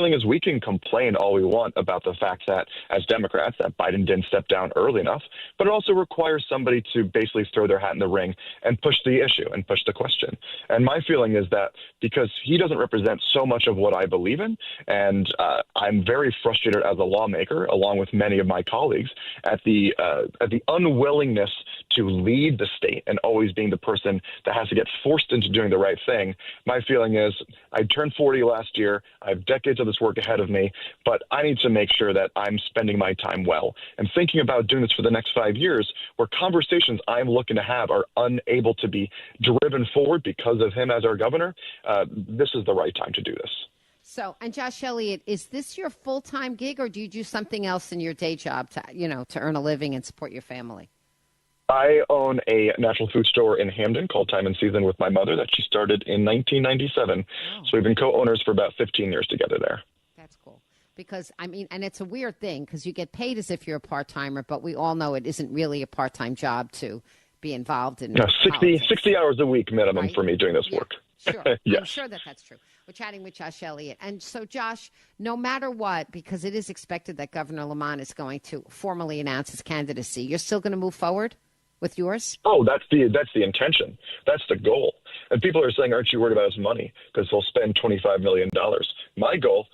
feeling is we can complain all we want about the fact that as Democrats that Biden didn't step down early enough, but it also requires somebody to basically throw their hat in the ring and push the issue and push the question. And my feeling is that because he doesn't represent so much of what I believe in, and I'm very frustrated as a lawmaker, along with many of my colleagues, at the unwillingness to lead the state and always being the person that has to get forced into doing the right thing. My feeling is I turned 40 last year. I have decades of this work ahead of me, but I need to make sure that I'm spending my time well and thinking about doing this for the next 5 years, where conversations I'm looking to have are unable to be driven forward because of him as our governor. This is the right time to do this. So, and Josh Elliott, is this your full-time gig, or do you do something else in your day job to earn a living and support your family? I own a natural food store in Hamden called Time and Season with my mother that she started in 1997. Oh. So we've been co-owners for about 15 years together there. That's cool. Because, I mean, and it's a weird thing because you get paid as if you're a part-timer, but we all know it isn't really a part-time job to be involved in 60 hours a week minimum, right? For me doing this work. Sure. Yes. I'm sure that's true. We're chatting with Josh Elliott. And so, Josh, no matter what, because it is expected that Governor Lamont is going to formally announce his candidacy, you're still going to move forward with yours? Oh, that's the intention. That's the goal. And people are saying, aren't you worried about his money? Because he'll spend $25 million. My goal,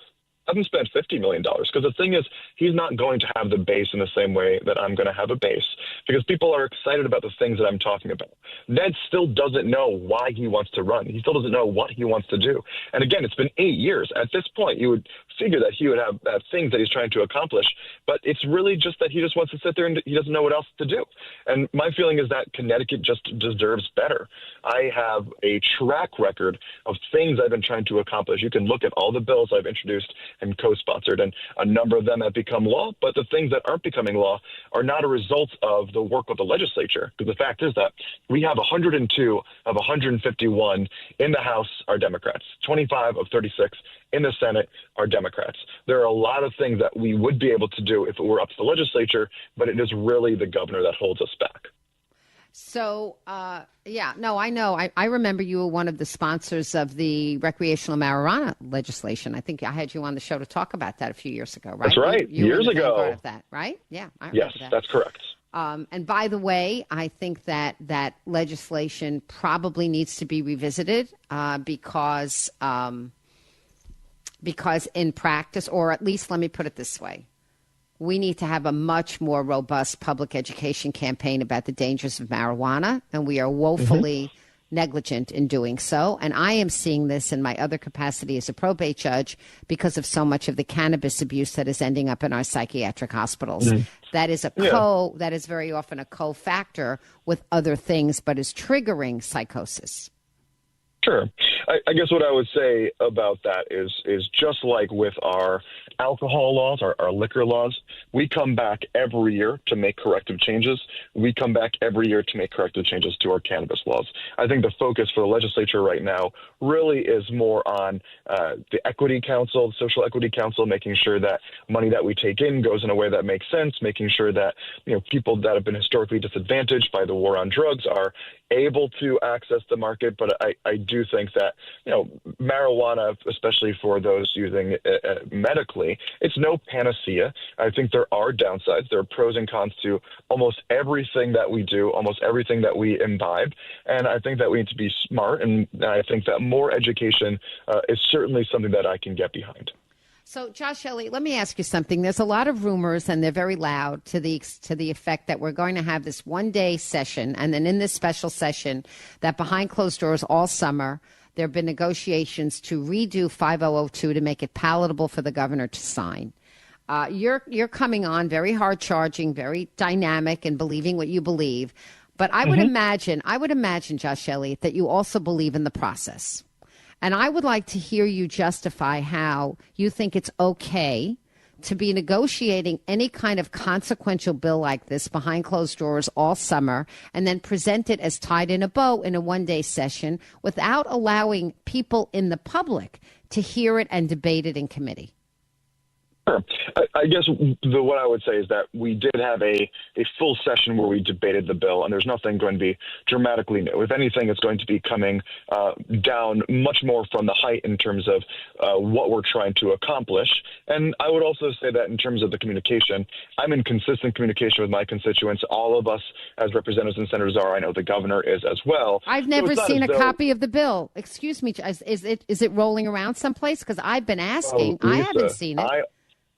have him spend $50 million. Because the thing is, he's not going to have the base in the same way that I'm going to have a base. Because people are excited about the things that I'm talking about. Ned still doesn't know why he wants to run. He still doesn't know what he wants to do. And again, it's been 8 years. At this point, you would figure that he would have things that he's trying to accomplish. But it's really just that he just wants to sit there and he doesn't know what else to do. And my feeling is that Connecticut just deserves better. I have a track record of things I've been trying to accomplish. You can look at all the bills I've introduced and co-sponsored, and a number of them have become law, but the things that aren't becoming law are not a result of the work of the legislature, because the fact is that we have 102 of 151 in the House are Democrats, 25 of 36 in the Senate are Democrats. There are a lot of things that we would be able to do if it were up to the legislature, but it is really the governor that holds us back. So, I know. I remember you were one of the sponsors of the recreational marijuana legislation. I think I had you on the show to talk about that a few years ago, right? That's right. You years were the ago. vanguard of that, right? Yeah. I remember yes, that. That's correct. And by the way, I think that legislation probably needs to be revisited because in practice, or at least let me put it this way, we need to have a much more robust public education campaign about the dangers of marijuana, and we are woefully negligent in doing so. And I am seeing this in my other capacity as a probate judge because of so much of the cannabis abuse that is ending up in our psychiatric hospitals. That is that is very often a co-factor with other things, but is triggering psychosis. Sure. I guess what I would say about that is just like with our alcohol laws, our liquor laws, we come back every year to make corrective changes. We come back every year to make corrective changes to our cannabis laws. I think the focus for the legislature right now really is more on the Equity Council, the Social Equity Council, making sure that money that we take in goes in a way that makes sense, making sure that people that have been historically disadvantaged by the war on drugs are able to access the market. But I do think that marijuana, especially for those using it medically, it's no panacea. I think there are downsides. There are pros and cons to almost everything that we do, almost everything that we imbibe. And I think that we need to be smart. And I think that more education is certainly something that I can get behind. So, Josh Elliott, let me ask you something. There's a lot of rumors, and they're very loud, to the effect that we're going to have this one-day session, and then in this special session, that behind closed doors all summer, there have been negotiations to redo 5002 to make it palatable for the governor to sign. You're coming on very hard-charging, very dynamic, and believing what you believe. But I would imagine, Josh Elliott, that you also believe in the process. And I would like to hear you justify how you think it's okay to be negotiating any kind of consequential bill like this behind closed doors all summer and then present it as tied in a bow in a one-day session without allowing people in the public to hear it and debate it in committee. Sure. I guess what I would say is that we did have a full session where we debated the bill, and there's nothing going to be dramatically new. If anything, it's going to be coming down much more from the height in terms of what we're trying to accomplish. And I would also say that in terms of the communication, I'm in consistent communication with my constituents. All of us as representatives and senators are. I know the governor is as well. I've never seen a copy of the bill. Excuse me. Is it rolling around someplace? Because I've been asking. Lisa, I haven't seen it.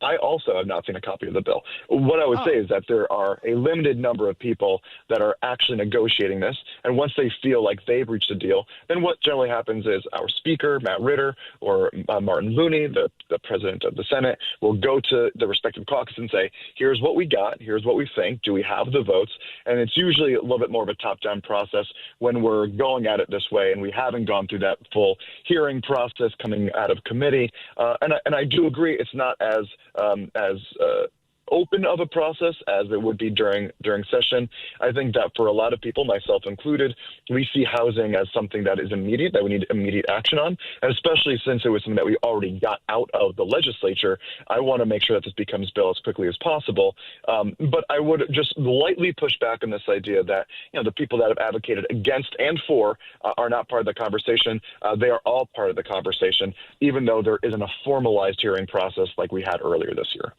I also have not seen a copy of the bill. What I would say is that there are a limited number of people that are actually negotiating this. And once they feel like they've reached a deal, then what generally happens is our speaker, Matt Ritter, or Martin Looney, the president of the Senate, will go to the respective caucus and say, here's what we got. Here's what we think. Do we have the votes? And it's usually a little bit more of a top-down process when we're going at it this way, and we haven't gone through that full hearing process coming out of committee. And I do agree it's not as open of a process as it would be during session. I think that for a lot of people, myself included, we see housing as something that is immediate, that we need immediate action on, and especially since it was something that we already got out of the legislature, I want to make sure that this becomes bill as quickly as possible. But I would just lightly push back on this idea that the people that have advocated against and for are not part of the conversation. They are all part of the conversation, even though there isn't a formalized hearing process like we had earlier this year.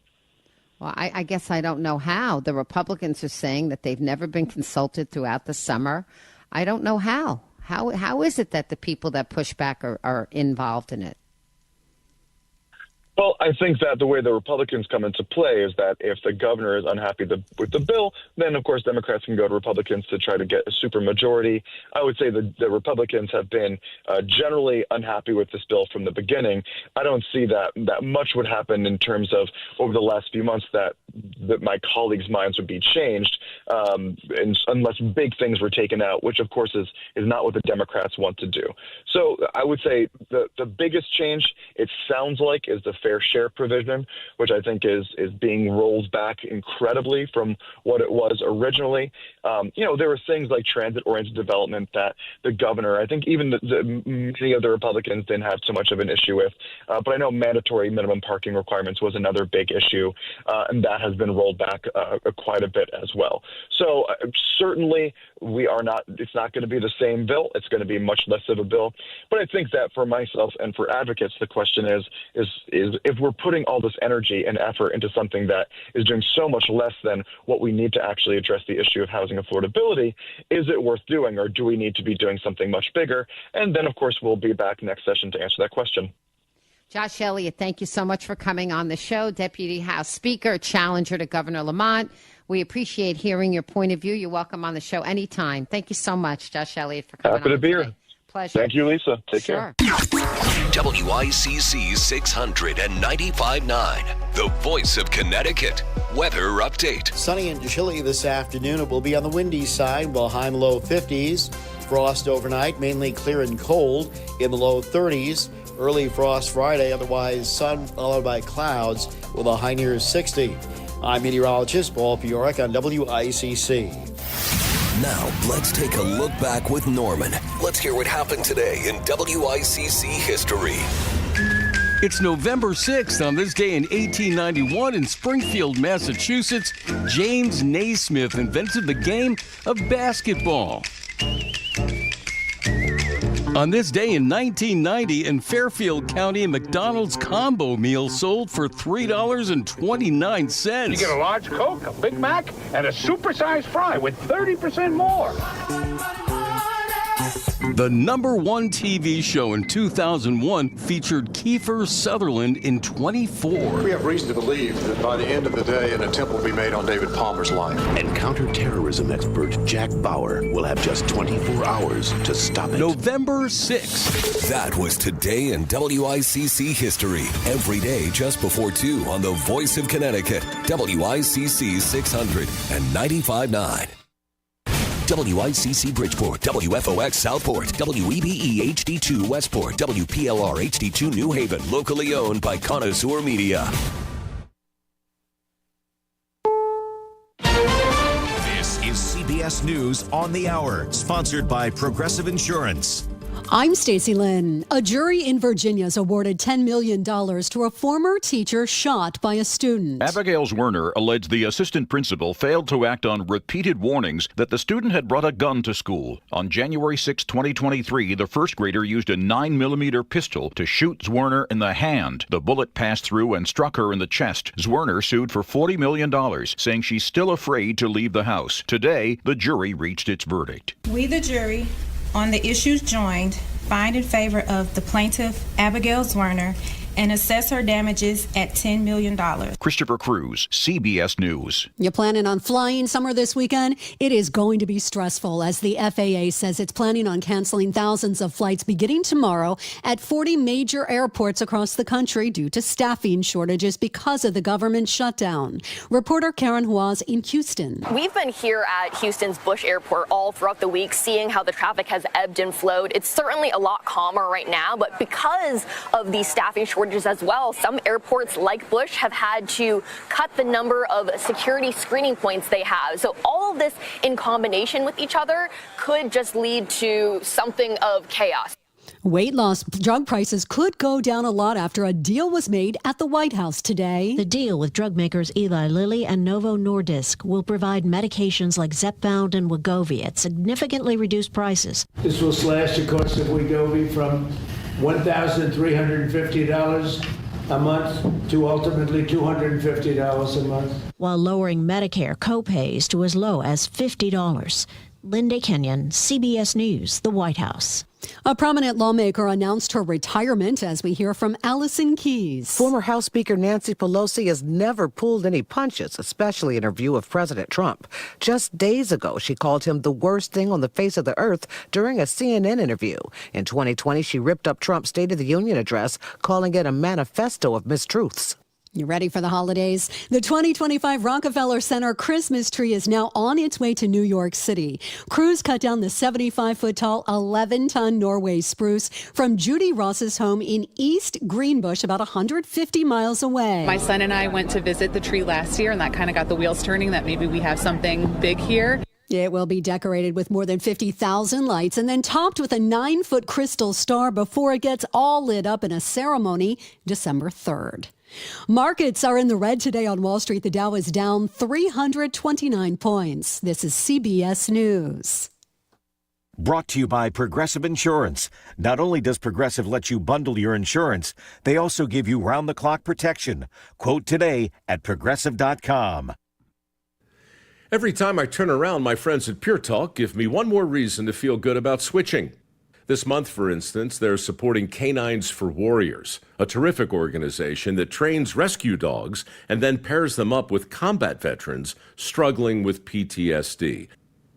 Well, I guess I don't know how. The Republicans are saying that they've never been consulted throughout the summer. I don't know how. How is it that the people that push back are involved in it? Well, I think that the way the Republicans come into play is that if the governor is unhappy with the bill, then, of course, Democrats can go to Republicans to try to get a supermajority. I would say that the Republicans have been generally unhappy with this bill from the beginning. I don't see that much would happen in terms of over the last few months that my colleagues' minds would be changed unless big things were taken out, which, of course, is not what the Democrats want to do. So I would say the biggest change, it sounds like, is the fair share provision, which I think is being rolled back incredibly from what it was originally. There were things like transit-oriented development that the governor, I think even many of the Republicans didn't have so much of an issue with. But I know mandatory minimum parking requirements was another big issue, and that has been rolled back quite a bit as well. So certainly it's not going to be the same bill. It's going to be much less of a bill. But I think that for myself and for advocates, the question is if we're putting all this energy and effort into something that is doing so much less than what we need to actually address the issue of housing affordability, is it worth doing, or do we need to be doing something much bigger? And then, of course, we'll be back next session to answer that question. Josh Elliott, thank you so much for coming on the show. Deputy House Speaker, challenger to Governor Lamont. We appreciate hearing your point of view. You're welcome on the show anytime. Thank you so much, Josh Elliott, for coming on. Happy to be today. here. Pleasure. Thank you, Lisa. Take care. WICC 695.9, the voice of Connecticut. Weather update. Sunny and chilly this afternoon. It will be on the windy side, while high and low 50s. Frost overnight, mainly clear and cold in the low 30s. Early frost Friday, otherwise sun followed by clouds with a high near 60. I'm meteorologist Paul Fiorek on WICC. Now, let's take a look back with Norman. Let's hear what happened today in WICC history. It's November 6th. On this day in 1891 in Springfield, Massachusetts, James Naismith invented the game of basketball. On this day in 1990 in Fairfield County, McDonald's combo meal sold for $3.29. You get a large Coke, a Big Mac, and a supersized fry with 30% more. The number one TV show in 2001 featured Kiefer Sutherland in 24. We have reason to believe that by the end of the day, an attempt will be made on David Palmer's life. And counterterrorism expert Jack Bauer will have just 24 hours to stop it. November 6th. That was today in WICC history. Every day just before 2 on the voice of Connecticut, WICC 695.9. WICC Bridgeport, WFOX Southport, WEBE HD2 Westport, WPLR HD2 New Haven, locally owned by Connoisseur Media. This is CBS News on the Hour, sponsored by Progressive Insurance. I'm Stacey Lynn. A jury in Virginia has awarded $10 million to a former teacher shot by a student. Abigail Werner alleged the assistant principal failed to act on repeated warnings that the student had brought a gun to school. On January 6, 2023, the first grader used a 9mm pistol to shoot Zwerner in the hand. The bullet passed through and struck her in the chest. Zwerner sued for $40 million, saying she's still afraid to leave the house. Today, the jury reached its verdict. We, the jury, on the issues joined, find in favor of the plaintiff, Abigail Zwerner, and assess her damages at $10 million. Christopher Cruz, CBS News. You planning on flying somewhere this weekend? It is going to be stressful as the FAA says it's planning on canceling thousands of flights beginning tomorrow at 40 major airports across the country due to staffing shortages because of the government shutdown. Reporter Karen Huaz in Houston. We've been here at Houston's Bush Airport all throughout the week, seeing how the traffic has ebbed and flowed. It's certainly a lot calmer right now, but because of these staffing shortages as well, some airports like Bush have had to cut the number of security screening points they have. So all of this in combination with each other could just lead to something of chaos. Weight loss drug prices could go down a lot after a deal was made at the White House today. The deal with drug makers Eli Lilly and Novo Nordisk will provide medications like Zepbound and Wegovy at significantly reduced prices. This will slash the cost of Wegovy from $1,350 a month to ultimately $250 a month, while lowering Medicare copays to as low as $50. Linda Kenyon, CBS News, the White House. A prominent lawmaker announced her retirement as we hear from Allison Keyes. Former House Speaker Nancy Pelosi has never pulled any punches, especially in her view of President Trump. Just days ago, she called him the worst thing on the face of the earth during a CNN interview. In 2020, she ripped up Trump's State of the Union address, calling it a manifesto of mistruths. You ready for the holidays? The 2025 Rockefeller Center Christmas tree is now on its way to New York City. Crews cut down the 75-foot-tall, 11-ton Norway spruce from Judy Ross's home in East Greenbush, about 150 miles away. My son and I went to visit the tree last year, and that kind of got the wheels turning that maybe we have something big here. It will be decorated with more than 50,000 lights and then topped with a 9-foot crystal star before it gets all lit up in a ceremony December 3rd. Markets are in the red today on Wall Street. The Dow is down 329 points. This is CBS News. Brought to you by Progressive Insurance. Not only does Progressive let you bundle your insurance, they also give you round-the-clock protection. Quote today at Progressive.com. Every time I turn around, my friends at Pure Talk give me one more reason to feel good about switching. This month, for instance, they're supporting Canines for Warriors, a terrific organization that trains rescue dogs and then pairs them up with combat veterans struggling with PTSD.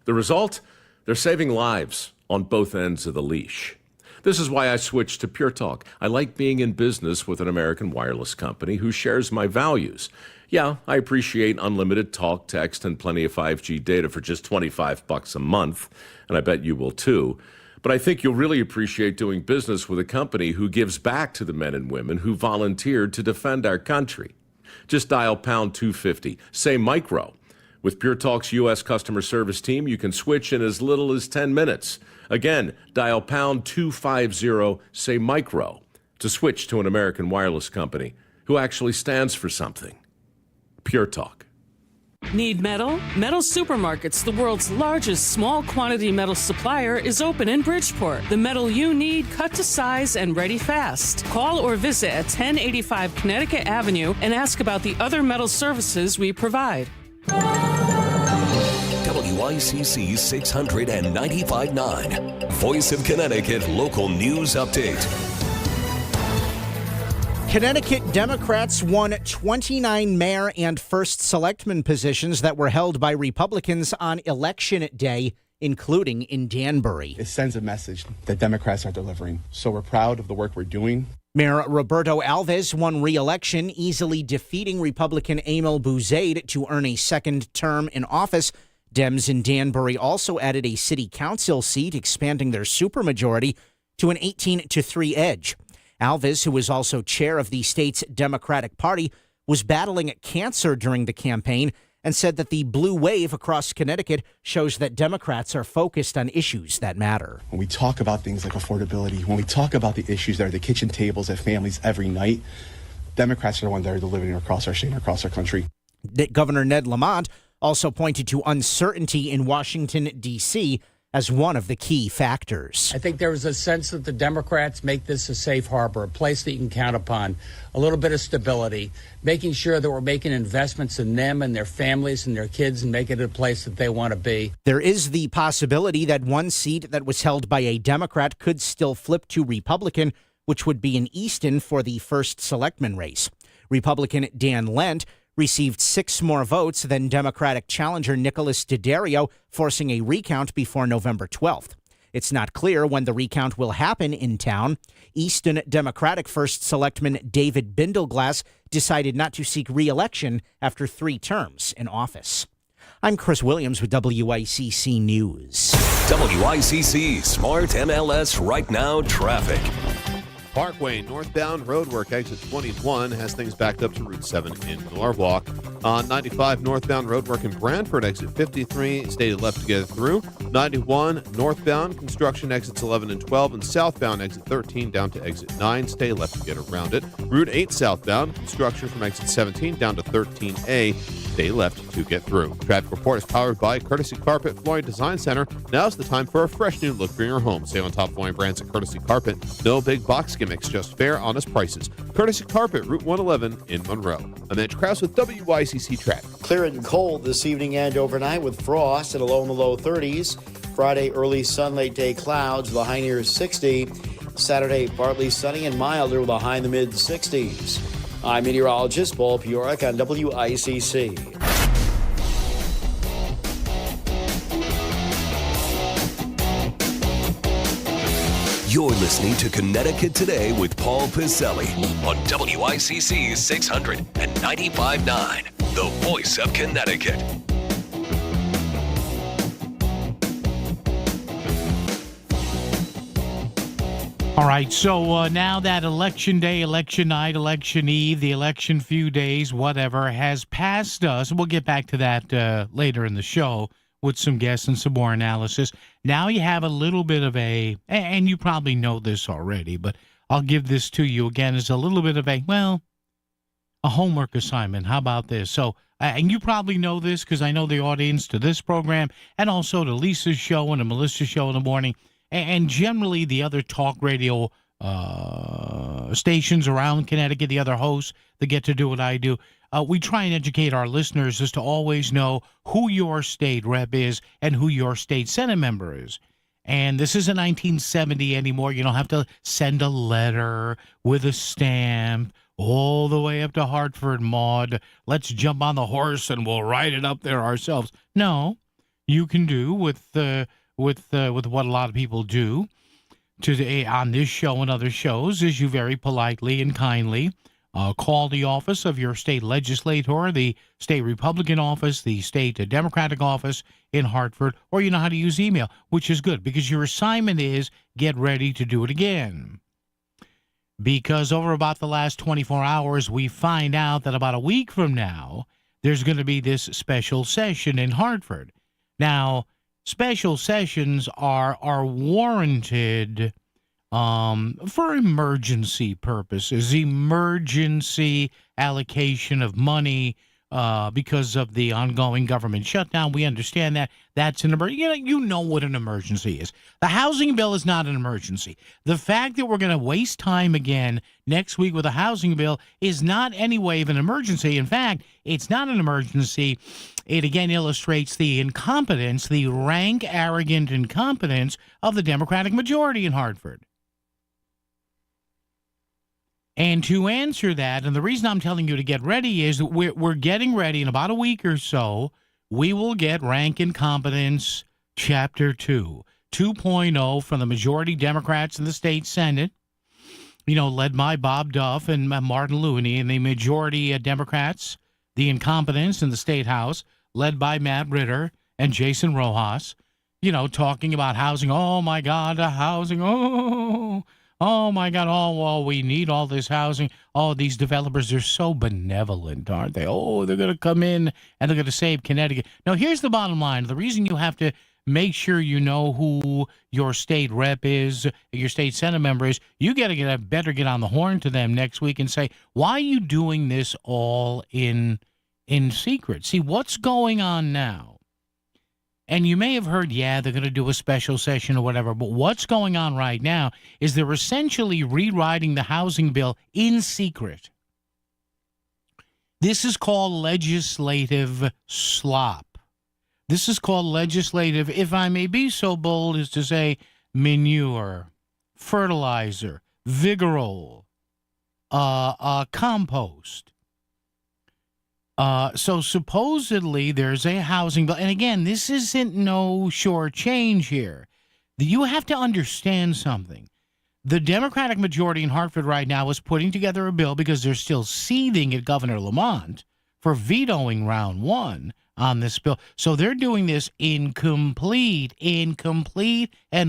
The result? They're saving lives on both ends of the leash. This is why I switched to Pure Talk. I like being in business with an American wireless company who shares my values. Yeah, I appreciate unlimited talk, text, and plenty of 5G data for just $25 a month, and I bet you will too. But I think you'll really appreciate doing business with a company who gives back to the men and women who volunteered to defend our country. Just dial pound 250, say micro. With Pure Talk's U.S. customer service team, you can switch in as little as 10 minutes. Again, dial pound 250, say micro, to switch to an American wireless company who actually stands for something. Pure Talk. Need metal? Metal Supermarkets, the world's largest small quantity metal supplier, is open in Bridgeport. The metal you need, cut to size and ready fast. Call or visit at 1085 Connecticut Avenue and ask about the other metal services we provide. WICC 695.9, Voice of Connecticut Local News Update. Connecticut Democrats won 29 mayor and first selectman positions that were held by Republicans on Election Day, including in Danbury. It sends a message that Democrats are delivering. So we're proud of the work we're doing. Mayor Roberto Alves won re-election, easily defeating Republican Emil Bouzaid to earn a second term in office. Dems in Danbury also added a city council seat, expanding their supermajority to an 18-3 edge. Alves, who is also chair of the state's Democratic Party, was battling cancer during the campaign and said that the blue wave across Connecticut shows that Democrats are focused on issues that matter. When we talk about things like affordability, when we talk about the issues that are the kitchen tables at families every night, Democrats are the ones that are delivering across our state and across our country. Governor Ned Lamont also pointed to uncertainty in Washington, D.C. as one of the key factors. I think there was a sense that the Democrats make this a safe harbor, a place that you can count upon, a little bit of stability, making sure that we're making investments in them and their families and their kids and make it a place that they want to be. There is the possibility that one seat that was held by a Democrat could still flip to Republican, which would be in Easton for the first selectman race. Republican Dan Lent received 6 more votes than Democratic challenger Nicholas D'Addario, forcing a recount before November 12th. It's not clear when the recount will happen in town. Easton Democratic First Selectman David Bindleglass decided not to seek re-election after 3 terms in office. I'm Chris Williams with WICC News. WICC Smart MLS Right Now Traffic. Parkway northbound roadwork exit 21 has things backed up to Route 7 in Norwalk. On 95 northbound roadwork in Brantford exit 53 stay left to get through. 91 northbound construction exits 11 and 12 and southbound exit 13 down to exit 9 stay left to get around it. Route 8 southbound construction from exit 17 down to 13A stay left to get through. Traffic report is powered by Courtesy Carpet Flooring Design Center. Now's the time for a fresh new look for your home. Stay on top flooring brands at Courtesy Carpet. No big box gimmicks, just fair, honest prices. Courtesy Carpet, Route 111 in Monroe. I'm Mitch Krause with WICC Traffic. Clear and cold this evening and overnight with frost and a low in the low 30s. Friday, early sun, late day clouds with a high near 60. Saturday, partly sunny and milder with a high in the mid 60s. I'm meteorologist Paul Piorek on WICC. You're listening to Connecticut Today with Paul Piselli on WICC 600 and 95.9, the voice of Connecticut. All right, so now that election day, election night, election eve, the election few days, whatever, has passed us. We'll get back to that later in the show with some guests and some more analysis. Now you have a little bit of and you probably know this already, but I'll give this to you again as a little bit of a homework assignment. How about this? So, and you probably know this because I know the audience to this program and also to Lisa's show and to Melissa's show in the morning. And generally, the other talk radio stations around Connecticut, the other hosts that get to do what I do, we try and educate our listeners as to always know who your state rep is and who your state Senate member is. And this isn't 1970 anymore. You don't have to send a letter with a stamp all the way up to Hartford, Maud. Let's jump on the horse and we'll ride it up there ourselves. No, you can do with what a lot of people do on this show and other shows is you very politely and kindly call the office of your state legislator, the state Republican office, the state Democratic office in Hartford, or you know how to use email, which is good because your assignment is get ready to do it again. Because over about the last 24 hours, we find out that about a week from now, there's going to be this special session in Hartford. Now, special sessions are warranted for emergency purposes, emergency allocation of money because of the ongoing government shutdown. We understand that. That's an emergency. You know what an emergency is. The housing bill is not an emergency. The fact that we're going to waste time again next week with a housing bill is not any way of an emergency. In fact, it's not an emergency. It again illustrates the incompetence, the rank, arrogant incompetence of the Democratic majority in Hartford. And to answer that, and the reason I'm telling you to get ready is that we're getting ready in about a week or so. We will get rank incompetence Chapter 2, 2.0 from the majority Democrats in the state Senate, led by Bob Duff and Martin Looney, and the majority Democrats, the incompetence in the state House, led by Matt Ritter and Jason Rojas, talking about housing. Oh, my God, housing. Oh, my God. Oh, well, we need all this housing. oh, these developers are so benevolent, aren't they? Oh, they're going to come in and they're going to save Connecticut. No, here's the bottom line. The reason you have to make sure you know who your state rep is, your state Senate member is, you got to better get on the horn to them next week and say, why are you doing this all in secret? See, what's going on now? And you may have heard, yeah, they're going to do a special session or whatever, but what's going on right now is they're essentially rewriting the housing bill in secret. This is called legislative slop. This is called legislative, if I may be so bold as to say, manure, fertilizer, vigorole, compost. So supposedly there's a housing bill. And again, this isn't no short change here. You have to understand something. The Democratic majority in Hartford right now is putting together a bill because they're still seething at Governor Lamont for vetoing round one on this bill. So they're doing this in complete and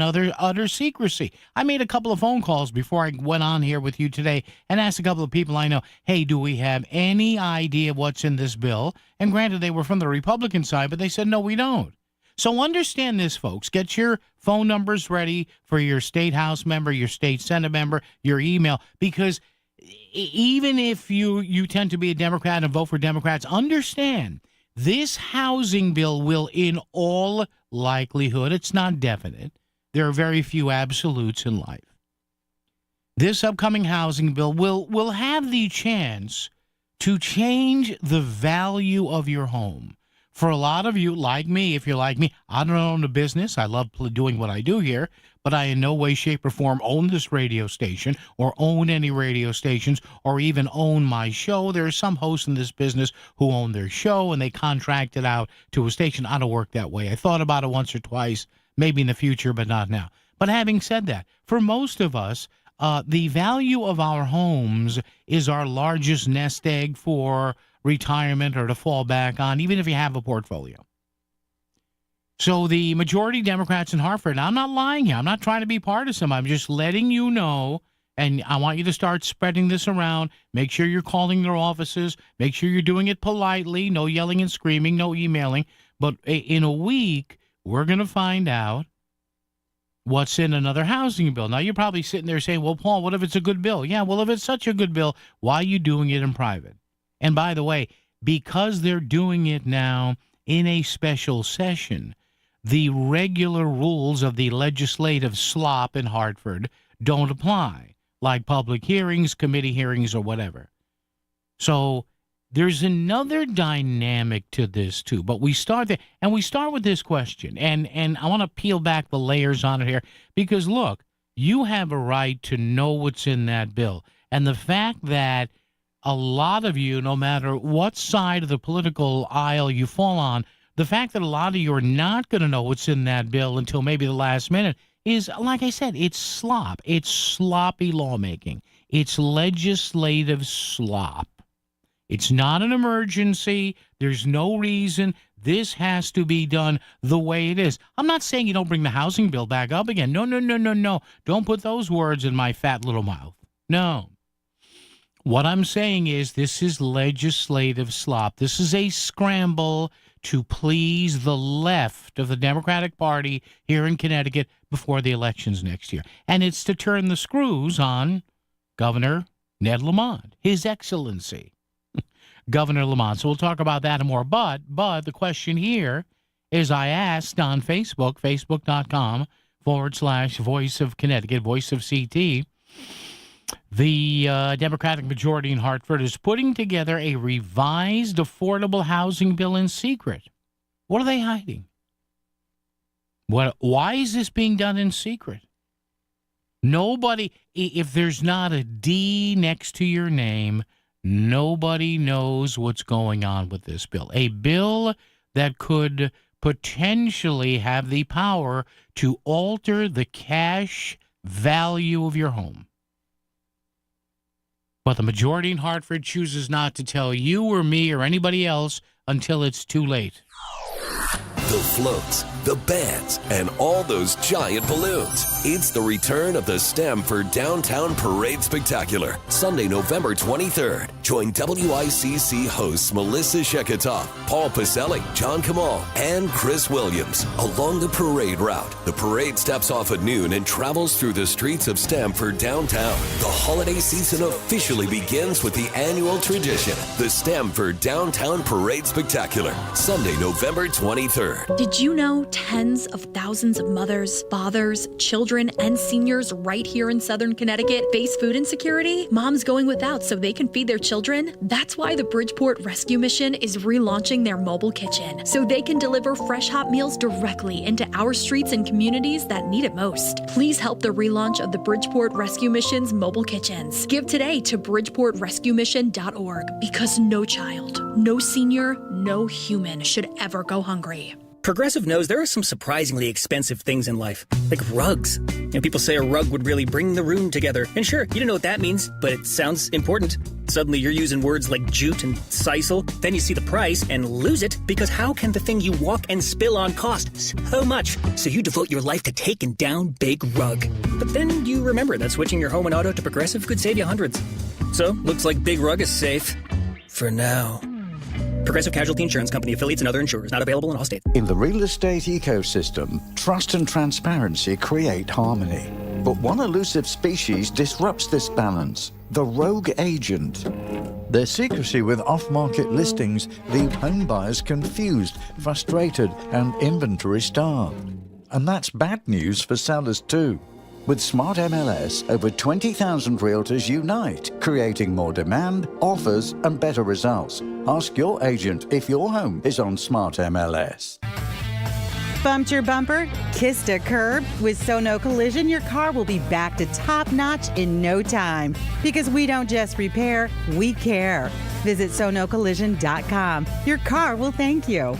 utter secrecy. I made a couple of phone calls before I went on here with you today and asked a couple of people I know, hey, do we have any idea what's in this bill? And granted, they were from the Republican side, but they said, no, we don't. So understand this, folks. Get your phone numbers ready for your state House member, your state Senate member, your email, because even if you tend to be a Democrat and vote for Democrats, understand this housing bill will, in all likelihood, it's not definite. There are very few absolutes in life. This upcoming housing bill will have the chance to change the value of your home. For a lot of you, like me, if you're like me, I don't own a business. I love doing what I do here, but I in no way, shape, or form own this radio station or own any radio stations or even own my show. There are some hosts in this business who own their show and they contract it out to a station. I don't work that way. I thought about it once or twice, maybe in the future, but not now. But having said that, for most of us, the value of our homes is our largest nest egg for retirement or to fall back on, even if you have a portfolio. So the majority Democrats in Hartford, and I'm not lying here, I'm not trying to be partisan, I'm just letting you know, and I want you to start spreading this around. Make sure you're calling their offices, make sure you're doing it politely, no yelling and screaming, no emailing. But in a week, we're going to find out what's in another housing bill. Now, you're probably sitting there saying, well, Paul, what if it's a good bill? Yeah, well, if it's such a good bill, why are you doing it in private? And by the way, because they're doing it now in a special session, the regular rules of the legislative slop in Hartford don't apply, like public hearings, committee hearings, or whatever. So there's another dynamic to this, too. But we start there, and we start with this question. And I want to peel back the layers on it here, because, look, you have a right to know what's in that bill. And the fact that a lot of you, no matter what side of the political aisle you fall on, the fact that a lot of you are not going to know what's in that bill until maybe the last minute is, like I said, it's slop. It's sloppy lawmaking. It's legislative slop. It's not an emergency. There's no reason. This has to be done the way it is. I'm not saying you don't bring the housing bill back up again. No. Don't put those words in my fat little mouth. No. What I'm saying is this is legislative slop. This is a scramble to please the left of the Democratic Party here in Connecticut before the elections next year. And it's to turn the screws on Governor Ned Lamont, His Excellency, Governor Lamont. So we'll talk about that and more. But the question here is, I asked on Facebook, facebook.com/Voice of Connecticut, Voice of CT, the Democratic majority in Hartford is putting together a revised affordable housing bill in secret. What are they hiding? Why is this being done in secret? Nobody, if there's not a D next to your name, nobody knows what's going on with this bill. A bill that could potentially have the power to alter the cash value of your home. But the majority in Hartford chooses not to tell you or me or anybody else until it's too late. The floats, the bands, and all those giant balloons. It's the return of the Stamford Downtown Parade Spectacular, Sunday, November 23rd. Join WICC hosts Melissa Sheketoff, Paul Pacelli, John Kamal, and Chris Williams along the parade route. The parade steps off at noon and travels through the streets of Stamford downtown. The holiday season officially begins with the annual tradition, the Stamford Downtown Parade Spectacular, Sunday, November 23rd. Did you know tens of thousands of mothers, fathers, children, and seniors right here in Southern Connecticut face food insecurity? Moms going without so they can feed their children? That's why the Bridgeport Rescue Mission is relaunching their mobile kitchen, so they can deliver fresh hot meals directly into our streets and communities that need it most. Please help the relaunch of the Bridgeport Rescue Mission's mobile kitchens. Give today to bridgeportrescuemission.org, because no child, no senior, no human should ever go hungry. Progressive knows there are some surprisingly expensive things in life, like rugs. People say a rug would really bring the room together. And sure, you don't know what that means, but it sounds important. Suddenly you're using words like jute and sisal. Then you see the price and lose it, because how can the thing you walk and spill on cost so much? So you devote your life to taking down Big Rug. But then you remember that switching your home and auto to Progressive could save you hundreds. So, looks like Big Rug is safe. For now. Progressive Casualty Insurance Company, affiliates, and other insurers. Not available in all states. In the real estate ecosystem, trust and transparency create harmony. But one elusive species disrupts this balance: the rogue agent. Their secrecy with off-market listings leave home buyers confused, frustrated, and inventory-starved. And that's bad news for sellers too. With Smart MLS, over 20,000 realtors unite, creating more demand, offers, and better results. Ask your agent if your home is on Smart MLS. Bumped your bumper? Kissed a curb? With Sono Collision, your car will be back to top notch in no time. Because we don't just repair, we care. Visit sonocollision.com. Your car will thank you.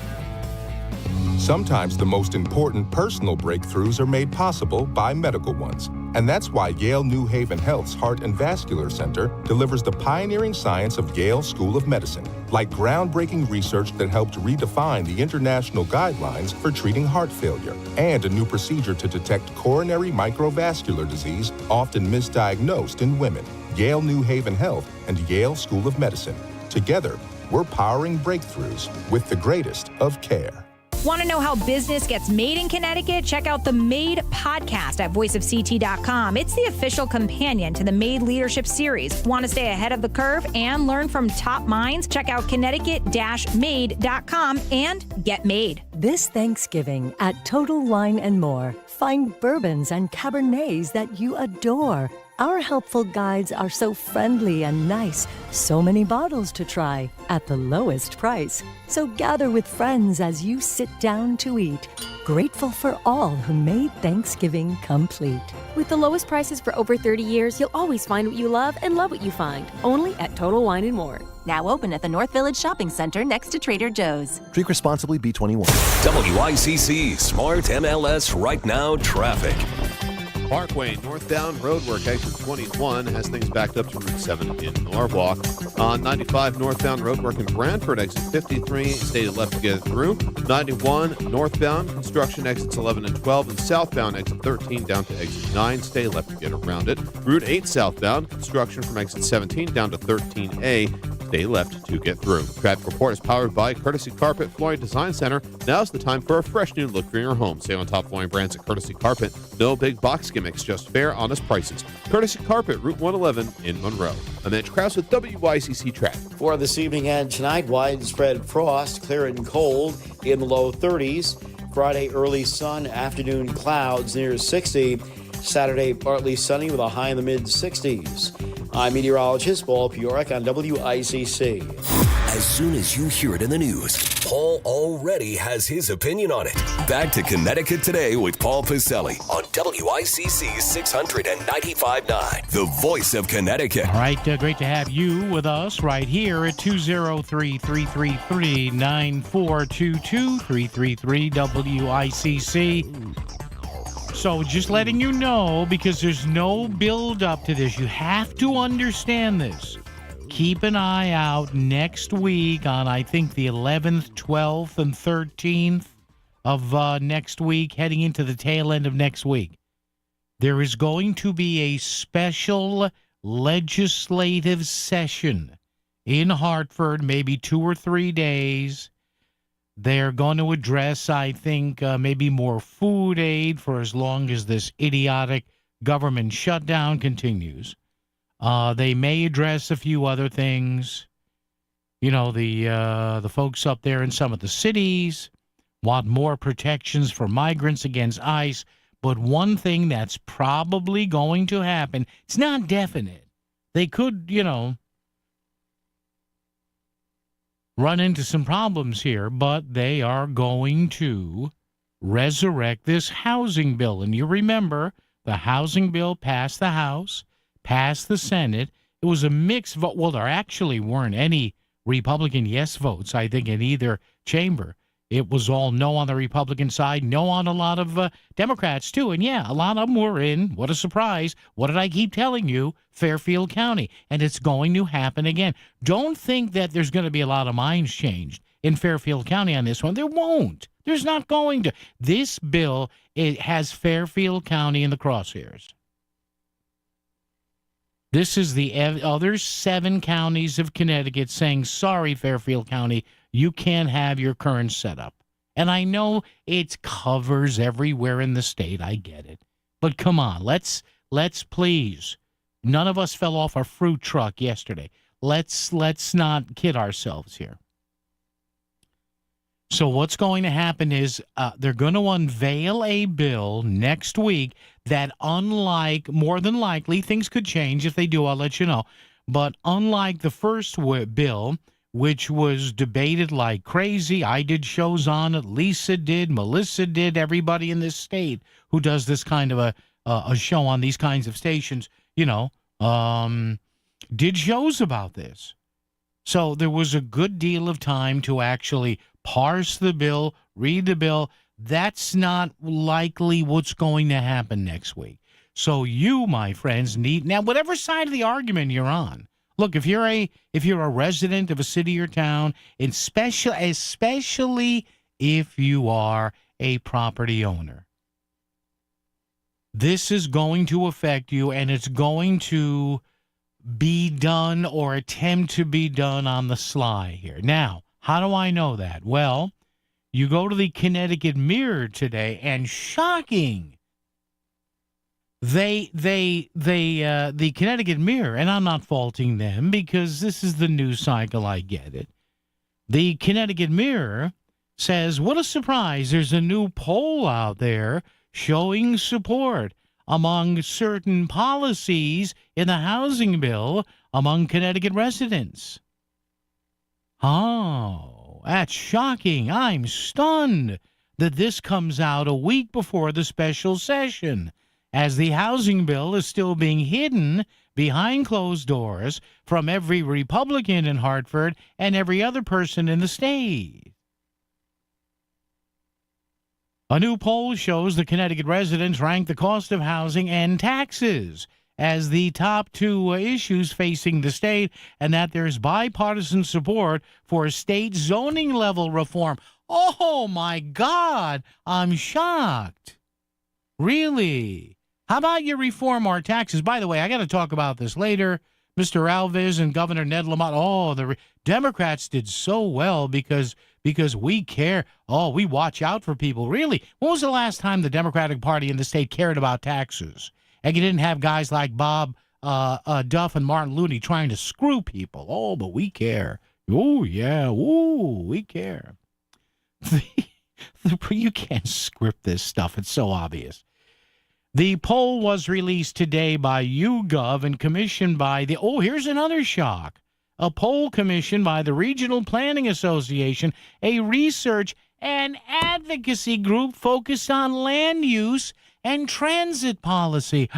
Sometimes the most important personal breakthroughs are made possible by medical ones. And that's why Yale New Haven Health's Heart and Vascular Center delivers the pioneering science of Yale School of Medicine, like groundbreaking research that helped redefine the international guidelines for treating heart failure, and a new procedure to detect coronary microvascular disease, often misdiagnosed in women. Yale New Haven Health and Yale School of Medicine. Together, we're powering breakthroughs with the greatest of care. Want to know how business gets made in Connecticut? Check out the Made podcast at voiceofct.com. It's the official companion to the Made Leadership Series. Want to stay ahead of the curve and learn from top minds? Check out Connecticut-made.com and get made. This Thanksgiving at Total Wine & More, find bourbons and Cabernets that you adore. Our helpful guides are so friendly and nice. So many bottles to try at the lowest price. So gather with friends as you sit down to eat. Grateful for all who made Thanksgiving complete. With the lowest prices for over 30 years, you'll always find what you love and love what you find. Only at Total Wine & More. Now open at the North Village Shopping Center next to Trader Joe's. Drink responsibly, B21. WICC Smart MLS Right Now Traffic. Parkway northbound roadwork exit 21 has things backed up to Route 7 in Norwalk. On 95 northbound roadwork in Brantford exit 53 stay left to get through. 91 northbound construction exits 11 and 12, and southbound exit 13 down to exit 9 stay left to get around it. Route 8 southbound construction from exit 17 down to 13A. Stay left to get through. Traffic report is powered by Courtesy Carpet Flooring Design Center. Now's the time for a fresh new look for your home. Save on top flooring brands at Courtesy Carpet. No big box gimmicks, just fair, honest prices. Courtesy Carpet, Route 111 in Monroe. I'm Mitch Krause with WICC Traffic. For this evening and tonight, widespread frost, clear and cold in the low 30s. Friday, early sun, afternoon clouds near 60. Saturday, partly sunny with a high in the mid-60s. I'm meteorologist Paul Piorek on WICC. As soon as you hear it in the news, Paul already has his opinion on it. Back to Connecticut Today with Paul Pacelli on WICC 695.9, the voice of Connecticut. All right, great to have you with us right here at 203-333-9422, 333 WICC. So just letting you know, because there's no build up to this. You have to understand this. Keep an eye out next week on, I think, the 11th, 12th, and 13th. of next week, heading into the tail end of next week, there is going to be a special legislative session in Hartford, maybe 2 or 3 days. They're going to address, I think, maybe more food aid for as long as this idiotic government shutdown continues. They may address a few other things. You know, the folks up there in some of the cities want more protections for migrants against ICE. But one thing that's probably going to happen, it's not definite. They could, run into some problems here, but they are going to resurrect this housing bill. And you remember, the housing bill passed the House, passed the Senate. It was a mixed vote. Well, there actually weren't any Republican yes votes, I think, in either chamber. It was all no on the Republican side, no on a lot of Democrats, too. And, yeah, a lot of them were in, what a surprise, what did I keep telling you, Fairfield County. And it's going to happen again. Don't think that there's going to be a lot of minds changed in Fairfield County on this one. There won't. There's not going to. This bill, it has Fairfield County in the crosshairs. This is the other 7 counties of Connecticut saying, sorry, Fairfield County, you can't have your current setup. And I know it covers everywhere in the state. I get it. But come on, let's please. None of us fell off a fruit truck yesterday. Let's not kid ourselves here. So what's going to happen is they're going to unveil a bill next week that, unlike, more than likely, things could change. If they do, I'll let you know. But unlike the first bill, which was debated like crazy, I did shows on it, Lisa did, Melissa did, everybody in this state who does this kind of a show on these kinds of stations, did shows about this. So there was a good deal of time to actually parse the bill, read the bill. That's not likely what's going to happen next week. So you, my friends, need, now whatever side of the argument you're on, look, if you're a resident of a city or town, especially if you are a property owner, this is going to affect you, and it's going to be done or attempt to be done on the sly here. Now, how do I know that? Well, you go to the Connecticut Mirror today, and shocking, the Connecticut Mirror, and I'm not faulting them because this is the news cycle, I get it. The Connecticut Mirror says, what a surprise, there's a new poll out there showing support among certain policies in the housing bill among Connecticut residents. Oh, that's shocking. I'm stunned that this comes out a week before the special session, as the housing bill is still being hidden behind closed doors from every Republican in Hartford and every other person in the state. A new poll shows the Connecticut residents rank the cost of housing and taxes as the top 2 issues facing the state, and that there's bipartisan support for state zoning level reform. Oh, my God, I'm shocked. Really? How about you reform our taxes? By the way, I got to talk about this later. Mr. Alves and Governor Ned Lamont, the Democrats did so well because we care. Oh, we watch out for people. Really? When was the last time the Democratic Party in the state cared about taxes? And you didn't have guys like Bob Duff and Martin Looney trying to screw people. Oh, but we care. Oh, yeah. Oh, we care. You can't script this stuff. It's so obvious. The poll was released today by YouGov and commissioned by here's another shock. A poll commissioned by the Regional Planning Association, a research and advocacy group focused on land use and transit policy.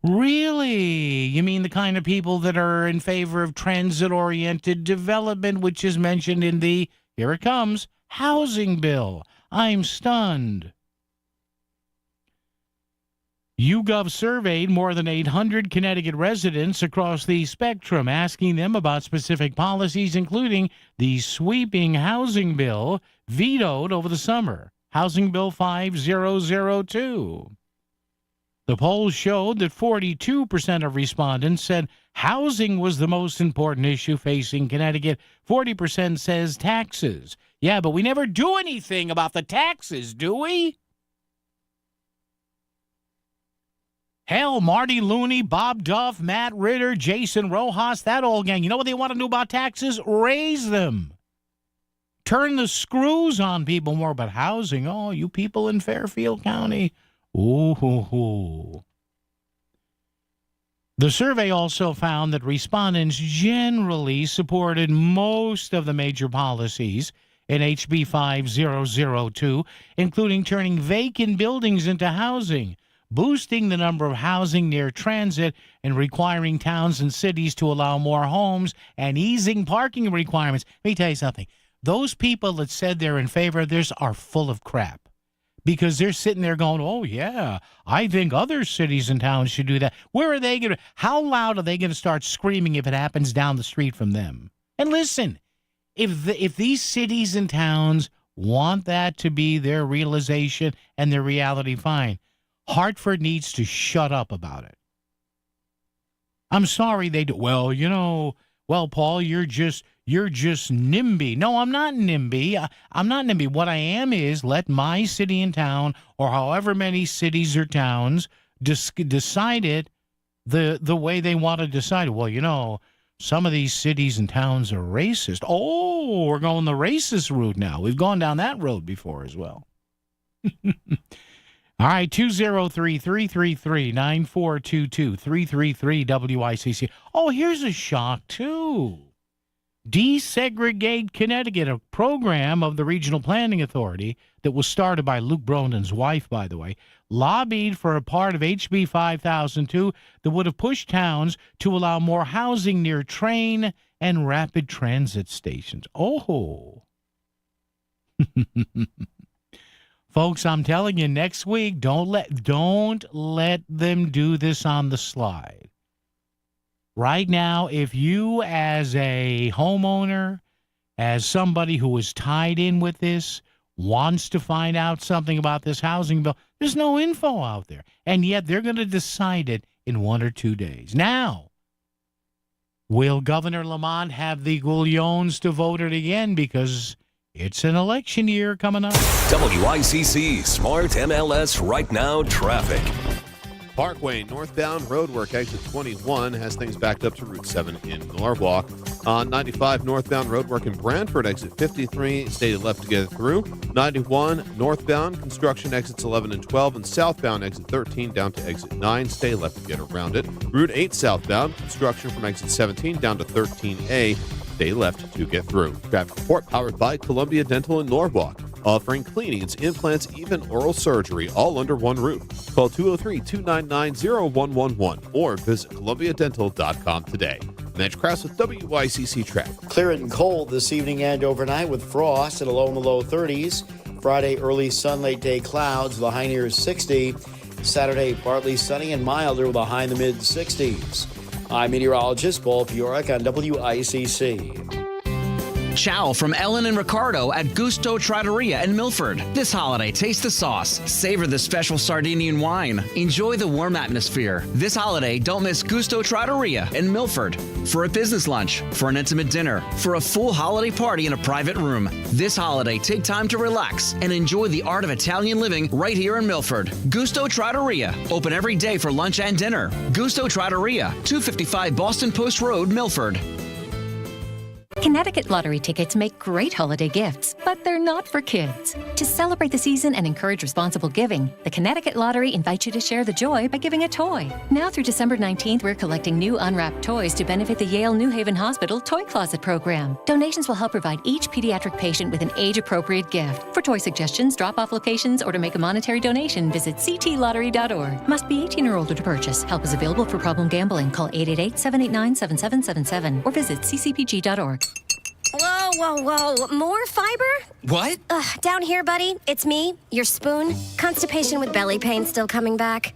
Really? You mean the kind of people that are in favor of transit-oriented development, which is mentioned in the, here it comes, housing bill. I'm stunned. YouGov surveyed more than 800 Connecticut residents across the spectrum, asking them about specific policies, including the sweeping housing bill vetoed over the summer. Housing Bill 5002. The polls showed that 42% of respondents said housing was the most important issue facing Connecticut. 40% says taxes. Yeah, but we never do anything about the taxes, do we? Hell, Marty Looney, Bob Duff, Matt Ritter, Jason Rojas, that old gang. You know what they want to do about taxes? Raise them. Turn the screws on people more. But housing, oh, you people in Fairfield County. Ooh. The survey also found that respondents generally supported most of the major policies in HB 5002, including turning vacant buildings into housing, boosting the number of housing near transit, and requiring towns and cities to allow more homes, and easing parking requirements. Let me tell you something. Those people that said they're in favor of this are full of crap, because they're sitting there going, oh, yeah, I think other cities and towns should do that. Where are they going to, how loud are they going to start screaming if it happens down the street from them? And listen, if these cities and towns want that to be their realization and their reality, fine. Hartford needs to shut up about it. I'm sorry they do. Well, Paul, you're just NIMBY. No, I'm not NIMBY. I'm not NIMBY. What I am is let my city and town, or however many cities or towns, decide it the way they want to decide it. Well, some of these cities and towns are racist. Oh, we're going the racist route now. We've gone down that road before as well. All right, 203-333-9422, 333-WICC. Oh, here's a shock, too. Desegregate Connecticut, a program of the Regional Planning Authority that was started by Luke Broden's wife, by the way, lobbied for a part of HB 5002 that would have pushed towns to allow more housing near train and rapid transit stations. Oh. Folks, I'm telling you, next week, don't let them do this on the slide. Right now, if you as a homeowner, as somebody who is tied in with this, wants to find out something about this housing bill, there's no info out there. And yet they're going to decide it in 1 or 2 days. Now, will Governor Lamont have the gullions to vote it again? Because it's an election year coming up. WICC Smart MLS Right Now Traffic. Parkway northbound roadwork exit 21 has things backed up to Route 7 in Norwalk. On 95 northbound roadwork in Brantford exit 53 stay left to get through. 91 northbound construction exits 11 and 12, and southbound exit 13 down to exit 9 stay left to get around it. Route 8 southbound construction from exit 17 down to 13A stay left to get through. Traffic report powered by Columbia Dental in Norwalk, offering cleanings, implants, even oral surgery, all under one roof. Call 203-299-0111 or visit columbiadental.com today. Mitch Krause with WICC Traffic. Clear and cold this evening and overnight with frost at a low in the low 30s. Friday, early sun, late day clouds with a high near 60. Saturday, partly sunny and milder with a high in the mid 60s. I'm meteorologist Paul Fioric on WICC. Ciao from Ellen and Ricardo at Gusto Trattoria in Milford. This holiday, taste the sauce, savor the special Sardinian wine, enjoy the warm atmosphere. This holiday, don't miss Gusto Trattoria in Milford. For a business lunch, for an intimate dinner, for a full holiday party in a private room. This holiday, take time to relax and enjoy the art of Italian living right here in Milford. Gusto Trattoria, open every day for lunch and dinner. Gusto Trattoria, 255 Boston Post Road, Milford. Connecticut lottery tickets make great holiday gifts, but they're not for kids. To celebrate the season and encourage responsible giving, the Connecticut Lottery invites you to share the joy by giving a toy. Now through December 19th, we're collecting new unwrapped toys to benefit the Yale New Haven Hospital Toy Closet program. Donations will help provide each pediatric patient with an age-appropriate gift. For toy suggestions, drop-off locations, or to make a monetary donation, visit ctlottery.org. Must be 18 or older to purchase. Help is available for problem gambling. Call 888-789-7777 or visit ccpg.org. Whoa, whoa, whoa. More fiber? What? Down here, buddy. It's me, your spoon. Constipation with belly pain still coming back?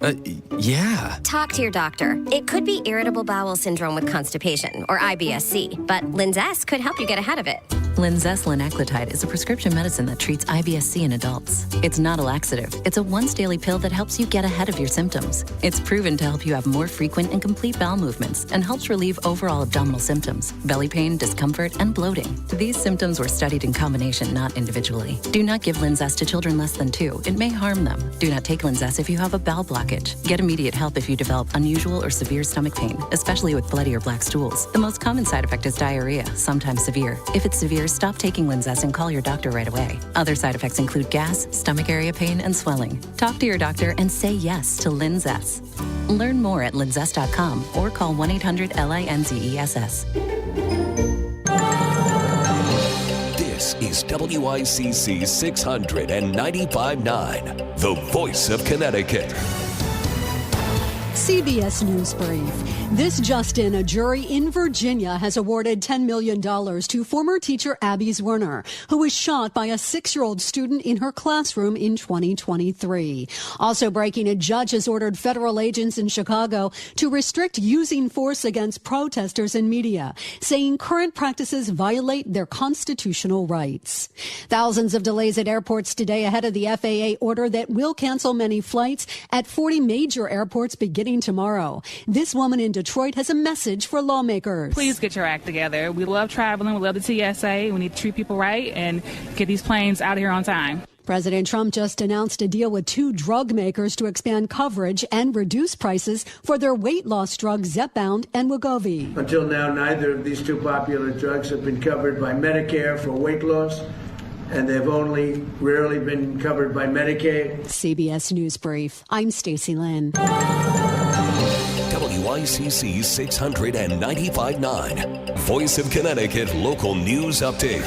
Yeah. Talk to your doctor. It could be irritable bowel syndrome with constipation, or IBS-C, but Linzess could help you get ahead of it. Linzess linaclotide is a prescription medicine that treats IBS-C in adults. It's not a laxative. It's a once-daily pill that helps you get ahead of your symptoms. It's proven to help you have more frequent and complete bowel movements and helps relieve overall abdominal symptoms, belly pain, discomfort, and bloating. These symptoms were studied in combination, not individually. Do not give Linzess to children less than 2. It may harm them. Do not take Linzess if you have a bowel blockage. Get immediate help if you develop unusual or severe stomach pain, especially with bloody or black stools. The most common side effect is diarrhea, sometimes severe. If it's severe, stop taking Linzess and call your doctor right away. Other side effects include gas, stomach area pain, and swelling. Talk to your doctor and say yes to Linzess. Learn more at linzess.com or call 1-800-LINZESS. This is WICC 695.9, the voice of Connecticut. CBS News Brief. This just in, a jury in Virginia has awarded $10 million to former teacher Abby Zwerner, who was shot by a 6-year-old student in her classroom in 2023. Also breaking, a judge has ordered federal agents in Chicago to restrict using force against protesters and media, saying current practices violate their constitutional rights. Thousands of delays at airports today ahead of the FAA order that will cancel many flights at 40 major airports beginning tomorrow. This woman in Detroit has a message for lawmakers. Please get your act together. We love traveling. We love the TSA. We need to treat people right and get these planes out of here on time. President Trump just announced a deal with 2 drug makers to expand coverage and reduce prices for their weight loss drugs Zepbound and Wegovy. Until now, neither of these 2 popular drugs have been covered by Medicare for weight loss, and they've only rarely been covered by Medicaid. CBS News Brief. I'm Stacey Lynn. WICC 695.9, Voice of Connecticut Local News Update.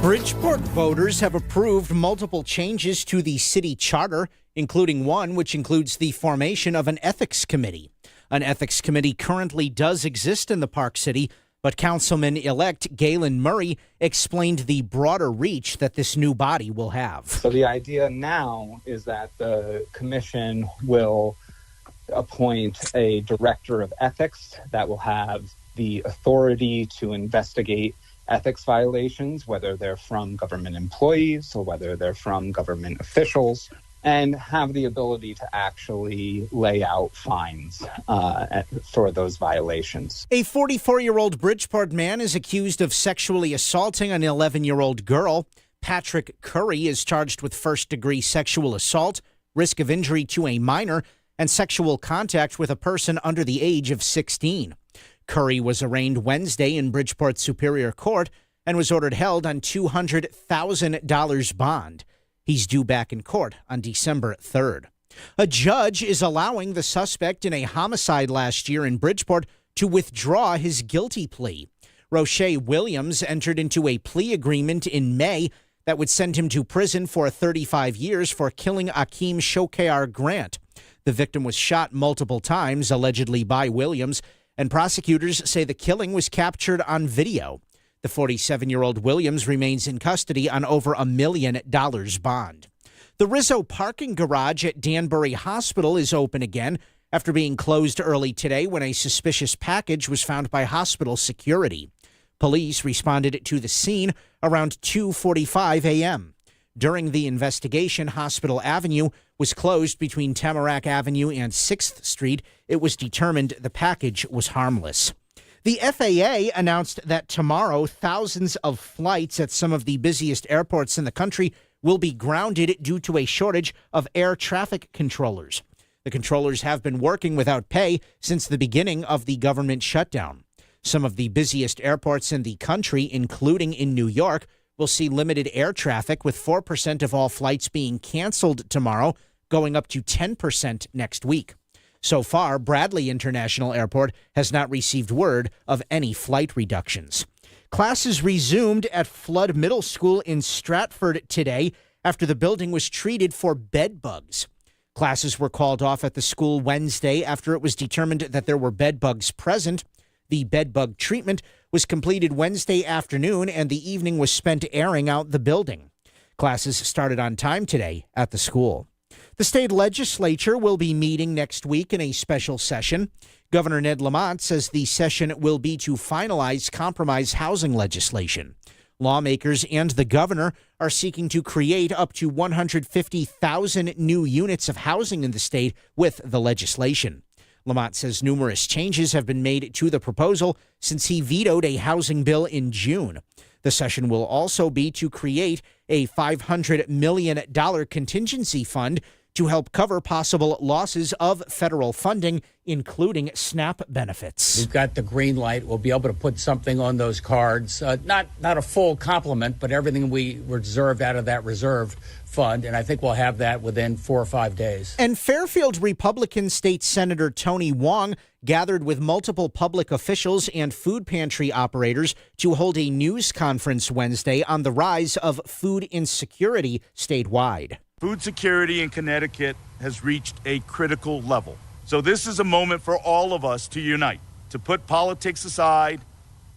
Bridgeport voters have approved multiple changes to the city charter, including one which includes the formation of an ethics committee. An ethics committee currently does exist in the Park City, but Councilman-elect Galen Murray explained the broader reach that this new body will have. So the idea now is that the commission will appoint a director of ethics that will have the authority to investigate ethics violations, whether they're from government employees or whether they're from government officials, and have the ability to actually lay out fines for those violations. A 44-year-old Bridgeport man is accused of sexually assaulting an 11-year-old girl. Patrick Curry is charged with first-degree sexual assault, risk of injury to a minor, and sexual contact with a person under the age of 16. Curry was arraigned Wednesday in Bridgeport Superior Court and was ordered held on $200,000 bond. He's due back in court on December 3rd. A judge is allowing the suspect in a homicide last year in Bridgeport to withdraw his guilty plea. Roche Williams entered into a plea agreement in May that would send him to prison for 35 years for killing Akeem Shokayar Grant. The victim was shot multiple times, allegedly by Williams, and prosecutors say the killing was captured on video. The 47-year-old Williams remains in custody on over $1 million bond. The Rizzo parking garage at Danbury Hospital is open again after being closed early today when a suspicious package was found by hospital security. Police responded to the scene around 2:45 a.m. During the investigation, Hospital Avenue was closed between Tamarack Avenue and 6th Street. It was determined the package was harmless. The FAA announced that tomorrow, thousands of flights at some of the busiest airports in the country will be grounded due to a shortage of air traffic controllers. The controllers have been working without pay since the beginning of the government shutdown. Some of the busiest airports in the country, including in New York, will see limited air traffic, with 4% of all flights being canceled tomorrow, going up to 10% next week. So far, Bradley International Airport has not received word of any flight reductions. Classes resumed at Flood Middle School in Stratford today after the building was treated for bed bugs. Classes were called off at the school Wednesday after it was determined that there were bed bugs present. The bed bug treatment was completed Wednesday afternoon, and the evening was spent airing out the building. Classes started on time today at the school. The state legislature will be meeting next week in a special session. Governor Ned Lamont says the session will be to finalize compromise housing legislation. Lawmakers and the governor are seeking to create up to 150,000 new units of housing in the state with the legislation. Lamont says numerous changes have been made to the proposal since he vetoed a housing bill in June. The session will also be to create a $500 million contingency fund to help cover possible losses of federal funding, including SNAP benefits. We've got the green light. We'll be able to put something on those cards. Not a full complement, but everything we reserved out of that reserve fund, and I think we'll have that within 4 or 5 days. And Fairfield Republican State Senator Tony Wong gathered with multiple public officials and food pantry operators to hold a news conference Wednesday on the rise of food insecurity statewide. Food security in Connecticut has reached a critical level. So this is a moment for all of us to unite, to put politics aside,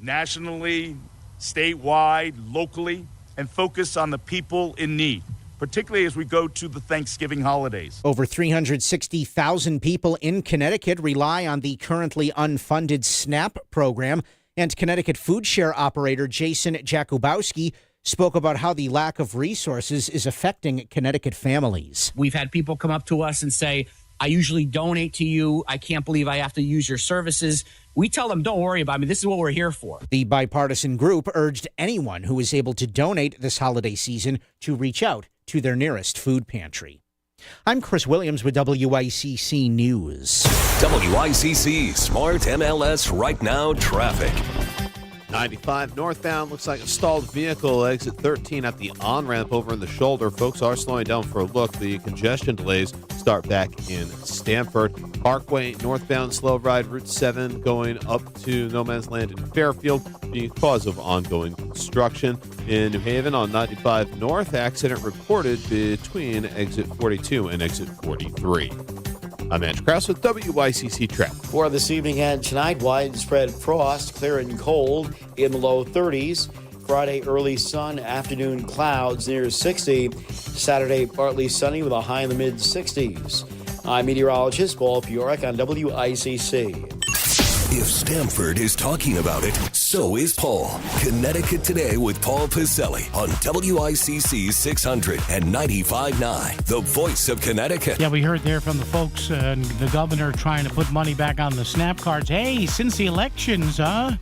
nationally, statewide, locally, and focus on the people in need, particularly as we go to the Thanksgiving holidays. Over 360,000 people in Connecticut rely on the currently unfunded SNAP program, and Connecticut food share operator Jason Jakubowski spoke about how the lack of resources is affecting Connecticut families. We've had people come up to us and say, I usually donate to you. I can't believe I have to use your services. We tell them, don't worry about me. This is what we're here for. The bipartisan group urged anyone who is able to donate this holiday season to reach out to their nearest food pantry. I'm Chris Williams with WICC News. WICC Smart MLS Right Now Traffic. 95 northbound, looks like a stalled vehicle, exit 13 at the on-ramp over in the shoulder. Folks are slowing down for a look. The congestion delays start back in Stamford. Parkway northbound, slow ride, Route 7 going up to No Man's Land in Fairfield because of ongoing construction. In New Haven on 95 north, accident reported between exit 42 and exit 43. I'm Andrew Krause with WICC Traffic. For this evening and tonight, widespread frost, clear and cold in the low 30s. Friday, early sun, afternoon clouds near 60. Saturday, partly sunny with a high in the mid-60s. I'm meteorologist Paul Piorek on WICC. If Stamford is talking about it, so is Paul. Connecticut Today with Paul Pacelli on WICC 600 and 95.9, the voice of Connecticut. Yeah, we heard there from the folks, the governor trying to put money back on the SNAP cards. Hey, since the elections, I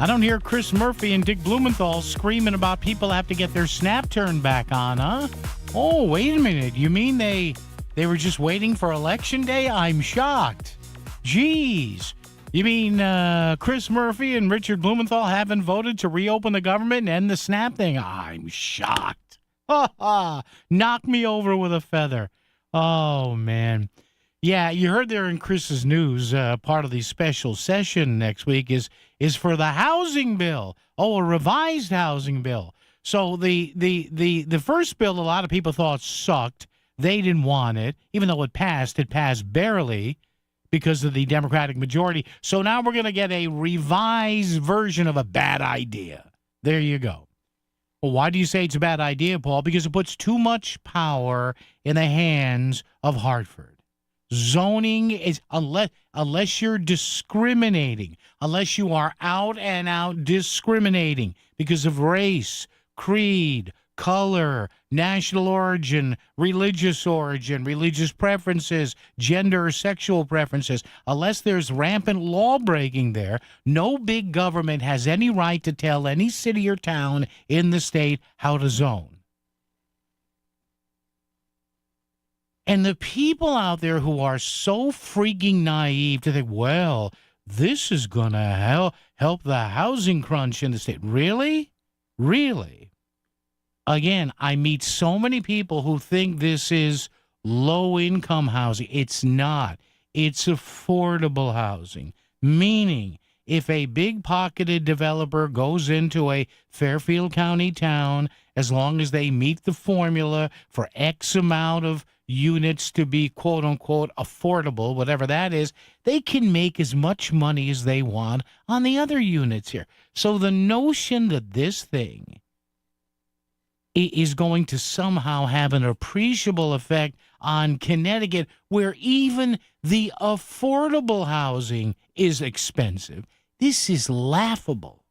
don't hear Chris Murphy and Dick Blumenthal screaming about people have to get their SNAP turned back on, huh? Oh, wait a minute. You mean they were just waiting for Election Day? I'm shocked. Jeez. You mean Chris Murphy and Richard Blumenthal haven't voted to reopen the government and end the SNAP thing? I'm shocked. Ha ha. Knock me over with a feather. Oh, man. Yeah, you heard there in Chris's news, part of the special session next week is for the housing bill. Oh, a revised housing bill. So the first bill a lot of people thought sucked. They didn't want it. Even though it passed barely because of the Democratic majority. So now we're going to get a revised version of a bad idea. There you go. Well, why do you say it's a bad idea, Paul? Because it puts too much power in the hands of Hartford. Zoning is, unless you're discriminating, unless you are out and out discriminating because of race, creed, color, national origin, religious preferences, gender or sexual preferences. Unless there's rampant law breaking there, no big government has any right to tell any city or town in the state how to zone. And the people out there who are so freaking naive to think, well, this is going to help the housing crunch in the state. Really? Really? Again, I meet so many people who think this is low-income housing. It's not. It's affordable housing, meaning if a big-pocketed developer goes into a Fairfield County town, as long as they meet the formula for X amount of units to be quote-unquote affordable, whatever that is, they can make as much money as they want on the other units here. So the notion that this thing is going to somehow have an appreciable effect on Connecticut, where even the affordable housing is expensive. This is laughable.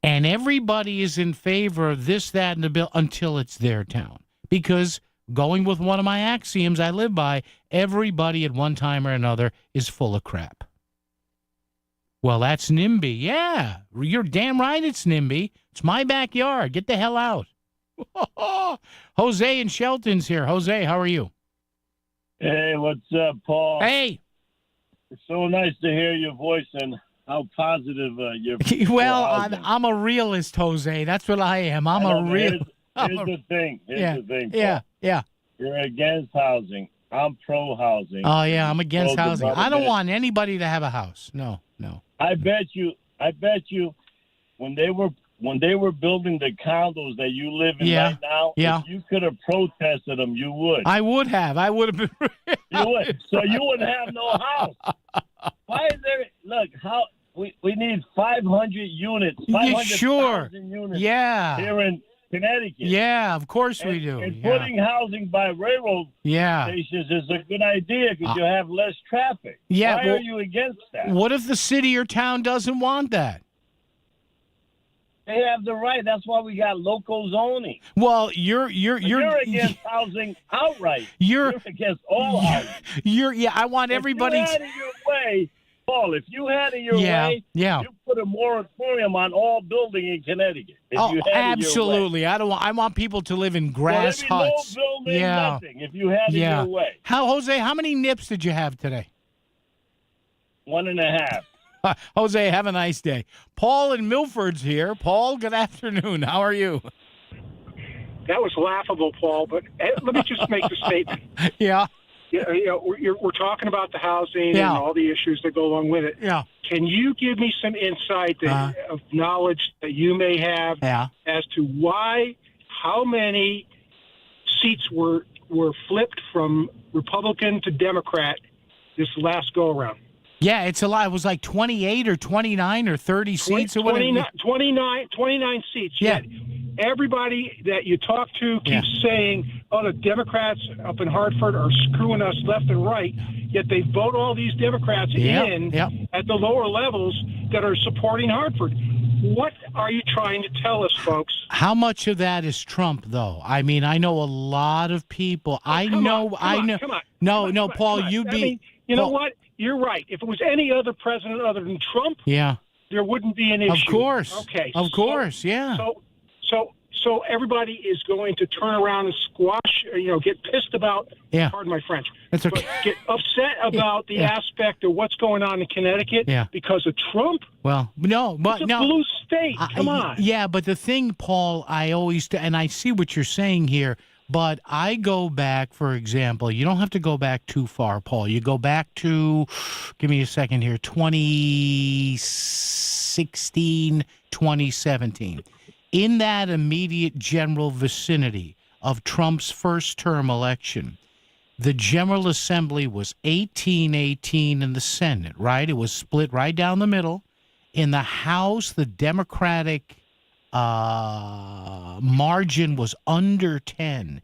And everybody is in favor of this, that, and the bill until it's their town. Because going with one of my axioms I live by, everybody at one time or another is full of crap. Well, that's NIMBY. Yeah, you're damn right it's NIMBY. It's my backyard. Get the hell out. Jose in Shelton's here. Jose, how are you? Hey, what's up, Paul? Hey. It's so nice to hear your voice and how positive you're. Well, I'm a realist, Jose. That's what I am. I'm a realist. Here's the thing. Here's the thing, Paul. Yeah. You're against housing. I'm pro housing. Oh, yeah, I'm against housing. I don't want anybody to have a house. No. I bet you when they were building the condos that you live in right now, if you could have protested them, you would. I would have. Been. You would. So you wouldn't have no house. Why is there? Look, how we need 500 units. 500,000 units. Yeah. Here in Connecticut. Yeah, of course we do. And putting housing by railroad stations is a good idea because you have less traffic. Yeah. Why are you against that? What if the city or town doesn't want that? They have the right. That's why we got local zoning. Well, you're against housing outright. You're against all housing. I want everybody. If you had it your way, Paul, if you had it your way, you put a moratorium on all building in Connecticut. Absolutely. I want people to live in grass huts. No building, nothing. If you had it your way. Jose, how many nips did you have today? 1.5. Jose, have a nice day. Paul in Milford's here. Paul, good afternoon. How are you? That was laughable, Paul, but let me just make the statement. Yeah. We're talking about the housing and all the issues that go along with it. Yeah. Can you give me some insight of knowledge that you may have as to how many seats were flipped from Republican to Democrat this last go-around? Yeah, it's a lot. It was like 28 or 29 or 30 seats or whatever. 29 seats. Yeah. Yet everybody that you talk to keeps saying, the Democrats up in Hartford are screwing us left and right, yet they vote all these Democrats in at the lower levels that are supporting Hartford. What are you trying to tell us, folks? How much of that is Trump, though? I mean, I know a lot of people. Come on. Paul, you'd be... I mean, you know what? You're right. If it was any other president other than Trump, there wouldn't be an issue. Of course. Okay. Of course, So everybody is going to turn around and squash, get pissed about, pardon my French, that's okay. But get upset about the aspect of what's going on in Connecticut because of Trump? Well, no. But it's a blue state. Come on. Yeah, but the thing, Paul, I always, and I see what you're saying here, but I go back, for example, you don't have to go back too far, Paul. You go back to, give me a second here, 2016, 2017. In that immediate general vicinity of Trump's first-term election, the General Assembly was 18-18 in the Senate, right? It was split right down the middle. In the House, the Democratic margin was under 10.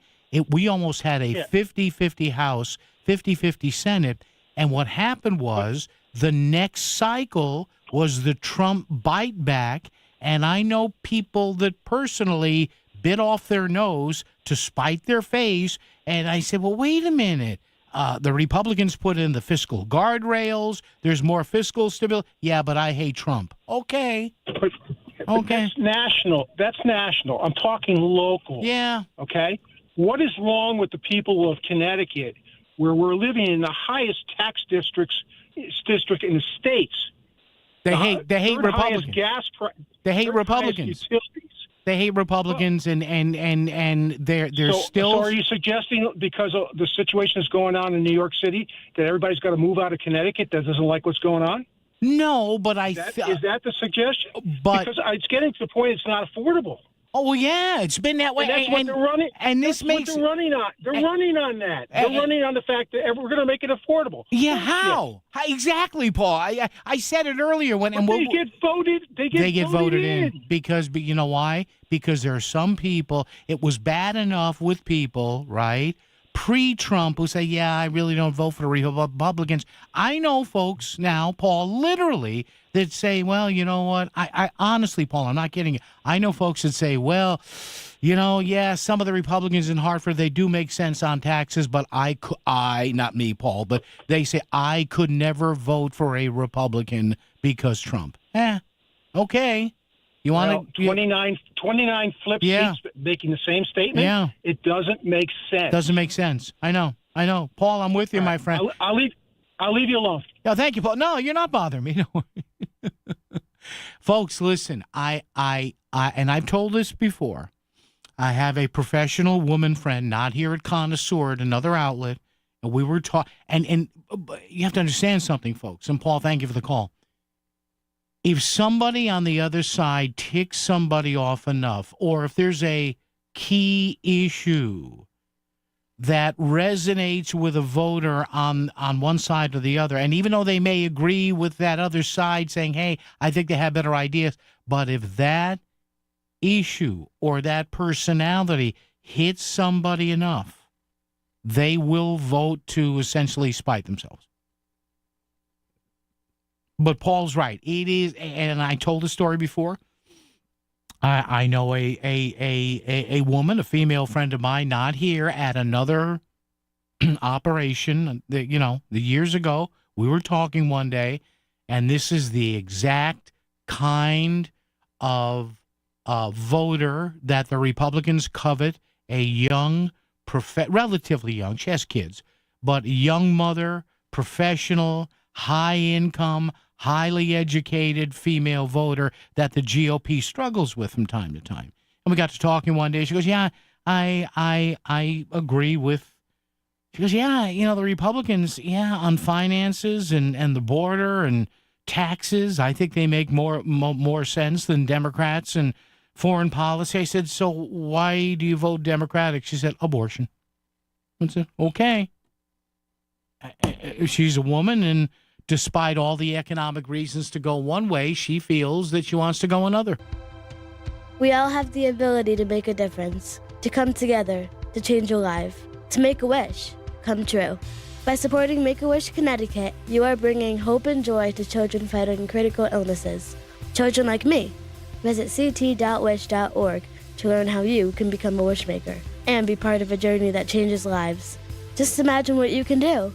We almost had a 50-50 House, 50-50 Senate. And what happened was the next cycle was the Trump bite back. And I know people that personally bit off their nose to spite their face. And I said, well, wait a minute. The Republicans put in the fiscal guardrails. There's more fiscal stability. Yeah, but I hate Trump. Okay. But that's national. That's national. I'm talking local. Yeah. Okay? What is wrong with the people of Connecticut where we're living in the highest tax district in the states? They hate Republicans. They hate Republicans. They hate Republicans, and they're still. So are you suggesting because of the situation that's going on in New York City that everybody's got to move out of Connecticut that doesn't like what's going on? No, but is that the suggestion? But because it's getting to the point it's not affordable. Oh, well, yeah, it's been that way. And that's what they're running. And this makes they're running on. They're running on that. They're running on the fact that we're going to make it affordable. Yeah, how? How exactly, Paul? I said it earlier when they get voted. They get voted in because you know why? Because there are some people. It was bad enough with people, right? Pre-Trump who say, yeah, I really don't vote for the Republicans. I know folks now, Paul, literally, that say, well, you know what? I honestly, Paul, I'm not kidding you. I know folks that say, well, you know, yeah, some of the Republicans in Hartford, they do make sense on taxes, but not me, Paul, but they say I could never vote for a Republican because Trump. Okay. You want to 29 flip seats making the same statement? Yeah. It doesn't make sense. Doesn't make sense. I know. Paul, I'm with you, my friend. I'll leave you alone. No, thank you, Paul. No, you're not bothering me. Don't worry. Folks, listen, I and I've told this before. I have a professional woman friend, not here at Connoisseur, at another outlet, and we were talking. And you have to understand something, folks. And Paul, thank you for the call. If somebody on the other side ticks somebody off enough, or if there's a key issue that resonates with a voter on one side or the other, and even though they may agree with that other side saying, hey, I think they have better ideas, but if that issue or that personality hits somebody enough, they will vote to essentially spite themselves. But Paul's right. It is, and I told the story before. I know a woman, a female friend of mine, not here, at another operation. The years ago, we were talking one day, and this is the exact kind of voter that the Republicans covet. A young, relatively young, she has kids, but a young mother, professional, high income, highly educated female voter that the GOP struggles with from time to time. And we got to talking one day. She goes, yeah, I agree with, she goes, yeah, the Republicans, on finances and the border and taxes, I think they make more sense than Democrats and foreign policy. I said, so why do you vote Democratic? She said, abortion. I said, okay. She's a woman, and despite all the economic reasons to go one way, she feels that she wants to go another. We all have the ability to make a difference, to come together, to change a life, to make a wish come true. By supporting Make-A-Wish Connecticut, you are bringing hope and joy to children fighting critical illnesses. Children like me. Visit ct.wish.org to learn how you can become a wishmaker and be part of a journey that changes lives. Just imagine what you can do.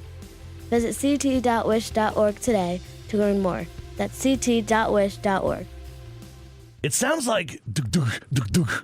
Visit ct.wish.org today to learn more. That's ct.wish.org. It sounds like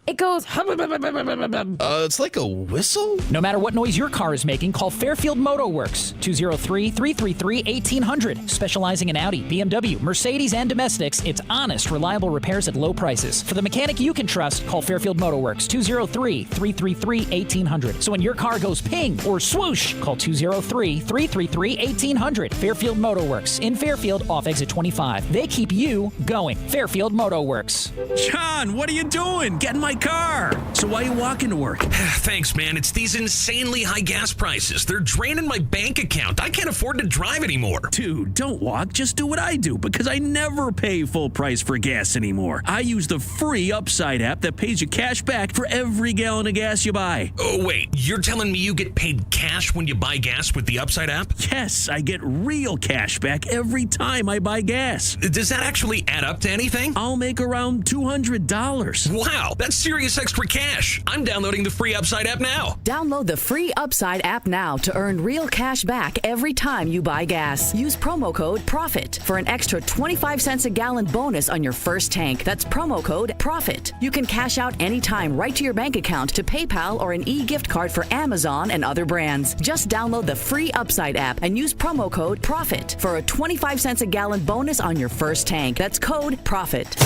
It goes it's like a whistle? No matter what noise your car is making, call Fairfield Moto Works, 203-333-1800. Specializing in Audi, BMW, Mercedes, and domestics, it's honest, reliable repairs at low prices. For the mechanic you can trust, call Fairfield Moto Works, 203-333-1800. So when your car goes ping or swoosh, call 203-333-1800. Fairfield Moto Works, in Fairfield off exit 25. They keep you going. Fairfield Moto Works. John, what are you doing? Get in my car. So why are you walking to work? Thanks, man. It's these insanely high gas prices. They're draining my bank account. I can't afford to drive anymore. Dude, don't walk. Just do what I do, because I never pay full price for gas anymore. I use the free Upside app that pays you cash back for every gallon of gas you buy. Oh, wait. You're telling me you get paid cash when you buy gas with the Upside app? Yes, I get real cash back every time I buy gas. Does that actually add up to anything? I'll make around $200. Wow, that's serious extra cash. I'm downloading the free Upside app now. Download the free Upside app now to earn real cash back every time you buy gas. Use promo code PROFIT for an extra 25 cents a gallon bonus on your first tank. That's promo code PROFIT. You can cash out anytime right to your bank account, to PayPal, or an e-gift card for Amazon and other brands. Just download the free Upside app and use promo code PROFIT for a 25 cents a gallon bonus on your first tank. That's code PROFIT.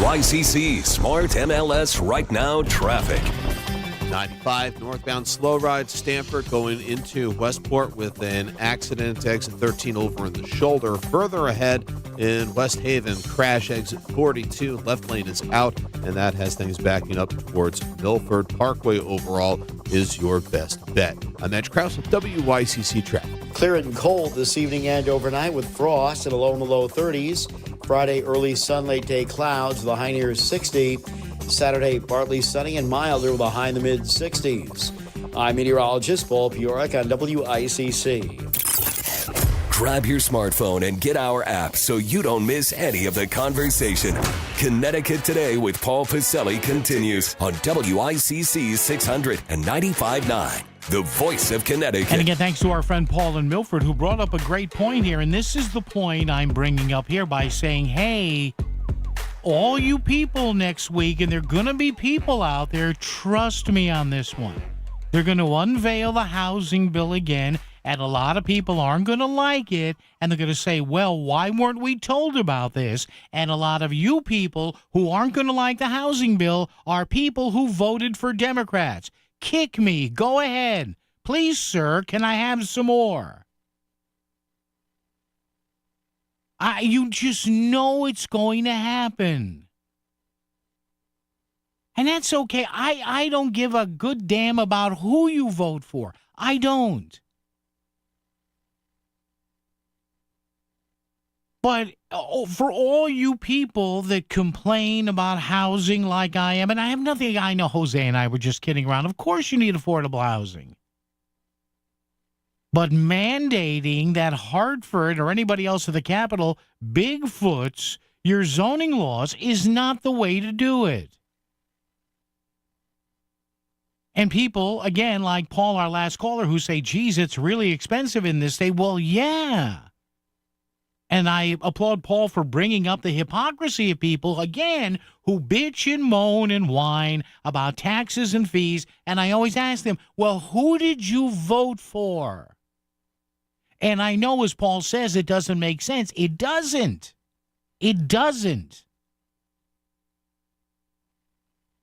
WICC Smart MLS Right Now traffic. 95 northbound slow ride Stamford going into Westport with an accident. Exit 13 over in the shoulder. Further ahead In West Haven, crash exit 42. Left lane is out, and that has things backing up towards Milford. Parkway overall is your best bet. I'm Mitch Krause with WICC Traffic. Clear and cold this evening and overnight with frost and a low in the low 30s. Friday, early sun, late day clouds, the high near 60. Saturday, partly sunny and milder with a high in the mid 60s. I'm meteorologist Paul Piorek on WICC. Grab your smartphone and get our app so you don't miss any of the conversation. Connecticut Today with Paul Pacelli continues on WICC 600 and 95.9. The voice of Connecticut. And again, thanks to our friend Paul in Milford, who brought up a great point here. And this is the point I'm bringing up here by saying, hey, all you people next week, and there are going to be people out there, trust me on this one. They're going to unveil the housing bill again, and a lot of people aren't going to like it, and they're going to say, well, why weren't we told about this? And a lot of you people who aren't going to like the housing bill are people who voted for Democrats. Kick me. Go ahead. Please, sir, can I have some more? You just know it's going to happen. And that's okay. I don't give a good damn about who you vote for. I don't. But for all you people that complain about housing like I am, and I have nothing, I know Jose and I were just kidding around. Of course you need affordable housing. But mandating that Hartford or anybody else at the Capitol Bigfoots your zoning laws is not the way to do it. And people, again, like Paul, our last caller, who say, geez, it's really expensive in this state. Well, yeah. And I applaud Paul for bringing up the hypocrisy of people, again, who bitch and moan and whine about taxes and fees. And I always ask them, well, who did you vote for? And I know, as Paul says, it doesn't make sense. It doesn't. It doesn't.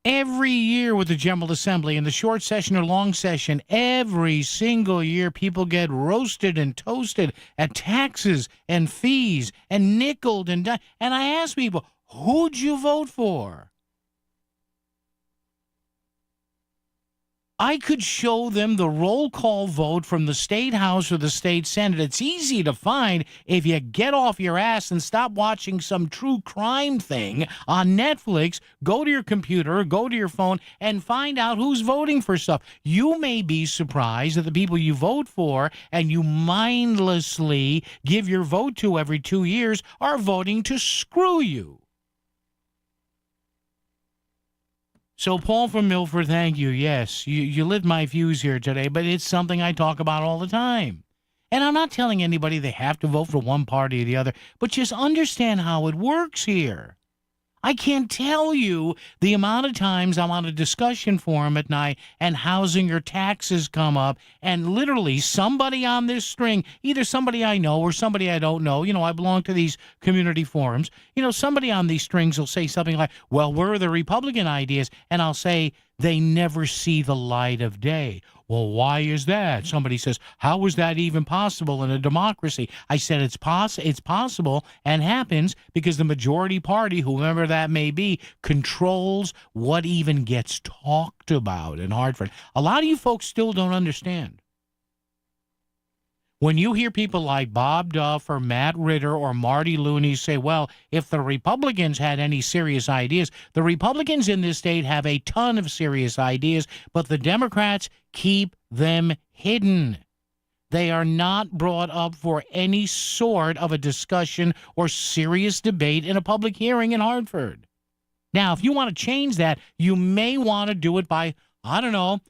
Every year with the General Assembly, in the short session or long session, every single year people get roasted and toasted at taxes and fees and nickeled and dimed. And I ask people, who'd you vote for? I could show them the roll call vote from the State House or the State Senate. It's easy to find if you get off your ass and stop watching some true crime thing on Netflix. Go to your computer, go to your phone, and find out who's voting for stuff. You may be surprised that the people you vote for and you mindlessly give your vote to every 2 years are voting to screw you. So, Paul from Milford, thank you. Yes, you lit my fuse here today, but it's something I talk about all the time. And I'm not telling anybody they have to vote for one party or the other, but just understand how it works here. I can't tell you the amount of times I'm on a discussion forum at night and housing or taxes come up, and literally somebody on this string, either somebody I know or somebody I don't know, I belong to these community forums, somebody on these strings will say something like, well, where are the Republican ideas? And I'll say, they never see the light of day. Well, why is that? Somebody says, how is that even possible in a democracy? I said it's possible and happens because the majority party, whoever that may be, controls what even gets talked about in Hartford. A lot of you folks still don't understand. When you hear people like Bob Duff or Matt Ritter or Marty Looney say, well, if the Republicans had any serious ideas, the Republicans in this state have a ton of serious ideas, but the Democrats keep them hidden. They are not brought up for any sort of a discussion or serious debate in a public hearing in Hartford. Now, if you want to change that, you may want to do it by,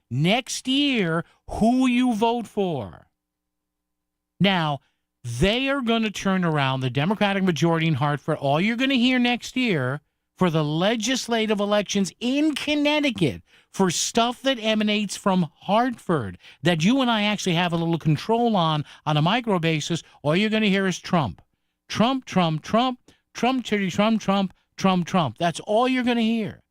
next year, who you vote for. Now, they are going to turn around the Democratic majority in Hartford. All you're going to hear next year for the legislative elections in Connecticut for stuff that emanates from Hartford that you and I actually have a little control on a micro basis, all you're going to hear is Trump. Trump, Trump, Trump, Trump, Trump, Trump, Trump, Trump, Trump. That's all you're going to hear.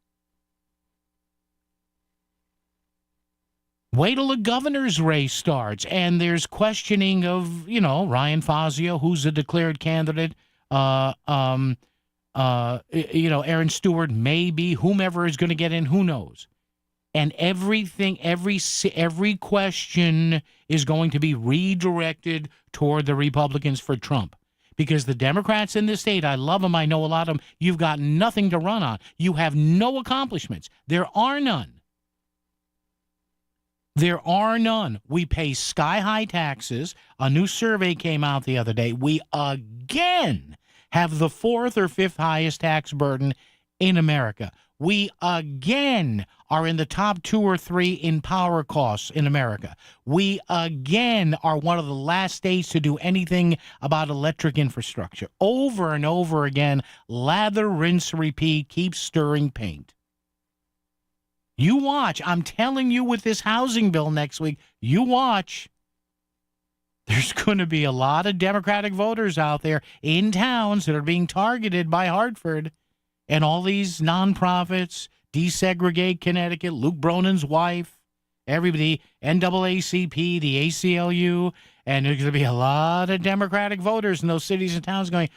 Wait till the governor's race starts, and there's questioning of, Ryan Fazio, who's a declared candidate, Aaron Stewart, maybe whomever is going to get in, who knows? And everything, every question is going to be redirected toward the Republicans for Trump. Because the Democrats in this state, I love them, I know a lot of them, you've got nothing to run on. You have no accomplishments. There are none. There are none. We pay sky-high taxes. A new survey came out the other day. We again have the fourth or fifth highest tax burden in America. We again are in the top 2 or 3 in power costs in America. We again are one of the last states to do anything about electric infrastructure. Over and over again, lather, rinse, repeat, keep stirring paint. You watch. I'm telling you, with this housing bill next week, you watch. There's going to be a lot of Democratic voters out there in towns that are being targeted by Hartford and all these nonprofits, Desegregate Connecticut, Luke Bronin's wife, everybody, NAACP, the ACLU, and there's going to be a lot of Democratic voters in those cities and towns going,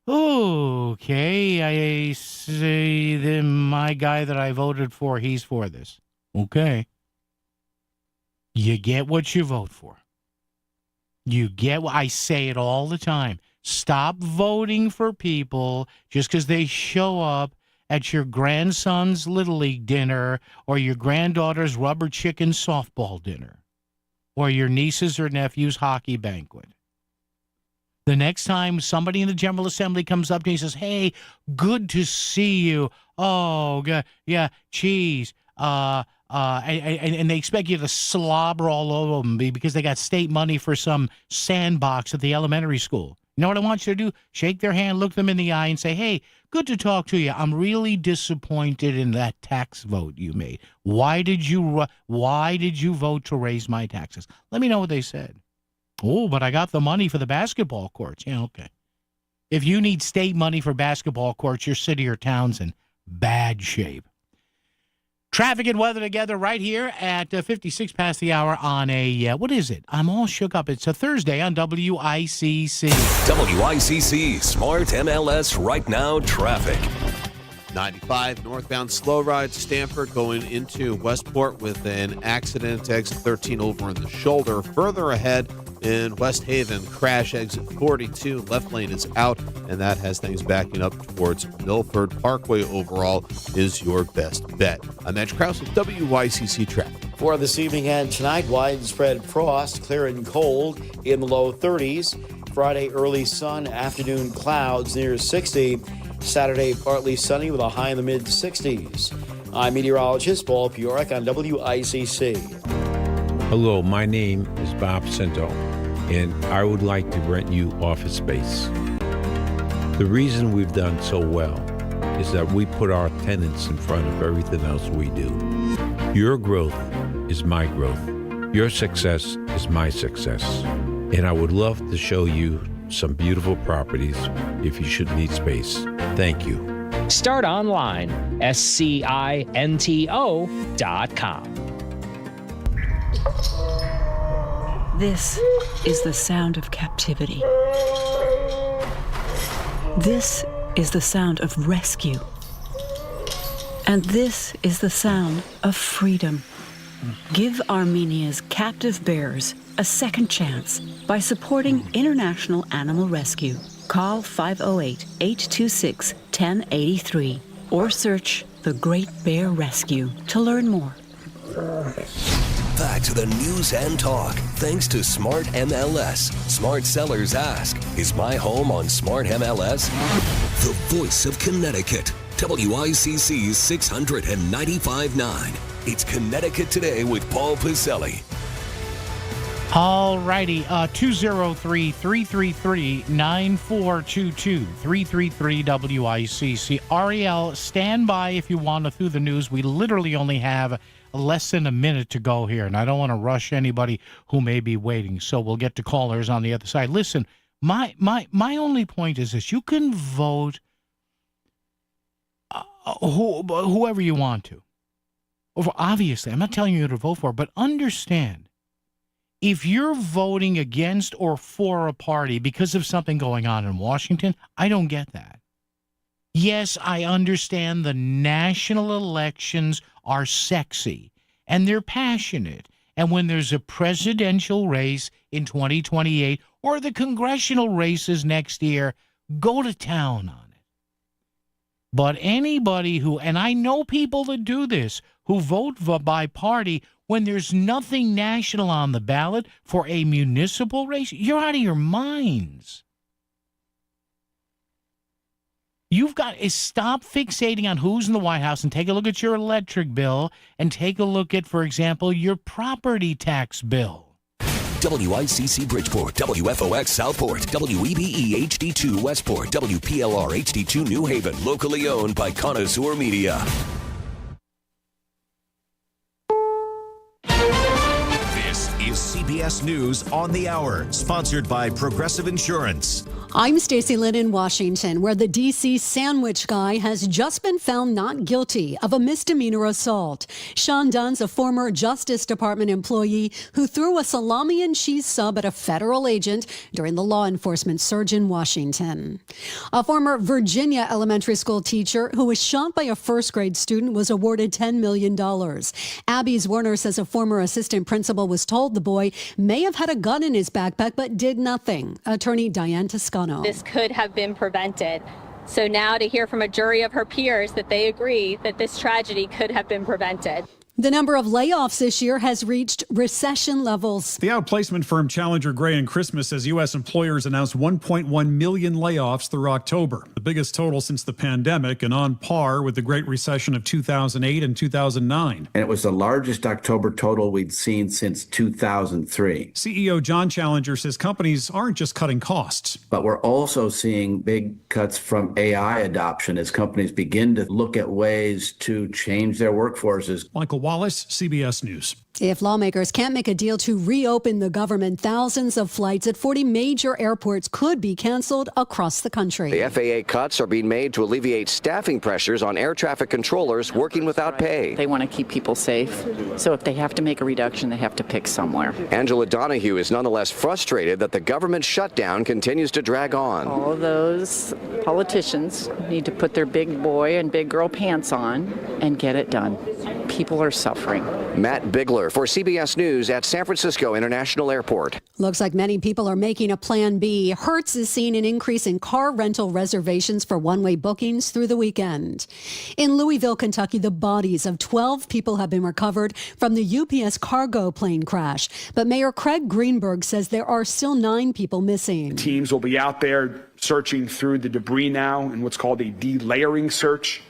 okay, I say my guy that I voted for, he's for this. Okay. You get what you vote for. You get what I say it all the time. Stop voting for people just because they show up at your grandson's Little League dinner or your granddaughter's rubber chicken softball dinner or your niece's or nephew's hockey banquet. The next time somebody in the General Assembly comes up to you and says, hey, good to see you. Oh, yeah, cheese. And they expect you to slobber all over them because they got state money for some sandbox at the elementary school. You know what I want you to do? Shake their hand, look them in the eye, and say, hey, good to talk to you. I'm really disappointed in that tax vote you made. Why did you vote to raise my taxes? Let me know what they said. Oh, but I got the money for the basketball courts. Yeah, okay. If you need state money for basketball courts, your city or town's in bad shape. Traffic and weather together right here at 56 past the hour on a, what is it? I'm all shook up. It's a Thursday on WICC. WICC Smart MLS Right Now traffic. 95 northbound slow ride Stanford going into Westport with an accident. Exit 13 over in the shoulder. Further ahead in West Haven, crash exit 42. Left lane is out, and that has things backing up towards Milford Parkway. Overall is your best bet. I'm Edge Krause with WICC Traffic. For this evening and tonight, widespread frost, clear and cold in the low 30s. Friday, early sun, afternoon clouds near 60. Saturday, partly sunny with a high in the mid-60s. I'm meteorologist Paul Piorek on WICC. Hello, my name is Bob Cinto, and I would like to rent you office space. The reason we've done so well is that we put our tenants in front of everything else we do. Your growth is my growth. Your success is my success. And I would love to show you some beautiful properties if you should need space. Thank you. Start online, scinto.com. This is the sound of captivity. This is the sound of rescue. And this is the sound of freedom. Give Armenia's captive bears a second chance by supporting International Animal Rescue. Call 508-826-1083 or search The Great Bear Rescue to learn more. Back to the news and talk, thanks to Smart MLS. Smart sellers ask, is my home on Smart MLS? The voice of Connecticut, WICC's 695.9. It's Connecticut Today with Paul Piselli. All righty, 203-333-9422, 333-WICC. Ariel, stand by if you want to through the news. We literally only have less than a minute to go here, and I don't want to rush anybody who may be waiting, so we'll get to callers on the other side. Listen, my only point is this. You can vote whoever you want to. Obviously, I'm not telling you to vote for, but understand, If you're voting against or for a party because of something going on in Washington, I don't get that. Yes, I understand the national elections are sexy and they're passionate. And when there's a presidential race in 2028 or the congressional races next year, go to town on it. But anybody who, and I know people that do this, who vote by party when there's nothing national on the ballot for a municipal race, you're out of your minds. You've got to stop fixating on who's in the White House and take a look at your electric bill and take a look at, for example, your property tax bill. WICC Bridgeport, WFOX Southport, WEBE HD2 Westport, WPLR HD2 New Haven, locally owned by Connoisseur Media. This is CBS News on the Hour, sponsored by Progressive Insurance. I'm Stacey Lynn in Washington, where the D.C. sandwich guy has just been found not guilty of a misdemeanor assault. Sean Dunn's a former Justice Department employee who threw a salami and cheese sub at a federal agent during the law enforcement surge in Washington. A former Virginia elementary school teacher who was shot by a first grade student was awarded $10 million. Abby's Werner says a former assistant principal was told the boy may have had a gun in his backpack but did nothing. Attorney Diane Toscano. This could have been prevented. So now to hear from a jury of her peers that they agree that this tragedy could have been prevented. The number of layoffs this year has reached recession levels. The outplacement firm Challenger Gray and Christmas says U.S. employers announced 1.1 million layoffs through October, the biggest total since the pandemic and on par with the Great Recession of 2008 and 2009. And it was the largest October total we'd seen since 2003. CEO John Challenger says companies aren't just cutting costs. But we're also seeing big cuts from AI adoption as companies begin to look at ways to change their workforces. Michael Wallace, CBS News. If lawmakers can't make a deal to reopen the government, thousands of flights at 40 major airports could be canceled across the country. The FAA cuts are being made to alleviate staffing pressures on air traffic controllers working without pay. They want to keep people safe, so if they have to make a reduction, they have to pick somewhere. Angela Donahue is nonetheless frustrated that the government shutdown continues to drag on. All of those politicians need to put their big boy and big girl pants on and get it done. People are suffering. Matt Bigler for CBS News at San Francisco International Airport. Looks like many people are making a plan B. Hertz is seeing an increase in car rental reservations for one-way bookings through the weekend. In Louisville, Kentucky, the bodies of 12 people have been recovered from the UPS cargo plane crash. But Mayor Craig Greenberg says there are still 9 people missing. Teams will be out there searching through the debris now in what's called a delayering search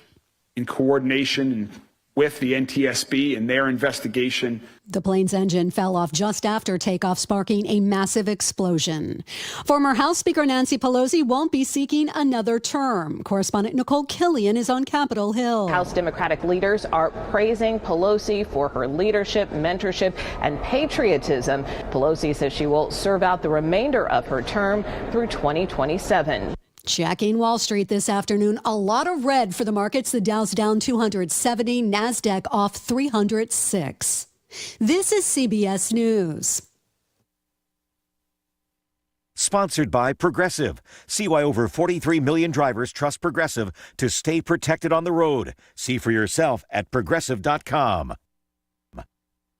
in coordination with the NTSB and their investigation. The plane's engine fell off just after takeoff, sparking a massive explosion. Former House Speaker Nancy Pelosi won't be seeking another term. Correspondent Nicole Killian is on Capitol Hill. House Democratic leaders are praising Pelosi for her leadership, mentorship, and patriotism. Pelosi says she will serve out the remainder of her term through 2027. Checking Wall Street this afternoon, a lot of red for the markets. The Dow's down 270, NASDAQ off 306. This is CBS News. Sponsored by Progressive. See why over 43 million drivers trust Progressive to stay protected on the road. See for yourself at Progressive.com.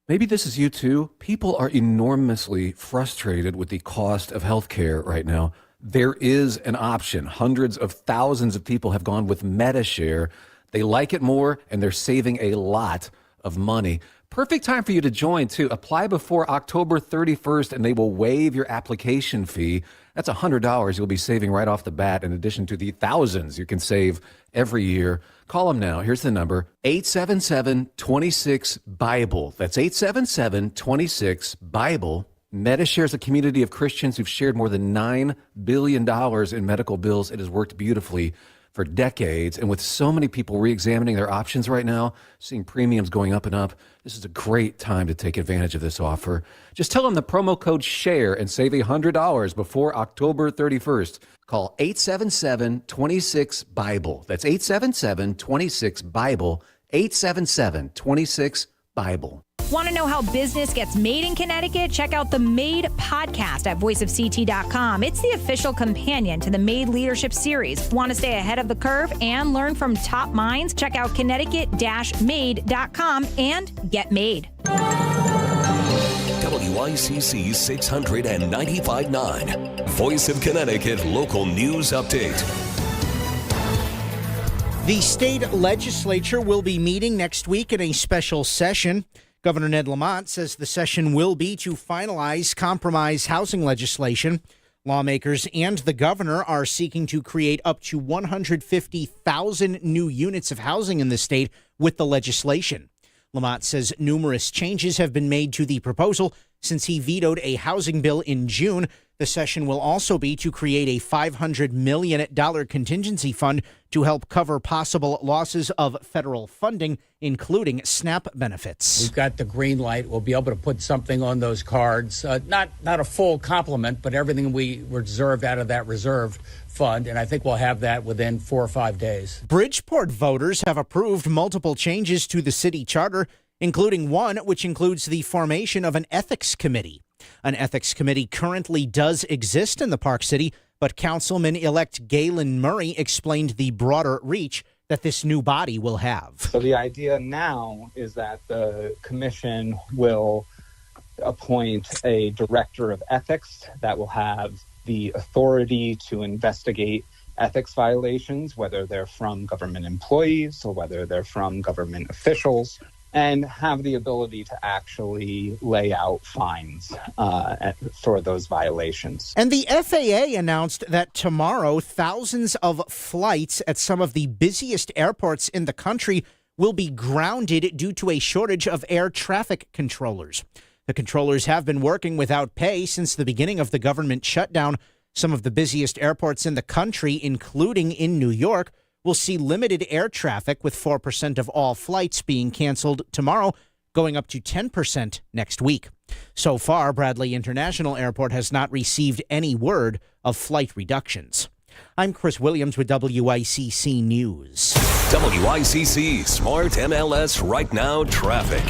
Maybe this is you too. People are enormously frustrated with the cost of health care right now. There is an option. Hundreds of thousands of people have gone with MediShare. They like it more, and they're saving a lot of money. Perfect time for you to join, too. Apply before October 31st, and they will waive your application fee. That's $100 you'll be saving right off the bat, in addition to the thousands you can save every year. Call them now. Here's the number, 877-26-BIBLE. That's 877-26-BIBLE. MediShare is a community of Christians who've shared more than $9 billion in medical bills. It has worked beautifully for decades. And with so many people re-examining their options right now, seeing premiums going up and up, this is a great time to take advantage of this offer. Just tell them the promo code SHARE and save $100 before October 31st. Call 877-26-BIBLE. That's 877-26-BIBLE, 877-26-BIBLE. Want to know how business gets made in Connecticut? Check out the Made podcast at voiceofct.com. It's the official companion to the Made Leadership Series. Want to stay ahead of the curve and learn from top minds? Check out Connecticut-made.com and get made. WICC 695.9, Voice of Connecticut Local News Update. The state legislature will be meeting next week in a special session. Governor Ned Lamont says the session will be to finalize compromise housing legislation. Lawmakers and the governor are seeking to create up to 150,000 new units of housing in the state with the legislation. Lamont says numerous changes have been made to the proposal since he vetoed a housing bill in June. The session will also be to create a $500 million contingency fund to help cover possible losses of federal funding, including SNAP benefits. We've got the green light. We'll be able to put something on those cards. Not a full complement, but everything we reserved out of that reserve fund, and I think we'll have that within 4 or 5 days. Bridgeport voters have approved multiple changes to the city charter, including one which includes the formation of an ethics committee. An ethics committee currently does exist in the Park City, but Councilman-elect Galen Murray explained the broader reach that this new body will have. So the idea now is that the commission will appoint a director of ethics that will have the authority to investigate ethics violations, whether they're from government employees or whether they're from government officials, and have the ability to actually lay out fines for those violations. And the FAA announced that tomorrow, thousands of flights at some of the busiest airports in the country will be grounded due to a shortage of air traffic controllers. The controllers have been working without pay since the beginning of the government shutdown. Some of the busiest airports in the country, including in New York, will see limited air traffic, with 4% of all flights being canceled tomorrow, going up to 10% next week. So far, Bradley International Airport has not received any word of flight reductions. I'm Chris Williams with WICC News. WICC Smart MLS Right Now Traffic.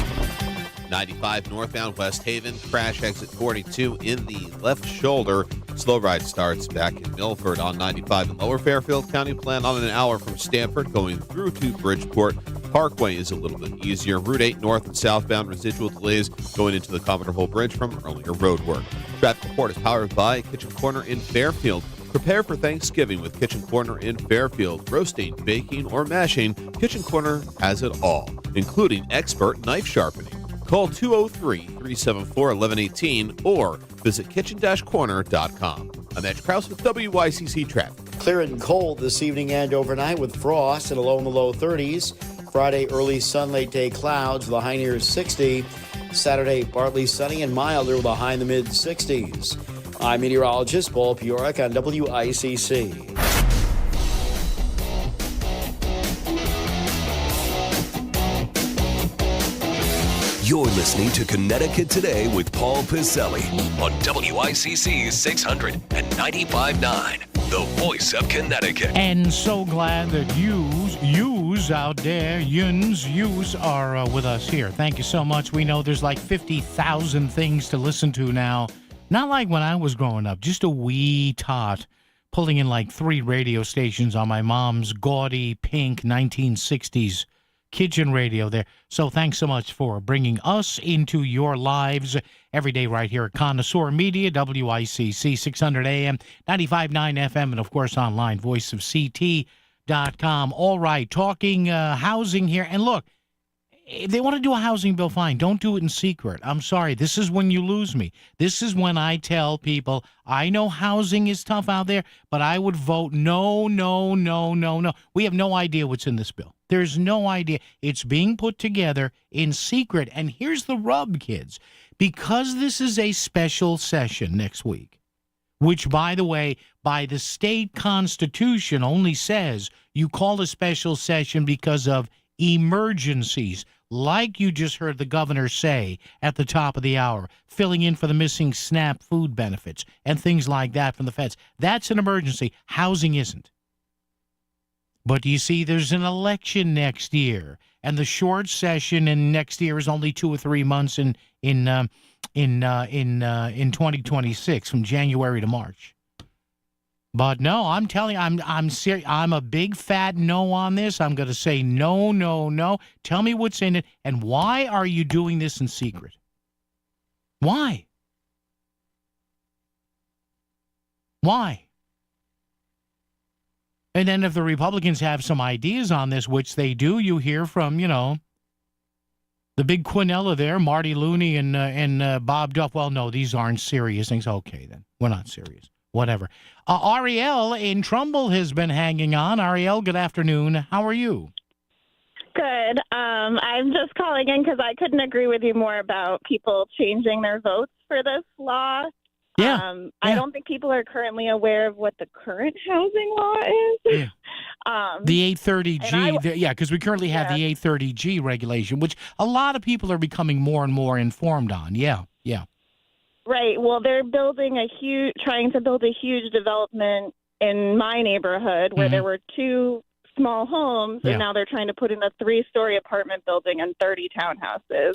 95 northbound West Haven, crash exit 42 in the left shoulder. Slow ride starts back in Milford on 95 in Lower Fairfield County. Plan on an hour from Stamford going through to Bridgeport. Parkway is a little bit easier. Route 8 north and southbound residual delays going into the Commodore Hole Bridge from earlier road work. Traffic report is powered by Kitchen Corner in Fairfield. Prepare for Thanksgiving with Kitchen Corner in Fairfield. Roasting, baking, or mashing, Kitchen Corner has it all, including expert knife sharpening. Call 203-374-1118 or visit kitchen-corner.com. I'm Edge Krause with WICC Traffic. Clear and cold this evening and overnight with frost and a low in the low 30s. Friday, early sun, late day clouds with a high near 60. Saturday, partly sunny and milder with a high in the mid 60s. I'm meteorologist Paul Piorek on WICC. You're listening to Connecticut Today with Paul Piselli on WICC 695.9, the voice of Connecticut. And so glad that yous out there, yous are with us here. Thank you so much. We know there's like 50,000 things to listen to now. Not like when I was growing up, just a wee tot pulling in like 3 radio stations on my mom's gaudy pink 1960s kitchen radio there. So thanks so much for bringing us into your lives every day right here at Connoisseur Media, WICC 600 AM, 95.9 FM, and of course online, voiceofct.com. All right, talking housing here. And look, if they want to do a housing bill, fine. Don't do it in secret. I'm sorry. This is when you lose me. This is when I tell people, I know housing is tough out there, but I would vote no. We have no idea what's in this bill. There's no idea. It's being put together in secret. And here's the rub, kids. Because this is a special session next week, which, by the way, by the state constitution only says you call a special session because of emergencies, like you just heard the governor say at the top of the hour, filling in for the missing SNAP food benefits and things like that from the feds. That's an emergency. Housing isn't. But you see, there's an election next year, and the short session in next year is only 2 or 3 months in 2026, from January to March. But no, I'm telling you, I'm serious. I'm a big fat no on this. I'm going to say no, no, no. Tell me what's in it, and why are you doing this in secret? Why? Why? And then if the Republicans have some ideas on this, which they do, you hear from, the big Quinella there, Marty Looney and Bob Duff. Well, no, these aren't serious things. Okay, then. We're not serious. Whatever. Ariel in Trumbull has been hanging on. Ariel, good afternoon. How are you? Good. I'm just calling in because I couldn't agree with you more about people changing their votes for this law. Yeah. I don't think people are currently aware of what the current housing law is. Yeah. The 830G, because we currently have the 830G regulation, which a lot of people are becoming more and more informed on. Yeah. Right. Well, they're trying to build a huge development in my neighborhood where there were 2 small homes, and now they're trying to put in a 3-story apartment building and 30 townhouses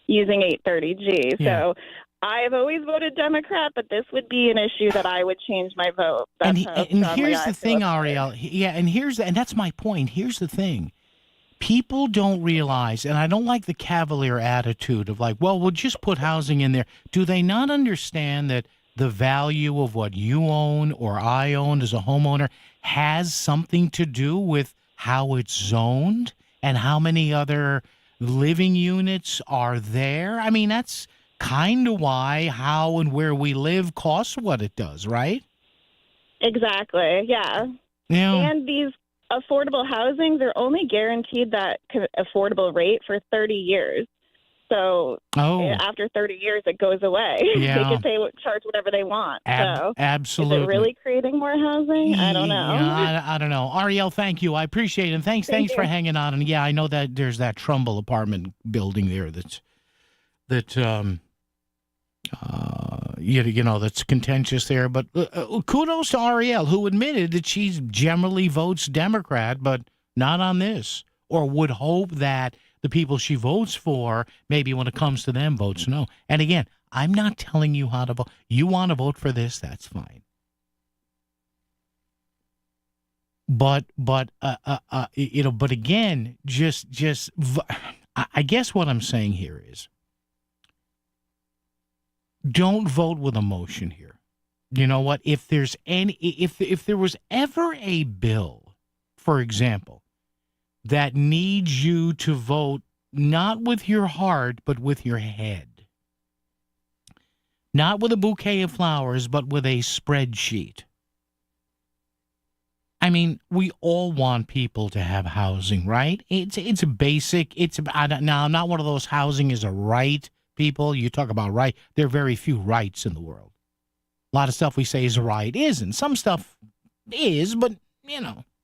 using 830G. Yeah. So I've always voted Democrat, but this would be an issue that I would change my vote. And here's the thing, Ariel. Yeah, and that's my point. Here's the thing. People don't realize, and I don't like the cavalier attitude of like, well, we'll just put housing in there. Do they not understand that the value of what you own or I own as a homeowner has something to do with how it's zoned and how many other living units are there? I mean, that's kind of why how and where we live costs what it does, right? Exactly, yeah. And these affordable housing, they're only guaranteed that affordable rate for 30 years. So after 30 years, it goes away. Yeah. They can charge whatever they want. Absolutely. Is it really creating more housing? I don't know. I don't know. Ariel, thank you. I appreciate it. And thanks for hanging on. And yeah, I know that there's that Trumbull apartment building there that's contentious there. But kudos to Ariel, who admitted that she generally votes Democrat, but not on this, or would hope that the people she votes for, maybe when it comes to them, votes no. And again, I'm not telling you how to vote. You want to vote for this, that's fine. But again, I guess what I'm saying here is, don't vote with emotion here. You know what? If there was ever a bill, for example, that needs you to vote not with your heart, but with your head, not with a bouquet of flowers, but with a spreadsheet. I mean, we all want people to have housing, right? It's a basic. Now, I'm not one of those housing is a right people. You talk about right. There are very few rights in the world. A lot of stuff we say is a right isn't. Some stuff is, but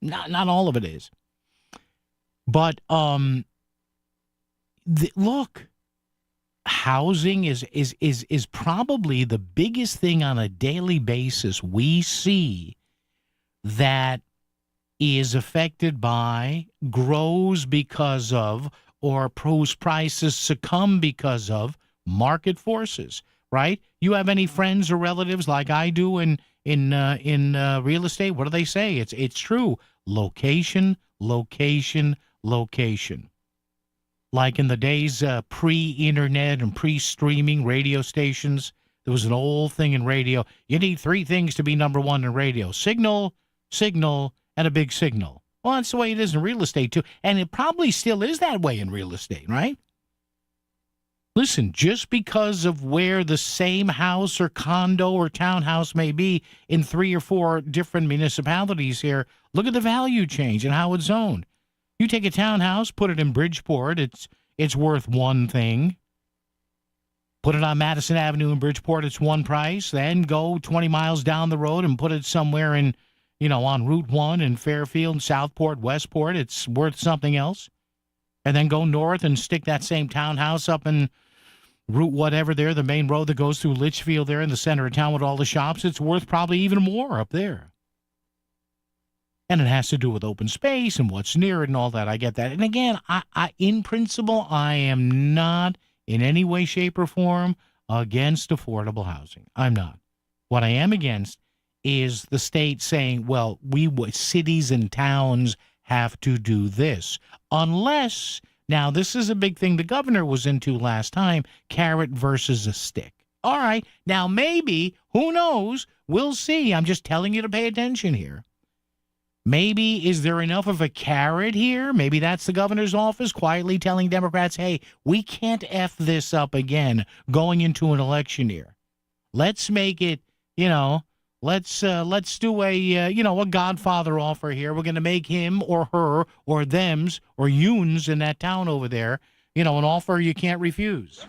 not all of it is. But look, housing is probably the biggest thing on a daily basis we see that is affected by, grows because of, or whose prices succumb because of market forces, right? You have any friends or relatives like I do in real estate? What do they say? It's true. Location, location, location. Like in the days pre-internet and pre-streaming radio stations, there was an old thing in radio. You need 3 things to be number 1 in radio: signal, signal, and a big signal. Well, that's the way it is in real estate, too. And it probably still is that way in real estate, right? Listen, just because of where the same house or condo or townhouse may be in 3 or 4 different municipalities here, look at the value change and how it's zoned. You take a townhouse, put it in Bridgeport, it's worth one thing. Put it on Madison Avenue in Bridgeport, it's one price. Then go 20 miles down the road and put it somewhere in, on Route 1 in Fairfield, Southport, Westport, it's worth something else. And then go north and stick that same townhouse up in Route whatever there, the main road that goes through Litchfield there in the center of town with all the shops. It's worth probably even more up there. And it has to do with open space and what's near it and all that. I get that. And again, I in principle, I am not in any way, shape, or form against affordable housing. I'm not. What I am against is the state saying, well, cities and towns have to do this. Unless, now this is a big thing the governor was into last time, carrot versus a stick. All right, now maybe, who knows, we'll see. I'm just telling you to pay attention here. Maybe, is there enough of a carrot here? Maybe that's the governor's office quietly telling Democrats, hey, we can't F this up again going into an election year. Let's make it, let's do a Godfather offer here. We're going to make him or her or thems or yuns in that town over there, an offer you can't refuse.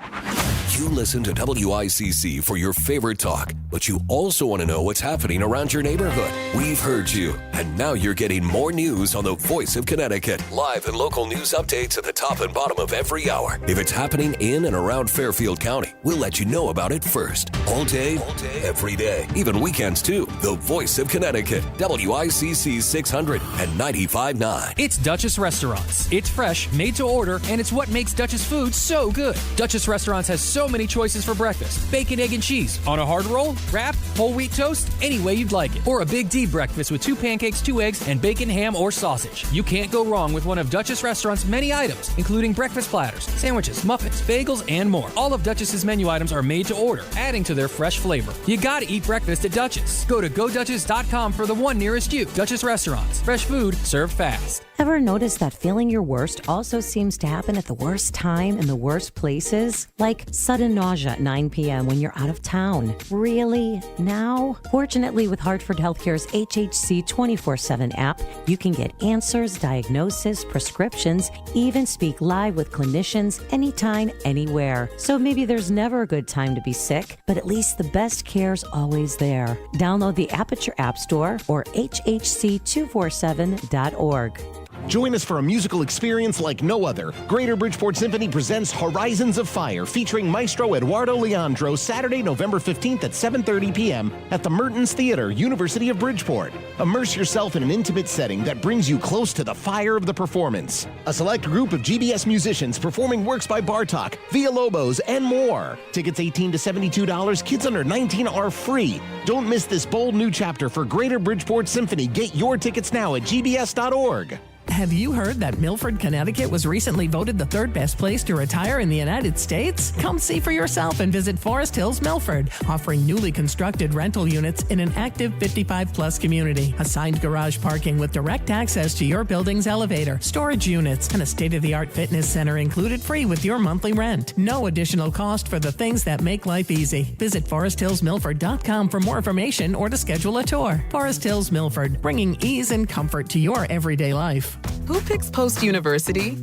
You listen to WICC for your favorite talk, but you also want to know what's happening around your neighborhood. We've heard you, and now you're getting more news on the Voice of Connecticut. Live and local news updates at the top and bottom of every hour. If it's happening in and around Fairfield County, we'll let you know about it first. All day, every day, even weekends too. The Voice of Connecticut, WICC 600 and 95.9. It's Duchess Restaurants. It's fresh, made to order, and it's what makes Duchess food so good. Duchess Restaurants has so many choices for breakfast. Bacon, egg, and cheese. On a hard roll, wrap, whole wheat toast, any way you'd like it. Or a Big D breakfast with 2 pancakes, 2 eggs, and bacon, ham, or sausage. You can't go wrong with one of Duchess Restaurant's many items, including breakfast platters, sandwiches, muffins, bagels, and more. All of Duchess's menu items are made to order, adding to their fresh flavor. You gotta eat breakfast at Duchess. Go to GoDuchess.com for the one nearest you. Duchess Restaurants. Fresh food, served fast. Ever notice that feeling your worst also seems to happen at the worst time in the worst places? Like sudden nausea at 9 p.m. when you're out of town. Really? Now? Fortunately, with Hartford Healthcare's HHC 24/7 app, you can get answers, diagnosis, prescriptions, even speak live with clinicians anytime, anywhere. So maybe there's never a good time to be sick, but at least the best care's always there. Download the app at your app store or hhc247.org. Join us for a musical experience like no other. Greater Bridgeport Symphony presents Horizons of Fire, featuring Maestro Eduardo Leandro, Saturday, November 15th at 7:30 p.m. at the Mertens Theater, University of Bridgeport. Immerse yourself in an intimate setting that brings you close to the fire of the performance. A select group of GBS musicians performing works by Bartok, Villalobos, and more. Tickets $18 to $72. Kids under 19 are free. Don't miss this bold new chapter for Greater Bridgeport Symphony. Get your tickets now at gbs.org. Have you heard that Milford, Connecticut was recently voted the 3rd best place to retire in the United States? Come see for yourself and visit Forest Hills Milford, offering newly constructed rental units in an active 55-plus community. Assigned garage parking with direct access to your building's elevator, storage units, and a state-of-the-art fitness center included free with your monthly rent. No additional cost for the things that make life easy. Visit ForestHillsMilford.com for more information or to schedule a tour. Forest Hills Milford, bringing ease and comfort to your everyday life. Who picks Post University?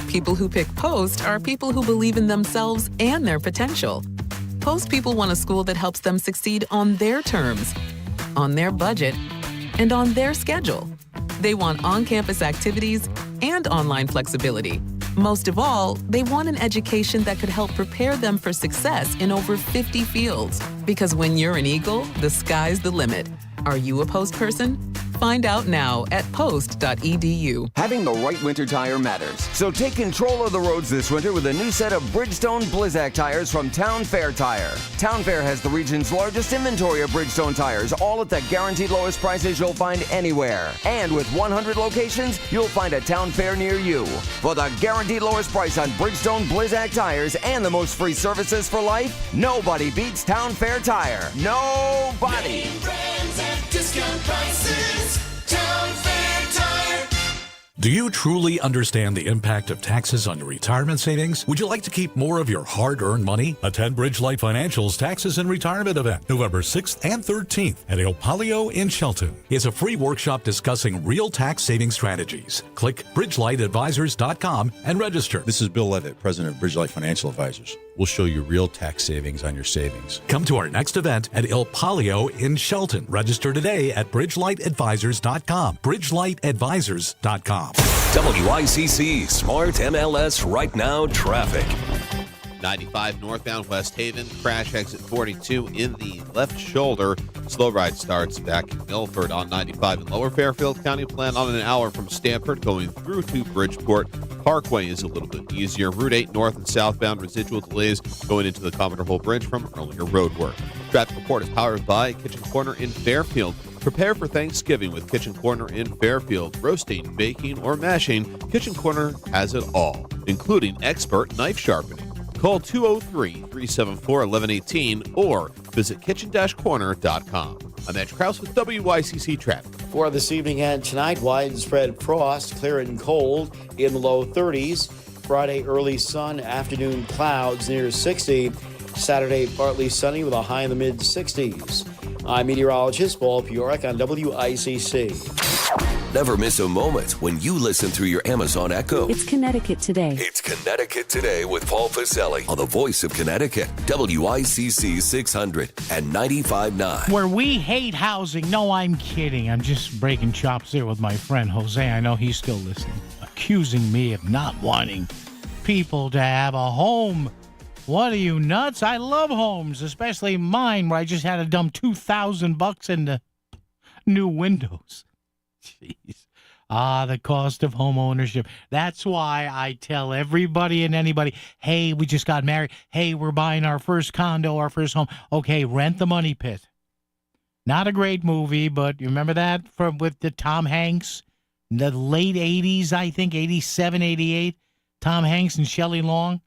People who pick Post are people who believe in themselves and their potential. Post people want a school that helps them succeed on their terms, on their budget, and on their schedule. They want on-campus activities and online flexibility. Most of all, they want an education that could help prepare them for success in over 50 fields. Because when you're an Eagle, the sky's the limit. Are you a Post person? Find out now at post.edu. Having the right winter tire matters. So take control of the roads this winter with a new set of Bridgestone Blizzak tires from Town Fair Tire. Town Fair has the region's largest inventory of Bridgestone tires, all at the guaranteed lowest prices you'll find anywhere. And with 100 locations, you'll find a Town Fair near you. For the guaranteed lowest price on Bridgestone Blizzak tires and the most free services for life, nobody beats Town Fair Tire. Nobody. Name brands at discount prices. Town Fair Tire. Do you truly understand the impact of taxes on your retirement savings? Would you like to keep more of your hard-earned money? Attend Bridgelight Financial's Taxes and Retirement event, November 6th and 13th at El Palio in Shelton. It's a free workshop discussing real tax saving strategies. Click BridgelightAdvisors.com and register. This is Bill Levitt, president of Bridgelight Financial Advisors. We'll show you real tax savings on your savings. Come to our next event at El Palio in Shelton. Register today at BridgelightAdvisors.com. BridgelightAdvisors.com. WICC Smart MLS Right Now Traffic. 95 northbound West Haven, crash exit 42 in the left shoulder. Slow ride starts back in Milford on 95 in Lower Fairfield County. Plan on an hour from Stamford going through to Bridgeport. Parkway is a little bit easier. Route 8 north and southbound residual delays going into the Commodore Hole Bridge from earlier road work. Traffic report is powered by Kitchen Corner in Fairfield. Prepare for Thanksgiving with Kitchen Corner in Fairfield. Roasting, baking, or mashing, Kitchen Corner has it all, including expert knife sharpening. Call 203-374-1118 or visit kitchen-corner.com. I'm Edge Krause with WICC Traffic. For this evening and tonight, widespread frost, clear and cold in the low 30s. Friday, early sun, afternoon clouds near 60. Saturday, partly sunny with a high in the mid-60s. I'm meteorologist Paul Piorek on WICC. Never miss a moment when you listen through your Amazon Echo. It's Connecticut Today. It's Connecticut Today with Paul Pacelli on the voice of Connecticut, WICC 600 and 95.9. Where we hate housing. No, I'm kidding. I'm just breaking chops there with my friend Jose. I know he's still listening. Accusing me of not wanting people to have a home. What are you, nuts? I love homes, especially mine, where I just had to dump $2,000 into new windows. Jeez. The cost of home ownership. That's why I tell everybody and anybody, hey, we just got married. Hey, we're buying our first condo, our first home. Okay, Rent the Money Pit. Not a great movie, but you remember that with the Tom Hanks? The late 80s, I think, 87, 88. Tom Hanks and Shelley Long.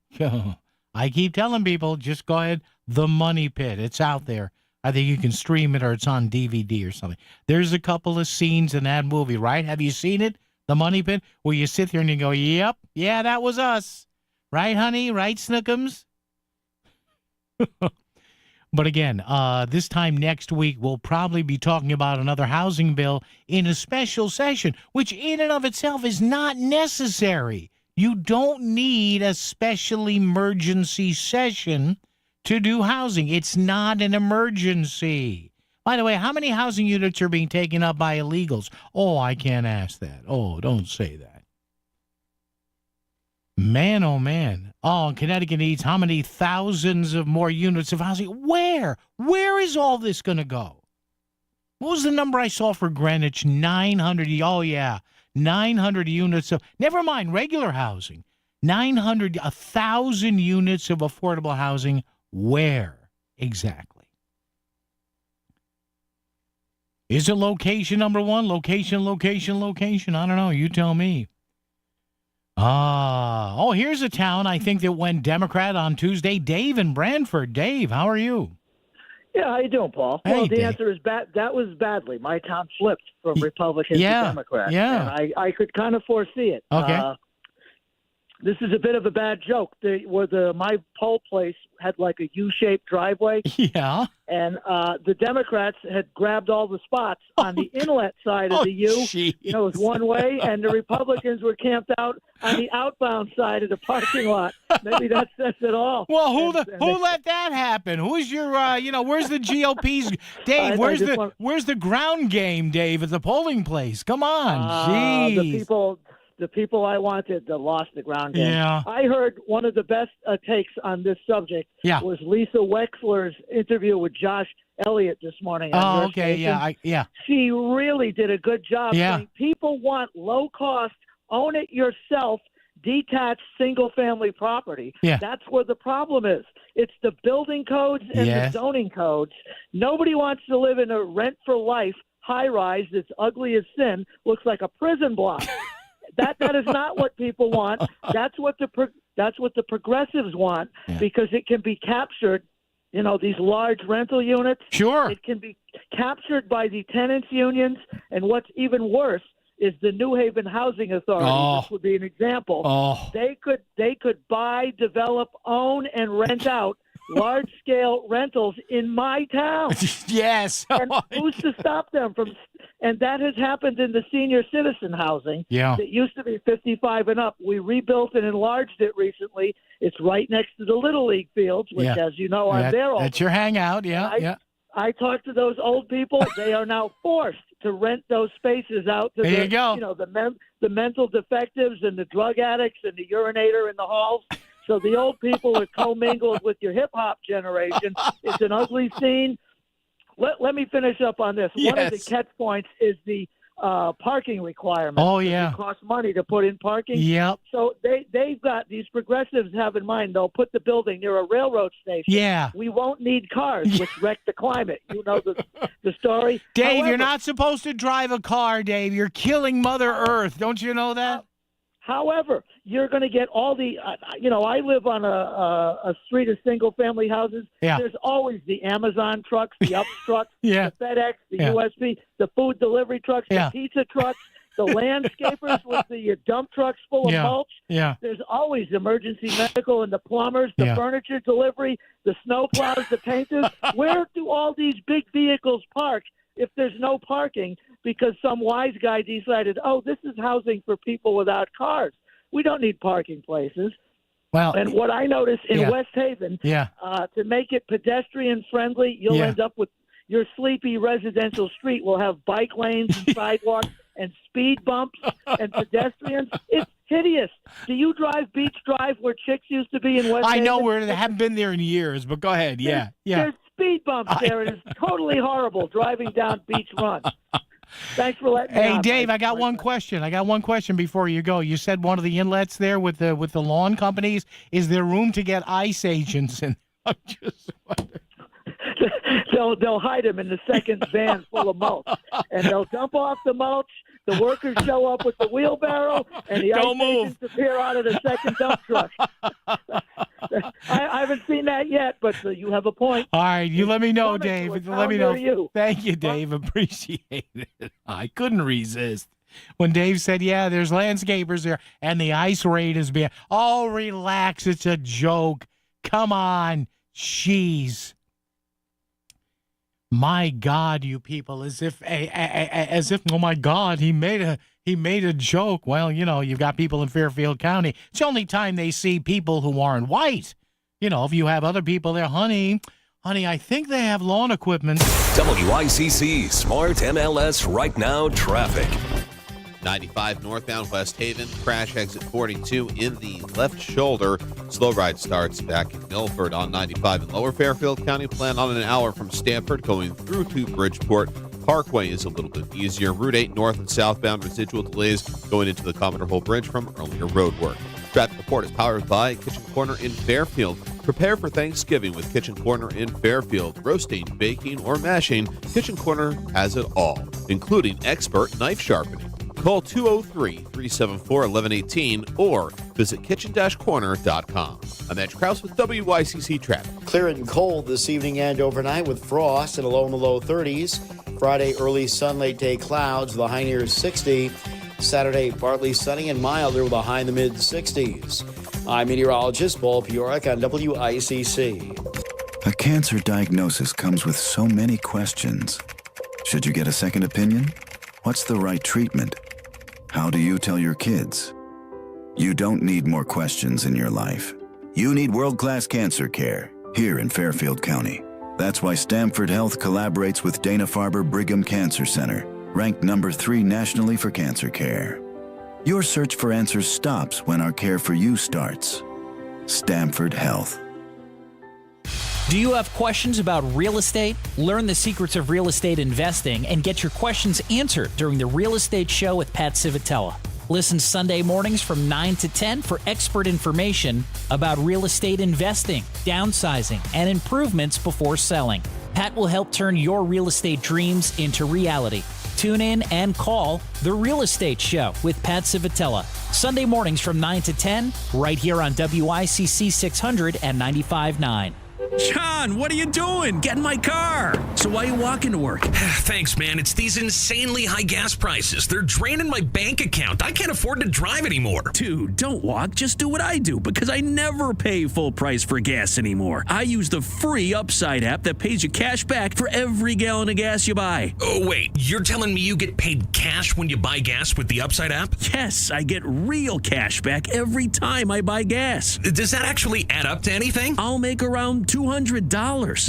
I keep telling people, just go ahead. The Money Pit. It's out there. I think you can stream it or it's on DVD or something. There's a couple of scenes in that movie, right? Have you seen it? The Money Pit? Where you sit there and you go, yep, yeah, that was us. Right, honey? Right, Snookums? But again, this time next week, we'll probably be talking about another housing bill in a special session, which in and of itself is not necessary. You don't need a special emergency session to do housing. It's not an emergency. By the way, how many housing units are being taken up by illegals? Oh, I can't ask that. Oh, don't say that. Man, oh, man. Oh, Connecticut needs how many thousands of more units of housing? Where? Where is all this going to go? What was the number I saw for Greenwich? 900. Oh, yeah. 900 units of, never mind regular housing, 1,000 units of affordable housing. Where exactly? Is it location number one? Location. I don't know. You tell me. Here's a town I think that went Democrat on Tuesday. Dave in Branford. Dave, how are you? Yeah, how you doing, Paul? Hey, well, the Dave. answer is that was badly. My town flipped from Republican to Democrat. Yeah. And I could kind of foresee it. Okay. This is a bit of a bad joke. My poll place had like a U-shaped driveway. Yeah. And the Democrats had grabbed all the spots on the inlet side of the U. Geez. You know, it was one way, and the Republicans were camped out on the outbound side of the parking lot. Maybe that says it all. Well, who let that happen? Who's your, where's the GOP's? Dave, where's the ground game, Dave, at the polling place? Come on, jeez. The people I wanted lost the ground game. Yeah. I heard one of the best takes on this subject was Lisa Wexler's interview with Josh Elliott this morning. On your station. Yeah. She really did a good job. Yeah. Saying people want low cost, own it yourself, detached single family property. Yeah. That's where the problem is. It's the building codes and the zoning codes. Nobody wants to live in a rent for life high rise that's ugly as sin, looks like a prison block. That is not what people want. That's what the progressives want because it can be captured. You know, these large rental units. Sure. It can be captured by the tenants unions, and what's even worse is the New Haven Housing Authority. This would be an example. They could buy, develop, own, and rent out large-scale rentals in my town. Yes. And who's to stop them from? And that has happened in the senior citizen housing. Yeah. That used to be 55 and up. We rebuilt and enlarged it recently. It's right next to the Little League fields, which, as you know, I'm there all. That's your hangout. Yeah. I talked to those old people. They are now forced to rent those spaces out to the mental defectives and the drug addicts and the urinator in the halls. So the old people are commingled with your hip-hop generation. It's an ugly scene. Let me finish up on this. Yes. One of the catch points is the parking requirements. Oh, yeah. It costs money to put in parking. Yep. So they've got, these progressives have in mind, they'll put the building near a railroad station. Yeah. We won't need cars, which wreck the climate. You know the story. Dave, However, you're not supposed to drive a car, Dave. You're killing Mother Earth. Don't you know that? However, you're going to get all the, I live on a street of single-family houses. Yeah. There's always the Amazon trucks, the UPS trucks, Yeah. the FedEx, the Yeah. USP, the food delivery trucks, Yeah. the pizza trucks, the landscapers with the dump trucks full of Yeah. mulch. Yeah. There's always emergency medical and the plumbers, the Yeah. furniture delivery, the snow plows, the painters. Where do all these big vehicles park if there's no parking? Because some wise guy decided, this is housing for people without cars. We don't need parking places. Well, and what I noticed in yeah. West Haven, Yeah. to make it pedestrian friendly, you'll Yeah. end up with your sleepy residential street will have bike lanes and sidewalks and speed bumps and pedestrians. It's hideous. Do you drive Beach Drive where Chicks used to be in West I Haven? know where they haven't been there in years, but go ahead. Yeah. Yeah. There's speed bumps there, and it's totally horrible driving down Beach Run. Thanks for letting me Hey, on, Dave, Mike. I got one question. Before you go. You said one of the inlets there with the lawn companies. Is there room to get ICE agents in? I'm just wondering. They'll hide them in the second van full of mulch, and they'll dump off the mulch. The workers show up with the wheelbarrow, and the Don't ice move. agents appear out of the second dump truck. I haven't seen that yet, but you have a point. All right, you let me know, Coming to Dave. a Let me town know. near you. Thank you, Dave. Appreciate it. I couldn't resist when Dave said, "Yeah, there's landscapers there, and the ice raid is being." Oh, relax. It's a joke. Come on, jeez. My God, you people, as if, oh my God, he made a joke. Well, you've got people in Fairfield County. It's the only time they see people who aren't white. If you have other people there, honey, I think they have lawn equipment. WICC Smart MLS Right Now Traffic. 95 northbound West Haven, crash exit 42 in the left shoulder. Slow ride starts back in Milford on 95 in Lower Fairfield County. Plan on an hour from Stamford going through to Bridgeport. Parkway is a little bit easier. Route 8 north and southbound residual delays going into the Commodore Hole Bridge from earlier road work. Traffic report is powered by Kitchen Corner in Fairfield. Prepare for Thanksgiving with Kitchen Corner in Fairfield. Roasting, baking, or mashing, Kitchen Corner has it all, including expert knife sharpening. Call 203-374-1118 or visit kitchen-corner.com. I'm Edge Krause with WICC Traffic. Clear and cold this evening and overnight with frost and a low in the low 30s. Friday, early sun, late day clouds with a high near 60. Saturday, partly sunny and milder with a high in the mid 60s. I'm meteorologist Paul Piorek on WICC. A cancer diagnosis comes with so many questions. Should you get a second opinion? What's the right treatment? How do you tell your kids? You don't need more questions in your life. You need world-class cancer care here in Fairfield County. That's why Stamford Health collaborates with Dana-Farber Brigham Cancer Center, ranked number 3 nationally for cancer care. Your search for answers stops when our care for you starts. Stamford Health. Do you have questions about real estate? Learn the secrets of real estate investing and get your questions answered during the Real Estate Show with Pat Civitella. Listen Sunday mornings from 9 to 10 for expert information about real estate investing, downsizing, and improvements before selling. Pat will help turn your real estate dreams into reality. Tune in and call The Real Estate Show with Pat Civitella. Sunday mornings from 9 to 10, right here on WICC 600 and 95.9. John, what are you doing? Get in my car. So why are you walking to work? Thanks, man. It's these insanely high gas prices. They're draining my bank account. I can't afford to drive anymore. Dude, don't walk. Just do what I do because I never pay full price for gas anymore. I use the free Upside app that pays you cash back for every gallon of gas you buy. Oh, wait. You're telling me you get paid cash when you buy gas with the Upside app? Yes, I get real cash back every time I buy gas. Does that actually add up to anything? I'll make around $200.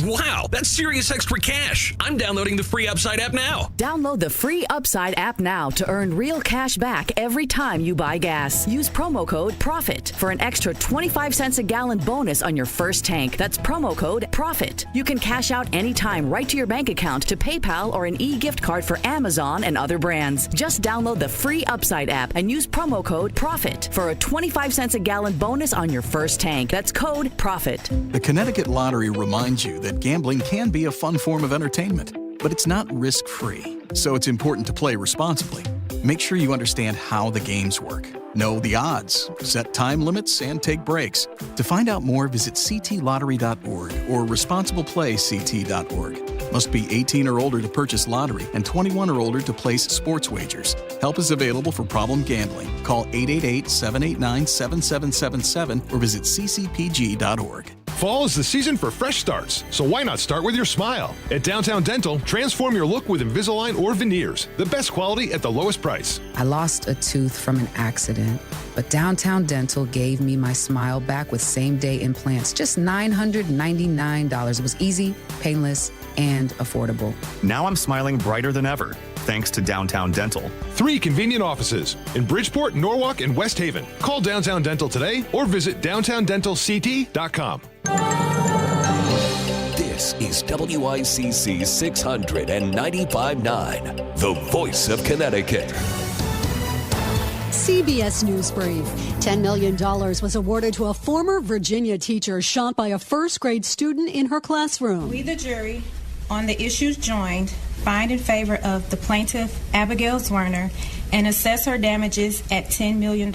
Wow, that's serious extra cash. cash. I'm downloading the free Upside app now. Download the free Upside app now to earn real cash back every time you buy gas. Use promo code PROFIT for an extra 25 cents a gallon bonus on your first tank. That's promo code PROFIT. You can cash out anytime right to your bank account, to PayPal, or an e-gift card for Amazon and other brands. Just download the free Upside app and use promo code PROFIT for a 25 cents a gallon bonus on your first tank. That's code PROFIT. The Connecticut Lottery reminds you that gambling can be a fun form of entertainment, but it's not risk-free, so it's important to play responsibly. Make sure you understand how the games work. Know the odds, set time limits, and take breaks. To find out more, visit ctlottery.org or responsibleplayct.org. Must be 18 or older to purchase lottery and 21 or older to place sports wagers. Help is available for problem gambling. Call 888-789-7777 or visit ccpg.org. Fall is the season for fresh starts, so why not start with your smile? At Downtown Dental, transform your look with Invisalign or veneers. The best quality at the lowest price. I lost a tooth from an accident, but Downtown Dental gave me my smile back with same-day implants. Just $999. It was easy, painless, and affordable. Now I'm smiling brighter than ever, thanks to Downtown Dental. 3 convenient offices in Bridgeport, Norwalk, and West Haven. Call Downtown Dental today or visit downtowndentalct.com. This is WICC 695.9, the voice of Connecticut. CBS News Brief. $10 million was awarded to a former Virginia teacher shot by a first-grade student in her classroom. We, the jury, on the issues joined, find in favor of the plaintiff, Abigail Zwerner, and assess her damages at $10 million.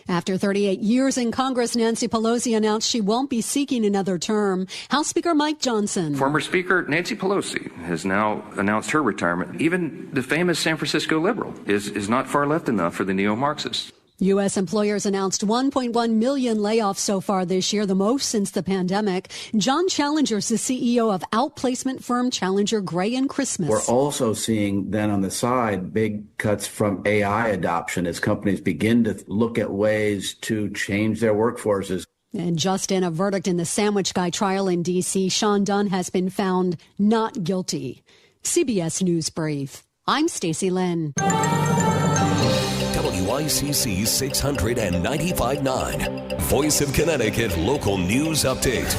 After 38 years in Congress, Nancy Pelosi announced she won't be seeking another term. House Speaker Mike Johnson. Former Speaker Nancy Pelosi has now announced her retirement. Even the famous San Francisco liberal is not far left enough for the neo-Marxists. U.S. employers announced 1.1 million layoffs so far this year, the most since the pandemic. John Challenger is the CEO of outplacement firm Challenger Gray & Christmas. We're also seeing then on the side big cuts from AI adoption as companies begin to look at ways to change their workforces. And just in a verdict in the Sandwich Guy trial in D.C., Sean Dunn has been found not guilty. CBS News Brief. I'm Stacey Lynn. WICC 695.9, Voice of Connecticut Local News Update.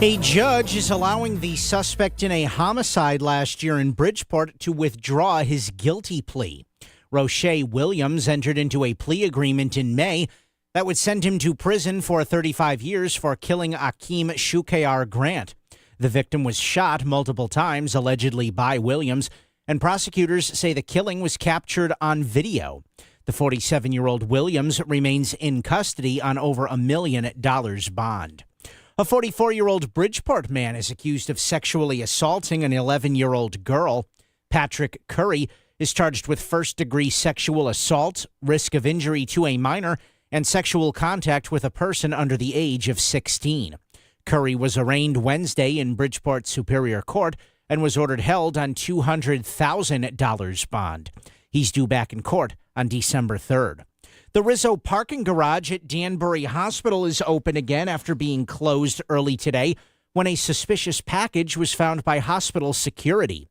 A judge is allowing the suspect in a homicide last year in Bridgeport to withdraw his guilty plea. Roche Williams entered into a plea agreement in May that would send him to prison for 35 years for killing Akeem Shukayar Grant. The victim was shot multiple times, allegedly by Williams, and prosecutors say the killing was captured on video. The 47-year-old Williams remains in custody on over $1 million bond. A 44-year-old Bridgeport man is accused of sexually assaulting an 11-year-old girl. Patrick Curry is charged with first-degree sexual assault, risk of injury to a minor, and sexual contact with a person under the age of 16. Curry was arraigned Wednesday in Bridgeport Superior Court and was ordered held on $200,000 bond. He's due back in court on December 3rd. The Rizzo parking garage at Danbury Hospital is open again after being closed early today when a suspicious package was found by hospital security.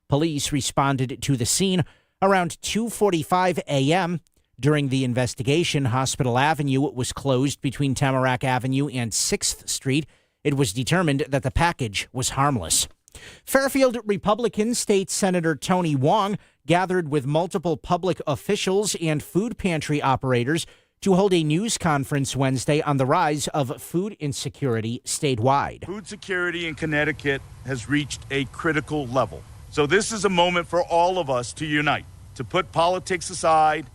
Police responded to the scene around 2:45 a.m. During the investigation, Hospital Avenue was closed between Tamarack Avenue and 6th Street. It was determined that the package was harmless. Fairfield Republican State Senator Tony Wong gathered with multiple public officials and food pantry operators to hold a news conference Wednesday on the rise of food insecurity statewide. Food security in Connecticut has reached a critical level. So this is a moment for all of us to unite, to put politics aside,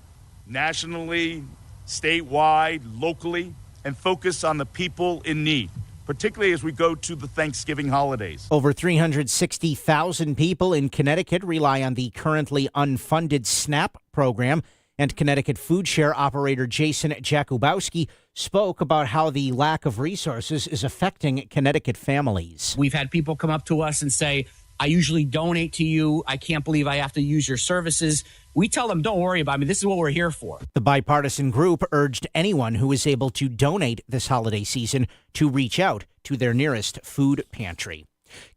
nationally, statewide, locally, and focus on the people in need, particularly as we go to the Thanksgiving holidays. Over 360,000 people in Connecticut rely on the currently unfunded SNAP program, and Connecticut Food Share operator Jason Jakubowski spoke about how the lack of resources is affecting Connecticut families. We've had people come up to us and say, I usually donate to you. I can't believe I have to use your services. We tell them, don't worry about me. This is what we're here for. The bipartisan group urged anyone who is able to donate this holiday season to reach out to their nearest food pantry.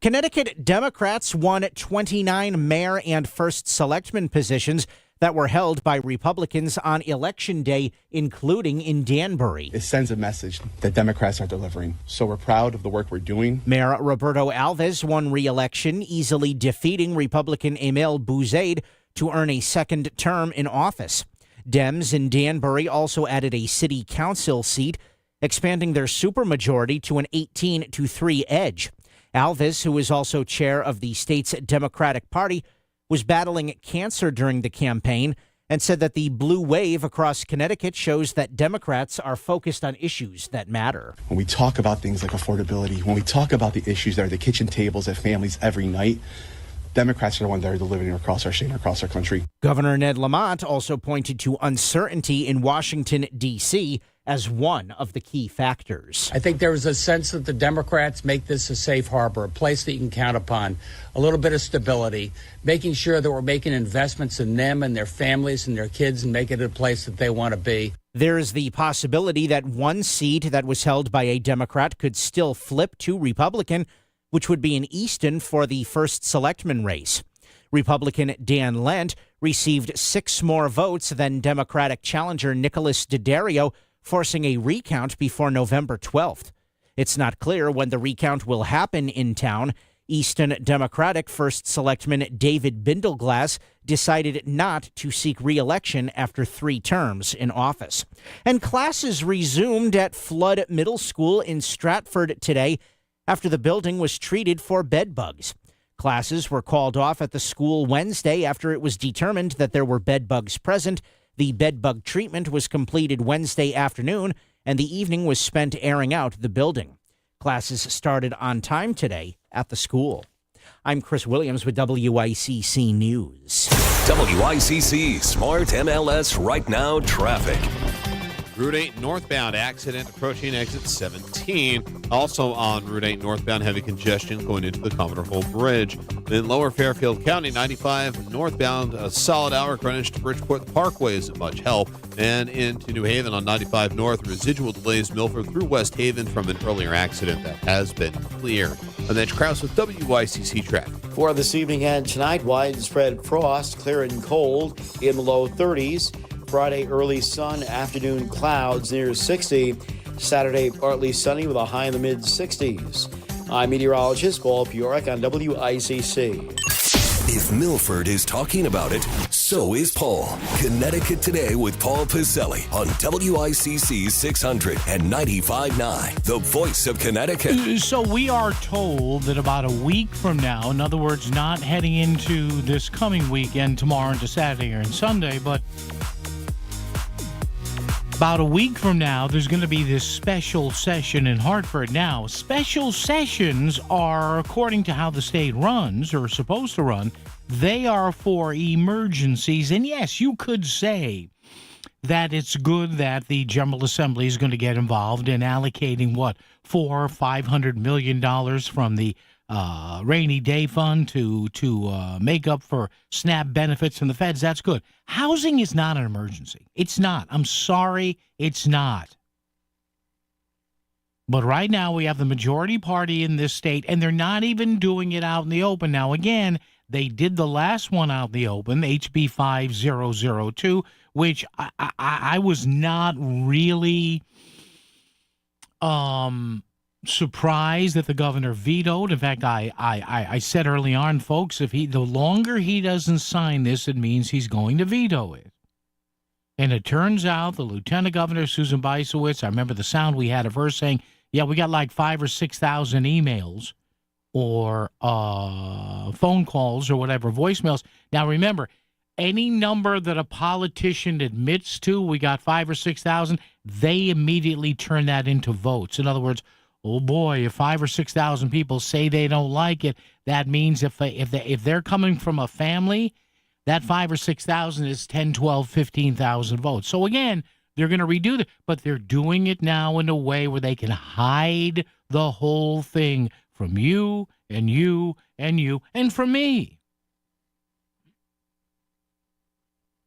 Connecticut Democrats won 29 mayor and first selectman positions that were held by Republicans on Election Day, including in Danbury. It sends a message that Democrats are delivering. So we're proud of the work we're doing. Mayor Roberto Alves won re-election, easily defeating Republican Emil Bouzaid to earn a second term in office. Dems in Danbury also added a city council seat, expanding their supermajority to an 18-3 edge. Alves, who is also chair of the state's Democratic Party, was battling cancer during the campaign and said that the blue wave across Connecticut shows that Democrats are focused on issues that matter. When we talk about things like affordability, when we talk about the issues that are the kitchen tables at families every night, Democrats are the ones that are delivering across our state and across our country. Governor Ned Lamont also pointed to uncertainty in Washington, D.C. as one of the key factors. I think there was a sense that the Democrats make this a safe harbor, a place that you can count upon, a little bit of stability, making sure that we're making investments in them and their families and their kids and making it a place that they want to be. There is the possibility that one seat that was held by a Democrat could still flip to Republican, which would be in Easton for the first selectman race. Republican Dan Lent received 6 more votes than Democratic challenger Nicholas D'Addario, forcing a recount before November 12th. It's not clear when the recount will happen in town. Easton Democratic First Selectman David Bindleglass decided not to seek re-election after 3 terms in office. And classes resumed at Flood Middle School in Stratford today after the building was treated for bed bugs. Classes were called off at the school Wednesday after it was determined that there were bed bugs present. The bed bug treatment was completed Wednesday afternoon, and the evening was spent airing out the building. Classes started on time today at the school. I'm Chris Williams with WICC News. WICC Smart MLS Right Now Traffic. Route 8 northbound accident approaching exit 17. Also on Route 8 northbound, heavy congestion going into the Commodore Bridge. In Lower Fairfield County, 95 northbound, a solid hour. Greenwich to Bridgeport Parkway isn't much help. And into New Haven on 95 north, residual delays Milford through West Haven from an earlier accident that has been cleared. And then Krause with WICC traffic. For this evening and tonight, widespread frost, clear and cold in the low 30s. Friday, early sun, afternoon clouds near 60. Saturday, partly sunny with a high in the mid-60s. I'm meteorologist Paul Piorek on WICC. If Milford is talking about it, so is Paul. Connecticut Today with Paul Piselli on WICC 600 and 95.9, the voice of Connecticut. So we are told that about a week from now, in other words, not heading into this coming weekend, tomorrow into Saturday and Sunday, but about a week from now, there's going to be this special session in Hartford. Now, special sessions are, according to how the state runs, or supposed to run, they are for emergencies. And yes, you could say that it's good that the General Assembly is going to get involved in allocating, $400 or $500 million from the rainy day fund to make up for SNAP benefits from the feds. That's good. Housing is not an emergency. It's not. I'm sorry, it's not. But right now we have the majority party in this state, and they're not even doing it out in the open. Now, again, they did the last one out in the open, HB 5002, which I was not really surprised that the governor vetoed. In fact, I said early on, folks, the longer he doesn't sign this, it means he's going to veto it. And it turns out the Lieutenant Governor, Susan Bysowitz, I remember the sound we had of her saying, yeah, we got like 5,000 or 6,000 emails or phone calls or whatever, voicemails. Now, remember, any number that a politician admits to, we got 5,000 or 6,000, they immediately turn that into votes. In other words, oh boy, if 5,000 or 6,000 people say they don't like it, that means if they're coming from a family, that 5,000 or 6,000 is 10, 12, 15,000 votes. So again, they're going to redo it, but they're doing it now in a way where they can hide the whole thing from you and you and you and from me.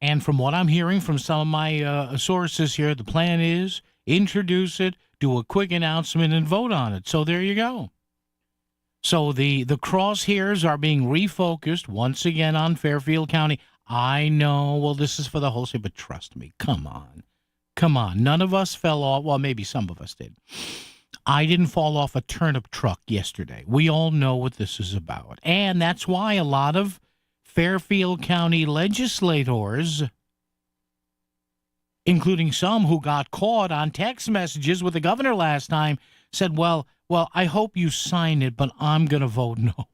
And from what I'm hearing from some of my sources here, the plan is introduce it, do a quick announcement, and vote on it. So there you go. So the crosshairs are being refocused once again on Fairfield County. I know, well, this is for the whole state, but trust me, come on. Come on. None of us fell off. Well, maybe some of us did. I didn't fall off a turnip truck yesterday. We all know what this is about. And that's why a lot of Fairfield County legislators, including some who got caught on text messages with the governor last time, said, well, I hope you sign it, but I'm going to vote no.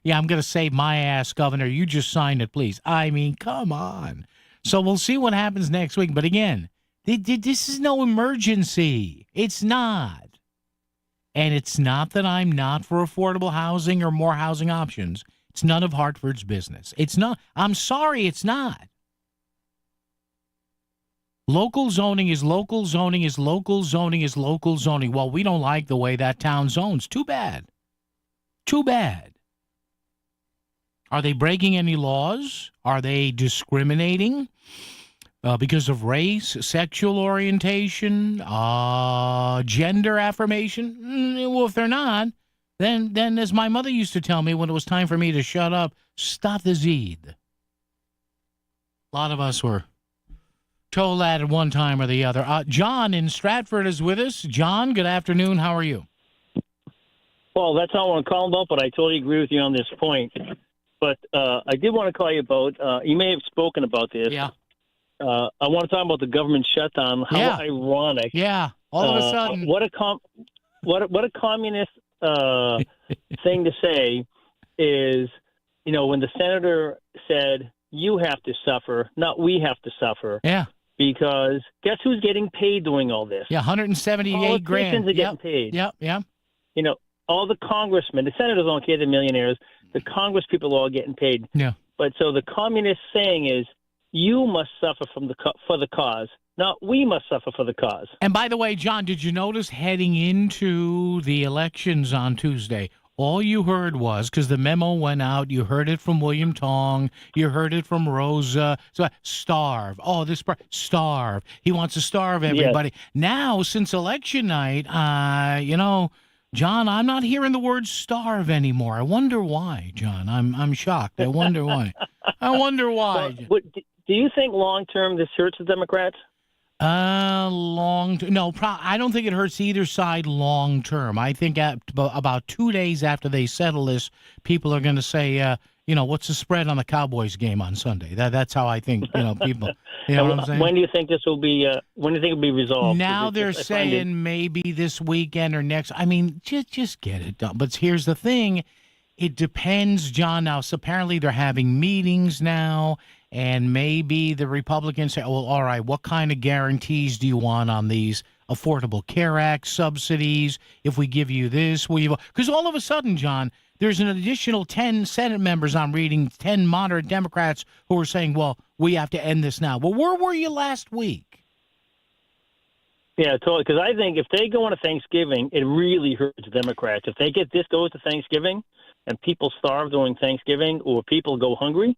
Yeah, I'm going to save my ass, Governor. You just sign it, please. I mean, come on. So we'll see what happens next week. But again, this is no emergency. It's not. And it's not that I'm not for affordable housing or more housing options. It's none of Hartford's business. It's not. I'm sorry, it's not. Local zoning is local zoning is local zoning is local zoning. Well, we don't like the way that town zones. Too bad. Too bad. Are they breaking any laws? Are they discriminating because of race, sexual orientation, gender affirmation? Well, if they're not, then as my mother used to tell me when it was time for me to shut up, stop the Zed. A lot of us were told that at one time or the other. John in Stratford is with us. John, good afternoon. How are you? Well, that's not what I'm calling about, but I totally agree with you on this point. But I did want to call you about, you may have spoken about this. Yeah. I want to talk about the government shutdown. How ironic. Yeah, all of a sudden. What a communist thing to say is, when the senator said, you have to suffer, not we have to suffer. Yeah. Because guess who's getting paid doing all this? Yeah, $178,000. Politicians are getting paid. Yep. All the congressmen, the senators don't care, the millionaires, the Congress people are all getting paid. Yeah. But so the communist saying is, you must suffer for the cause, not we must suffer for the cause. And by the way, John, did you notice heading into the elections on Tuesday, all you heard was, because the memo went out, you heard it from William Tong, you heard it from Rosa, starve. Oh, starve. He wants to starve everybody. Yes. Now, since election night, John, I'm not hearing the word starve anymore. I wonder why, John. I'm shocked. I wonder why. Well, do you think long-term this hurts the Democrats? No, I don't think it hurts either side long term. I think about 2 days after they settle this, people are going to say, what's the spread on the Cowboys game on Sunday? That's how I think, people. You know what I'm saying? When do you think this will be? When do you think it'll be resolved? Now they're saying maybe this weekend or next. I mean, just get it done. But here's the thing. It depends, John. Now, so apparently they're having meetings now, and maybe the Republicans say, well, all right, what kind of guarantees do you want on these Affordable Care Act subsidies? If we give you this, because all of a sudden, John, there's an additional 10 Senate members I'm reading, 10 moderate Democrats who are saying, well, we have to end this now. Well, where were you last week? Yeah, totally. Because I think if they go into Thanksgiving, it really hurts Democrats. If they get this goes to Thanksgiving and people starve during Thanksgiving or people go hungry,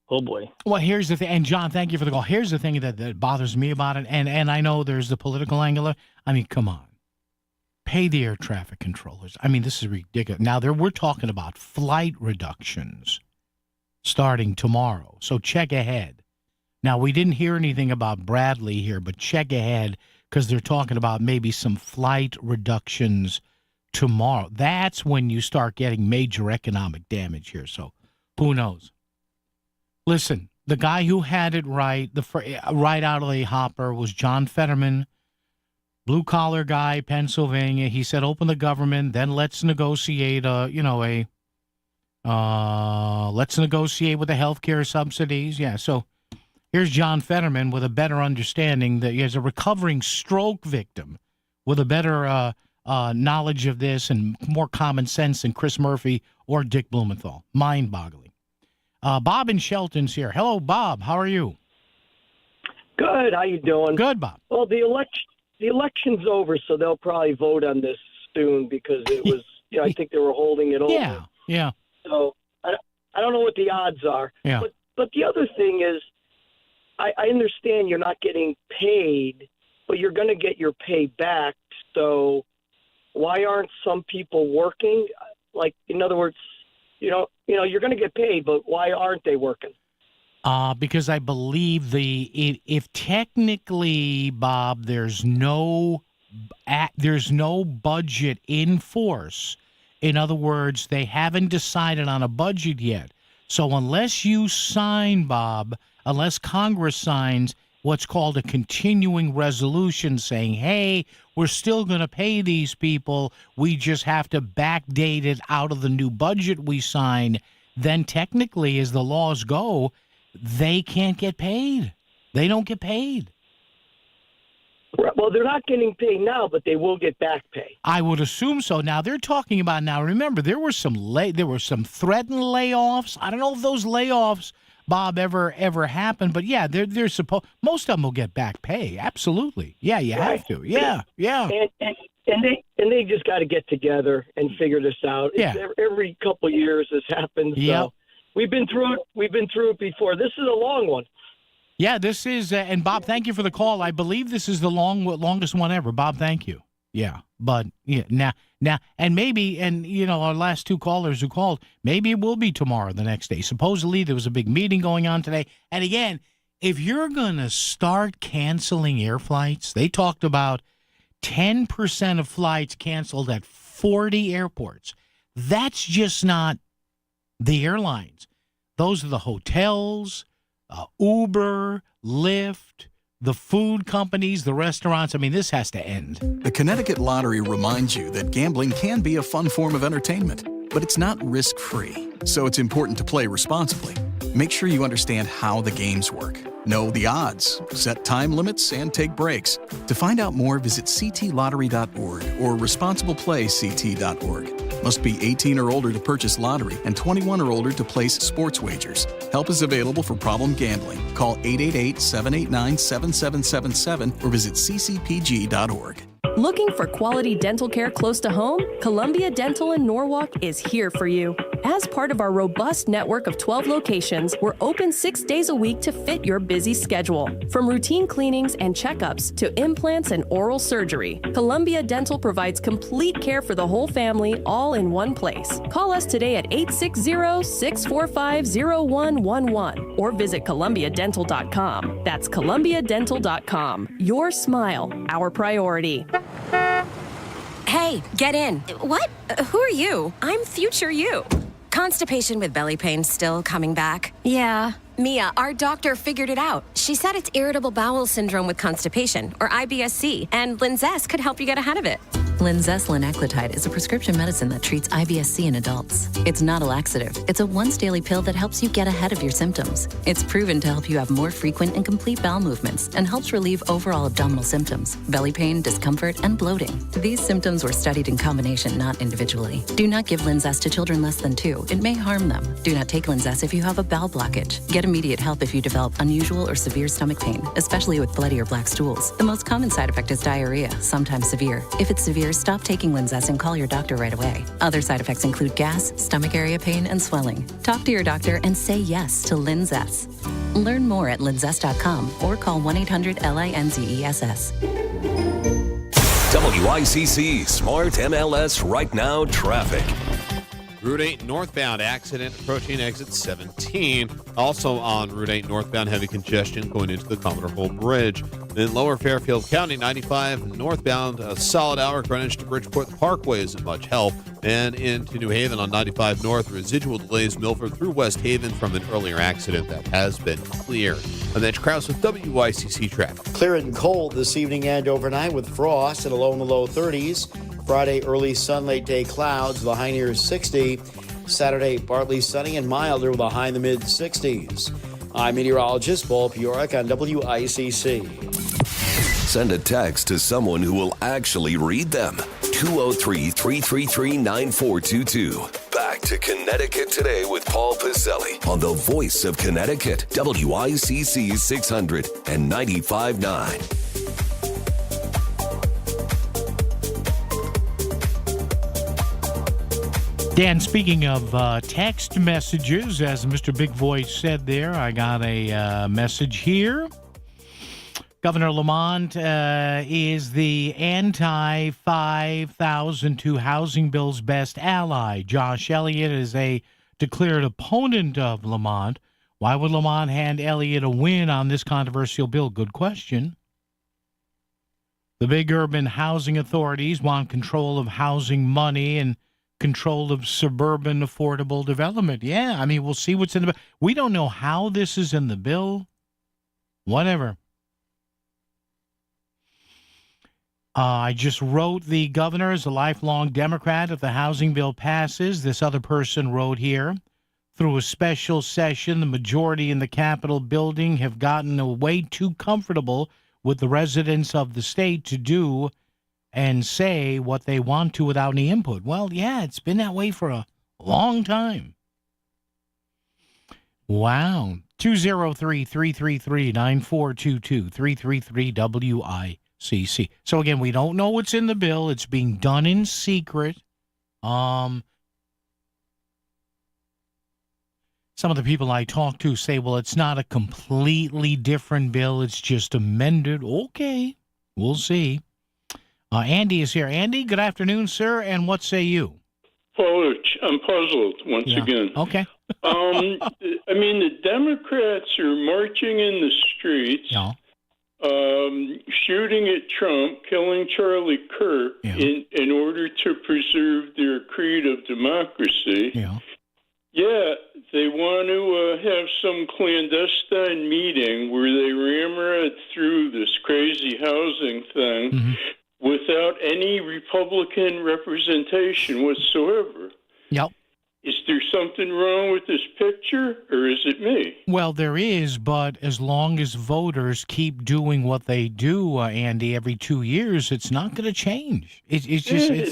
oh boy. Well, here's the thing, and John, thank you for the call. Here's the thing that bothers me about it, and I know there's the political angle. I mean, come on. Pay the air traffic controllers. I mean, this is ridiculous. Now, we're talking about flight reductions starting tomorrow, so check ahead. Now, we didn't hear anything about Bradley here, but check ahead because they're talking about maybe some flight reductions tomorrow. That's when you start getting major economic damage here, so who knows? Listen, the guy who had it right, right out of the hopper was John Fetterman, blue-collar guy, Pennsylvania. He said, open the government, then let's negotiate, let's negotiate with the health care subsidies. Yeah, so here's John Fetterman with a better understanding that he is a recovering stroke victim with a better knowledge of this and more common sense than Chris Murphy or Dick Blumenthal. Mind-boggling. Bob in Shelton's here. Hello, Bob. How are you? Good. How you doing? Good, Bob. Well, the election's over, so they'll probably vote on this soon because it was. I think they were holding it over. Yeah. So I don't know what the odds are. Yeah. But the other thing is, I understand you're not getting paid, but you're going to get your pay back. So why aren't some people working? Like, in other words, you're going to get paid, but why aren't they working? Because I believe if technically, Bob, there's no budget in force. In other words, they haven't decided on a budget yet. So unless you sign, Bob, unless Congress signs what's called a continuing resolution saying, hey, we're still going to pay these people, we just have to backdate it out of the new budget we sign, then technically, as the laws go, they can't get paid. They don't get paid. Well, they're not getting paid now, but they will get back pay. I would assume so. Now they're talking about remember, there were some threatened layoffs. I don't know if those layoffs, Bob, ever happened, but yeah, they're supposed, most of them will get back pay. Absolutely. Yeah, you have to. Yeah. And they just got to get together and figure this out. Yeah. Every couple of years this happens. Yep. So we've been through it. We've been through it before. This is a long one. Yeah, this is, and Bob, thank you for the call. I believe this is the longest one ever. Bob, thank you. Yeah, but now, and maybe, our last two callers who called, maybe it will be tomorrow, the next day. Supposedly there was a big meeting going on today. And again, if you're going to start canceling air flights, they talked about 10% of flights canceled at 40 airports. That's just not the airlines. Those are the hotels, Uber, Lyft, the food companies, the restaurants. I mean, this has to end. The Connecticut Lottery reminds you that gambling can be a fun form of entertainment, but it's not risk-free. So it's important to play responsibly. Make sure you understand how the games work. Know the odds, set time limits, and take breaks. To find out more, visit ctlottery.org or responsibleplayct.org. Must be 18 or older to purchase lottery and 21 or older to place sports wagers. Help is available for problem gambling. Call 888-789-7777 or visit ccpg.org. Looking for quality dental care close to home? Columbia Dental in Norwalk is here for you. As part of our robust network of 12 locations, we're open 6 days a week to fit your busy schedule. From routine cleanings and checkups to implants and oral surgery, Columbia Dental provides complete care for the whole family, all in one place. Call us today at 860-645-0111 or visit columbiadental.com. That's columbiadental.com. Your smile, our priority. Hey, get in. What? Who are you? I'm future you. Constipation with belly pain still coming back? Yeah. Mia, our doctor figured it out. She said it's irritable bowel syndrome with constipation, or IBS-C, and Linzess could help you get ahead of it. Linzess linaclotide is a prescription medicine that treats IBS-C in adults. It's not a laxative. It's a once-daily pill that helps you get ahead of your symptoms. It's proven to help you have more frequent and complete bowel movements and helps relieve overall abdominal symptoms, belly pain, discomfort, and bloating. These symptoms were studied in combination, not individually. Do not give Linzess to children less than 2. It may harm them. Do not take Linzess if you have a bowel blockage. Get immediate help if you develop unusual or severe stomach pain, especially with bloody or black stools. The most common side effect is diarrhea, sometimes severe. If it's severe, stop taking Linzess and call your doctor right away. Other side effects include gas, stomach area pain, and swelling. Talk to your doctor and say yes to Linzess. Learn more at linzess.com or call 1-800-LINZESS. WICC Smart MLS Right Now Traffic. Route 8 northbound accident approaching exit 17. Also on Route 8 northbound, heavy congestion going into the Commodore Hole Bridge. In Lower Fairfield County, 95 northbound, a solid hour. Greenwich to Bridgeport Parkway isn't much help. And into New Haven on 95 north, residual delays Milford through West Haven from an earlier accident that has been cleared. And then Krause with WICC traffic. Clear and cold this evening and overnight with frost and a low in the low 30s. Friday, early sun, late day clouds, the high near 60. Saturday, partly sunny and milder with a high in the mid 60s. I'm meteorologist Paul Piorek on WICC. Send a text to someone who will actually read them. 203-333-9422. Back to Connecticut Today with Paul Piselli on the voice of Connecticut, WICC 600 and 95.9. Dan, speaking of text messages, as Mr. Big Voice said there, I got a message here Governor Lamont is the anti-5,002 housing bill's best ally. Josh Elliott is a declared opponent of Lamont. Why would Lamont hand Elliott a win on this controversial bill? Good question. The big urban housing authorities want control of housing money and control of suburban affordable development. Yeah, I mean, we'll see what's in the bill. We don't know how this is in the bill. Whatever. I just wrote the governor is a lifelong Democrat. If the housing bill passes, this other person wrote here, through a special session, the majority in the Capitol building have gotten way too comfortable with the residents of the state to do and say what they want to without any input. Well, yeah, it's been that way for a long time. Wow. 203-333-9422, 333-WICC. So, again, we don't know what's in the bill. It's being done in secret. Some of the people I talk to say, well, it's not a completely different bill. It's just amended. Okay, we'll see. Andy is here. Andy, good afternoon, sir, and what say you? Oh, I'm puzzled once again. Okay. I mean, the Democrats are marching in the streets, shooting at Trump, killing Charlie Kirk in order to preserve their creed of democracy. Yeah, they want to have some clandestine meeting where they ramrod through this crazy housing thing without any Republican representation whatsoever. Yep. Is there something wrong with this picture, or is it me? Well, there is, but as long as voters keep doing what they do, Andy, every 2 years, it's not going to change. It's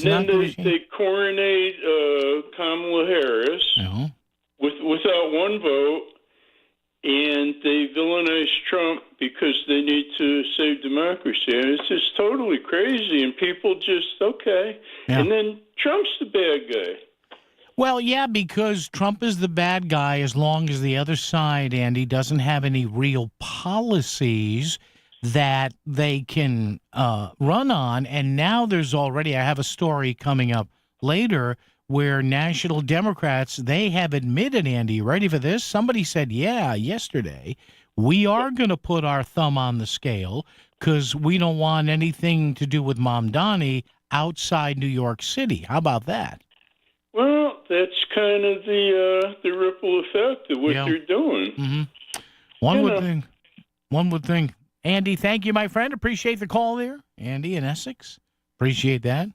not going to change. They coronate Kamala Harris without one vote, and they villainize Trump because they need to save democracy. And it's just totally crazy, and people just, And then Trump's the bad guy. Well, yeah, because Trump is the bad guy as long as the other side, Andy, doesn't have any real policies that they can run on. And now there's already, I have a story coming up later where national Democrats, they have admitted, Andy, you ready for this? Somebody said, yesterday, we are going to put our thumb on the scale because we don't want anything to do with Mamdani outside New York City. How about that? Well, that's kind of the ripple effect of what they're doing. Mm-hmm. One would think. Andy, thank you, my friend. Appreciate the call there. Andy in Essex. Appreciate that.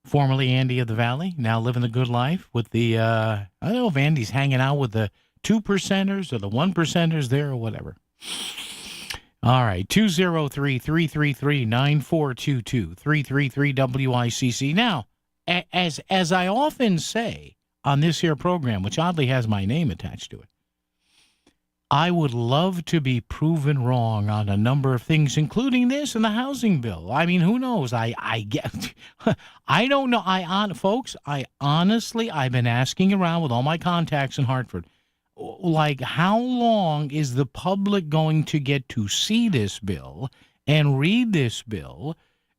Formerly Andy of the Valley, now living the good life with the, I don't know if Andy's hanging out with the 2%ers or the 1%ers there or whatever. All right, 203-333-9422, 333-WICC. Now, as I often say on this here program, which oddly has my name attached to it, I would love to be proven wrong on a number of things, including this and the housing bill. I mean, who knows? I don't know. Folks, honestly, I've been asking around with all my contacts in Hartford, like, how long is the public going to get to see this bill and read this bill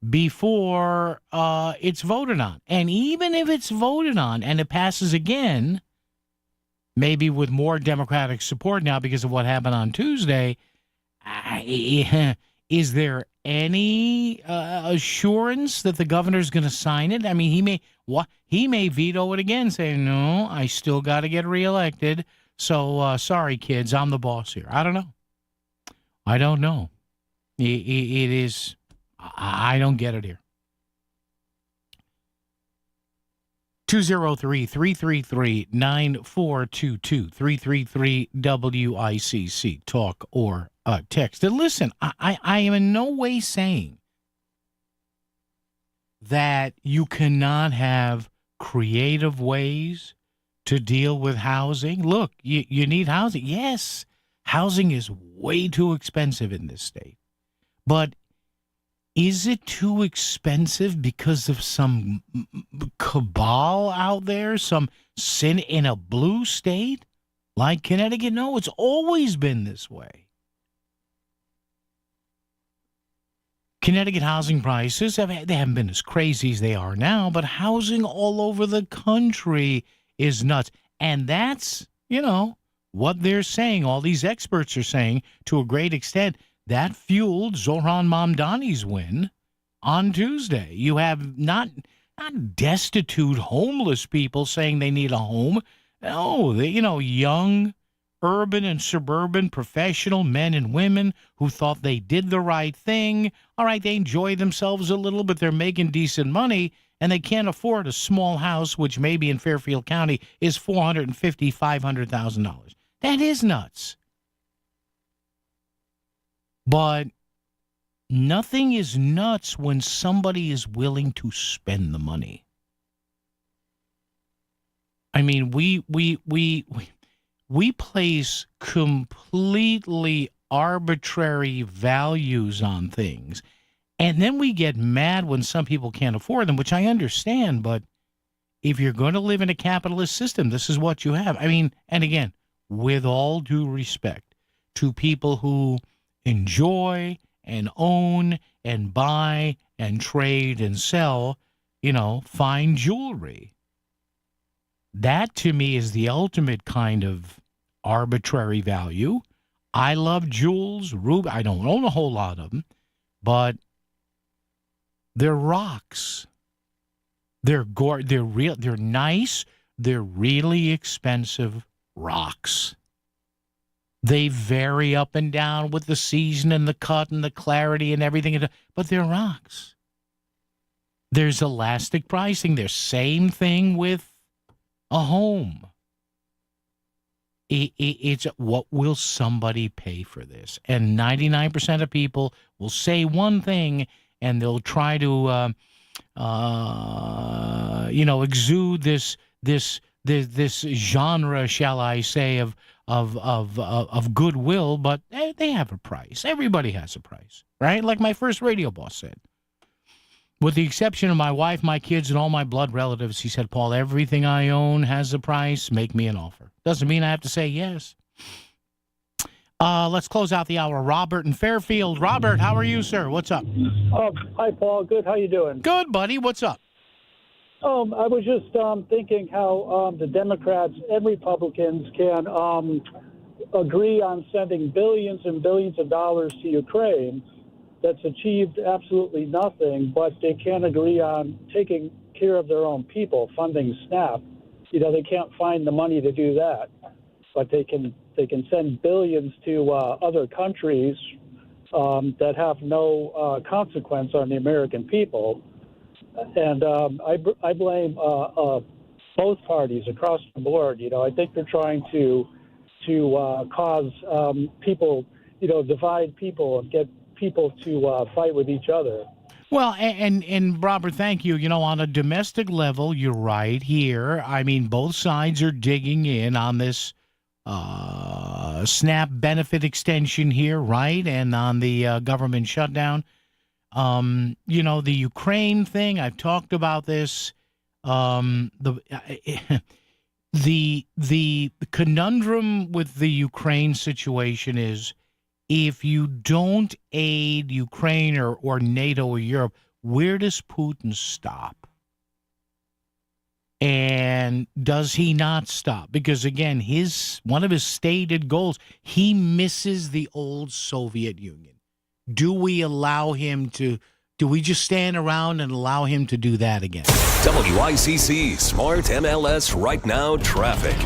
before it's voted on? And even if it's voted on and it passes again, maybe with more Democratic support now because of what happened on Tuesday, is there any assurance that the governor's going to sign it? I mean, he may veto it again, saying, no, I still got to get reelected. So, sorry, kids, I'm the boss here. I don't know. It is, I don't get it here. 203-333-9422, 333-WICC, talk or text. And listen, I am in no way saying that you cannot have creative ways to deal with housing. Look, you need housing. Yes, housing is way too expensive in this state. But is it too expensive because of some cabal out there, some sin in a blue state like Connecticut? No, it's always been this way. Connecticut housing prices, they haven't been as crazy as they are now, but housing all over the country is nuts. And that's, what they're saying, all these experts are saying, to a great extent, that fueled Zohran Mamdani's win on Tuesday. You have not destitute homeless people saying they need a home. No, young, urban and suburban professional men and women who thought they did the right thing. All right, they enjoy themselves a little, but they're making decent money, and they can't afford a small house, which maybe in Fairfield County is $450,000, $500,000. That is nuts. But nothing is nuts when somebody is willing to spend the money. I mean, we place completely arbitrary values on things, and then we get mad when some people can't afford them, which I understand, but if you're going to live in a capitalist system, this is what you have. I mean, and again, with all due respect to people who enjoy and own and buy and trade and sell, fine jewelry. That, to me, is the ultimate kind of arbitrary value. I love jewels, ruby. I don't own a whole lot of them, but they're rocks. They're real. They're nice. They're really expensive rocks. They vary up and down with the season and the cut and the clarity and everything, but they're rocks. There's elastic pricing. There's same thing with a home. It's what will somebody pay for this? And 99% of people will say one thing, and they'll try to, exude this genre, shall I say, of goodwill. But they have a price. Everybody has a price, right? Like my first radio boss said. With the exception of my wife, my kids, and all my blood relatives, he said, Paul, everything I own has a price. Make me an offer. Doesn't mean I have to say yes. Let's close out the hour. Robert in Fairfield. Robert, how are you, sir? What's up? Hi, Paul. Good. How you doing? Good, buddy. What's up? I was just thinking how the Democrats and Republicans can agree on sending billions and billions of dollars to Ukraine that's achieved absolutely nothing, but they can't agree on taking care of their own people, funding SNAP. They can't find the money to do that, but they can send billions to other countries that have no consequence on the American people. And I blame both parties across the board. I think they're trying to cause people, divide people and get people to fight with each other. Well, and Robert, thank you. On a domestic level, you're right here. I mean, both sides are digging in on this SNAP benefit extension here, right? And on the government shutdown. The Ukraine thing, I've talked about this. The conundrum with the Ukraine situation is, if you don't aid Ukraine or NATO or Europe, where does Putin stop? And does he not stop? Because, again, one of his stated goals, he misses the old Soviet Union. Do we allow him to? Do we just stand around and allow him to do that again? WICC Smart MLS Right Now Traffic.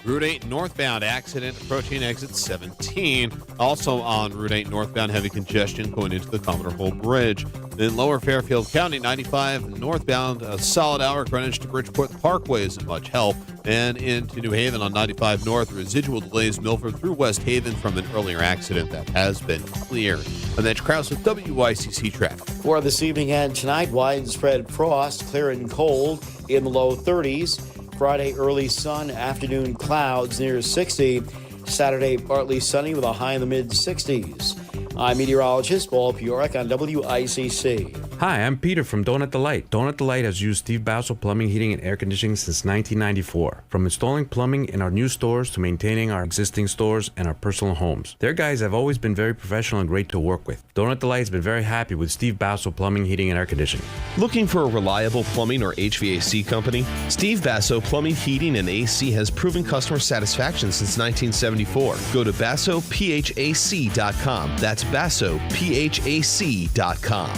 Route 8 northbound accident approaching exit 17. Also on Route 8 northbound, heavy congestion going into the Commodore Hole Bridge. Then lower Fairfield County 95 northbound, a solid hour. Greenwich to Bridgeport Parkway isn't much help. And into New Haven on 95 north, residual delays Milford through West Haven from an earlier accident that has been cleared. And then Krause with WICC traffic. For this evening and tonight, widespread frost, clear and cold in the low 30s. Friday, early sun, afternoon clouds near 60. Saturday, partly sunny with a high in the mid-60s. I'm meteorologist Paul Piorek on WICC. Hi, I'm Peter from Donut Delight. Donut Delight has used Steve Basso Plumbing, Heating, and Air Conditioning since 1994. From installing plumbing in our new stores to maintaining our existing stores and our personal homes. Their guys have always been very professional and great to work with. Donut Delight has been very happy with Steve Basso Plumbing, Heating, and Air Conditioning. Looking for a reliable plumbing or HVAC company? Steve Basso Plumbing, Heating, and AC has proven customer satisfaction since 1974. Go to BassoPHAC.com. That's BassoPHAC.com.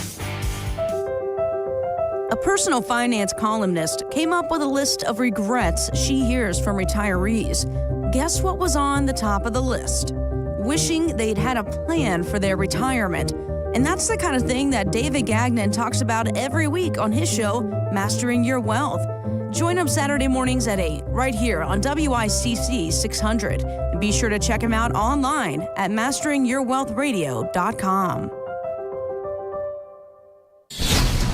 A personal finance columnist came up with a list of regrets she hears from retirees. Guess what was on the top of the list? Wishing they'd had a plan for their retirement. And that's the kind of thing that David Gagnon talks about every week on his show, Mastering Your Wealth. Join him Saturday mornings at 8, right here on WICC 600. And be sure to check him out online at masteringyourwealthradio.com.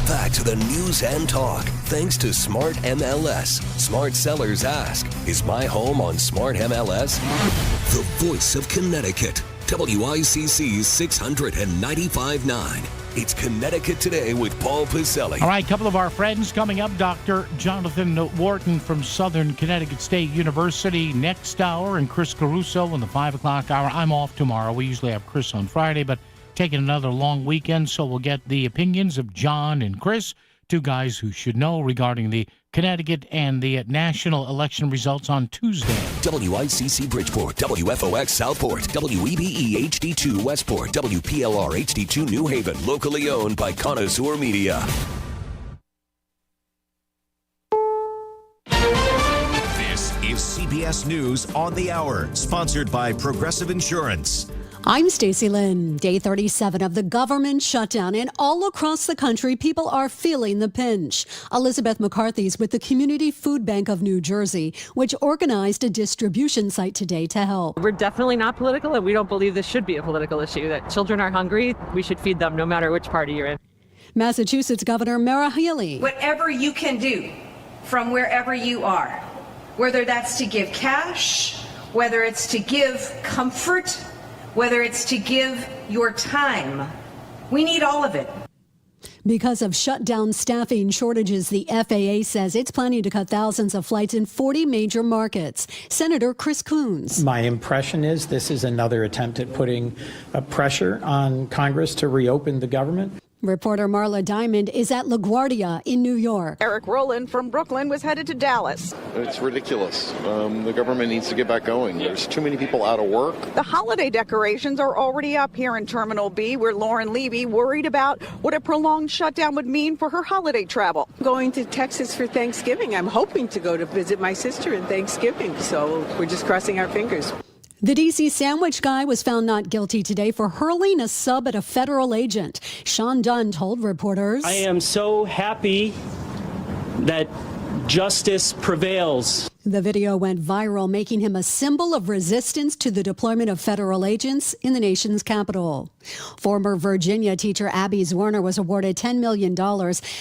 Back to the news and talk, thanks to Smart MLS. Smart sellers ask, is my home on Smart MLS? The voice of Connecticut, WICC 695.9. It's Connecticut Today with Paul Pacelli. All right, a couple of our friends coming up. Dr. Jonathan Wharton from Southern Connecticut State University next hour, and Chris Caruso in the 5 o'clock hour. I'm off tomorrow. We usually have Chris on Friday, but taking another long weekend, so we'll get the opinions of John and Chris, two guys who should know regarding the Connecticut and the national election results on Tuesday. WICC Bridgeport, WFOX Southport, WEBE HD2 Westport, WPLR HD2 New Haven, locally owned by Connoisseur Media. This is CBS News on the Hour, sponsored by Progressive Insurance. I'm Stacey Lynn. Day 37 of the government shutdown, and all across the country, people are feeling the pinch. Elizabeth McCarthy's with the Community Food Bank of New Jersey, which organized a distribution site today to help. We're definitely not political, and we don't believe this should be a political issue. That children are hungry, we should feed them no matter which party you're in. Massachusetts Governor Maura Healey. Whatever you can do from wherever you are, whether that's to give cash, whether it's to give comfort, whether it's to give your time. We need all of it. Because of shutdown staffing shortages, the FAA says it's planning to cut thousands of flights in 40 major markets. Senator Chris Coons. My impression is this is another attempt at putting pressure on Congress to reopen the government. Reporter Marla Diamond is at LaGuardia in New York. Eric Rowland from Brooklyn was headed to Dallas. It's ridiculous. The government needs to get back going. There's too many people out of work. The holiday decorations are already up here in Terminal B, where Lauren Levy worried about what a prolonged shutdown would mean for her holiday travel. Going to Texas for Thanksgiving. I'm hoping to go to visit my sister in Thanksgiving, so we're just crossing our fingers. The D.C. sandwich guy was found not guilty today for hurling a sub at a federal agent. Sean Dunn told reporters, I am so happy that justice prevails. The video went viral, making him a symbol of resistance to the deployment of federal agents in the nation's capital. Former Virginia teacher Abby Zwerner was awarded $10 million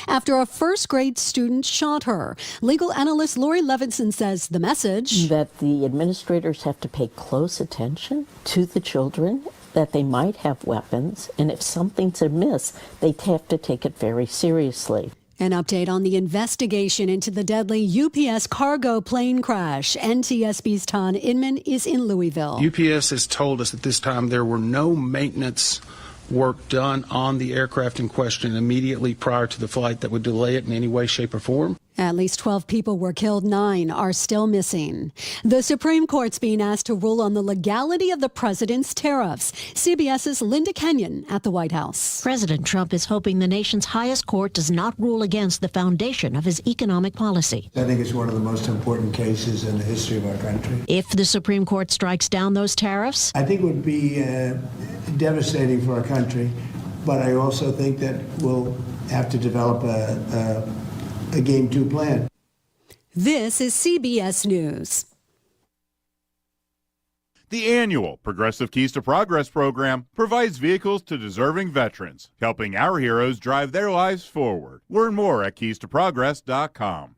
after a first-grade student shot her. Legal analyst Lori Levinson says the message that the administrators have to pay close attention to the children, that they might have weapons, and if something's amiss, they have to take it very seriously. An update on the investigation into the deadly UPS cargo plane crash. NTSB's Ton Inman is in Louisville. UPS has told us at this time there were no maintenance work done on the aircraft in question immediately prior to the flight that would delay it in any way, shape, or form. At least 12 people were killed, 9 are still missing. The Supreme Court's being asked to rule on the legality of the president's tariffs. CBS's Linda Kenyon at the White House. President Trump is hoping the nation's highest court does not rule against the foundation of his economic policy. I think it's one of the most important cases in the history of our country. If the Supreme Court strikes down those tariffs, I think it would be devastating for our country, but I also think that we'll have to develop a Game 2 plan. This is CBS News. The annual Progressive Keys to Progress program provides vehicles to deserving veterans, helping our heroes drive their lives forward. Learn more at keystoprogress.com.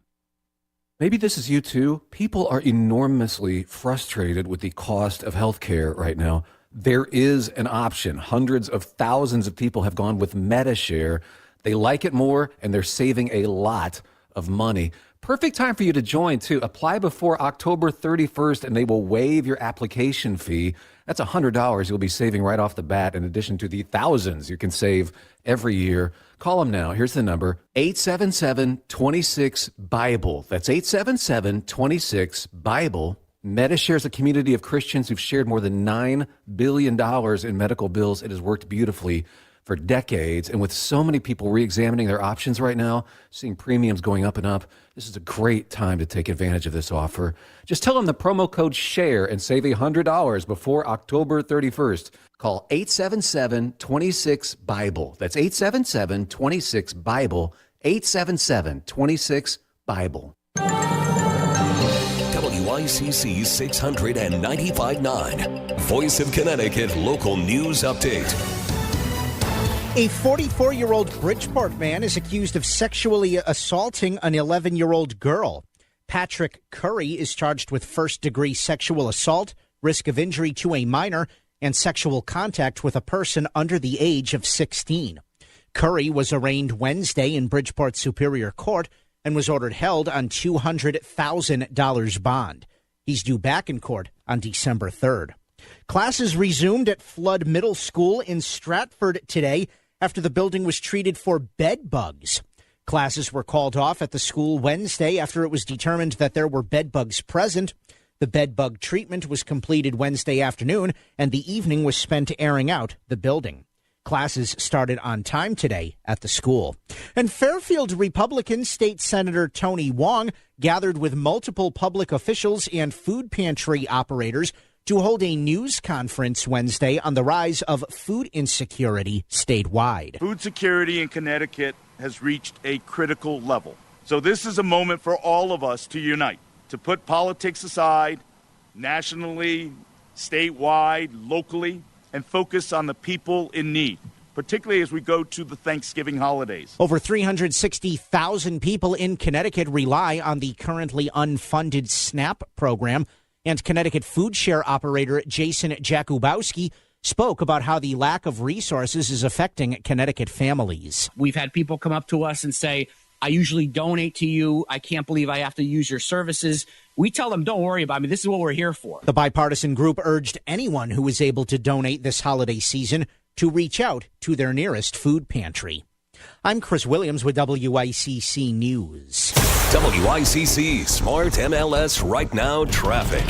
Maybe this is you too. People are enormously frustrated with the cost of health care right now. There is an option. Hundreds of thousands of people have gone with MediShare. They like it more, and they're saving a lot of money. Perfect time for you to join, too. Apply before October 31st, and they will waive your application fee. That's $100 you'll be saving right off the bat, in addition to the thousands you can save every year. Call them now. Here's the number, 877-26-BIBLE. That's 877-26-BIBLE. MediShare is a community of Christians who've shared more than $9 billion in medical bills. It has worked beautifully for decades. And with so many people re-examining their options right now, seeing premiums going up and up, this is a great time to take advantage of this offer. Just tell them the promo code SHARE and save $100 before October 31st. Call 877-26-BIBLE. That's 877-26-BIBLE. 877-26-BIBLE. WICC 695.9, Voice of Connecticut Local News Update. A 44-year-old Bridgeport man is accused of sexually assaulting an 11-year-old girl. Patrick Curry is charged with first-degree sexual assault, risk of injury to a minor, and sexual contact with a person under the age of 16. Curry was arraigned Wednesday in Bridgeport Superior Court and was ordered held on $200,000 bond. He's due back in court on December 3rd. Classes resumed at Flood Middle School in Stratford today after the building was treated for bed bugs. Classes were called off at the school Wednesday after it was determined that there were bed bugs present. The bed bug treatment was completed Wednesday afternoon, and the evening was spent airing out the building. Classes started on time today at the school. And Fairfield Republican State Senator Tony Wong gathered with multiple public officials and food pantry operators to hold a news conference Wednesday on the rise of food insecurity statewide. Food security in Connecticut has reached a critical level. So this is a moment for all of us to unite, to put politics aside, nationally, statewide, locally, and focus on the people in need, particularly as we go to the Thanksgiving holidays. Over 360,000 people in Connecticut rely on the currently unfunded SNAP program, and Connecticut food share operator Jason Jakubowski spoke about how the lack of resources is affecting Connecticut families. We've had people come up to us and say, I usually donate to you. I can't believe I have to use your services. We tell them, don't worry about me. This is what we're here for. The bipartisan group urged anyone who is able to donate this holiday season to reach out to their nearest food pantry. I'm Chris Williams with WICC News. WICC Smart MLS Right Now Traffic.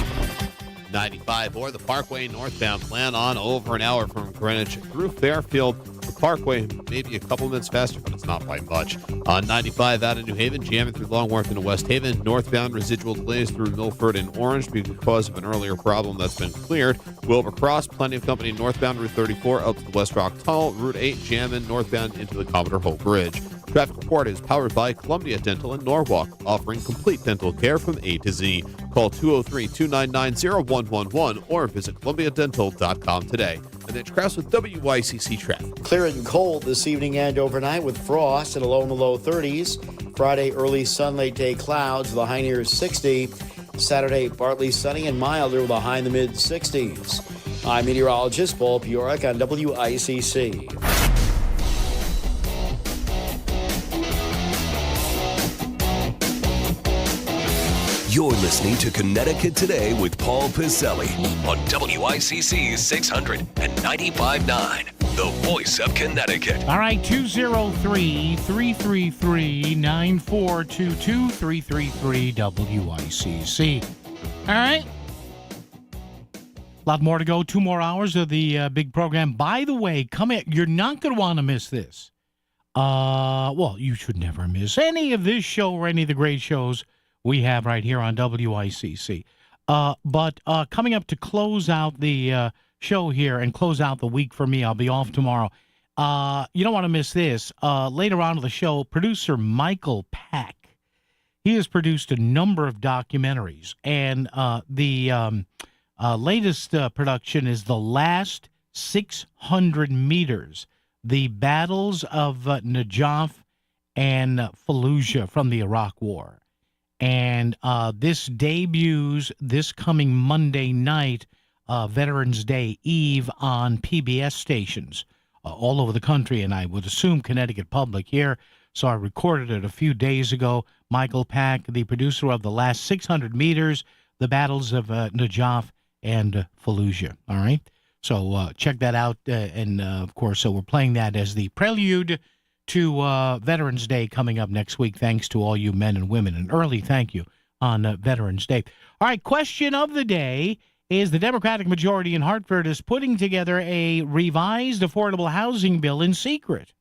95 or the Parkway northbound. Plan on over an hour from Greenwich through Fairfield. The Parkway maybe a couple minutes faster, but it's not by much. On 95 out of New Haven, jamming through Long Wharf into West Haven. Northbound residual delays through Milford and Orange because of an earlier problem that's been cleared. Wilbur Cross, plenty of company northbound Route 34 up to the West Rock Tunnel. Route 8 jamming northbound into the Commodore Hope Bridge. Traffic report is powered by Columbia Dental in Norwalk, offering complete dental care from A to Z. Call 203-299-0111 or visit columbiadental.com today. And that's Kraus with WICC Traffic. Clear and cold this evening and overnight with frost and a low in the low 30s. Friday, early sun, late day clouds, the high near 60. Saturday, partly sunny and milder with a high in the mid 60s. I'm meteorologist Paul Piorek on WICC. You're listening to Connecticut Today with Paul Piselli on WICC 695.9, the voice of Connecticut. All right, 203-333-9422, 333 WICC. All right. A lot more to go. 2 more hours of the big program. By the way, come in. You're not going to want to miss this. Well, you should never miss any of this show or any of the great shows we have right here on WICC. But coming up to close out the show here and close out the week for me, I'll be off tomorrow. You don't want to miss this. Later on in the show, producer Michael Pack, he has produced a number of documentaries. And the latest production is The Last 600 Meters, the battles of Najaf and Fallujah from the Iraq War. And this debuts this coming Monday night, Veterans Day Eve, on PBS stations all over the country, and I would assume Connecticut Public here. So I recorded it a few days ago. Michael Pack, the producer of the last 600 meters, the battles of Najaf and Fallujah. All right? So check that out. And, of course, so we're playing that as the prelude to Veterans Day coming up next week. Thanks to all you men and women. An early thank you on Veterans Day. All right, question of the day is the Democratic majority in Hartford is putting together a revised affordable housing bill in secret.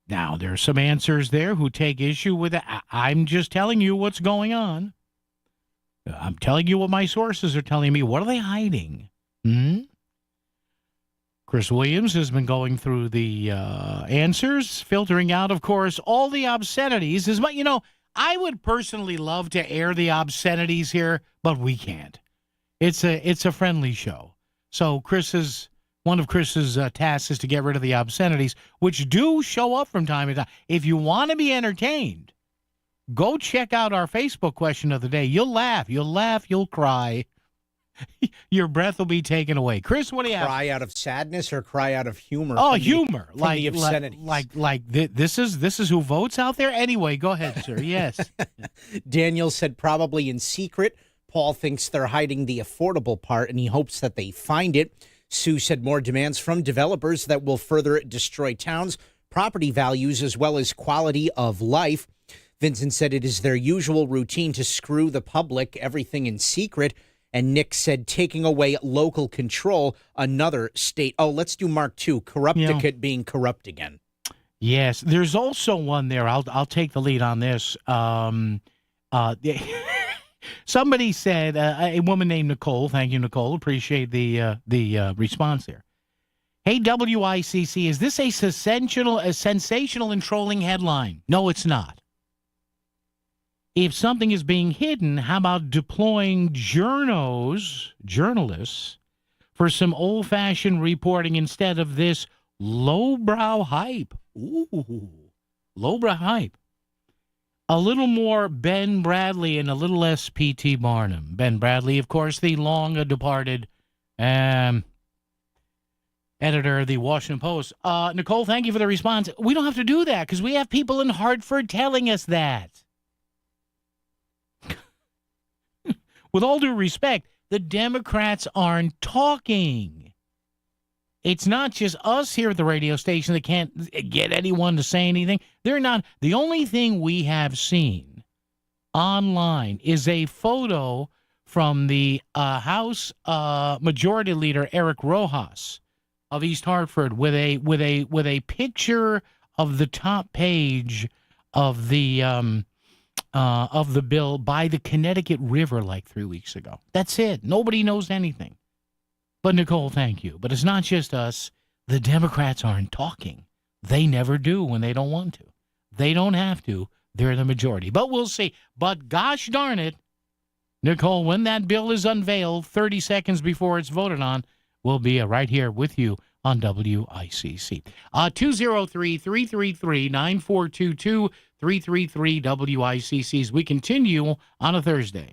Now, there are some answers there who take issue with it. I'm just telling you what's going on. I'm telling you what my sources are telling me. What are they hiding? Chris Williams has been going through the answers, filtering out, of course, all the obscenities. I would personally love to air the obscenities here, but we can't. It's a friendly show. So one of Chris's tasks is to get rid of the obscenities, which do show up from time to time. If you want to be entertained, go check out our Facebook question of the day. You'll laugh, you'll cry. Your breath will be taken away. Chris, what do you have? Cry out of sadness or cry out of humor? Oh, humor. From the obscenities. This is who votes out there? Anyway, go ahead, sir. Yes. Daniel said probably in secret. Paul thinks they're hiding the affordable part, and he hopes that they find it. Sue said more demands from developers that will further destroy towns, property values, as well as quality of life. Vincent said it is their usual routine to screw the public, everything in secret. And Nick said taking away local control, another state. Oh, let's do Mark 2, corrupticate being corrupt again. Yes, there's also one there. I'll take the lead on this. Somebody said, a woman named Nicole, thank you, Nicole, appreciate the response there. Hey, WICC, is this a sensational and trolling headline? No, it's not. If something is being hidden, how about deploying journalists, for some old-fashioned reporting instead of this lowbrow hype? Ooh, lowbrow hype. A little more Ben Bradley and a little less P.T. Barnum. Ben Bradley, of course, the long-departed editor of the Washington Post. Nicole, thank you for the response. We don't have to do that because we have people in Hartford telling us that. With all due respect, the Democrats aren't talking. It's not just us here at the radio station that can't get anyone to say anything. They're not. The only thing we have seen online is a photo from the House Majority Leader Eric Rojas of East Hartford with a picture of the top page of the bill by the Connecticut River like 3 weeks ago. That's it. Nobody knows anything. But, Nicole, thank you. But it's not just us. The Democrats aren't talking. They never do when they don't want to. They don't have to. They're the majority. But we'll see. But gosh darn it, Nicole, when that bill is unveiled 30 seconds before it's voted on, we'll be right here with you on WICC. 203-333-9422, 333-WICC. We continue on a Thursday.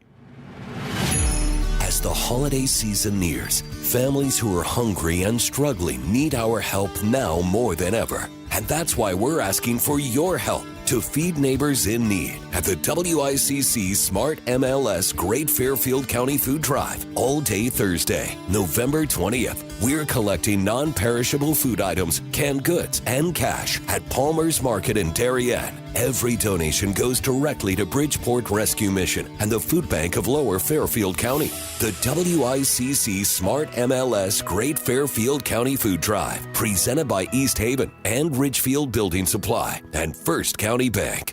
As the holiday season nears, families who are hungry and struggling need our help now more than ever. And that's why we're asking for your help to feed neighbors in need at the WICC Smart MLS Great Fairfield County Food Drive all day Thursday, November 20th. We're collecting non-perishable food items, canned goods, and cash at Palmer's Market in Darien. Every donation goes directly to Bridgeport Rescue Mission and the Food Bank of Lower Fairfield County. The WICC Smart MLS Great Fairfield County Food Drive, presented by East Haven and Ridgefield Building Supply and First County Bank.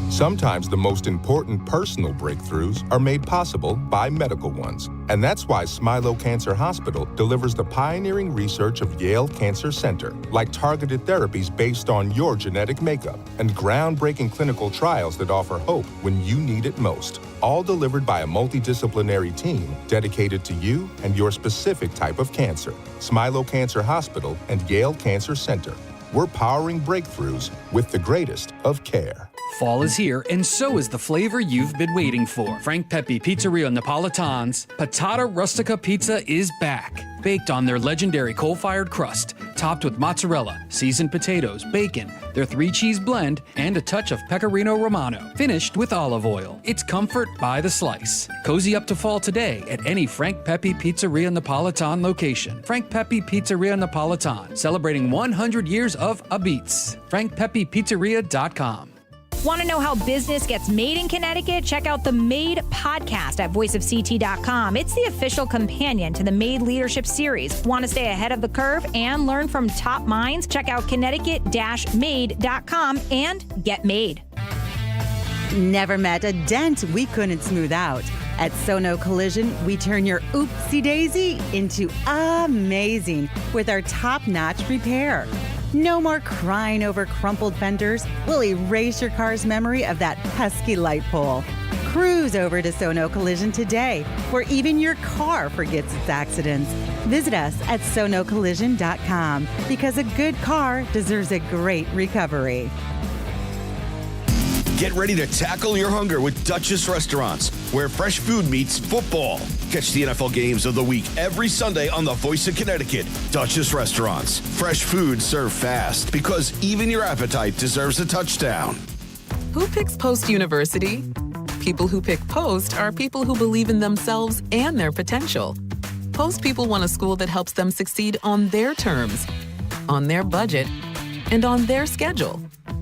Sometimes the most important personal breakthroughs are made possible by medical ones. And that's why Smilo Cancer Hospital delivers the pioneering research of Yale Cancer Center, like targeted therapies based on your genetic makeup and groundbreaking clinical trials that offer hope when you need it most. All delivered by a multidisciplinary team dedicated to you and your specific type of cancer. Smilo Cancer Hospital and Yale Cancer Center. We're powering breakthroughs with the greatest of care. Fall is here, and so is the flavor you've been waiting for. Frank Pepe Pizzeria Napolitan's Patata Rustica Pizza is back. Baked on their legendary coal-fired crust, topped with mozzarella, seasoned potatoes, bacon, their 3-cheese blend, and a touch of pecorino romano, finished with olive oil. It's comfort by the slice. Cozy up to fall today at any Frank Pepe Pizzeria Napolitan location. Frank Pepe Pizzeria Napolitan, celebrating 100 years of a beats. FrankPepePizzeria.com. Want to know how business gets made in Connecticut? Check out the Made podcast at voiceofct.com. It's the official companion to the Made Leadership Series. Want to stay ahead of the curve and learn from top minds? Check out Connecticut-made.com and get made. Never met a dent we couldn't smooth out. At Sono Collision, we turn your oopsie-daisy into amazing with our top-notch repair. No more crying over crumpled fenders. We'll erase your car's memory of that pesky light pole. Cruise over to Sono Collision today, where even your car forgets its accidents. Visit us at sonocollision.com, because a good car deserves a great recovery. Get ready to tackle your hunger with Duchess Restaurants, where fresh food meets football. Catch the NFL games of the week every Sunday on the Voice of Connecticut. Duchess Restaurants. Fresh food served fast, because even your appetite deserves a touchdown. Who picks Post University? People who pick Post are people who believe in themselves and their potential. Post people want a school that helps them succeed on their terms, on their budget, and on their schedule.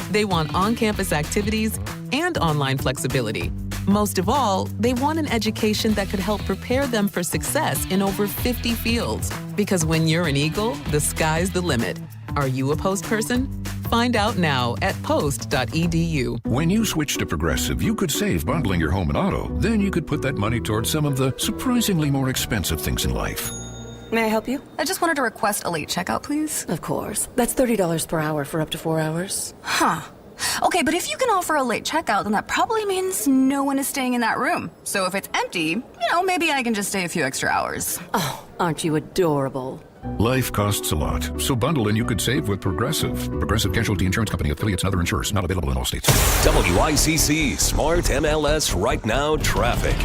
They want on-campus activities and online flexibility. Most of all, they want an education that could help prepare them for success in over 50 fields. Because when you're an Eagle, the sky's the limit. Are you a Post person? Find out now at post.edu. When you switch to Progressive, you could save bundling your home and auto. Then you could put that money towards some of the surprisingly more expensive things in life. May I help you? I just wanted to request a late checkout, please. Of course. That's $30 per hour for up to 4 hours. Huh. Okay, but if you can offer a late checkout, then that probably means no one is staying in that room. So if it's empty, maybe I can just stay a few extra hours. Oh, aren't you adorable? Life costs a lot, so bundle and you could save with Progressive. Progressive Casualty Insurance Company, affiliates, and other insurers. Not available in all states. WICC Smart MLS Right Now Traffic.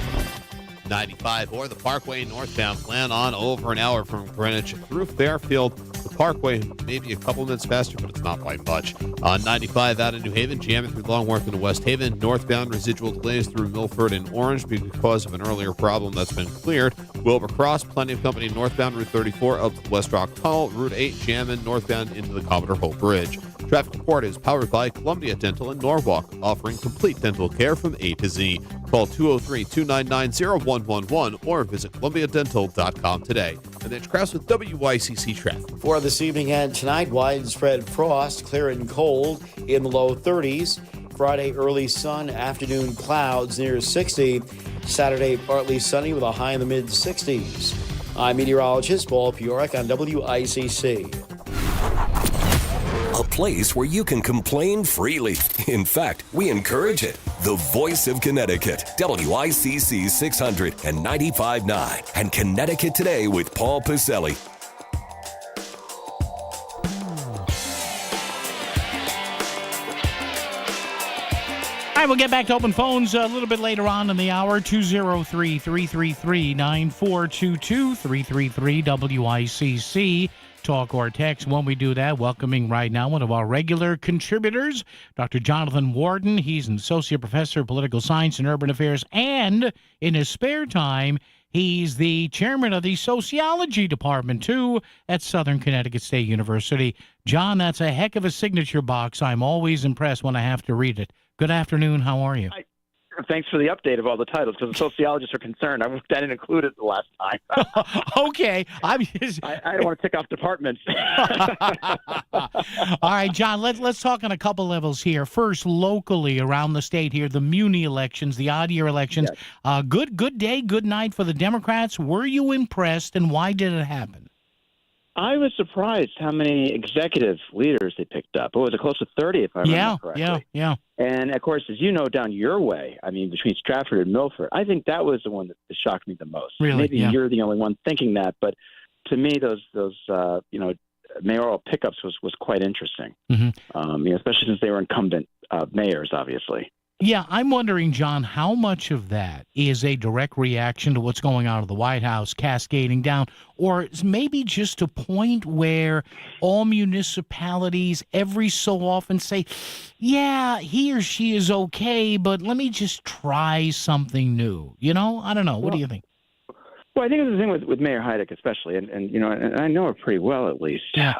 95 or the Parkway northbound. Plan on over an hour from Greenwich through Fairfield. The Parkway maybe a couple minutes faster, but it's not by much. On 95 out of New Haven, jamming through Longworth and West Haven. Northbound residual delays through Milford and Orange because of an earlier problem that's been cleared. Wilbur Cross, plenty of company northbound Route 34 up to West Rock Tunnel. Route 8 jamming northbound into the Commodore Hope Bridge. Traffic report is powered by Columbia Dental in Norwalk, offering complete dental care from A to Z. Call 203-299-0111 or visit columbiadental.com today. And that's Kraus with WICC Traffic. For this evening and tonight, widespread frost, clear and cold in the low 30s. Friday, early sun, afternoon clouds near 60. Saturday, partly sunny with a high in the mid-60s. I'm meteorologist Paul Piorek on WICC. A place where you can complain freely. In fact, we encourage it. The Voice of Connecticut, WICC 695.9 and Connecticut Today with Paul Pacelli. All right, we'll get back to open phones a little bit later on in the hour. 203-333-9422, 333-WICC. Talk or text when we do that. Welcoming right now one of our regular contributors, Dr. Jonathan Warden. He's an associate professor of political science and urban affairs, and in his spare time, he's the chairman of the sociology department, too, at Southern Connecticut State University. John, that's a heck of a signature box. I'm always impressed when I have to read it. Good afternoon. How are you? Thanks for the update of all the titles, because the sociologists are concerned. I didn't include it the last time. Okay. I don't want to tick off departments. All right, John, let's talk on a couple levels here. First, locally around the state here, the muni elections, the odd-year elections. Yes. Good day, good night for the Democrats. Were you impressed, and why did it happen? I was surprised how many executive leaders they picked up. Was it close to 30, if I remember correctly? Yeah. And, of course, as you know, down your way, I mean, between Stratford and Milford, I think that was the one that shocked me the most. Really? Maybe you're the only one thinking that, but to me, those mayoral pickups was quite interesting, mm-hmm. Especially since they were incumbent mayors, obviously. Yeah, I'm wondering, John, how much of that is a direct reaction to what's going on at the White House, cascading down, or is maybe just a point where all municipalities every so often say, yeah, he or she is okay, but let me just try something new. You know, I don't know. What do you think? Well, I think it's the thing with Mayor Heidick especially, and you know, and I know her pretty well at least. Yeah.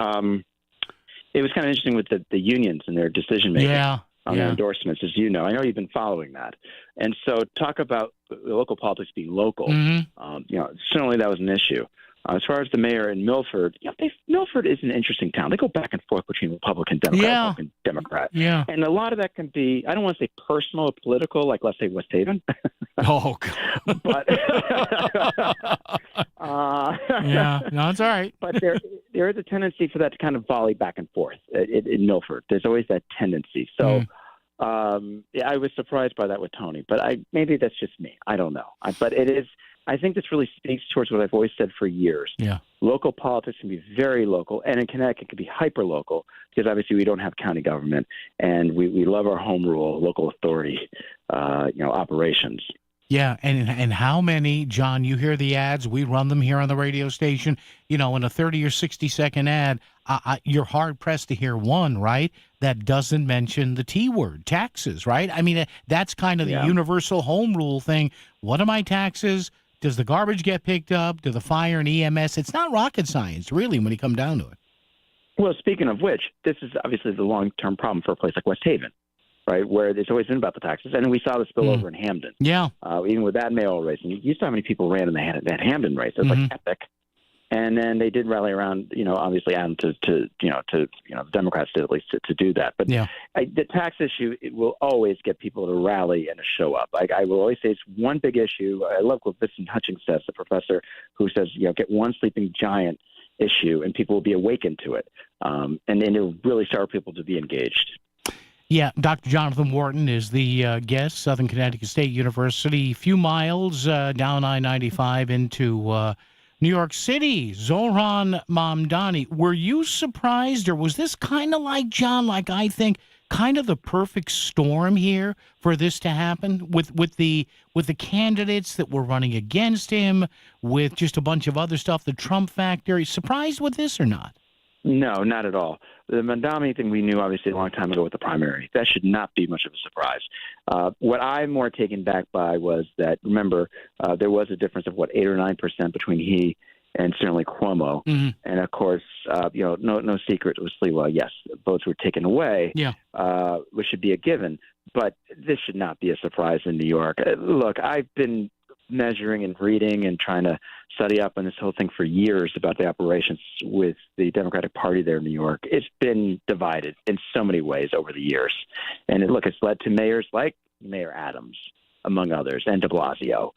It was kind of interesting with the unions and their decision making. Yeah. On their endorsements, as you know. I know you've been following that. And so talk about local politics being local. Mm-hmm. You know, certainly that was an issue. As far as the mayor in Milford, you know, Milford is an interesting town. They go back and forth between Republican, Democrat. Yeah. And a lot of that can be, I don't want to say personal or political, like let's say West Haven. Oh, God. But yeah, no, it's all right. But there is a tendency for that to kind of volley back and forth in Milford. There's always that tendency. So, yeah, I was surprised by that with Tony. But maybe that's just me. I don't know. But it is. I think this really speaks towards what I've always said for years. Yeah. Local politics can be very local, and in Connecticut it can be hyper local because obviously we don't have county government, and we love our home rule, local authority, operations. Yeah, and how many, John, you hear the ads, we run them here on the radio station, you know, in a 30 or 60-second ad, you're hard-pressed to hear one, right, that doesn't mention the T word, taxes, right? I mean, that's kind of the universal home rule thing. What are my taxes? Does the garbage get picked up? Do the fire and EMS? It's not rocket science, really, when you come down to it. Well, speaking of which, this is obviously the long-term problem for a place like West Haven, right, where it's always been about the taxes. And we saw the spillover in Hamden. Yeah. Even with that mayoral race. And you saw how many people ran in that Hamden race. It was like epic. And then they did rally around, you know, obviously Adam to the Democrats did at least to do that. But the tax issue, it will always get people to rally and to show up. I will always say it's one big issue. I love what Vincent Hutchings says, the professor who says, you know, get one sleeping giant issue and people will be awakened to it. And then it'll really start people to be engaged. Yeah, Dr. Jonathan Wharton is the guest, Southern Connecticut State University, a few miles down I-95 into New York City. Zohran Mamdani, were you surprised, or was this kind of like, John, like I think, kind of the perfect storm here for this to happen with the candidates that were running against him, with just a bunch of other stuff, the Trump factor? Are you surprised with this or not? No, not at all. The Mamdani thing we knew obviously a long time ago with the primary. That should not be much of a surprise. What I'm more taken back by was that, remember, there was a difference of, 8 or 9% between he and certainly Cuomo. Mm-hmm. And, of course, no secret, it was Sliwa. Yes, votes were taken away, which should be a given. But this should not be a surprise in New York. Look, I've been measuring and reading and trying to study up on this whole thing for years about the operations with the Democratic Party there in New York. It's been divided in so many ways over the years. And it's led to mayors like Mayor Adams, among others, and de Blasio.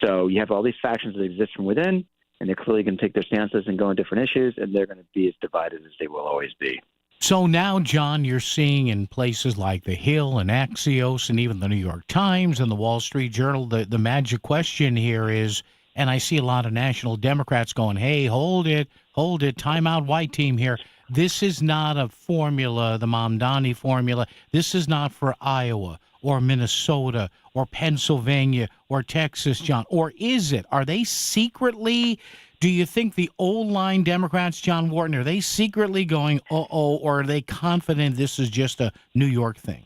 So you have all these factions that exist from within, and they're clearly going to take their stances and go on different issues, and they're going to be as divided as they will always be. So now, John, you're seeing in places like The Hill and Axios and even the New York Times and the Wall Street Journal, the magic question here is, and I see a lot of national Democrats going, hey, hold it, time out, white team here. This is not a formula, the Mamdani formula. This is not for Iowa or Minnesota or Pennsylvania or Texas, John. Or is it? Are they secretly... Do you think the old line Democrats, John Wharton, are they secretly going, or are they confident this is just a New York thing?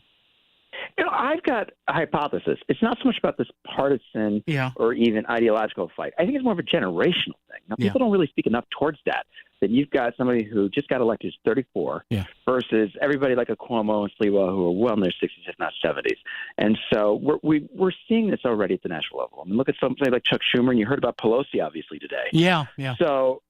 You know, I've got a hypothesis. It's not so much about this partisan or even ideological fight. I think it's more of a generational thing. Now, people don't really speak enough towards that you've got somebody who just got elected who's 34 versus everybody like a Cuomo and Sliwa who are well in their 60s, if not 70s. And so we're seeing this already at the national level. I mean, look at somebody like Chuck Schumer, and you heard about Pelosi, obviously, today. Yeah. So,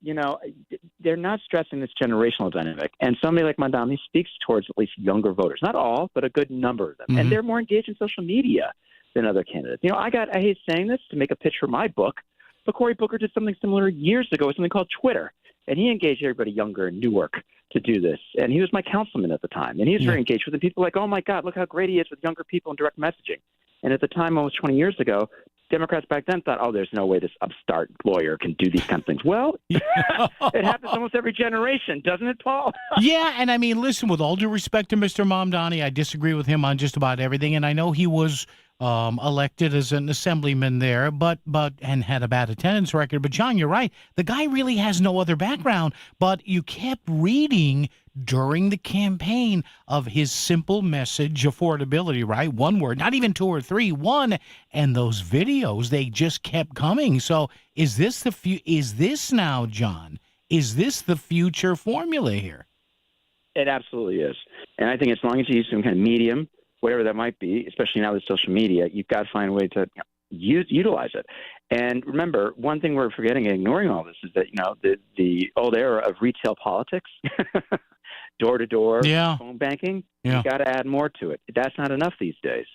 they're not stressing this generational dynamic. And somebody like Mamdani speaks towards at least younger voters. Not all, but a good number of them. Mm-hmm. And they're more engaged in social media than other candidates. I hate saying this to make a pitch for my book, but Cory Booker did something similar years ago with something called Twitter. And he engaged everybody younger in Newark to do this. And he was my councilman at the time. And he was very engaged with the people like, oh, my God, look how great he is with younger people and direct messaging. And at the time, almost 20 years ago, Democrats back then thought, oh, there's no way this upstart lawyer can do these kind of things. Well, it happens almost every generation, doesn't it, Paul? Yeah, and I mean, listen, with all due respect to Mr. Mamdani, I disagree with him on just about everything, and I know he was elected as an assemblyman there, and had a bad attendance record. But, John, you're right. The guy really has no other background, but you kept reading during the campaign of his simple message, affordability, right? One word, not even two or three, one. And those videos, they just kept coming. So is this now, John, is this the future formula here? It absolutely is. And I think as long as you use some kind of medium, whatever that might be, especially now with social media, you've got to find a way to utilize it. And remember, one thing we're forgetting and ignoring all this is that, the old era of retail politics, door-to-door, phone banking, you got to add more to it. That's not enough these days.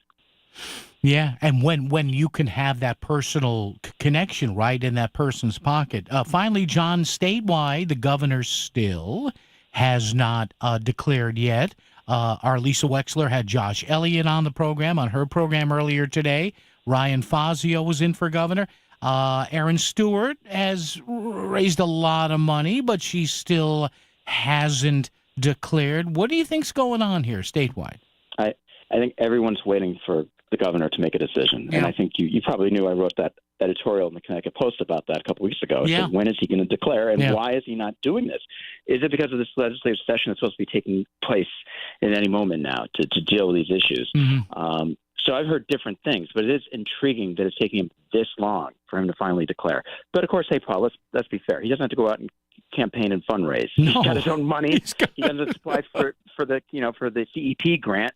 Yeah, and when you can have that personal connection right in that person's pocket. Finally, John, statewide, the governor still has not declared yet. Our Lisa Wexler had Josh Elliott on her program earlier today. Ryan Fazio was in for governor. Aaron Stewart has raised a lot of money, but she still hasn't declared. What do you think's going on here statewide? I think everyone's waiting for the governor to make a decision. Yeah. And I think you probably knew I wrote that editorial in the Connecticut Post about that a couple weeks ago. Yeah. So when is he going to declare, and why is he not doing this? Is it because of this legislative session that's supposed to be taking place in any moment now to deal with these issues? Mm-hmm. So I've heard different things, but it is intriguing that it's taking him this long for him to finally declare. But of course, hey, Paul, let's be fair. He doesn't have to go out and campaign and fundraise. No. He's got his own money. He doesn't apply for the CEP grant,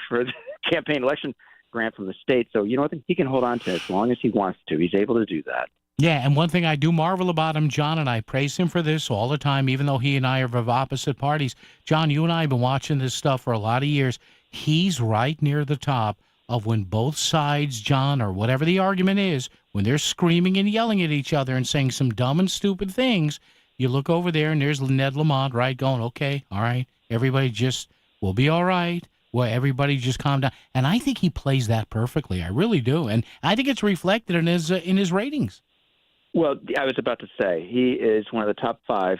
for the campaign election grant from the state. So I think he can hold on to it as long as he wants to. He's able to do that. Yeah, and one thing I do marvel about him, John, and I praise him for this all the time, even though he and I are of opposite parties. John, you and I have been watching this stuff for a lot of years. He's right near the top of when both sides, John, or whatever the argument is, when they're screaming and yelling at each other and saying some dumb and stupid things, you look over there and there's Ned Lamont, right, going, okay, all right, everybody we'll be all right. Well, everybody just calm down. And I think he plays that perfectly. I really do. And I think it's reflected in his ratings. Well, I was about to say, he is one of the top 5,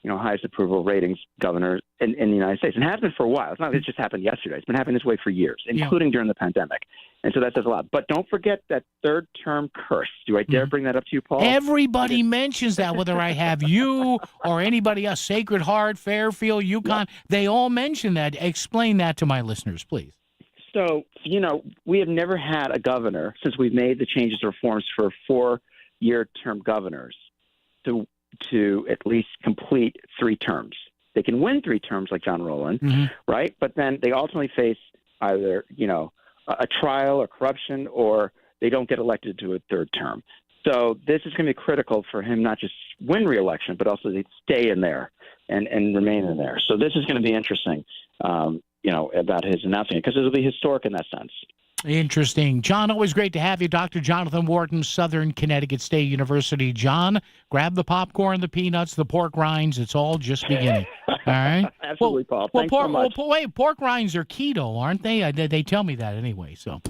highest approval ratings governors in the United States, and has been for a while. It's not like it just happened yesterday. It's been happening this way for years, including during the pandemic. And so that says a lot. But don't forget that third-term curse. Do I dare bring that up to you, Paul? Everybody mentions that, whether I have you or anybody else, Sacred Heart, Fairfield, UConn, they all mention that. Explain that to my listeners, please. So, we have never had a governor, since we've made the changes or reforms for 4-year term governors, to at least complete 3 terms. They can win 3 terms like John Rowland, right? But then they ultimately face either, a trial or corruption, or they don't get elected to a 3rd term. So this is going to be critical for him not just win re-election, but also to stay in there and remain in there. So this is going to be interesting, about his announcing it, because it'll be historic in that sense. Interesting. John, always great to have you. Dr. Jonathan Wharton, Southern Connecticut State University. John, grab the popcorn, the peanuts, the pork rinds. It's all just beginning. All right? Absolutely, Paul. Thanks so much. Wait, pork rinds are keto, aren't they? They tell me that anyway, so.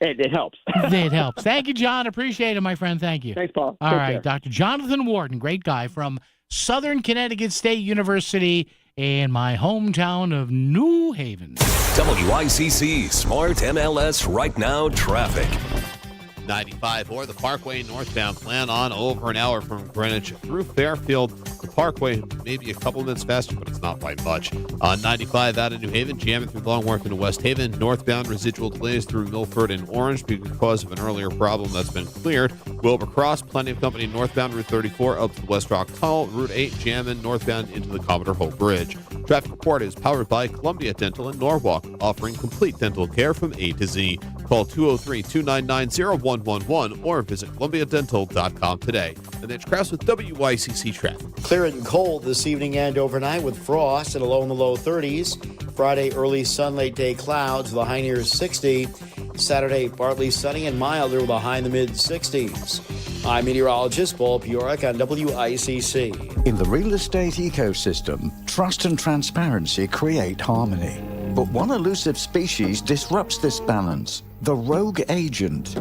It helps. It helps. Thank you, John. Appreciate it, my friend. Thank you. Thanks, Paul. All right, Dr. Jonathan Wharton, great guy from Southern Connecticut State University in my hometown of New Haven. WICC Smart MLS Right Now Traffic. 95 or the Parkway northbound. Plan on over an hour from Greenwich through Fairfield. The Parkway maybe a couple minutes faster, but it's not by much. On 95 out of New Haven, jamming through Longworth into West Haven. Northbound residual delays through Milford and Orange because of an earlier problem that's been cleared. Wilbur Cross, plenty of company northbound Route 34 up to the West Rock Tunnel. Route 8 jamming northbound into the Commodore Hope Bridge. Traffic report is powered by Columbia Dental in Norwalk, offering complete dental care from A to Z. Call 203-299-0111 or visit columbiadental.com today. And that's Krause with WICC Traffic. Clear and cold this evening and overnight with frost and a low in the low 30s. Friday, early sun, late day clouds, the high near 60. Saturday, partly sunny and milder with a high in the mid 60s. I'm meteorologist Paul Piorek on WICC. In the real estate ecosystem, trust and transparency create harmony. But one elusive species disrupts this balance, the rogue agent.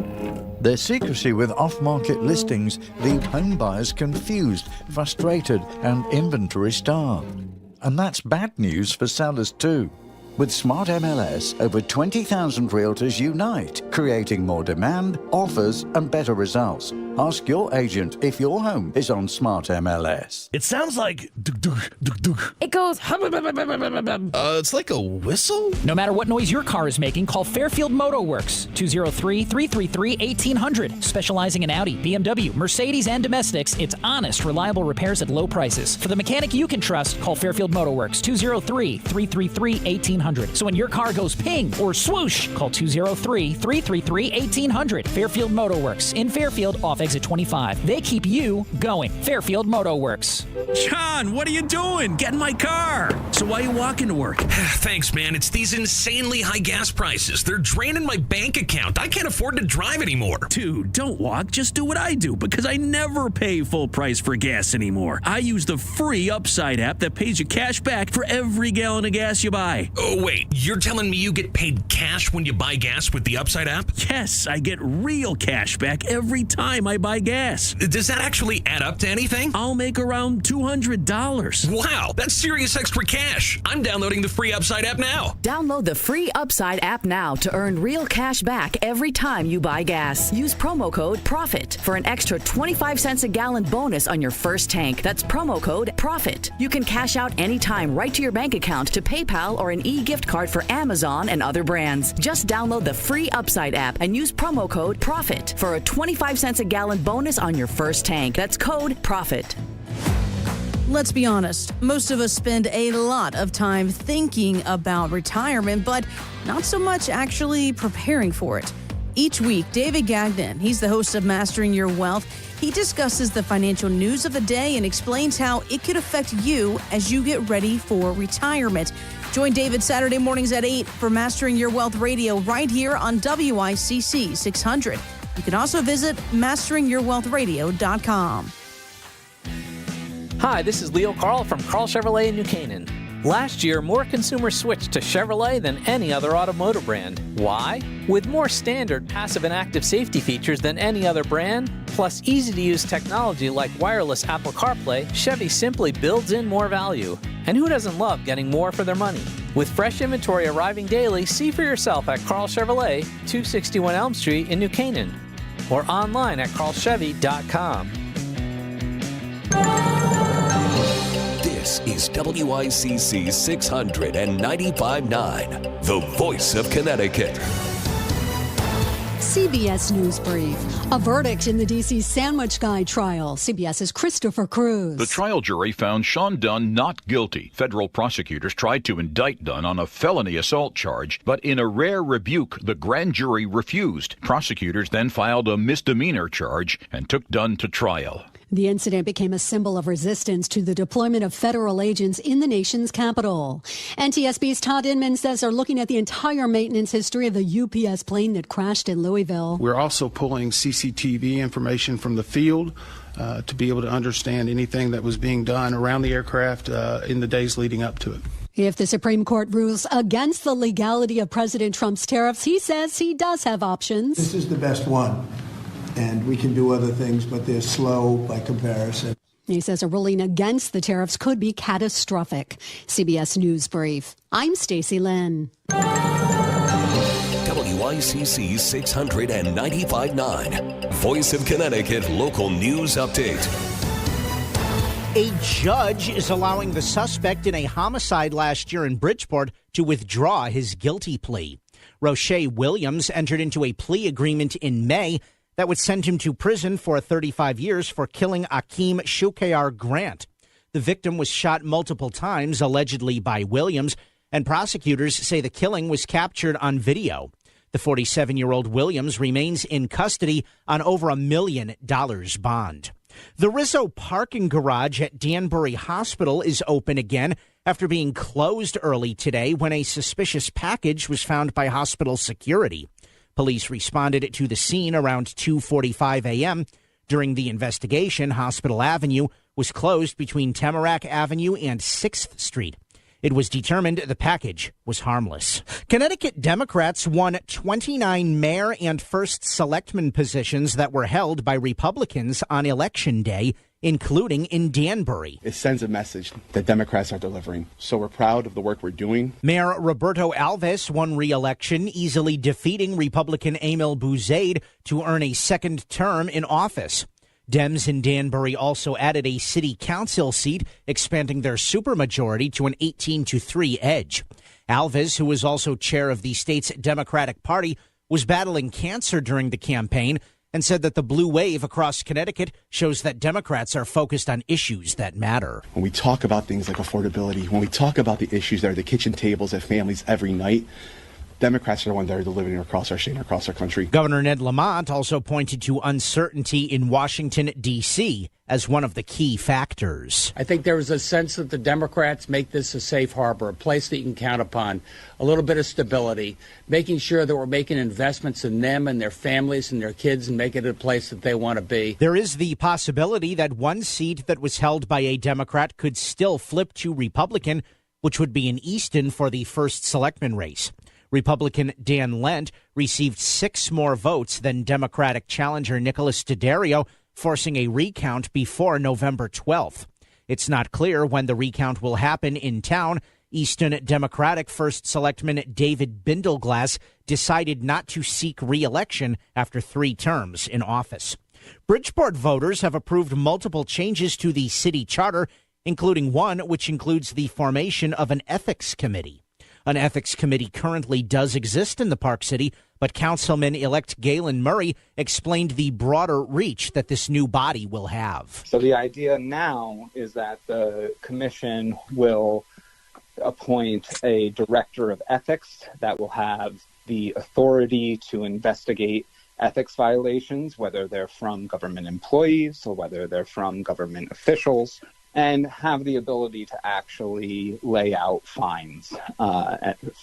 Their secrecy with off-market listings leave home buyers confused, frustrated, and inventory starved. And that's bad news for sellers too. With Smart MLS, over 20,000 realtors unite, creating more demand, offers, and better results. Ask your agent if your home is on Smart MLS. It sounds like duk-duk-duk-duk. It goes it's like a whistle? No matter what noise your car is making, call Fairfield Motor Works, 203-333-1800. Specializing in Audi, BMW, Mercedes, and domestics, it's honest, reliable repairs at low prices. For the mechanic you can trust, call Fairfield Motor Works, 203-333-1800. So when your car goes ping or swoosh, call 203-333-1800. Fairfield Motor Works in Fairfield off exit 25. They keep you going. Fairfield Motor Works. John, what are you doing? Get in my car. So why are you walking to work? Thanks, man. It's these insanely high gas prices. They're draining my bank account. I can't afford to drive anymore. Dude, don't walk. Just do what I do, because I never pay full price for gas anymore. I use the free Upside app that pays you cash back for every gallon of gas you buy. Oh, wait. You're telling me you get paid cash when you buy gas with the Upside app? Yes, I get real cash back every time I buy gas. Does that actually add up to anything? I'll make around $200. Wow, that's serious extra cash. I'm downloading the free Upside app now. Download the free Upside app now to earn real cash back every time you buy gas. Use promo code PROFIT for an extra 25 cents a gallon bonus on your first tank. That's promo code PROFIT. You can cash out anytime right to your bank account, to PayPal, or an e-gift card for Amazon and other brands. Just download the free Upside app and use promo code PROFIT for a 25 cents a gallon bonus on your first tank. That's code PROFIT. Let's be honest, most of us spend a lot of time thinking about retirement, but not so much actually preparing for it. Each week, David Gagnon, he's the host of Mastering Your Wealth, he discusses the financial news of the day and explains how it could affect you as you get ready for retirement. Join David Saturday mornings at 8 for Mastering Your Wealth Radio right here on WICC 600. You can also visit masteringyourwealthradio.com. Hi, this is Leo Carl from Carl Chevrolet in New Canaan. Last year, more consumers switched to Chevrolet than any other automotive brand. Why? With more standard passive and active safety features than any other brand, plus easy-to-use technology like wireless Apple CarPlay, Chevy simply builds in more value. And who doesn't love getting more for their money? With fresh inventory arriving daily, see for yourself at Carl Chevrolet, 261 Elm Street in New Canaan, or online at carlchevy.com. This is WICC 695.9, the voice of Connecticut. CBS News Brief. A verdict in the D.C. Sandwich Guy trial. CBS's Christopher Cruz. The trial jury found Sean Dunn not guilty. Federal prosecutors tried to indict Dunn on a felony assault charge, but in a rare rebuke, the grand jury refused. Prosecutors then filed a misdemeanor charge and took Dunn to trial. The incident became a symbol of resistance to the deployment of federal agents in the nation's capital. NTSB's Todd Inman says they're looking at the entire maintenance history of the UPS plane that crashed in Louisville. We're also pulling CCTV information from the field to be able to understand anything that was being done around the aircraft in the days leading up to it. If the Supreme Court rules against the legality of President Trump's tariffs, he says he does have options. This is the best one. And we can do other things, but they're slow by comparison. He says a ruling against the tariffs could be catastrophic. CBS News Brief. I'm Stacey Lynn. WICC 695.9, Voice of Connecticut Local News Update. A judge is allowing the suspect in a homicide last year in Bridgeport to withdraw his guilty plea. Roche Williams entered into a plea agreement in May that would send him to prison for 35 years for killing Akeem Shukayar Grant. The victim was shot multiple times, allegedly by Williams, and prosecutors say the killing was captured on video. The 47-year-old Williams remains in custody on over $1 million bond. The Rizzo parking garage at Danbury Hospital is open again after being closed early today when a suspicious package was found by hospital security. Police responded to the scene around 2:45 a.m. During the investigation, Hospital Avenue was closed between Tamarack Avenue and 6th Street. It was determined the package was harmless. Connecticut Democrats won 29 mayor and first selectman positions that were held by Republicans on Election Day, including in Danbury. It sends a message that Democrats are delivering. So we're proud of the work we're doing. Mayor Roberto Alves won re-election, easily defeating Republican Emil Bouzaid to earn a second term in office. Dems in Danbury also added a city council seat, expanding their supermajority to an 18-3 edge. Alves, who was also chair of the state's Democratic Party, was battling cancer during the campaign and said that the blue wave across Connecticut shows that Democrats are focused on issues that matter. When we talk about things like affordability, when we talk about the issues that are the kitchen tables at families every night, Democrats are the ones that are delivering across our state and across our country. Governor Ned Lamont also pointed to uncertainty in Washington, D.C. as one of the key factors. I think there is a sense that the Democrats make this a safe harbor, a place that you can count upon, a little bit of stability, making sure that we're making investments in them and their families and their kids and make it a place that they want to be. There is the possibility that one seat that was held by a Democrat could still flip to Republican, which would be in Easton for the first selectman race. Republican Dan Lent received 6 more votes than Democratic challenger Nicholas D'Addario, forcing a recount before November 12th. It's not clear when the recount will happen in town. Easton Democratic First Selectman David Bindleglass decided not to seek re-election after 3 terms in office. Bridgeport voters have approved multiple changes to the city charter, including one which includes the formation of an ethics committee. An ethics committee currently does exist in the Park City, but Councilman-elect Galen Murray explained the broader reach that this new body will have. So the idea now is that the commission will appoint a director of ethics that will have the authority to investigate ethics violations, whether they're from government employees or whether they're from government officials, and have the ability to actually lay out fines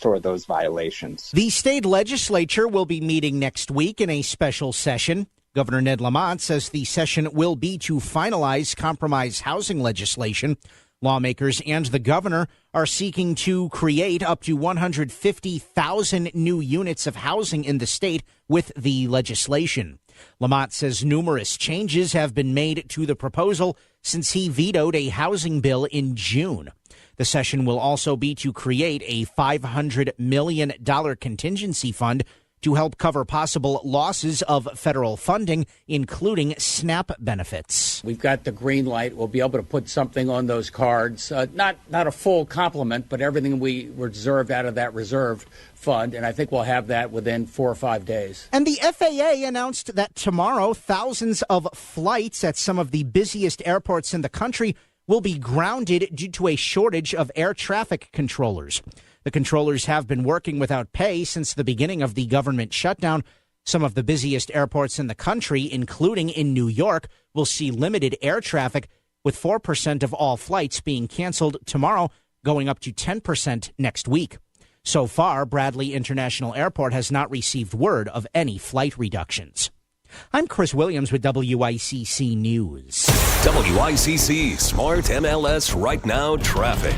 for those violations. The state legislature will be meeting next week in a special session. Governor Ned Lamont says the session will be to finalize compromise housing legislation. Lawmakers and the governor are seeking to create up to 150,000 new units of housing in the state with the legislation. Lamont says numerous changes have been made to the proposal since he vetoed a housing bill in June. The session will also be to create a $500 million contingency fund to help cover possible losses of federal funding, including SNAP benefits. We've got the green light. We'll be able to put something on those cards. Not a full complement, but everything we reserved out of that reserve fund, and I think we'll have that within 4 or 5 days. And the FAA announced that tomorrow, thousands of flights at some of the busiest airports in the country will be grounded due to a shortage of air traffic controllers. The controllers have been working without pay since the beginning of the government shutdown. Some of the busiest airports in the country, including in New York, will see limited air traffic, with 4% of all flights being canceled tomorrow, going up to 10% next week. So far, Bradley International Airport has not received word of any flight reductions. I'm Chris Williams with WICC News. WICC Smart MLS Right Now Traffic.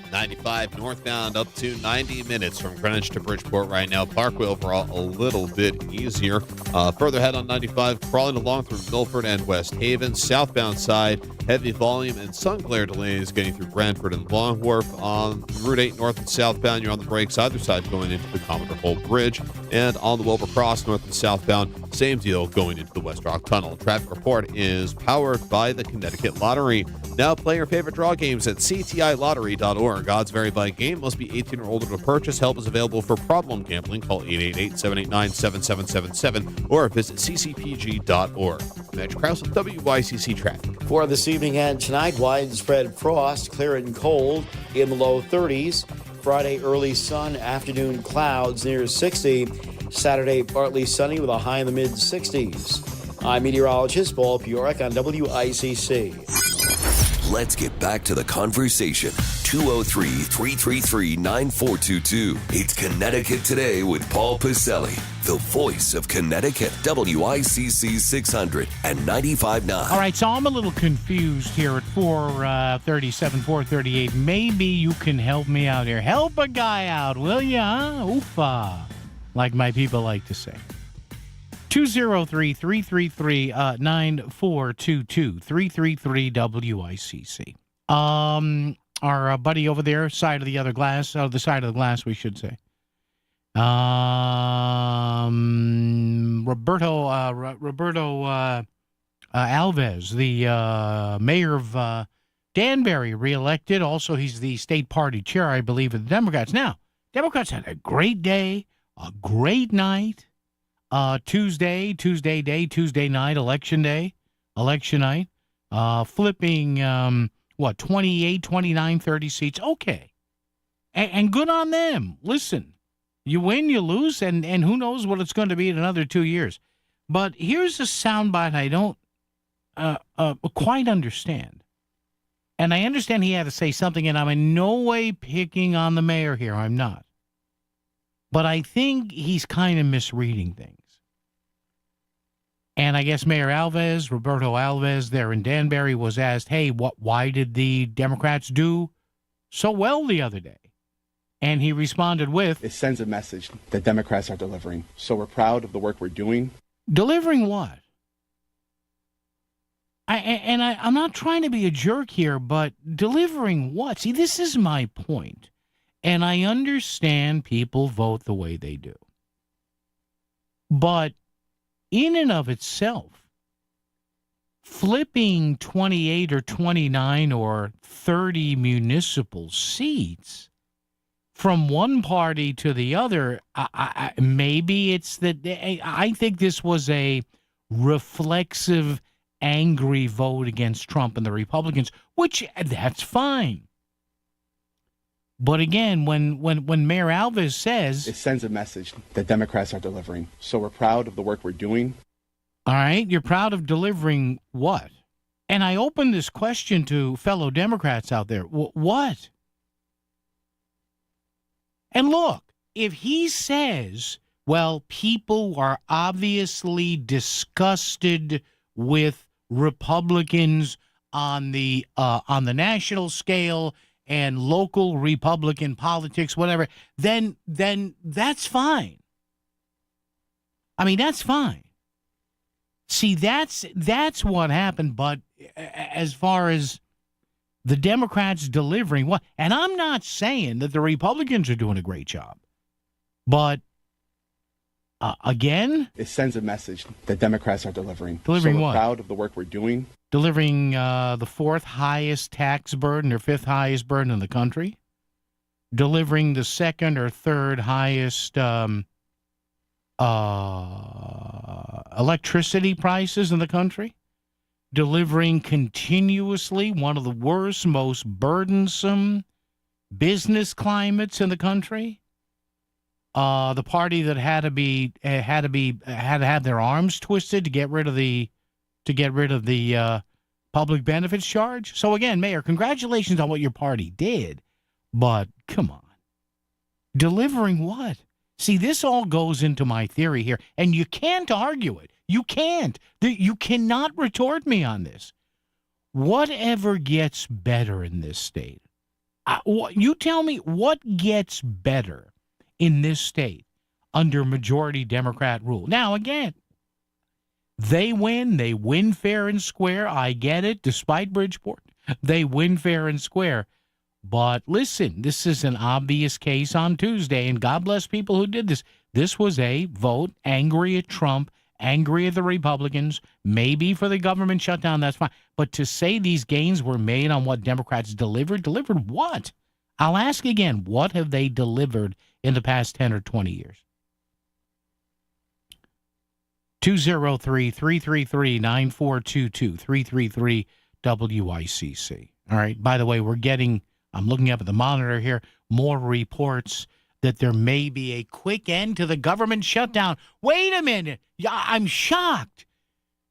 95 northbound up to 90 minutes from Greenwich to Bridgeport right now. Parkway overall a little bit easier. Further ahead on 95, crawling along through Milford and West Haven. Southbound side, heavy volume and sun glare delays getting through Brantford and Long Wharf. On Route 8 north and southbound, you're on the brakes either side going into the Commodore Holt Bridge. And on the Wilbur Cross north and southbound, same deal going into the West Rock Tunnel. Traffic report is powered by the Connecticut Lottery. Now play your favorite draw games at ctilottery.org. Odds vary by game. Must be 18 or older to purchase. Help is available for problem gambling. Call 888-789-7777 or visit ccpg.org. Match Krause with WICC Traffic. For this evening and tonight, widespread frost, clear and cold in the low 30s. Friday, early sun, afternoon clouds near 60. Saturday, partly sunny with a high in the mid-60s. I'm meteorologist Paul Piorek on WICC. Let's get back to the conversation. 203-333-9422. It's Connecticut Today with Paul Pacelli, the voice of Connecticut, WICC 600 and 95.9. All right, so I'm a little confused here at 437, 438. Maybe you can help me out here. Help a guy out, will ya? Huh? Oofa, like my people like to say. 203-333-9422, 333-WICC. Our buddy over there, side of the other glass, the side of the glass, we should say. Roberto Alves, the mayor of Danbury, reelected. Also, he's the state party chair, I believe, of the Democrats. Now, Democrats had a great day, a great night. Tuesday night, election night, flipping, 28, 29, 30 seats. Okay. And good on them. Listen, you win, you lose, and who knows what it's going to be in another 2 years. But here's a soundbite I don't quite understand. And I understand he had to say something, and I'm in no way picking on the mayor here. I'm not. But I think he's kind of misreading things. And I guess Mayor Alves, Roberto Alves, there in Danbury, was asked, hey, why did the Democrats do so well the other day? And he responded with, it sends a message that Democrats are delivering. So we're proud of the work we're doing. Delivering what? I'm not trying to be a jerk here, but delivering what? See, this is my point. And I understand people vote the way they do. But in and of itself, flipping 28 or 29 or 30 municipal seats from one party to the other, maybe it's that I think this was a reflexive, angry vote against Trump and the Republicans, which that's fine. But again, when Mayor Alves says, it sends a message that Democrats are delivering. So we're proud of the work we're doing. All right, you're proud of delivering what? And I open this question to fellow Democrats out there. What? And look, if he says, well, people are obviously disgusted with Republicans on the national scale and local Republican politics, whatever, then that's fine. I mean, that's fine. See, that's what happened. But as far as the Democrats delivering what, and I'm not saying that the Republicans are doing a great job, but again, it sends a message that Democrats are delivering. Delivering so we're what? Proud of the work we're doing. Delivering the fourth highest tax burden or fifth highest burden in the country. Delivering the second or third highest electricity prices in the country. Delivering continuously one of the worst, most burdensome business climates in the country. The party that had to have their arms twisted to get rid of the public benefits charge. So again, Mayor, congratulations on what your party did, but come on, delivering what? See, this all goes into my theory here, and you can't argue it. You can't. You cannot retort me on this. Whatever gets better in this state, you tell me what gets better in this state under majority Democrat rule. Now, again, they win fair and square. I get it, despite Bridgeport. They win fair and square. But listen, this is an obvious case on Tuesday, and God bless people who did this. This was a vote angry at Trump, angry at the Republicans, maybe for the government shutdown, that's fine. But to say these gains were made on what Democrats delivered what? I'll ask again, what have they delivered in the past 10 or 20 years? 203-333-9422, 333-WICC. All right, by the way, I'm looking up at the monitor here, more reports that there may be a quick end to the government shutdown. Wait a minute. I'm shocked.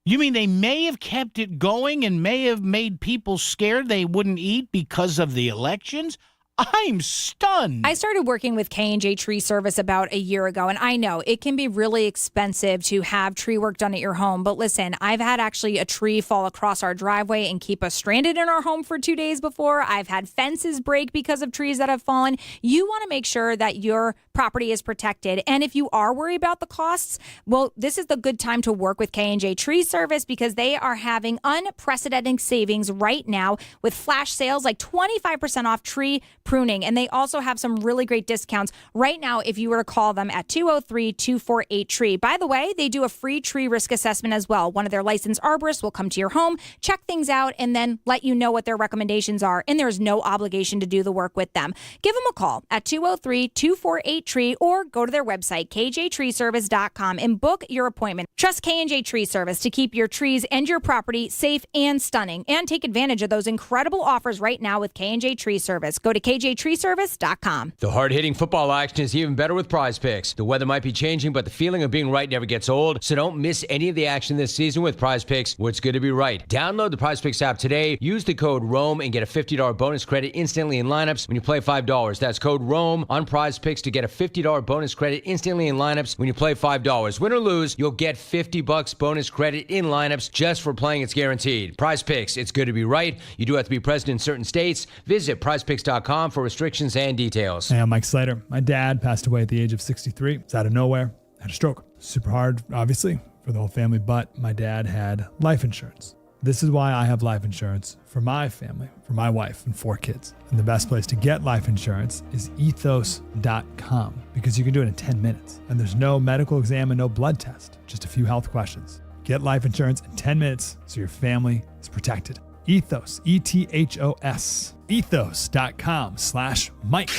You mean they may have kept it going and may have made people scared they wouldn't eat because of the elections? I'm stunned. I started working with K&J Tree Service about a year ago, and I know it can be really expensive to have tree work done at your home. But listen, I've had actually a tree fall across our driveway and keep us stranded in our home for 2 days before. I've had fences break because of trees that have fallen. You want to make sure that your property is protected. And if you are worried about the costs, well, this is the good time to work with K&J Tree Service because they are having unprecedented savings right now with flash sales like 25% off tree pruning. And they also have some really great discounts right now if you were to call them at 203-248-TREE. By the way, they do a free tree risk assessment as well. One of their licensed arborists will come to your home, check things out, and then let you know what their recommendations are. And there's no obligation to do the work with them. Give them a call at 203-248-TREE or go to their website, kjtreeservice.com, and book your appointment. Trust K&J Tree Service to keep your trees and your property safe and stunning. And take advantage of those incredible offers right now with K&J Tree Service. Go to kjtreeservice.com. The hard-hitting football action is even better with Prize Picks. The weather might be changing, but the feeling of being right never gets old, so don't miss any of the action this season with Prize Picks, where it's good to be right. Download the Prize Picks app today, use the code ROAM, and get a $50 bonus credit instantly in lineups when you play $5. That's code ROAM on Prize Picks to get a $50 bonus credit instantly in lineups when you play $5. Win or lose, you'll get $50 bonus credit in lineups just for playing. It's guaranteed. Prize Picks, it's good to be right. You do have to be present in certain states. Visit prizepicks.com for restrictions and details. Hey, I'm Mike Slater. My dad passed away at the age of 63. It's out of nowhere. Had a stroke. Super hard, obviously, for the whole family, but my dad had life insurance. This is why I have life insurance for my family, for my wife and 4 kids. And the best place to get life insurance is ethos.com because you can do it in 10 minutes. And there's no medical exam and no blood test, just a few health questions. Get life insurance in 10 minutes so your family is protected. Ethos, ETHOS, ethos.com/Mike.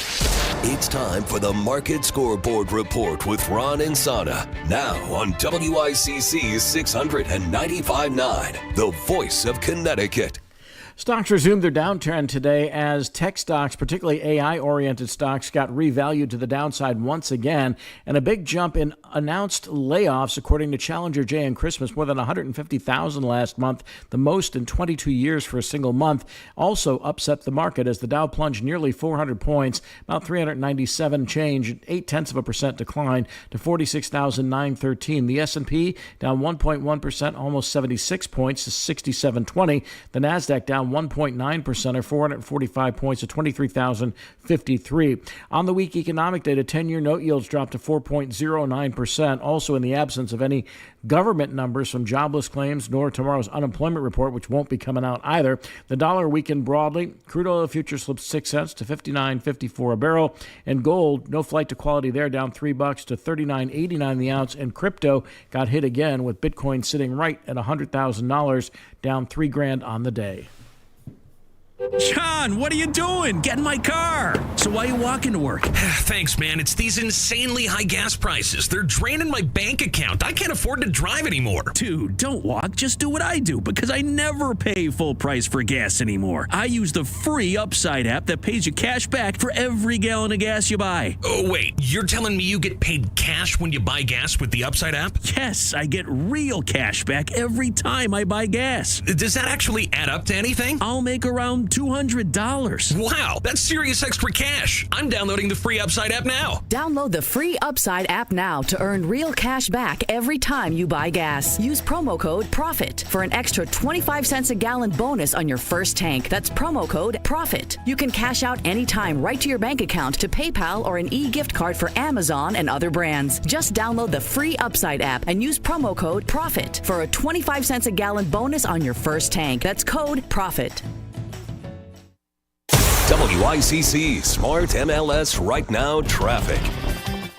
It's time for the Market Scoreboard Report with Ron and Sana. Now on WICC 695.9, the voice of Connecticut. Stocks resumed their downtrend today as tech stocks, particularly AI-oriented stocks, got revalued to the downside once again, and a big jump in announced layoffs, according to Challenger J and Christmas, more than 150,000 last month, the most in 22 years for a single month, also upset the market as the Dow plunged nearly 400 points, about 397 change, 0.8% decline to 46,913. The S&P down 1.1%, almost 76 points to 6720. The Nasdaq down 1.9% or 445 points to 23,053. On the week economic data, 10-year note yields dropped to 4.09%. Also in the absence of any government numbers from jobless claims nor tomorrow's unemployment report, which won't be coming out either. The dollar weakened broadly. Crude oil futures slipped 6 cents to $59.54 a barrel. And gold, no flight to quality there, down $3 to $39.89 the ounce. And crypto got hit again with Bitcoin sitting right at $100,000, down $3,000 on the day. John, what are you doing? Get in my car. So why are you walking to work? Thanks, man. It's these insanely high gas prices. They're draining my bank account. I can't afford to drive anymore. Dude, don't walk. Just do what I do because I never pay full price for gas anymore. I use the free Upside app that pays you cash back for every gallon of gas you buy. Oh, wait. You're telling me you get paid cash when you buy gas with the Upside app? Yes, I get real cash back every time I buy gas. Does that actually add up to anything? I'll make around $200. Wow, that's serious extra cash. I'm downloading the free Upside app now. Download the free Upside app now to earn real cash back every time you buy gas. Use promo code PROFIT for an extra 25 cents a gallon bonus on your first tank. That's promo code PROFIT. You can cash out anytime right to your bank account, to PayPal, or an e-gift card for Amazon and other brands. Just download the free Upside app and use promo code PROFIT for a 25 cents a gallon bonus on your first tank. That's code PROFIT. WICC Smart MLS Right Now Traffic.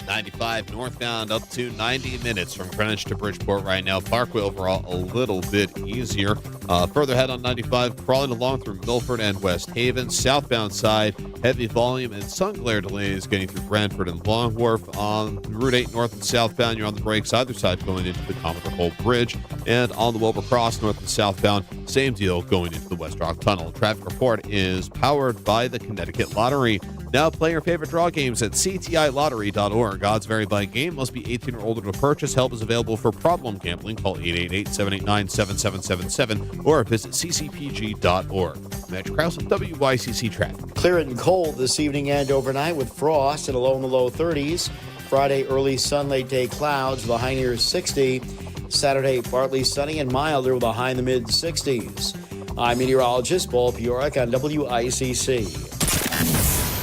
95 northbound up to 90 minutes from Greenwich to Bridgeport right now. Parkway overall a little bit easier. Further ahead on 95, crawling along through Milford and West Haven. Southbound side, heavy volume and sun glare delays getting through Brantford and Long Wharf. On Route 8 north and southbound, you're on the brakes either side going into the Commodore Hole Bridge. And on the Wilbur Cross north and southbound, same deal going into the West Rock Tunnel. Traffic report is powered by the Connecticut Lottery. Now play your favorite draw games at ctilottery.org. Odds vary by game. Must be 18 or older to purchase. Help is available for problem gambling. Call 888-789-7777 or visit ccpg.org. Match Krause with WICC Traffic. Clear and cold this evening and overnight with frost and a low in the low 30s. Friday, early sun, late day clouds with a high near 60. Saturday, partly sunny and milder with a high in the mid 60s. I'm meteorologist Paul Piorek on WICC.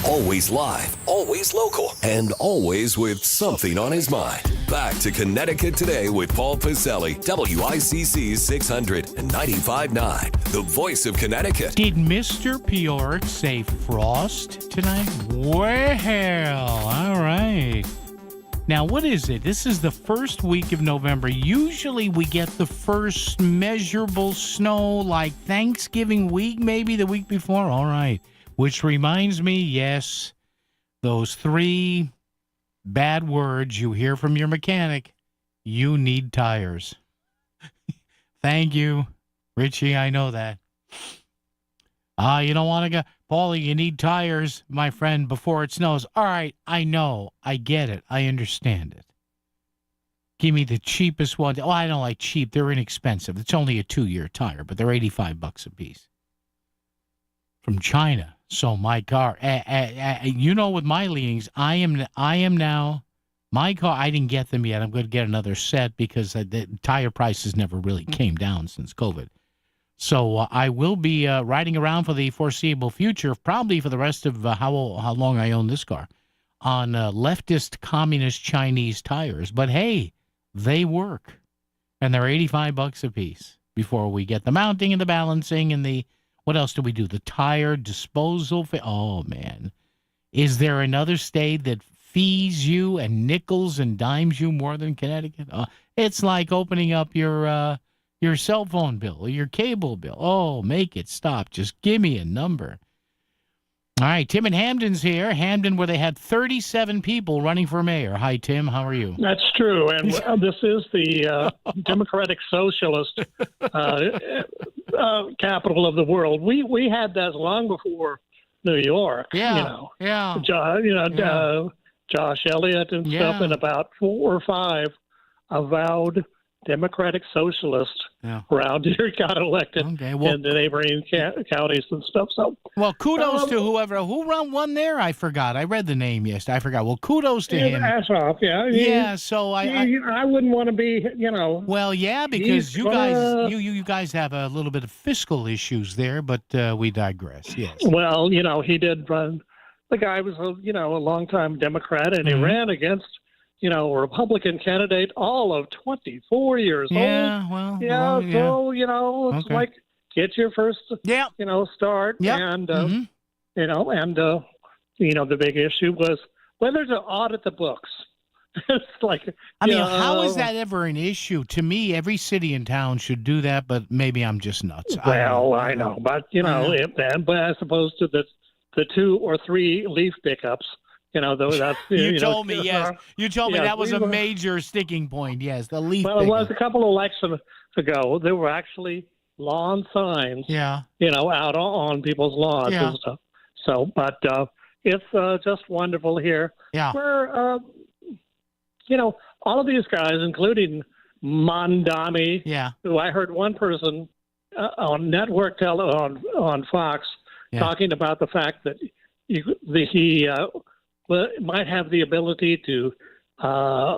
Always live, always local, and always with something on his mind. Back to Connecticut Today with Paul Pacelli, WICC 600 and 95.9, the voice of Connecticut. Did Mr. Piorek say frost tonight? Well, all right. Now, what is it? This is the first week of November. Usually we get the first measurable snow like Thanksgiving week, maybe the week before. All right. Which reminds me, yes, those 3 bad words you hear from your mechanic. You need tires. Thank you, Richie. I know that. You don't want to go. Paulie, you need tires, my friend, before it snows. All right, I know. I get it. I understand it. Give me the cheapest one. Oh, I don't like cheap. They're inexpensive. It's only a 2-year tire, but they're $85 a piece. From China. So my car, with my leanings, I am now, my car, I didn't get them yet. I'm going to get another set because the tire prices never really came down since COVID. So I will be riding around for the foreseeable future, probably for the rest of how long I own this car, on leftist communist Chinese tires. But hey, they work, and they're $85 a piece before we get the mounting and the balancing and the, what else do we do? The tire disposal. Oh man, is there another state that fees you and nickels and dimes you more than Connecticut? It's like opening up your cell phone bill or your cable bill. Oh, make it stop. Just give me a number. All right, Tim in Hamden's here. Hamden, where they had 37 people running for mayor. Hi, Tim. How are you? That's true. And this is the Democratic Socialist capital of the world. We had that long before New York. Yeah. Josh Elliott and stuff, and about 4 or 5 avowed Democratic Socialists around here got elected in the neighboring counties and stuff. So, well, kudos to who won there. I forgot. I read the name yesterday. I forgot. Well, kudos to him. Ashoff, yeah. So I wouldn't want to be, Well, yeah, because you guys have a little bit of fiscal issues there, but we digress. Yes. Well, he did run. The guy was a longtime Democrat, and he ran against a Republican candidate, all of 24 years old. So, it's like get your first, start. Yep. And, the big issue was whether to audit the books. It's like, how is that ever an issue? To me, every city and town should do that, but maybe I'm just nuts. Well, I know. But, but as opposed to the 2 or 3 leaf pickups, that's you told me, yes. You told me that was a major sticking point. Yes, the leaf. Well, it was a couple of elections ago. There were actually lawn signs. Yeah. Out on people's lawns and stuff. So, but it's just wonderful here. Yeah. Where all of these guys, including Mondani. Yeah. Who I heard one person on network on Fox talking about the fact that he might have the ability to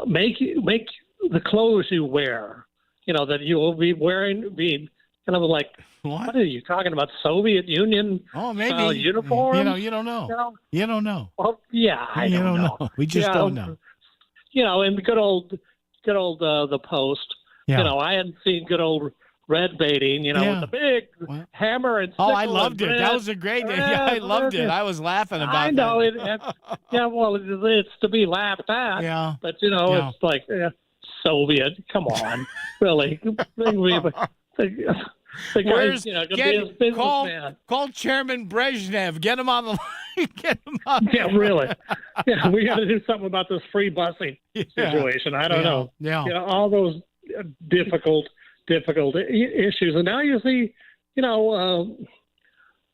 make the clothes you wear, that you will be wearing, being kind of like, what are you talking about? Soviet Union maybe uniforms? You don't know. You don't know. Well, I don't know. We just don't know. And good old the Post. I hadn't seen good old red baiting, with the big hammer and sickle. Oh, I loved it. That was a great day. Yeah, I loved it. I was laughing about I know that. It's to be laughed at. Yeah. But, it's like Soviet. Come on. Really. Call Chairman Brezhnev. Get him on the line. Get him on. Yeah, really. Yeah, we got to do something about this free busing situation. I don't know. Yeah. All those difficult issues. And now you see,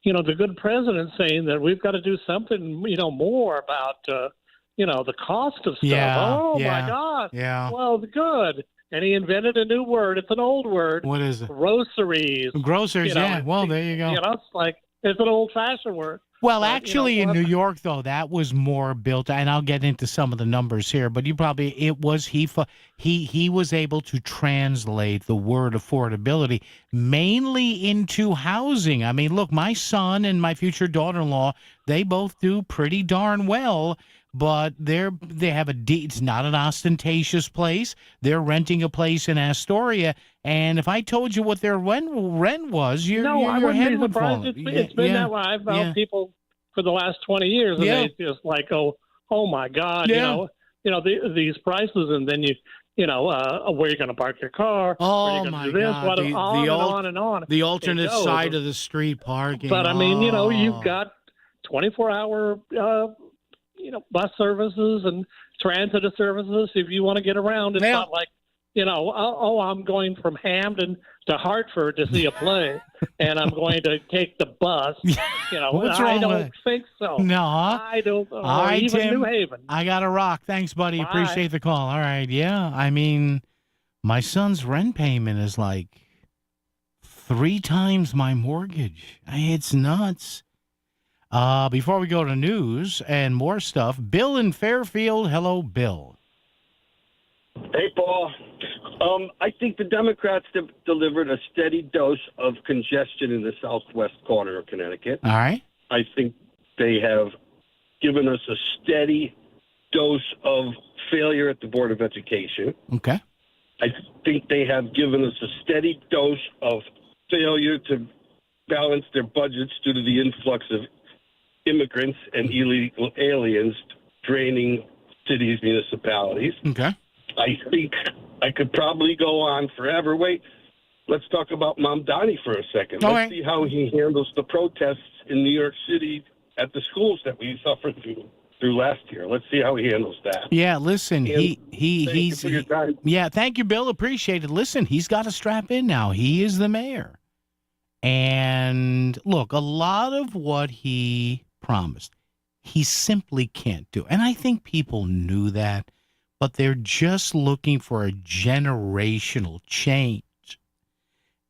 the good president saying that we've got to do something, more about, the cost of stuff. My God. Yeah. Well, good. And he invented a new word. It's an old word. What is it? Groceries. Grocers, yeah. Well, there you go. It's an old-fashioned word. Well, But, actually, in New York, though, that was more built, and I'll get into some of the numbers here. But he was able to translate the word affordability mainly into housing. I mean, look, my son and my future daughter-in-law, they both do pretty darn well. But they have it's not an ostentatious place. They're renting a place in Astoria, and if I told you what their rent was, your head would fall. It's been that way. I've known people for the last 20 years, and they just like, oh my God, these prices, and then where you're going to park your car. Oh my God, on and on. The alternate side of the street parking. But I mean, you've got 24-hour. Bus services and transit services. If you want to get around, it's not like, I'm going from Hamden to Hartford to see a play, and I'm going to take the bus. What's wrong I don't with it? think so. No, I don't. All right, even Tim, New Haven. I got to rock. Thanks, buddy. Bye. Appreciate the call. All right, yeah. I mean, my son's rent payment is like 3 times my mortgage. It's nuts. Before we go to news and more stuff, Bill in Fairfield. Hello, Bill. Hey, Paul. I think the Democrats have delivered a steady dose of congestion in the southwest corner of Connecticut. All right. I think they have given us a steady dose of failure at the Board of Education. Okay. I think they have given us a steady dose of failure to balance their budgets due to the influx of immigrants and illegal aliens draining cities, municipalities. Okay. I think I could probably go on forever. Wait, let's talk about Mamdani for a second. Let's see how he handles the protests in New York City at the schools that we suffered through last year. Let's see how he handles that. Yeah, listen, thank you for your time. Yeah, thank you, Bill. Appreciate it. Listen, he's got to strap in now. He is the mayor. And look, a lot of what he promised, he simply can't do. And I think people knew that, but they're just looking for a generational change.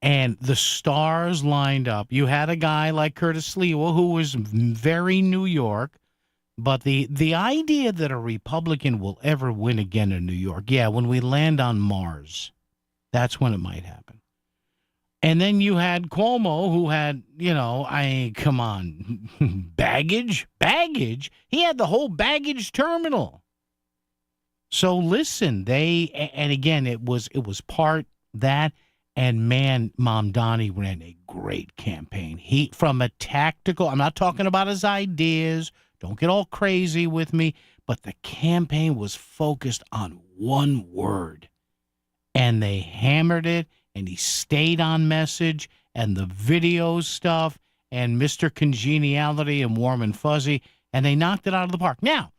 And the stars lined up. You had a guy like Curtis Lewa, who was very New York, but the idea that a Republican will ever win again in New York, when we land on Mars, that's when it might happen. And then you had Cuomo, who had, come on, baggage. He had the whole baggage terminal. So listen, and again, it was part that, and man, Mamdani ran a great campaign. He, from a tactical, I'm not talking about his ideas, don't get all crazy with me, but the campaign was focused on one word, and they hammered it. And he stayed on message, and the video stuff, and Mr. Congeniality and Warm and Fuzzy, and they knocked it out of the park. Now,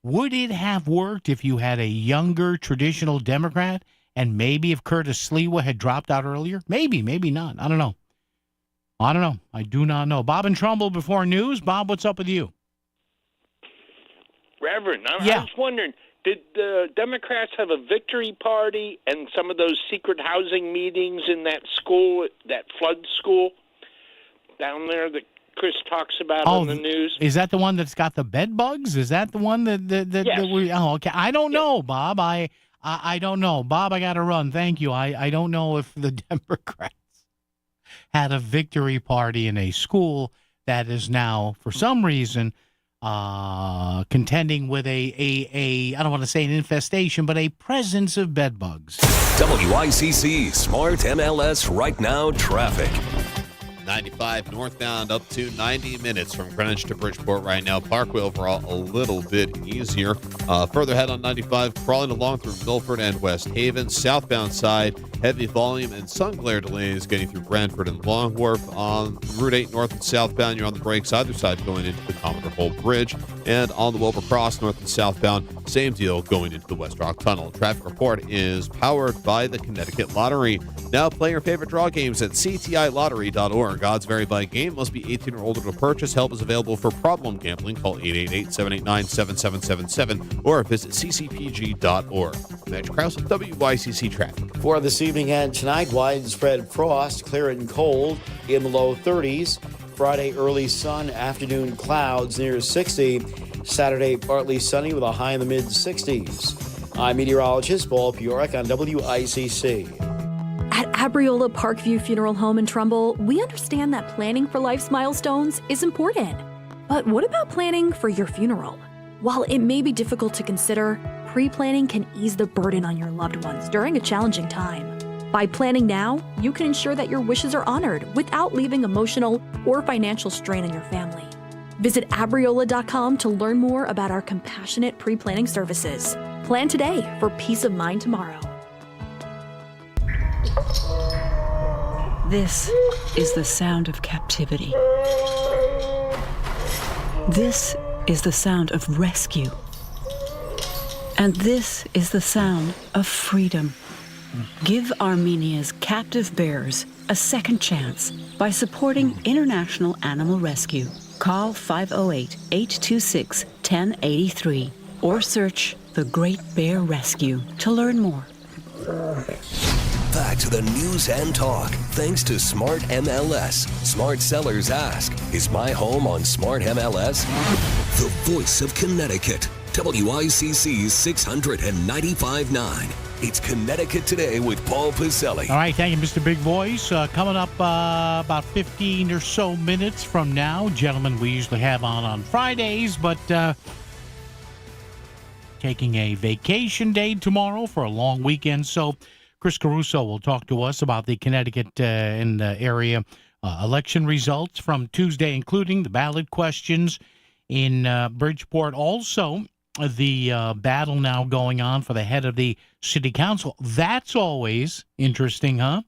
would it have worked if you had a younger traditional Democrat, and maybe if Curtis Lewa had dropped out earlier? Maybe, maybe not. I don't know. I do not know. Bob and Trumbull before news. Bob, what's up with you? Reverend, I was wondering, did the Democrats have a victory party and some of those secret housing meetings in that school, that flood school down there that Chris talks about on the news? Is that the one that's got the bed bugs? Is that the one that we? Oh, okay. I don't know, Bob. I don't know, Bob. I got to run. Thank you. I don't know if the Democrats had a victory party in a school that is now, for some reason, contending with a I don't want to say an infestation, but a presence of bed bugs. WICC Smart MLS Right Now Traffic. 95 northbound up to 90 minutes from Greenwich to Bridgeport right now. Parkway overall a little bit easier. Further ahead on 95, crawling along through Milford and West Haven. Southbound side, heavy volume and sun glare delays getting through Brantford and Long Wharf. On Route 8 north and southbound, you're on the brakes either side going into the Commodore Hole Bridge. And on the Wilbur Cross north and southbound, Same deal going into the West Rock Tunnel. Traffic report is powered by the Connecticut Lottery. Now play your favorite draw games at ctilottery.org. Odds vary by game. Must be 18 or older to purchase. Help is available for problem gambling. Call 888-789-7777 or visit ccpg.org. Mitch Krause with WICC Traffic. For this evening and tonight, widespread frost, clear and cold in the low 30s. Friday, early sun, afternoon clouds near 60. Saturday, partly sunny with a high in the mid-60s. I'm meteorologist Paul Piorek on WICC. At Abriola Parkview Funeral Home in Trumbull, we understand that planning for life's milestones is important. But what about planning for your funeral? While it may be difficult to consider, pre-planning can ease the burden on your loved ones during a challenging time. By planning now, you can ensure that your wishes are honored without leaving emotional or financial strain on your family. Visit Abriola.com to learn more about our compassionate pre-planning services. Plan today for peace of mind tomorrow. This is the sound of captivity. This is the sound of rescue. And this is the sound of freedom. Give Armenia's captive bears a second chance by supporting International Animal Rescue. Call 508-826-1083 or search The Great Bear Rescue to learn more. Back to the news and talk, thanks to Smart MLS. Smart sellers ask, is my home on Smart MLS? The voice of Connecticut, WICC's 695.9. It's Connecticut Today with Paul Pacelli. All right, thank you, Mr. Big Voice. Coming up about 15 or so minutes from now, gentlemen we usually have on Fridays, but taking a vacation day tomorrow for a long weekend. So Chris Caruso will talk to us about the Connecticut and area election results from Tuesday, including the ballot questions in Bridgeport. Also, the battle now going on for the head of the city council. That's always interesting, huh?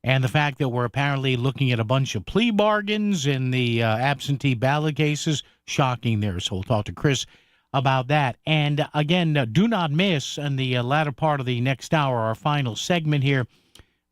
And the fact that we're apparently looking at a bunch of plea bargains in the absentee ballot cases, shocking there. So we'll talk to Chris about that. And again, do not miss in the latter part of the next hour, our final segment here,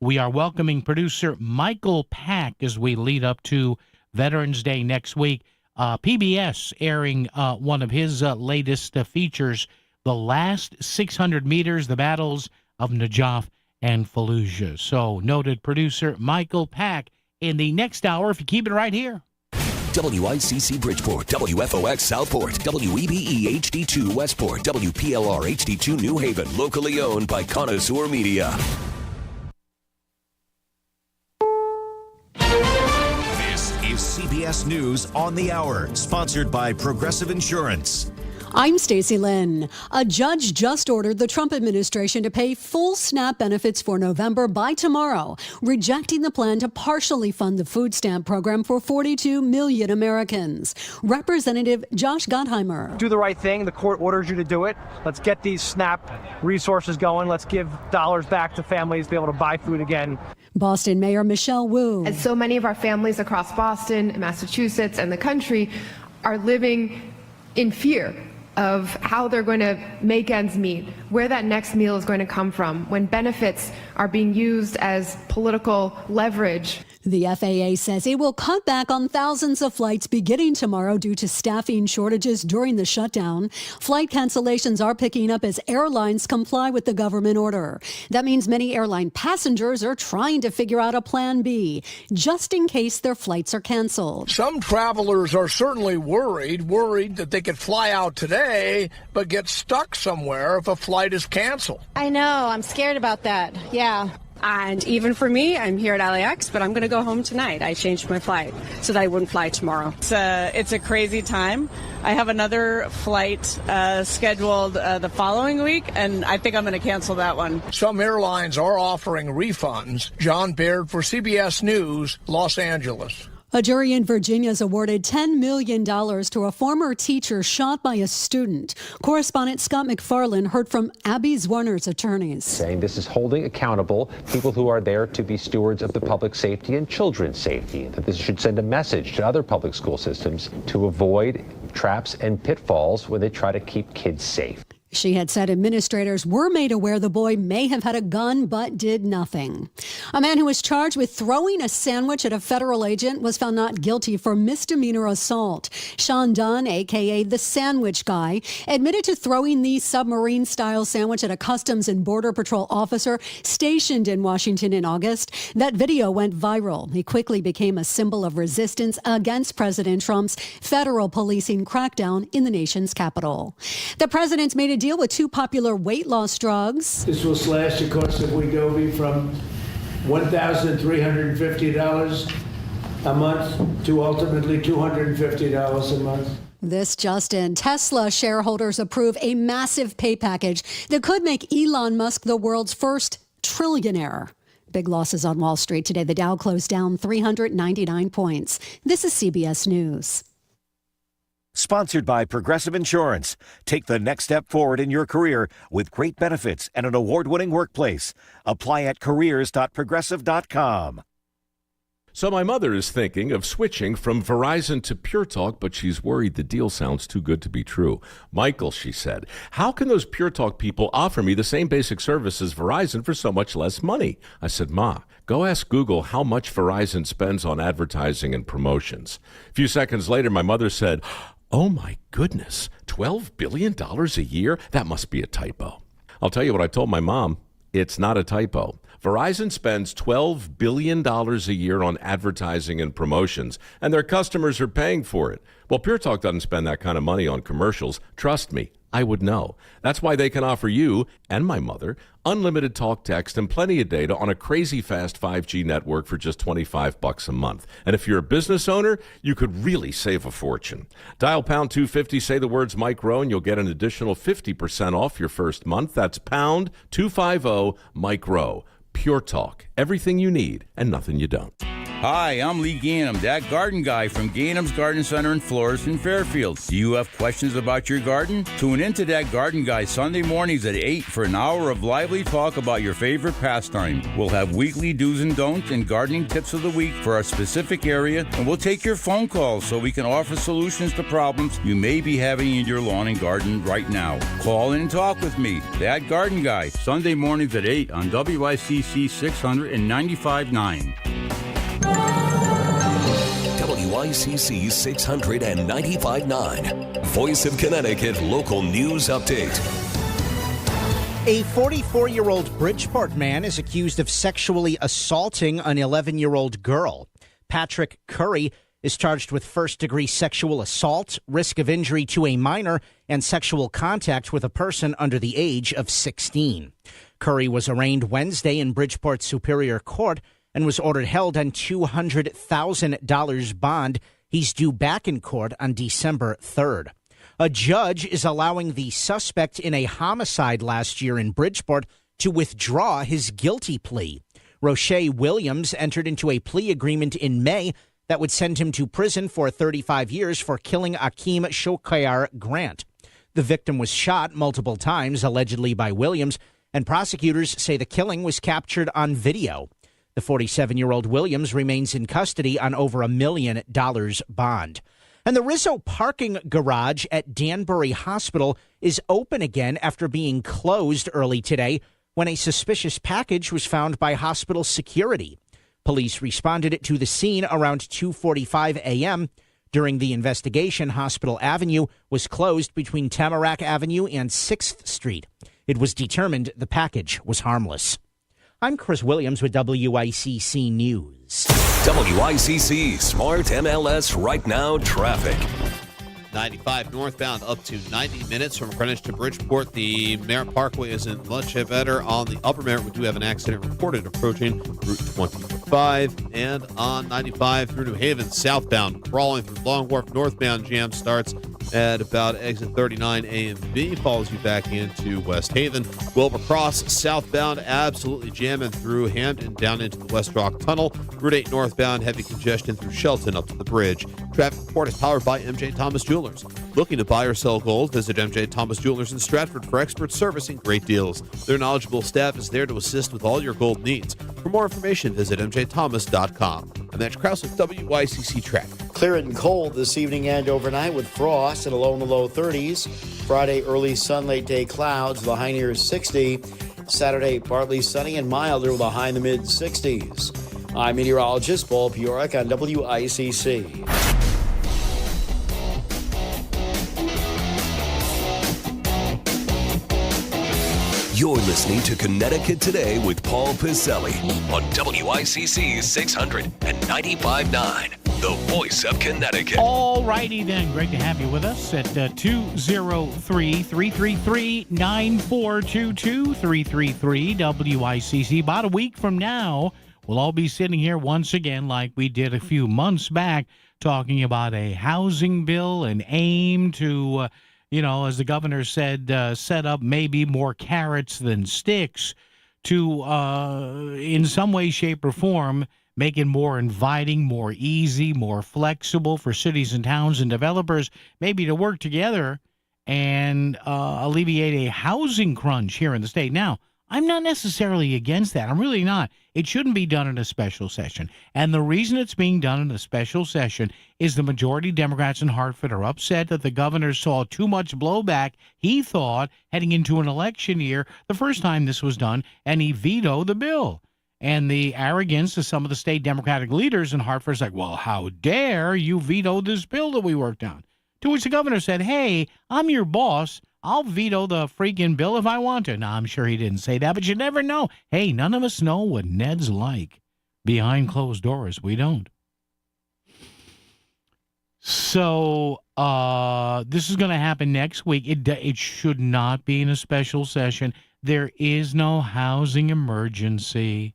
we are welcoming producer Michael Pack as we lead up to Veterans Day next week. PBS airing one of his latest features, The Last 600 Meters, the Battles of Najaf and Fallujah. So, noted producer Michael Pack in the next hour, if you keep it right here. WICC Bridgeport, WFOX Southport, WEBE HD2 Westport, WPLR HD2 New Haven, locally owned by Connoisseur Media. This is CBS News on the Hour, sponsored by Progressive Insurance. I'm Stacey Lynn. A judge just ordered the Trump administration to pay full SNAP benefits for November by tomorrow, rejecting the plan to partially fund the food stamp program for 42 million Americans. Representative Josh Gottheimer. Do the right thing. The court orders you to do it. Let's get these SNAP resources going. Let's give dollars back to families to be able to buy food again. Boston Mayor Michelle Wu. And so many of our families across Boston, Massachusetts, and the country are living in fear of how they're going to make ends meet, where that next meal is going to come from, when benefits are being used as political leverage. The FAA says it will cut back on thousands of flights beginning tomorrow due to staffing shortages during the shutdown. Flight cancellations are picking up as airlines comply with the government order. That means many airline passengers are trying to figure out a plan B, just in case their flights are canceled. Some travelers are certainly worried that they could fly out today, but get stuck somewhere if a flight is canceled. I know, I'm scared about that, yeah. And even for me, I'm here at LAX, but I'm going to go home tonight. I changed my flight so that I wouldn't fly tomorrow. It's a crazy time. I have another flight scheduled the following week, and I think I'm going to cancel that one. Some airlines are offering refunds. John Baird for CBS News, Los Angeles. A jury in Virginia has awarded $10 million to a former teacher shot by a student. Correspondent Scott McFarland heard from Abby Zwerner's attorneys. Saying this is holding accountable people who are there to be stewards of the public safety and children's safety, that this should send a message to other public school systems to avoid traps and pitfalls when they try to keep kids safe. She had said administrators were made aware the boy may have had a gun but did nothing. A man who was charged with throwing a sandwich at a federal agent was found not guilty for misdemeanor assault. Sean Dunn, a.k.a. the Sandwich Guy, admitted to throwing the submarine-style sandwich at a Customs and Border Patrol officer stationed in Washington in August. That video went viral. He quickly became a symbol of resistance against President Trump's federal policing crackdown in the nation's capital. The president's made a deal with two popular weight loss drugs. This will slash the cost of Wegovy from $1,350 a month to ultimately $250 a month. This just in. Tesla shareholders approve a massive pay package that could make Elon Musk the world's first trillionaire. Big losses on Wall Street today. The Dow closed down 399 points. This is CBS News. Sponsored by Progressive Insurance. Take the next step forward in your career with great benefits and an award-winning workplace. Apply at careers.progressive.com. So my mother is thinking of switching from Verizon to Pure Talk, but she's worried the deal sounds too good to be true. Michael, she said, how can those Pure Talk people offer me the same basic service as Verizon for so much less money? I said, Ma, go ask Google how much Verizon spends on advertising and promotions. A few seconds later, my mother said, oh my goodness, $12 billion a year? That must be a typo. I'll tell you what I told my mom. It's not a typo. Verizon spends $12 billion a year on advertising and promotions, and their customers are paying for it. Well, Pure Talk doesn't spend that kind of money on commercials. Trust me, I would know. That's why they can offer you and my mother unlimited talk, text, and plenty of data on a crazy fast 5G network for just $25 a month. And if you're a business owner, you could really save a fortune. Dial pound 250, say the words Mike Rowe, and you'll get an additional 50% off your first month. That's pound 250 Mike Rowe. Pure Talk. Everything you need and nothing you don't. Hi, I'm Lee Gainham, that garden guy from Gainham's Garden Center and Florist in Fairfield. Do you have questions about your garden? Tune in to that garden guy Sunday mornings at 8 for an hour of lively talk about your favorite pastime. We'll have weekly do's and don'ts and gardening tips of the week for our specific area, and we'll take your phone calls so we can offer solutions to problems you may be having in your lawn and garden right now. Call in and talk with me, that garden guy, Sunday mornings at 8 on WICC 600 and 95.9. WICC 695.9. Voice of Connecticut Local News Update. A 44-year-old Bridgeport man is accused of sexually assaulting an 11-year-old girl. Patrick Curry is charged with first-degree sexual assault, risk of injury to a minor, and sexual contact with a person under the age of 16. Curry was arraigned Wednesday in Bridgeport Superior Court and was ordered held on $200,000 bond. He's due back in court on December 3rd. A judge is allowing the suspect in a homicide last year in Bridgeport to withdraw his guilty plea. Roche Williams entered into a plea agreement in May that would send him to prison for 35 years for killing Akeem Shokayar Grant. The victim was shot multiple times, allegedly by Williams, and prosecutors say the killing was captured on video. The 47-year-old Williams remains in custody on over $1 million bond. And the Rizzo parking garage at Danbury Hospital is open again after being closed early today when a suspicious package was found by hospital security. Police responded to the scene around 2:45 a.m. During the investigation, Hospital Avenue was closed between Tamarack Avenue and 6th Street. It was determined the package was harmless. I'm Chris Williams with WICC News. WICC Smart MLS Right Now Traffic. 95 northbound up to 90 minutes from Greenwich to Bridgeport. The Merritt Parkway isn't much better. On the Upper Merritt, we do have an accident reported approaching Route 25. And on 95 through New Haven, southbound, crawling through Long Wharf northbound, jam starts at about exit 39 A and B, follows you back into West Haven. Wilbur Cross southbound, absolutely jamming through Hamden down into the West Rock Tunnel. Route 8 northbound, heavy congestion through Shelton up to the bridge. Traffic report is powered by MJ Thomas Jewelers. Looking to buy or sell gold? Visit MJ Thomas Jewelers in Stratford for expert service and great deals. Their knowledgeable staff is there to assist with all your gold needs. For more information, visit mjthomas.com. I'm Matt Krause with WICC Traffic. Clear and cold this evening and overnight with frost and a low in the low 30s. Friday, early sun, late day clouds, the high near 60. Saturday, partly sunny and milder with a high in the mid 60s. I'm meteorologist Paul Piorek on WICC. You're listening to Connecticut Today with Paul Piselli on WICC 600 and 95.9, the voice of Connecticut. All righty then. Great to have you with us at 203-333-9422, 333 WICC. About a week from now, we'll all be sitting here once again like we did a few months back, talking about a housing bill, an aim to as the governor said, set up maybe more carrots than sticks to, in some way, shape, or form, make it more inviting, more easy, more flexible for cities and towns and developers, maybe to work together and alleviate a housing crunch here in the state. Now, I'm not necessarily against that. I'm really not. It shouldn't be done in a special session. And the reason it's being done in a special session is the majority Democrats in Hartford are upset that the governor saw too much blowback, he thought, heading into an election year the first time this was done, and he vetoed the bill. And the arrogance of some of the state Democratic leaders in Hartford is like, well, how dare you veto this bill that we worked on? To which the governor said, hey, I'm your boss. I'll veto the freaking bill if I want to. Now, I'm sure he didn't say that, but you never know. Hey, none of us know what Ned's like behind closed doors. We don't. So this is going to happen next week. It should not be in a special session. There is no housing emergency.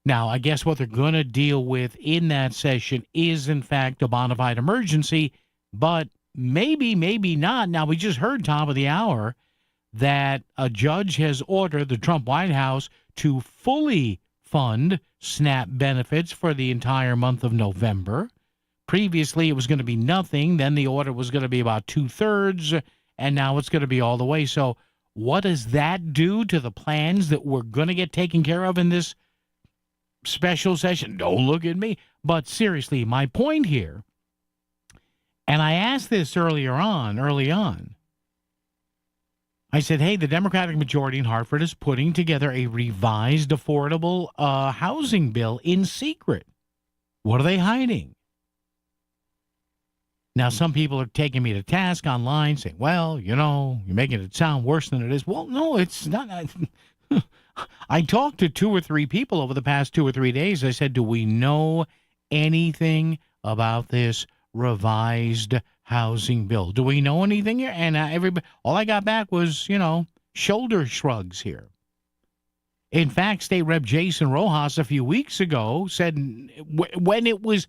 Now, I guess what they're going to deal with in that session is, in fact, a bona fide emergency, but maybe not. Now, we just heard, top of the hour, that a judge has ordered the Trump White House to fully fund SNAP benefits for the entire month of November. Previously, it was going to be nothing. Then the order was going to be about 2/3, and now it's going to be all the way. So what does that do to the plans that we're going to get taken care of in this special session? Don't look at me. But seriously, my point here, and I asked this early on. I said, hey, the Democratic majority in Hartford is putting together a revised affordable housing bill in secret. What are they hiding? Now, some people are taking me to task online saying, well, you're making it sound worse than it is. Well, no, it's not. I talked to 2 or 3 people over the past 2 or 3 days. I said, do we know anything about this revised housing bill? Do we know anything here? And everybody, all I got back was, shoulder shrugs here. In fact, State Rep Jason Rojas a few weeks ago said when it was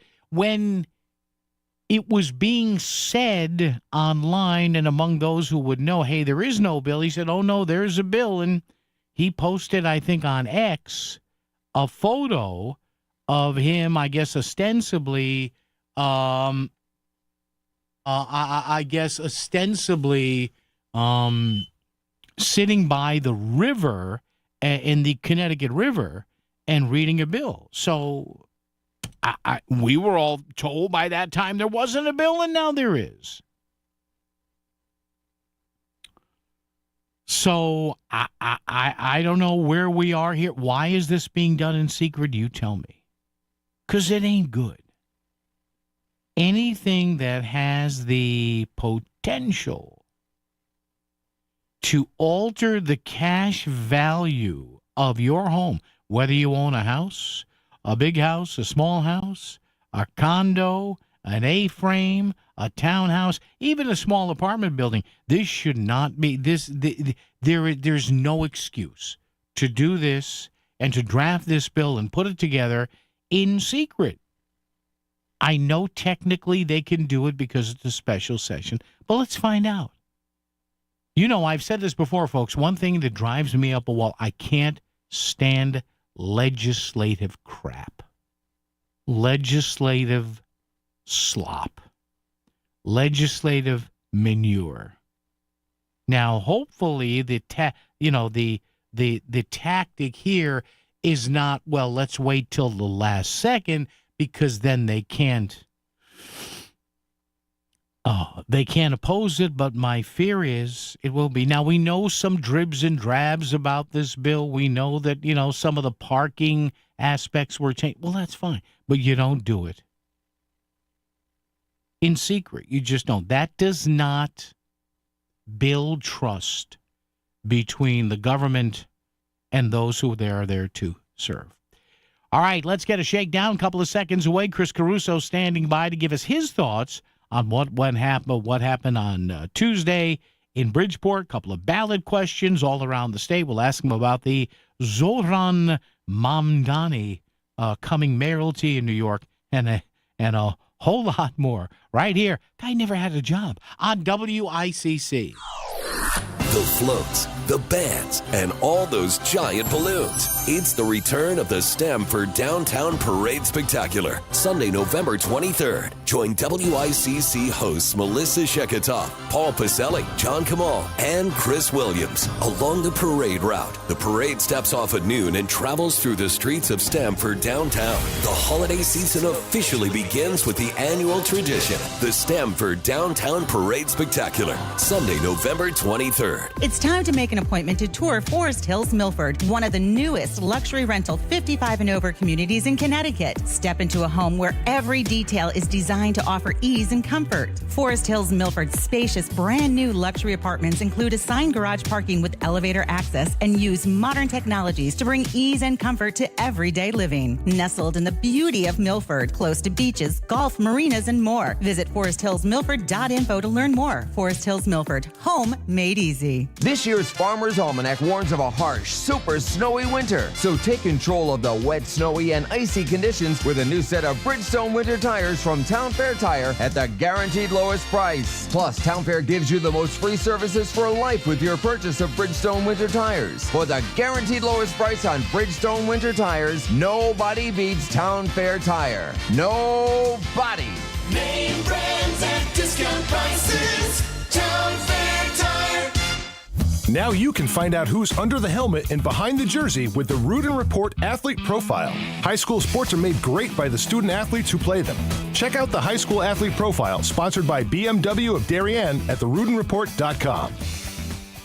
being said online and among those who would know, hey, there is no bill, he said, oh, no, there's a bill. And he posted, I think, on X, a photo of him, I guess, ostensibly sitting by the river, in the Connecticut River, and reading a bill. So we were all told by that time there wasn't a bill, and now there is. So I don't know where we are here. Why is this being done in secret? You tell me. Because it ain't good. Anything that has the potential to alter the cash value of your home, whether you own a house, a big house, a small house, a condo, an A-frame, a townhouse, even a small apartment building, this should not be there's no excuse to do this and to draft this bill and put it together in secret. I know technically they can do it because it's a special session, but let's find out. I've said this before, folks. One thing that drives me up a wall, I can't stand legislative crap. Legislative slop. Legislative manure. Now, hopefully, the tactic here is not, well, let's wait till the last second, because then they can't They can't oppose it, but my fear is it will be. Now, we know some dribs and drabs about this bill. We know that, some of the parking aspects were changed. Well, that's fine, but you don't do it in secret. You just don't. That does not build trust between the government and those who they are there to serve. All right, let's get a shakedown. A couple of seconds away. Chris Caruso standing by to give us his thoughts on what happened on Tuesday in Bridgeport. A couple of ballot questions all around the state. We'll ask him about the Zohran Mamdani coming mayoralty in New York and a whole lot more right here. Guy never had a job on WICC. The floats, the bands, and all those giant balloons. It's the return of the Stamford Downtown Parade Spectacular, Sunday, November 23rd. Join WICC hosts Melissa Sheketoff, Paul Pacelli, John Kamal, and Chris Williams along the parade route. The parade steps off at noon and travels through the streets of Stamford downtown. The holiday season officially begins with the annual tradition, the Stamford Downtown Parade Spectacular, Sunday, November 23rd. It's time to make an appointment to tour Forest Hills Milford, one of the newest luxury rental 55 and over communities in Connecticut. Step into a home where every detail is designed to offer ease and comfort. Forest Hills Milford's spacious, brand new luxury apartments include assigned garage parking with elevator access and use modern technologies to bring ease and comfort to everyday living. Nestled in the beauty of Milford, close to beaches, golf, marinas, and more. Visit foresthillsmilford.info to learn more. Forest Hills Milford, home made easy. This year's Farmer's Almanac warns of a harsh, super snowy winter. So take control of the wet, snowy, and icy conditions with a new set of Bridgestone winter tires from Town Fair Tire at the guaranteed lowest price. Plus, Town Fair gives you the most free services for life with your purchase of Bridgestone winter tires. For the guaranteed lowest price on Bridgestone winter tires, nobody beats Town Fair Tire. Nobody. Name brands at discount prices. Town Fair Tire. Now you can find out who's under the helmet and behind the jersey with the Root and Report Athlete Profile. High school sports are made great by the student athletes who play them. Check out the High School Athlete Profile, sponsored by BMW of Darien at therootandreport.com.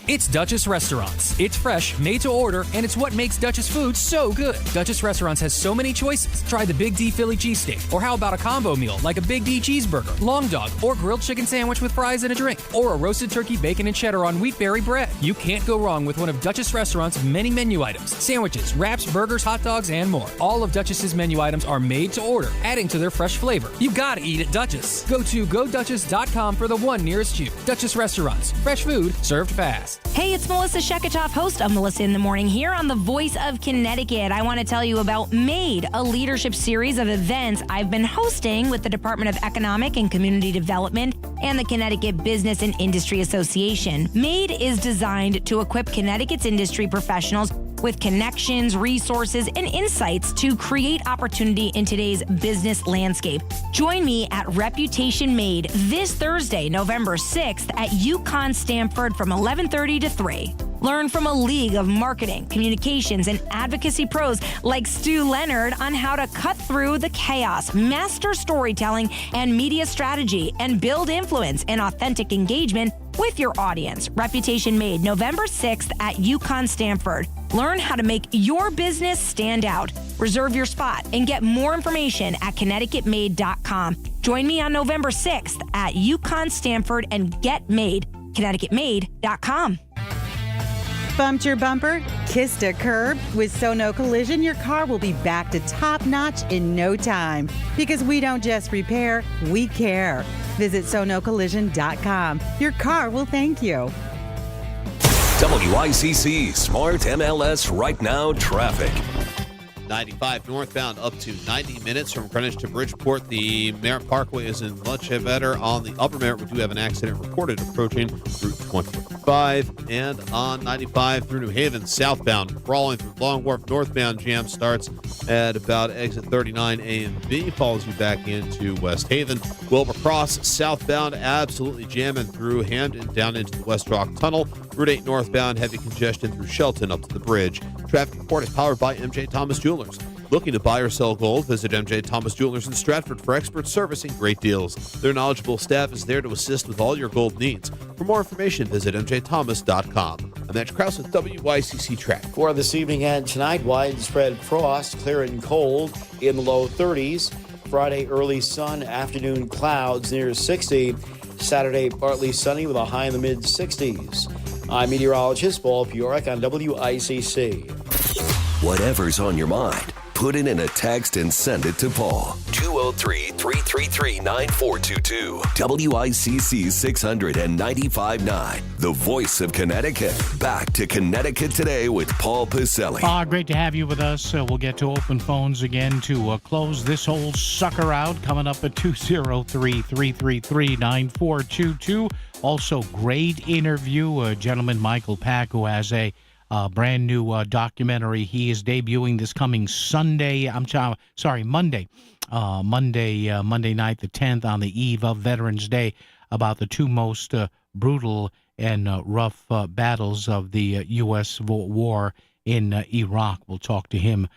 It's Duchess Restaurants. It's fresh, made to order, and it's what makes Duchess food so good. Duchess Restaurants has so many choices. Try the Big D Philly cheesesteak, or how about a combo meal like a Big D cheeseburger, long dog, or grilled chicken sandwich with fries and a drink, or a roasted turkey, bacon, and cheddar on wheatberry bread. You can't go wrong with one of Duchess Restaurants' many menu items: sandwiches, wraps, burgers, hot dogs, and more. All of Duchess's menu items are made to order, adding to their fresh flavor. You gotta eat at Duchess. Go to GoDuchess.com for the one nearest you. Duchess Restaurants. Fresh food served fast. Hey, it's Melissa Sheketoff, host of Melissa in the Morning, here on the Voice of Connecticut. I want to tell you about MADE, a leadership series of events I've been hosting with the Department of Economic and Community Development and the Connecticut Business and Industry Association. MADE is designed to equip Connecticut's industry professionals with connections, resources, and insights to create opportunity in today's business landscape. Join me at Reputation Made this Thursday, November 6th at UConn Stamford from 11:30 to 3. Learn from a league of marketing, communications, and advocacy pros like Stu Leonard on how to cut through the chaos, master storytelling and media strategy, and build influence and authentic engagement with your audience. Reputation Made, November 6th at UConn Stamford. Learn how to make your business stand out. Reserve your spot and get more information at ConnecticutMade.com. Join me on November 6th at UConn Stamford and get made. ConnecticutMade.com. Bumped your bumper? Kissed a curb? With Sono Collision, your car will be back to top notch in no time. Because we don't just repair, we care. Visit SonoCollision.com. Your car will thank you. WICC Smart MLS Right Now Traffic. 95 northbound up to 90 minutes from Greenwich to Bridgeport. The Merritt Parkway is in much better. On the upper Merritt, we do have an accident reported approaching Route 25. And on 95 through New Haven, southbound, crawling through Long Wharf, northbound jam starts at about exit 39 A and B, follows you back into West Haven. Wilbur Cross, southbound, absolutely jamming through Hamden down into the West Rock Tunnel. Route 8 northbound, heavy congestion through Shelton up to the bridge. Traffic report is powered by MJ Thomas Jewelers. Looking to buy or sell gold? Visit MJ Thomas Jewelers in Stratford for expert service and great deals. Their knowledgeable staff is there to assist with all your gold needs. For more information, visit mjthomas.com. I'm Mitch Krause with WICC Track. For this evening and tonight, widespread frost, clear and cold in the low 30s. Friday, early sun, afternoon clouds near 60. Saturday, partly sunny with a high in the mid-60s. I'm meteorologist Paul Piorek on WICC. Whatever's on your mind, put it in a text and send it to Paul. 203-333-9422. WICC 695.9. The voice of Connecticut. Back to Connecticut Today with Paul Pacelli. Great to have you with us. We'll get to open phones again to close this whole sucker out. Coming up at 203-333-9422. Also, great interview. Gentleman Michael Pack, who has a brand new documentary. He is debuting this coming Sunday. Monday. Monday night, the 10th, on the eve of Veterans Day, about the two most brutal and rough battles of the U.S. war in Iraq. We'll talk to him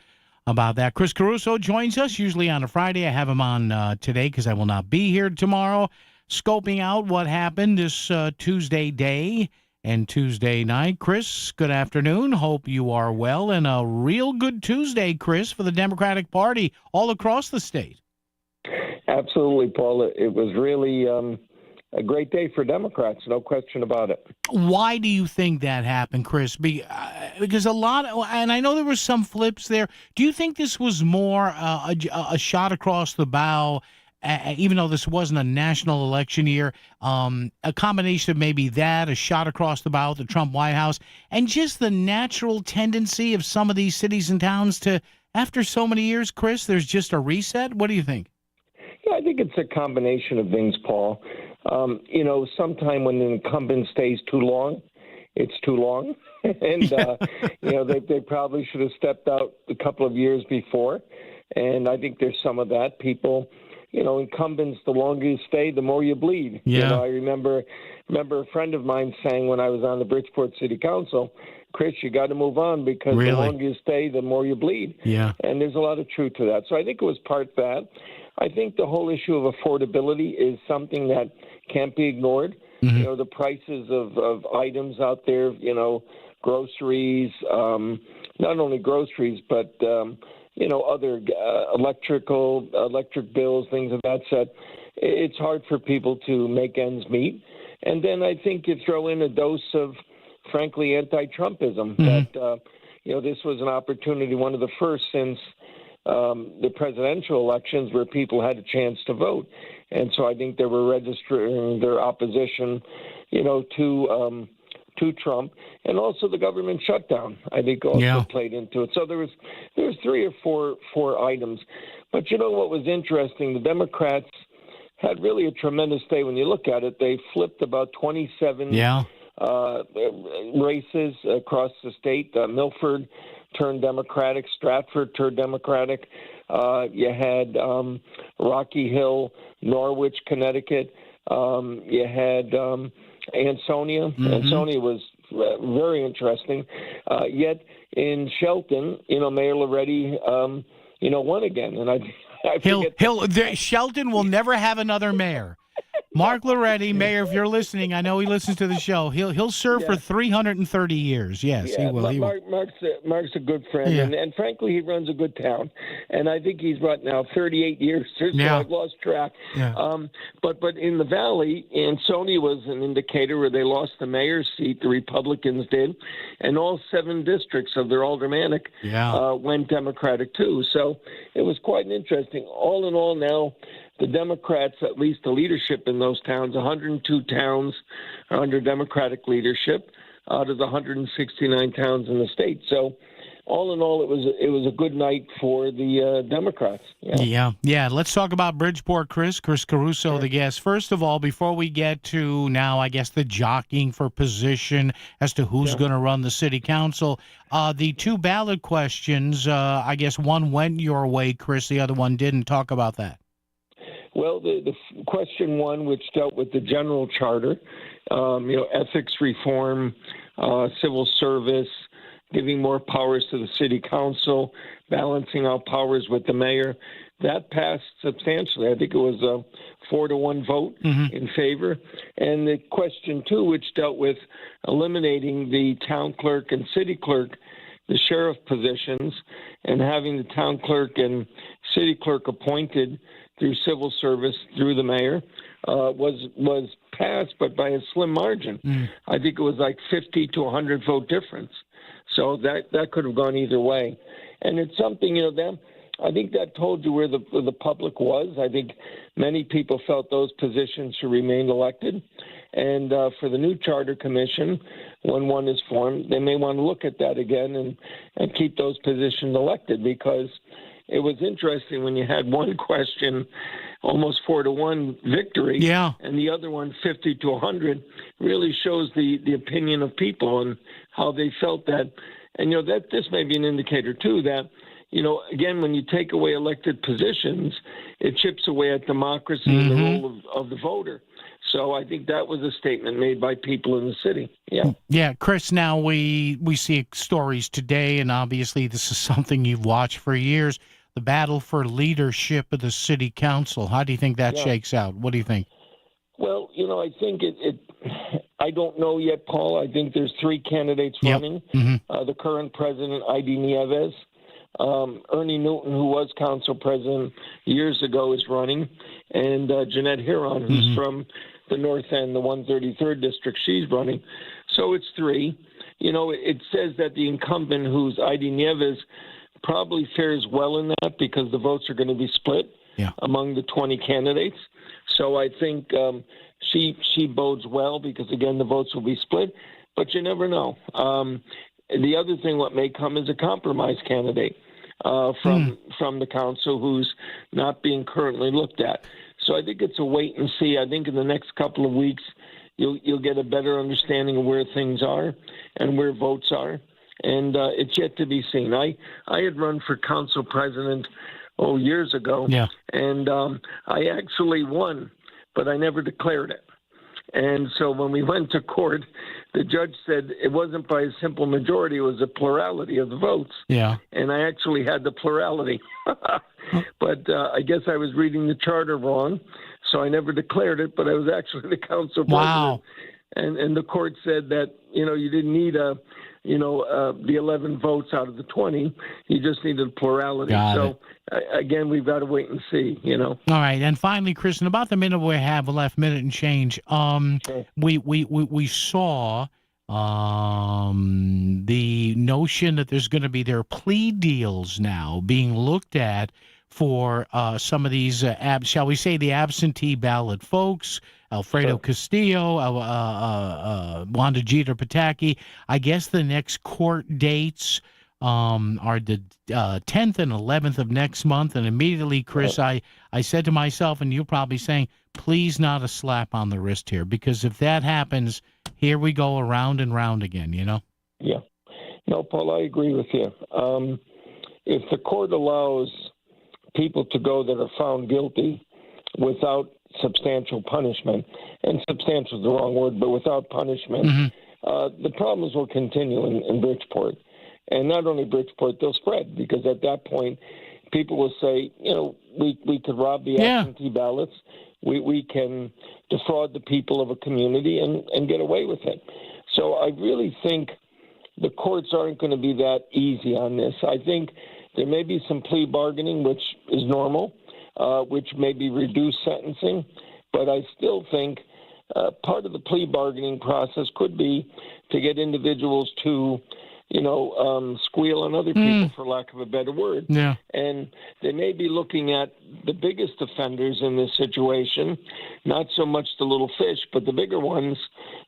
about that. Chris Caruso joins us, usually on a Friday. I have him on today because I will not be here tomorrow, scoping out what happened this Tuesday day and Tuesday night. Chris, good afternoon. Hope you are well. And a real good Tuesday, Chris, for the Democratic Party all across the state. Absolutely, Paul. It was really a great day for Democrats, no question about it. Why do you think that happened, Chris? Because and I know there were some flips there. Do you think this was more a shot across the bow, even though this wasn't a national election year, a combination of maybe that, a shot across the bow at the Trump White House, and just the natural tendency of some of these cities and towns to, after so many years, Chris, there's just a reset? What do you think? Yeah, I think it's a combination of things, Paul. Sometime when the incumbent stays too long, it's too long. And, they probably should have stepped out a couple of years before. And I think there's some of that. People, incumbents, the longer you stay, the more you bleed. Yeah. I remember a friend of mine saying when I was on the Bridgeport City Council, Chris, you got to move on because the longer you stay, the more you bleed. Yeah. And there's a lot of truth to that. So I think it was part that. I think the whole issue of affordability is something that can't be ignored. Mm-hmm. The prices of items out there, groceries, not only groceries, but, other electric bills, things of that sort. It's hard for people to make ends meet. And then I think you throw in a dose of, frankly, anti-Trumpism. Mm-hmm. That, this was an opportunity, one of the first since the presidential elections where people had a chance to vote. And so I think they were registering their opposition, to Trump, and also the government shutdown, I think also played into it. So there was three or four items. But what was interesting, the Democrats had really a tremendous day. When you look at it, they flipped about 27 races across the state. Milford turned Democratic, Stratford turned Democratic. You had Rocky Hill, Norwich, Connecticut. You had Ansonia. Mm-hmm. Ansonia was very interesting. Yet in Shelton, Mayor Loretti, won again. And I forget. Shelton will never have another mayor. Mark Loretti, Mayor, if you're listening, I know he listens to the show. He'll serve for 330 years. Yes, he will. Mark's a good friend, and frankly, he runs a good town. And I think he's right now 38 years, so I've lost track. Yeah. But in the Valley, Ansonia was an indicator where they lost the mayor's seat, the Republicans did, and all 7 districts of their aldermanic went Democratic too. So it was quite interesting. All in all, now the Democrats, at least the leadership in those towns, 102 towns are under Democratic leadership out of the 169 towns in the state. So all in all, it was a good night for the Democrats. Yeah. Let's talk about Bridgeport, Chris Caruso, the guest. First of all, before we get to now, I guess, the jockeying for position as to who's going to run the city council, the 2 ballot questions, I guess one went your way, Chris, the other one didn't. Talk about that. Well, the question 1, which dealt with the general charter, ethics reform, civil service, giving more powers to the city council, balancing out powers with the mayor. That passed substantially. I think it was a 4-1 vote in favor. And the question 2, which dealt with eliminating the town clerk and city clerk, the sheriff positions, and having the town clerk and city clerk appointed through civil service through the mayor, was passed, but by a slim margin. I think it was like 50 to 100 vote difference. So that could have gone either way. And it's something, I think that told you where the public was. I think many people felt those positions should remain elected. And for the new charter commission, when one is formed, they may want to look at that again and keep those positions elected, because it was interesting when you had one question, almost 4-1 victory, and the other one 50 to 100, really shows the opinion of people and how they felt that. And, that this may be an indicator, too, that, again, when you take away elected positions, it chips away at democracy and the role of the voter. So I think that was a statement made by people in the city. Yeah. Yeah, Chris, now we see stories today, and obviously this is something you've watched for years, the battle for leadership of the city council. How do you think that shakes out? What do you think? Well, I think I don't know yet, Paul. I think there's 3 candidates running. The current president, Ida Nieves. Ernie Newton, who was council president years ago, is running. And Jeanette Huron, who's from the North End, the 133rd district, she's running. So it's 3. It says that the incumbent, who's Ida Nieves, probably fares well in that because the votes are going to be split among the 20 candidates. So I think she bodes well because, again, the votes will be split. But you never know. The other thing what may come is a compromise candidate from the council who's not being currently looked at. So I think it's a wait and see. I think in the next couple of weeks you'll get a better understanding of where things are and where votes are. And it's yet to be seen. I had run for council president years ago, and I actually won, but I never declared it. And so when we went to court, the judge said it wasn't by a simple majority, it was a plurality of the votes. Yeah. And I actually had the plurality. But I guess I was reading the charter wrong, so I never declared it, but I was actually the council president. Wow. And the court said that, you didn't need the 11 votes out of the 20. You just needed a plurality. Again, we've got to wait and see, All right. And finally, Chris, in about the minute we have left, minute and change, we saw the notion that there are plea deals now being looked at for some of these, shall we say, the absentee ballot folks, Alfredo Castillo, Wanda Jeter Pataki. I guess the next court dates are the 10th and 11th of next month. And immediately, Chris, I said to myself, and you're probably saying, please not a slap on the wrist here, because if that happens, here we go around and round again, Yeah. No, Paul, I agree with you. If the court allows people to go that are found guilty without substantial punishment, and substantial is the wrong word, but without punishment, the problems will continue in Bridgeport. And not only Bridgeport, they'll spread, because at that point, people will say, we could rob the absentee ballots. We can defraud the people of a community and get away with it. So I really think the courts aren't going to be that easy on this. I think there may be some plea bargaining, which is normal, which may be reduced sentencing. But I still think part of the plea bargaining process could be to get individuals to, squeal on other people, for lack of a better word. Yeah. And they may be looking at the biggest offenders in this situation, not so much the little fish, but the bigger ones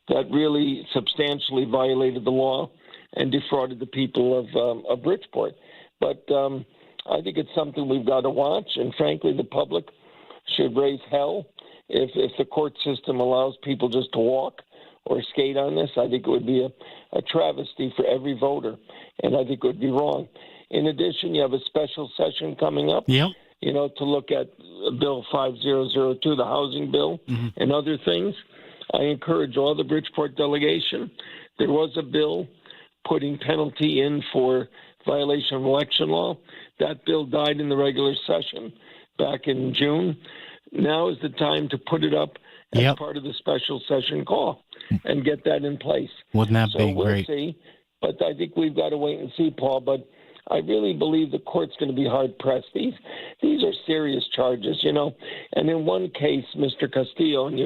that really substantially violated the law and defrauded the people of Bridgeport. But I think it's something we've got to watch, and frankly, the public should raise hell if the court system allows people just to walk or skate on this. I think it would be a travesty for every voter, and I think it would be wrong. In addition, you have a special session coming up, to look at Bill 5002, the housing bill, and other things. I encourage all the Bridgeport delegation. There was a bill putting penalty in for violation of election law. That bill died in the regular session back in June. Now is the time to put it up as part of the special session call and get that in place. Wouldn't that be we'll great? See, but I think we've got to wait and see, Paul. But I really believe the court's going to be hard-pressed. These are serious charges, you know. And in one case, Mr. Castillo, and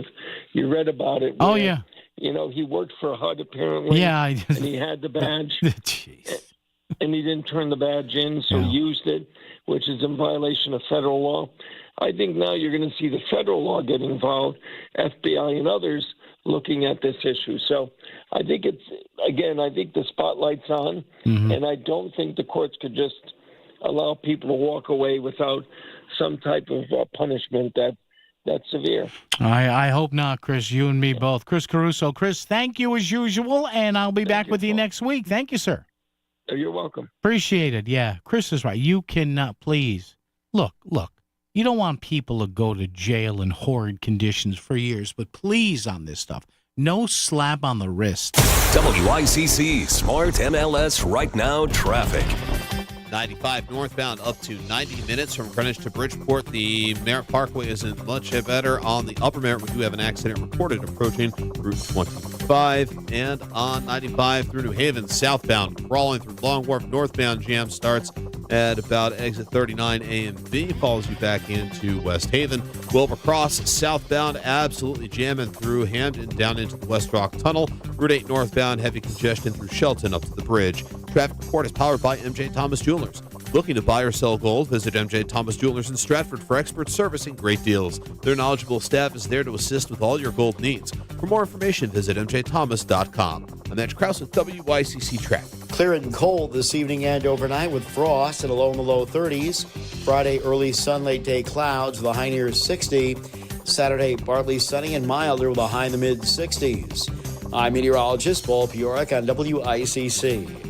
you read about it. Oh, where, yeah. You know, he worked for HUD apparently. Yeah. And he had the badge. Jeez. And he didn't turn the badge in, so he used it, which is in violation of federal law. I think now you're going to see the federal law get involved, FBI and others looking at this issue. So I think I think the spotlight's on, and I don't think the courts could just allow people to walk away without some type of punishment that's severe. I hope not, Chris. You and me both. Chris Caruso. Chris, thank you as usual, and I'll be back with you next week. Thank you, sir. You're welcome. Appreciate it. Yeah, Chris is right. You cannot, please. Look. You don't want people to go to jail in horrid conditions for years, but please on this stuff, no slap on the wrist. WICC Smart MLS Right Now traffic. 95 northbound up to 90 minutes from Greenwich to Bridgeport. The Merritt Parkway isn't much better. On the Upper Merritt, we do have an accident reported approaching Route 25. And on 95 through New Haven, southbound, crawling through Long Wharf, northbound jam starts at about exit 39 A and B, follows you back into West Haven. Wilbur Cross, southbound, absolutely jamming through Hamden down into the West Rock Tunnel. Route 8 northbound, heavy congestion through Shelton up to the bridge. Traffic report is powered by MJ Thomas Jewelers. Looking to buy or sell gold? Visit MJ Thomas Jewelers in Stratford for expert service and great deals. Their knowledgeable staff is there to assist with all your gold needs. For more information, visit mjthomas.com. I'm Mitch Krause with WICC Traffic. Clear and cold this evening and overnight with frost at a low in the low 30s. Friday, early sun, late day clouds with a high near 60. Saturday, partly sunny and milder with a high in the mid 60s. I'm meteorologist Paul Piorek on WICC.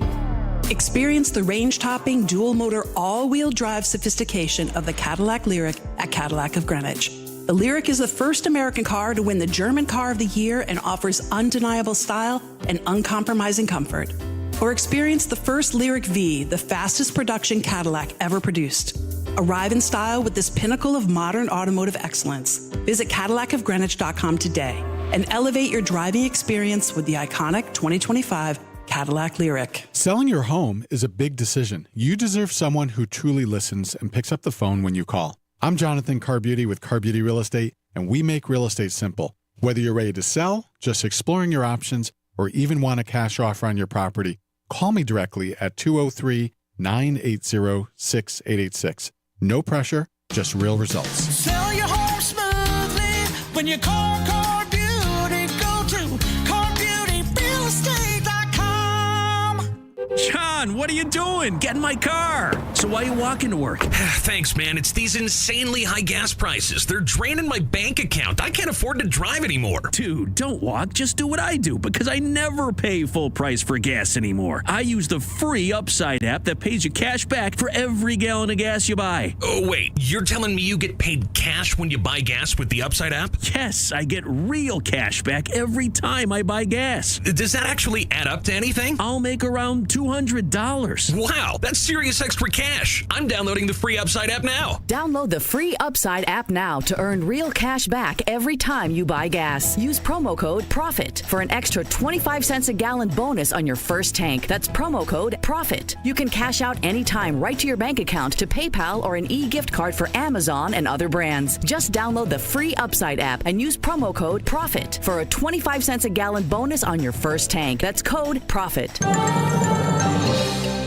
Experience the range-topping, dual-motor, all-wheel drive sophistication of the Cadillac Lyriq at Cadillac of Greenwich. The Lyriq is the first American car to win the German Car of the Year and offers undeniable style and uncompromising comfort. Or experience the first Lyriq V, the fastest production Cadillac ever produced. Arrive in style with this pinnacle of modern automotive excellence. Visit CadillacofGreenwich.com today and elevate your driving experience with the iconic 2025 Cadillac Lyriq. Selling your home is a big decision. You deserve someone who truly listens and picks up the phone when you call. I'm Jonathan Carbeauty with Carbeauty Real Estate, and we make real estate simple. Whether you're ready to sell, just exploring your options, or even want a cash offer on your property, call me directly at 203-980-6886. No pressure, just real results. Sell your home smoothly when you call Carbeauty. Go to CarBeautyRealEstate.com. John, what are you doing? Get in my car. So why are you walking to work? Thanks, man. It's these insanely high gas prices. They're draining my bank account. I can't afford to drive anymore. Dude, don't walk. Just do what I do because I never pay full price for gas anymore. I use the free Upside app that pays you cash back for every gallon of gas you buy. Oh, wait. You're telling me you get paid cash when you buy gas with the Upside app? Yes, I get real cash back every time I buy gas. Does that actually add up to anything? I'll make around $200. Wow, that's serious extra cash. I'm downloading the free Upside app now. Download the free Upside app now to earn real cash back every time you buy gas. Use promo code PROFIT for an extra 25 cents a gallon bonus on your first tank. That's promo code PROFIT. You can cash out anytime right to your bank account, to PayPal, or an e-gift card for Amazon and other brands. Just download the free Upside app and use promo code PROFIT for a 25 cents a gallon bonus on your first tank. That's code PROFIT.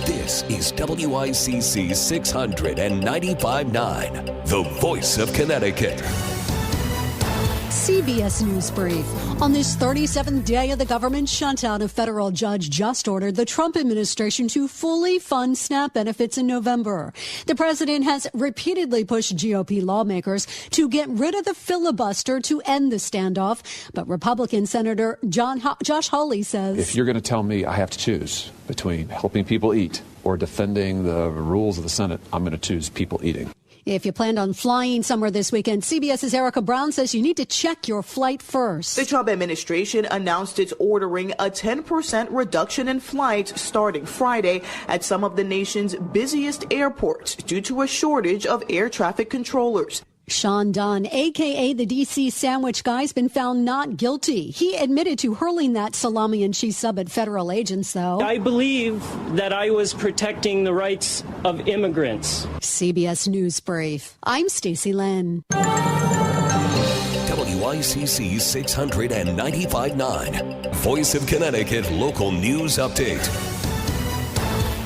This is WICC 695.9, the voice of Connecticut. CBS News Brief. On this 37th day of the government shutdown, a federal judge just ordered the Trump administration to fully fund SNAP benefits in November. The president has repeatedly pushed GOP lawmakers to get rid of the filibuster to end the standoff. But Republican Senator Josh Hawley says, if you're going to tell me I have to choose between helping people eat or defending the rules of the Senate, I'm going to choose people eating. If you planned on flying somewhere this weekend, CBS's Erica Brown says you need to check your flight first. The Trump administration announced it's ordering a 10% reduction in flights starting Friday at some of the nation's busiest airports due to a shortage of air traffic controllers. Sean Dunn, a.k.a. the D.C. sandwich guy, has been found not guilty. He admitted to hurling that salami and cheese sub at federal agents, though. I believe that I was protecting the rights of immigrants. CBS News Brief. I'm Stacey Lynn. WICC 695.9. Voice of Connecticut Local News Update.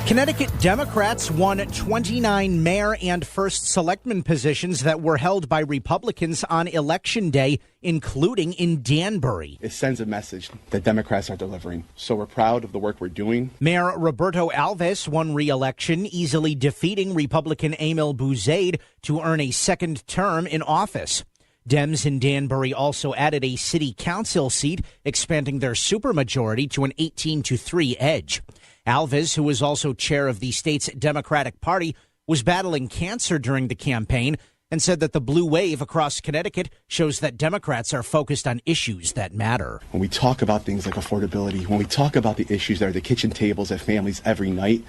Connecticut Democrats won 29 mayor and first selectman positions that were held by Republicans on Election Day, including in Danbury. It sends a message that Democrats are delivering. So we're proud of the work we're doing. Mayor Roberto Alves won re-election, easily defeating Republican Emil Bouzaid to earn a second term in office. Dems in Danbury also added a city council seat, expanding their supermajority to an 18-3 edge. Alves, who was also chair of the state's Democratic Party, was battling cancer during the campaign and said that the blue wave across Connecticut shows that Democrats are focused on issues that matter. When we talk about things like affordability, when we talk about the issues that are the kitchen tables at families every night,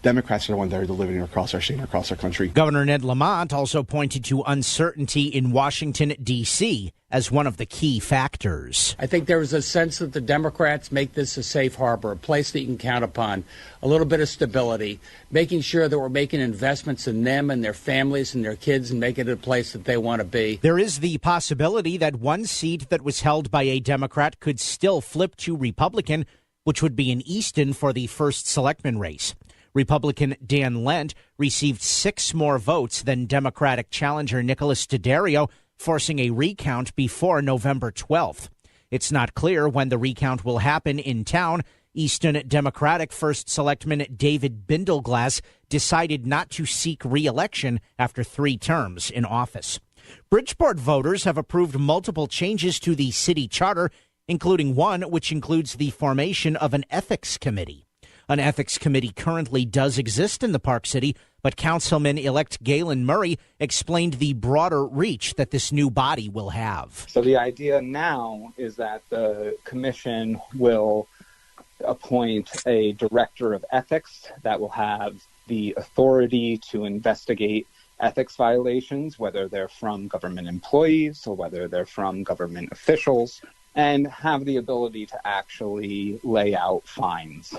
Democrats are the ones that are delivering across our state and across our country. Governor Ned Lamont also pointed to uncertainty in Washington, D.C. as one of the key factors. I think there is a sense that the Democrats make this a safe harbor, a place that you can count upon, a little bit of stability, making sure that we're making investments in them and their families and their kids and making it a place that they want to be. There is the possibility that one seat that was held by a Democrat could still flip to Republican, which would be in Easton for the first selectman race. Republican Dan Lent received 6 more votes than Democratic challenger Nicholas Daddario, forcing a recount before November 12th. It's not clear when the recount will happen in town. Easton Democratic First Selectman David Bindleglass decided not to seek re-election after 3 terms in office. Bridgeport voters have approved multiple changes to the city charter, including one which includes the formation of an ethics committee. An ethics committee currently does exist in the Park City, but Councilman-elect Galen Murray explained the broader reach that this new body will have. So the idea now is that the commission will appoint a director of ethics that will have the authority to investigate ethics violations, whether they're from government employees or whether they're from government officials, and have the ability to actually lay out fines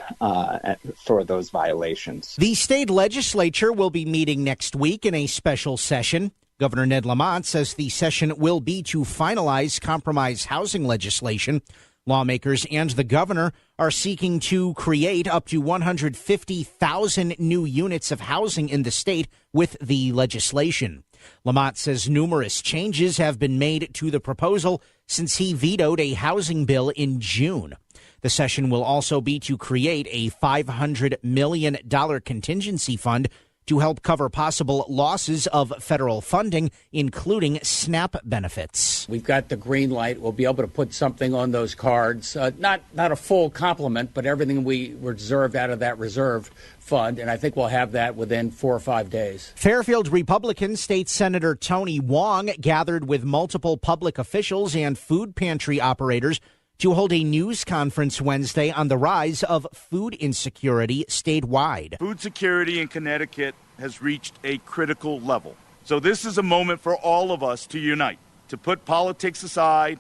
for those violations. The state legislature will be meeting next week in a special session. Governor Ned Lamont says the session will be to finalize compromise housing legislation. Lawmakers and the governor are seeking to create up to 150,000 new units of housing in the state with the legislation. Lamont says numerous changes have been made to the proposal since he vetoed a housing bill in June. The session will also be to create a $500 million contingency fund to help cover possible losses of federal funding, including SNAP benefits. We've got the green light. We'll be able to put something on those cards. Not a full complement, but everything we reserved out of that reserve fund, and I think we'll have that within 4 or 5 days. Fairfield Republican State Senator Tony Wong gathered with multiple public officials and food pantry operators to hold a news conference Wednesday on the rise of food insecurity statewide. Food security in Connecticut has reached a critical level. So this is a moment for all of us to unite, to put politics aside,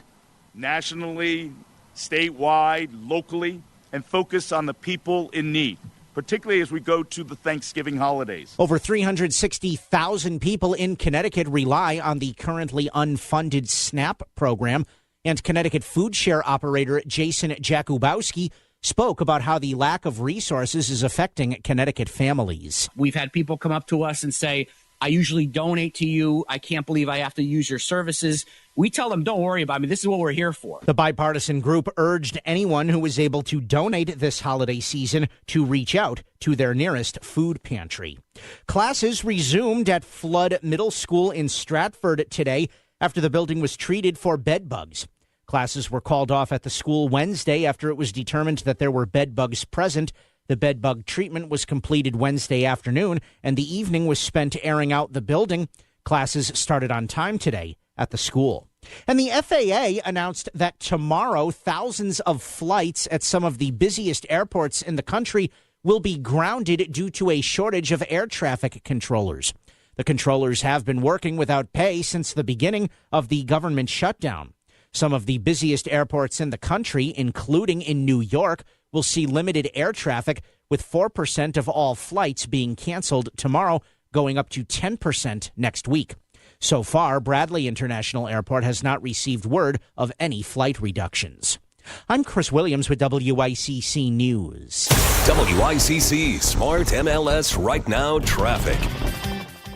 nationally, statewide, locally, and focus on the people in need, particularly as we go to the Thanksgiving holidays. Over 360,000 people in Connecticut rely on the currently unfunded SNAP program, and Connecticut food share operator Jason Jakubowski spoke about how the lack of resources is affecting Connecticut families. We've had people come up to us and say, I usually donate to you. I can't believe I have to use your services. We tell them, don't worry about me. This is what we're here for. The bipartisan group urged anyone who was able to donate this holiday season to reach out to their nearest food pantry. Classes resumed at Flood Middle School in Stratford today after the building was treated for bed bugs. Classes were called off at the school Wednesday after it was determined that there were bed bugs present. The bedbug treatment was completed Wednesday afternoon, and the evening was spent airing out the building. Classes started on time today at the school. And the FAA announced that tomorrow, thousands of flights at some of the busiest airports in the country will be grounded due to a shortage of air traffic controllers. The controllers have been working without pay since the beginning of the government shutdown. Some of the busiest airports in the country, including in New York, will see limited air traffic, with 4% of all flights being canceled tomorrow, going up to 10% next week. So far, Bradley International Airport has not received word of any flight reductions. I'm Chris Williams with WICC News. WICC Smart MLS Right Now traffic.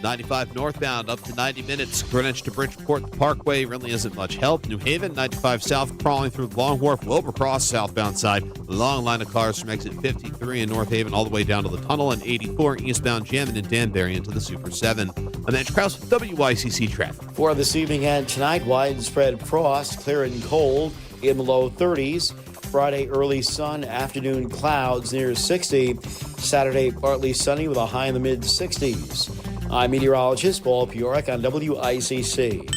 95 northbound up to 90 minutes. Greenwich to Bridgeport Parkway really isn't much help. New Haven, 95 south crawling through Long Wharf, Wilbercross, southbound side. Long line of cars from exit 53 in North Haven all the way down to the tunnel, and 84 eastbound jamming in Danbury into the Super 7. I'm Andrew Krause with WICC traffic. For this evening and tonight, widespread frost, clear and cold in the low 30s. Friday, early sun, afternoon clouds near 60. Saturday, partly sunny with a high in the mid-60s. I'm meteorologist Paul Piorek on WICC.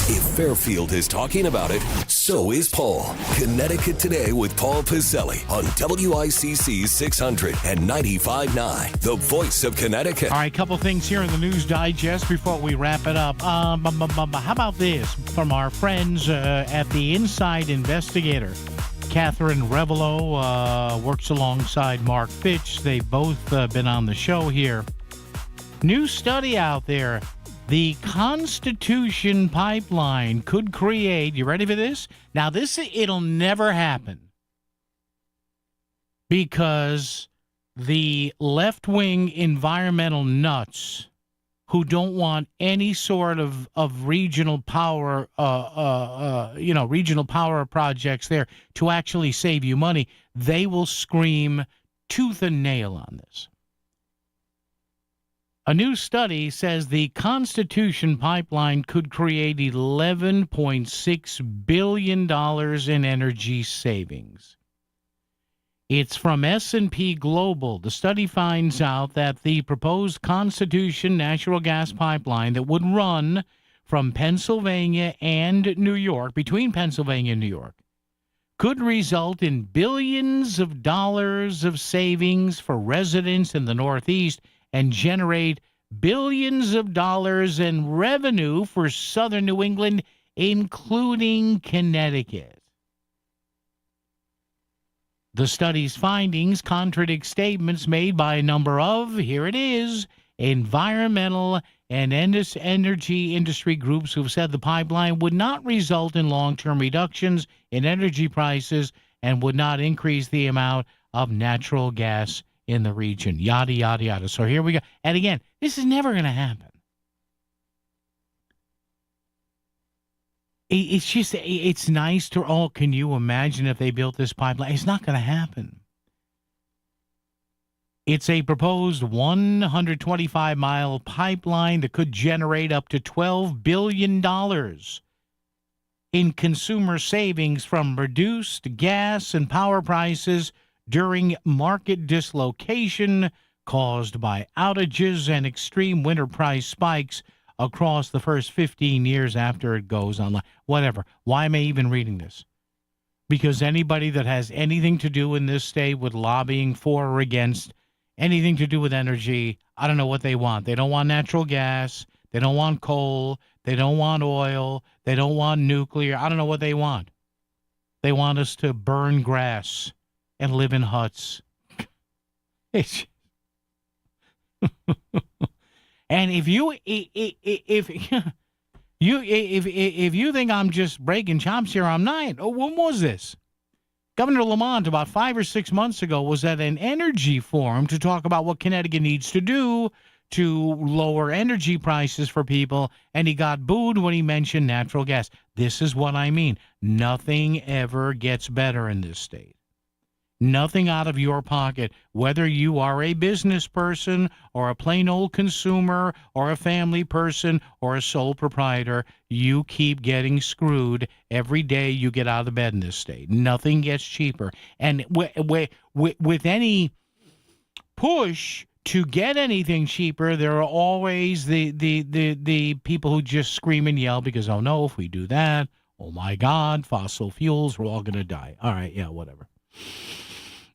If Fairfield is talking about it, so is Paul. Connecticut Today with Paul Piselli on WICC 600 and 95.9, the voice of Connecticut. All right, couple things here in the News Digest before we wrap it up. How about this from our friends at the Inside Investigator? Catherine Revelo works alongside Mark Fitch. They've both been on the show here. New study out there. The Constitution Pipeline could create, you ready for this? Now, it'll never happen because the left-wing environmental nuts who don't want any sort of regional power, regional power projects there to actually save you money, they will scream tooth and nail on this. A new study says the Constitution Pipeline could create $11.6 billion in energy savings. It's from S&P Global. The study finds out that the proposed Constitution natural gas pipeline that would run from Pennsylvania and New York, between Pennsylvania and New York, could result in billions of dollars of savings for residents in the Northeast and generate billions of dollars in revenue for southern New England, including Connecticut. The study's findings contradict statements made by a number of, here it is, environmental and energy industry groups who've said the pipeline would not result in long-term reductions in energy prices and would not increase the amount of natural gas in the region, yada, yada, yada. So here we go. And again, this is never going to happen. It's just, it's nice to, can you imagine if they built this pipeline? It's not going to happen. It's a proposed 125-mile pipeline that could generate up to $12 billion in consumer savings from reduced gas and power prices during market dislocation caused by outages and extreme winter price spikes across the first 15 years after it goes online. Whatever. Why am I even reading this? Because anybody that has anything to do in this state with lobbying for or against anything to do with energy, I don't know what they want. They don't want natural gas. They don't want coal. They don't want oil. They don't want nuclear. I don't know what they want. They want us to burn grass and live in huts. And if you think I'm just breaking chops here, I'm not. Oh, when was this? Governor Lamont, about 5 or 6 months ago, was at an energy forum to talk about what Connecticut needs to do to lower energy prices for people, and he got booed when he mentioned natural gas. This is what I mean. Nothing ever gets better in this state. Nothing out of your pocket, whether you are a business person or a plain old consumer or a family person or a sole proprietor, you keep getting screwed every day you get out of bed in this state. Nothing gets cheaper. And with any push to get anything cheaper, there are always the people who just scream and yell because, oh no, if we do that, oh my God, fossil fuels, we're all going to die. All right, yeah, whatever.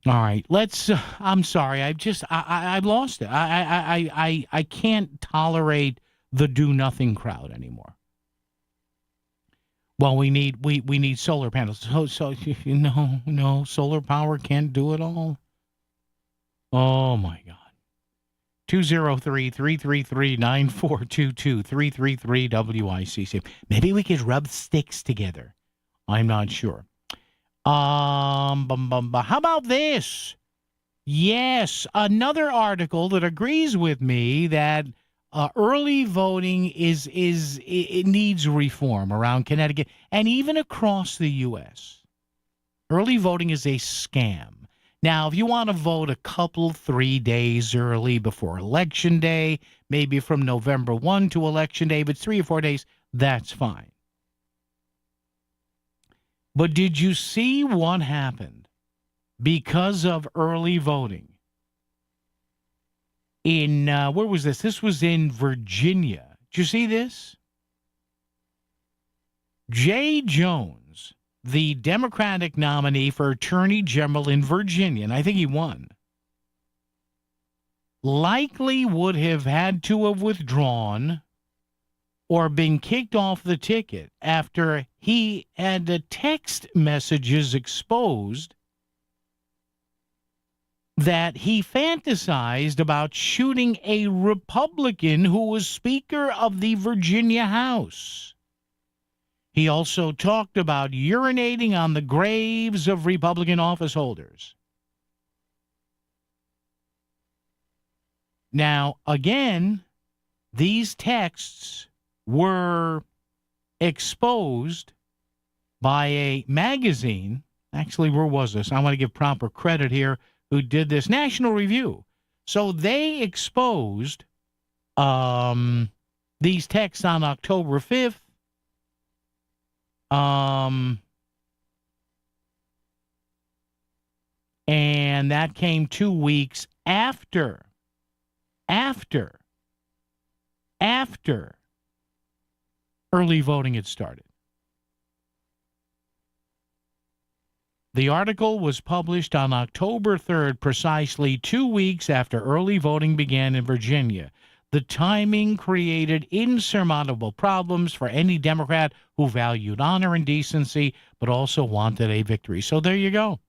All right, let's. I'm sorry, I've lost it. I can't tolerate the do nothing crowd anymore. Well, we need solar panels. So no, solar power can't do it all. Oh my God. 203-333-9422, 333-WICC. Maybe we could rub sticks together. I'm not sure. How about this? Yes, another article that agrees with me that early voting it needs reform around Connecticut and even across the U.S. Early voting is a scam. Now, if you want to vote 3 days early before Election Day, maybe from November 1 to Election Day, but 3 or 4 days, that's fine. But did you see what happened because of early voting? In, where was this? This was in Virginia. Did you see this? Jay Jones, the Democratic nominee for Attorney General in Virginia, and I think he won, likely would have had to have withdrawn or been kicked off the ticket after he had the text messages exposed that he fantasized about shooting a Republican who was Speaker of the Virginia House. He also talked about urinating on the graves of Republican office holders. Now, again, these texts were exposed by a magazine. Actually, where was this? I want to give proper credit here. Who did this? National Review. So they exposed these texts on October 5th. And that came 2 weeks after early voting had started. The article was published on October 3rd, precisely 2 weeks after early voting began in Virginia. The timing created insurmountable problems for any Democrat who valued honor and decency, but also wanted a victory. So there you go.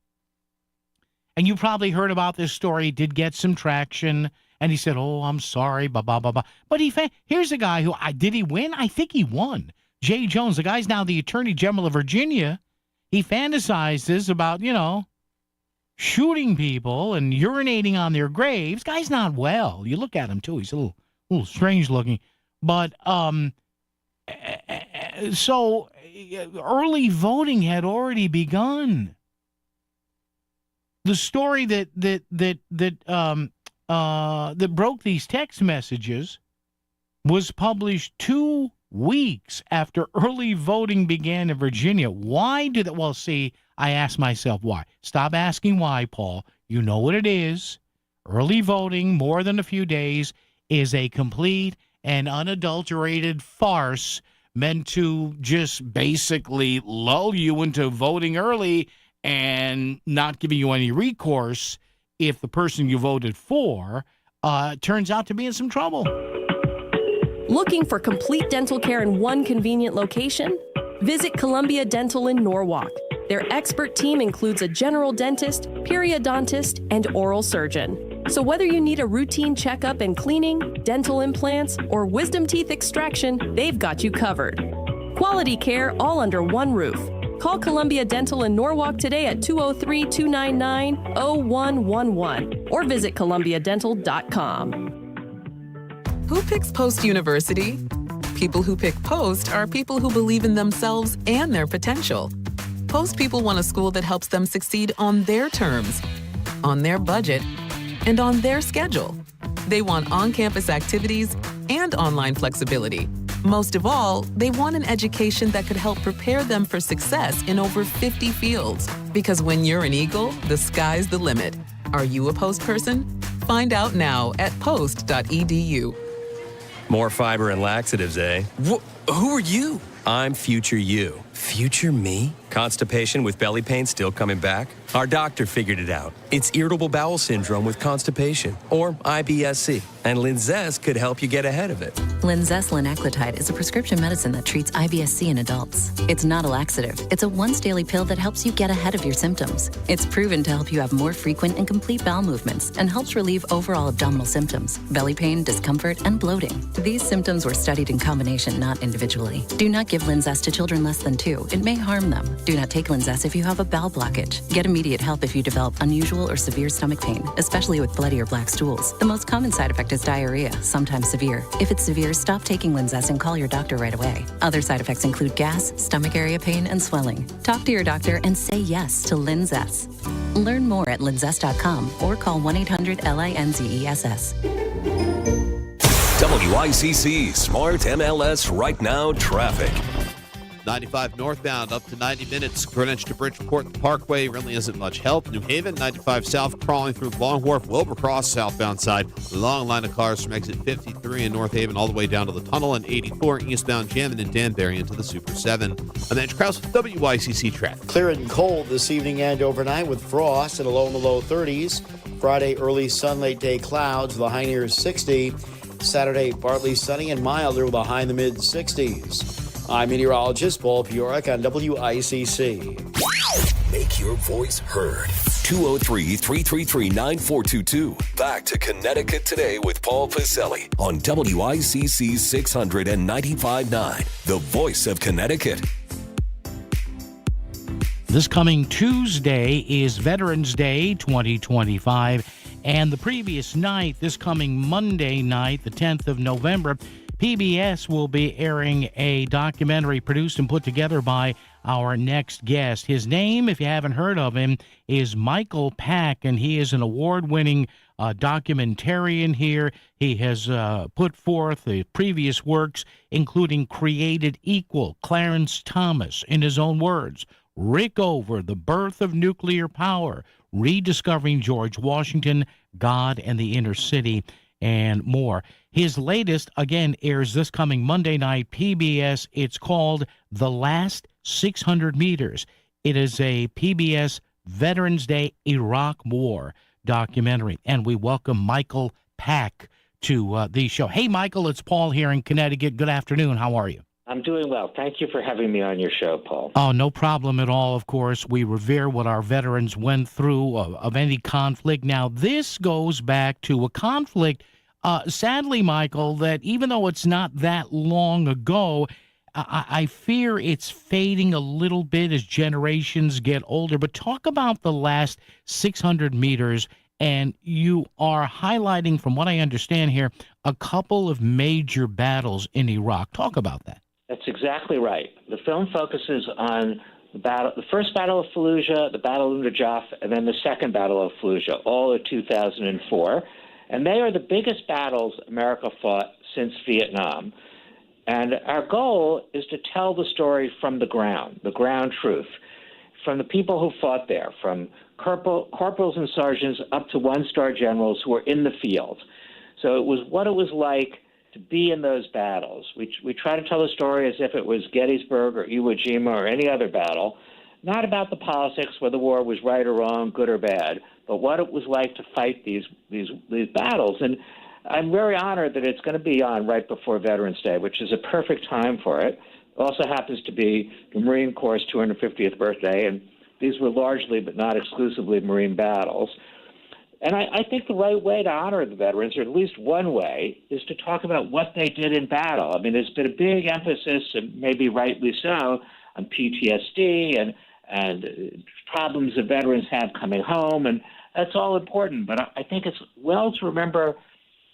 And you probably heard about this story. It did get some traction. And he said, oh, I'm sorry, blah, blah, blah, blah. But here's a guy who, did he win? I think he won. Jay Jones, the guy's now the Attorney General of Virginia. He fantasizes about, shooting people and urinating on their graves. Guy's not well. You look at him, too. He's a little strange looking. But so early voting had already begun. The story that broke these text messages was published 2 weeks after early voting began in Virginia. Why do that? Well, see, I asked myself why. Stop asking why, Paul. You know what it is. Early voting, more than a few days, is a complete and unadulterated farce meant to just basically lull you into voting early and not giving you any recourse if the person you voted for turns out to be in some trouble. Looking for complete dental care in one convenient location? Visit Columbia Dental in Norwalk. Their expert team includes a general dentist, periodontist, and oral surgeon. So whether you need a routine checkup and cleaning, dental implants, or wisdom teeth extraction, they've got you covered. Quality care all under one roof. Call Columbia Dental in Norwalk today at 203-299-0111 or visit columbiadental.com. Who picks Post University? People who pick Post are people who believe in themselves and their potential. Post people want a school that helps them succeed on their terms, on their budget, and on their schedule. They want on-campus activities and online flexibility. Most of all, they want an education that could help prepare them for success in over 50 fields. Because when you're an Eagle, the sky's the limit. Are you a Post person? Find out now at post.edu. More fiber and laxatives, eh? Who are you? I'm future you. Future me? Constipation with belly pain still coming back? Our doctor figured it out. It's irritable bowel syndrome with constipation, or IBS-C, and Linzess could help you get ahead of it. Linzess linaclotide is a prescription medicine that treats IBS-C in adults. It's not a laxative. It's a once-daily pill that helps you get ahead of your symptoms. It's proven to help you have more frequent and complete bowel movements and helps relieve overall abdominal symptoms, belly pain, discomfort, and bloating. These symptoms were studied in combination, not individually. Do not give Linzess to children less than 2. It may harm them. Do not take Linzess if you have a bowel blockage. Get immediate help if you develop unusual or severe stomach pain, especially with bloody or black stools. The most common side effect is diarrhea, sometimes severe. If it's severe, stop taking Linzess and call your doctor right away. Other side effects include gas, stomach area pain, and swelling. Talk to your doctor and say yes to Linzess. Learn more at linzess.com or call 1-800-LINZESS. WICC Smart MLS Right Now traffic. 95 northbound up to 90 minutes. Greenwich to Bridgeport Parkway really isn't much help. New Haven, 95 south crawling through Long Wharf, Wilbercross, southbound side. Long line of cars from exit 53 in North Haven all the way down to the tunnel, and 84 eastbound jamming in Danbury into the Super 7. I'm Edge Krause with WICC traffic. Clear and cold this evening and overnight with frost at a low in the low 30s. Friday, early sun, late day clouds, the high near 60. Saturday, partly sunny and milder with a high in the mid 60s. I'm meteorologist Paul Piorek on WICC. Make your voice heard. 203-333-9422. Back to Connecticut Today with Paul Pacelli on WICC 695.9, the voice of Connecticut. This coming Tuesday is Veterans Day 2025, and the previous night, this coming Monday night, the 10th of November, PBS will be airing a documentary produced and put together by our next guest. His name, if you haven't heard of him, is Michael Pack, and he is an award-winning documentarian here. He has put forth the previous works, including Created Equal, Clarence Thomas, in his own words, Rickover, The Birth of Nuclear Power, Rediscovering George Washington, God and the Inner City, and more. His latest, again, airs this coming Monday night, PBS. It's called The Last 600 Meters. It is a PBS Veterans Day Iraq War documentary. And we welcome Michael Pack to the show. Hey, Michael, it's Paul here in Connecticut. Good afternoon. How are you? I'm doing well. Thank you for having me on your show, Paul. Oh, no problem at all, of course. We revere what our veterans went through of any conflict. Now, this goes back to a conflict, sadly, Michael, that even though it's not that long ago, I fear it's fading a little bit as generations get older. But talk about the last 600 meters, and you are highlighting, from what I understand here, a couple of major battles in Iraq. Talk about that. That's exactly right. The film focuses on the first Battle of Fallujah, the Battle of Najaf, and then the second Battle of Fallujah, all in 2004. And they are the biggest battles America fought since Vietnam. And our goal is to tell the story from the ground truth, from the people who fought there, from corporals and sergeants up to one-star generals who were in the field. So it was what it was like to be in those battles. We try to tell the story as if it was Gettysburg or Iwo Jima or any other battle, not about the politics, whether the war was right or wrong, good or bad, but what it was like to fight these battles. And I'm very honored that it's going to be on right before Veterans Day, which is a perfect time for it. It also happens to be the Marine Corps' 250th birthday, and these were largely but not exclusively Marine battles. And I think the right way to honor the veterans, or at least one way, is to talk about what they did in battle. I mean, there's been a big emphasis, and maybe rightly so, on PTSD and problems that veterans have coming home, and that's all important. But I think it's well to remember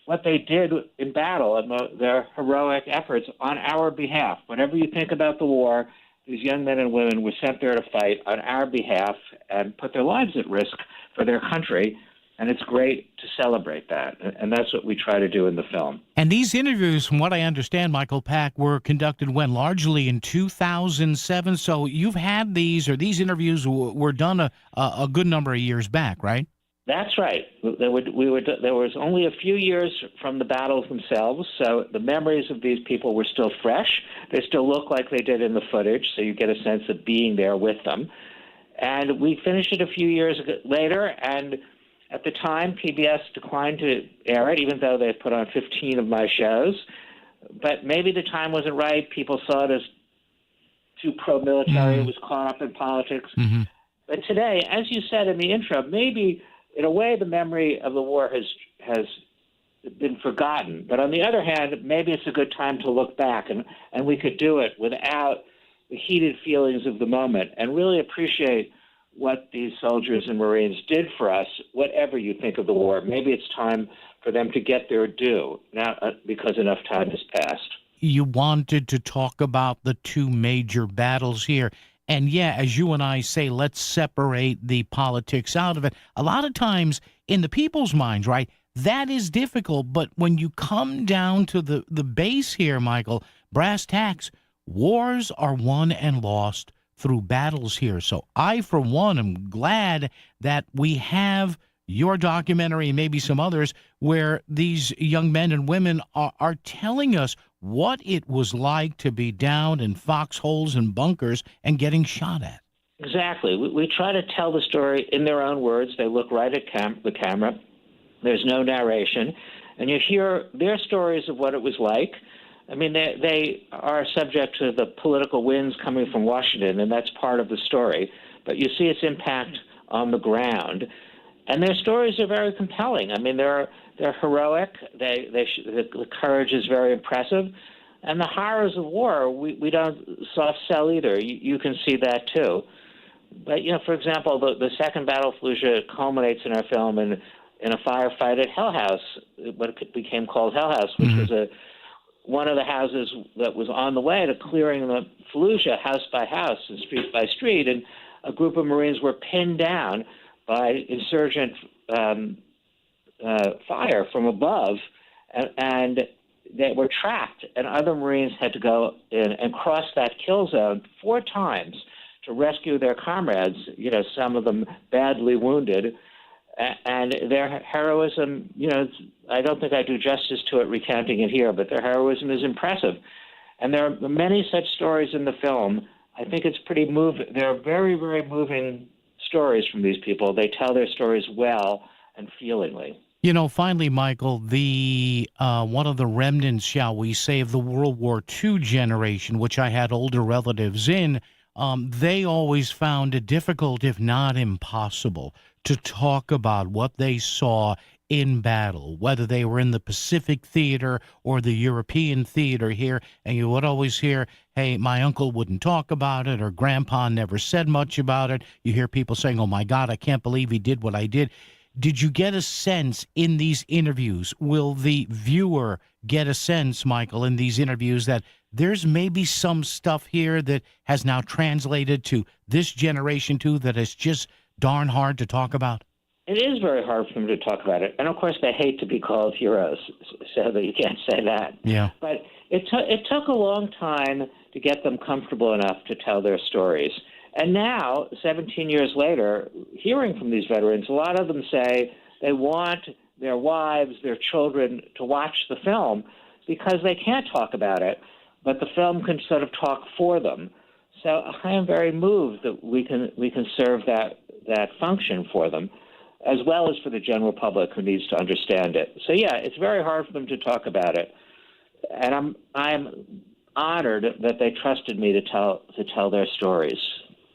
what they did in battle and their heroic efforts on our behalf. Whatever you think about the war, these young men and women were sent there to fight on our behalf and put their lives at risk for their country. And it's great to celebrate that. And that's what we try to do in the film. And these interviews, from what I understand, Michael Pack, were conducted when? Largely in 2007. So you've had these interviews were done a good number of years back, right? That's right. There was only a few years from the battles themselves, so the memories of these people were still fresh. They still look like they did in the footage, so you get a sense of being there with them. And we finished it a few years later, and at the time, PBS declined to air it, even though they put on 15 of my shows. But maybe the time wasn't right. People saw it as too pro-military. It was caught up in politics. Mm-hmm. But today, as you said in the intro, maybe in a way the memory of the war has been forgotten. But on the other hand, maybe it's a good time to look back, and we could do it without the heated feelings of the moment and really appreciate what these soldiers and Marines did for us, whatever you think of the war. Maybe it's time for them to get their due now because enough time has passed. You wanted to talk about the two major battles here. And yeah, as you and I say, let's separate the politics out of it. A lot of times in the people's minds, right, that is difficult. But when you come down to the base here, Michael, brass tacks, wars are won and lost through battles here. So I, for one, am glad that we have your documentary and maybe some others where these young men and women are telling us what it was like to be down in foxholes and bunkers and getting shot at. Exactly. We try to tell the story in their own words. They look right at the camera. There's no narration. And you hear their stories of what it was like. I mean, they are subject to the political winds coming from Washington, and that's part of the story. But you see its impact on the ground. And their stories are very compelling. I mean, they're heroic. The courage is very impressive. And the horrors of war, we don't soft sell either. You can see that too. But, for example, the second Battle of Fallujah culminates in our film in a firefight at Hell House, what became called Hell House, which was one of the houses that was on the way to clearing the Fallujah house by house and street by street. And a group of Marines were pinned down by insurgent fire from above, and they were trapped, and other Marines had to go in and cross that kill zone 4 times to rescue their comrades, some of them badly wounded. And their heroism, I don't think I do justice to it recounting it here, but their heroism is impressive. And there are many such stories in the film. I think it's pretty moving. There are very, very moving stories from these people. They tell their stories well and feelingly. Finally, Michael, the one of the remnants, shall we say, of the World War II generation, which I had older relatives in, they always found it difficult, if not impossible, to talk about what they saw in battle, whether they were in the Pacific theater or the European theater here. And you would always hear, hey, my uncle wouldn't talk about it, or grandpa never said much about it. You hear people saying, oh, my God, I can't believe he did what I did. Did you get a sense in these interviews? Will the viewer get a sense, Michael, in these interviews that there's maybe some stuff here that has now translated to this generation too that is just darn hard to talk about? It is very hard for them to talk about it. And, of course, they hate to be called heroes, so that you can't say that. Yeah. But it took a long time to get them comfortable enough to tell their stories. And now, 17 years later, hearing from these veterans, a lot of them say they want their wives, their children to watch the film because they can't talk about it, but the film can sort of talk for them. So I am very moved that we can serve that function for them, as well as for the general public who needs to understand it. So yeah, it's very hard for them to talk about it, and I'm honored that they trusted me to tell their stories.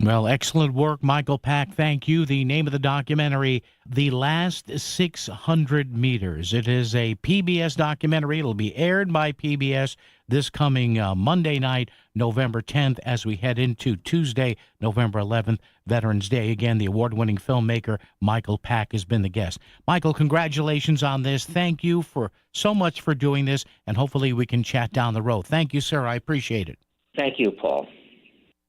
Well, excellent work, Michael Pack. Thank you. The name of the documentary, The Last 600 Meters. It is a PBS documentary. It'll be aired by PBS this coming Monday night, November 10th, as we head into Tuesday, November 11th, Veterans Day. Again, the award-winning filmmaker Michael Pack has been the guest. Michael, congratulations on this. Thank you for so much for doing this, and hopefully we can chat down the road. Thank you, sir. I appreciate it. Thank you, Paul.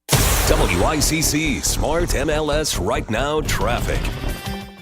WICC Smart MLS Right Now Traffic.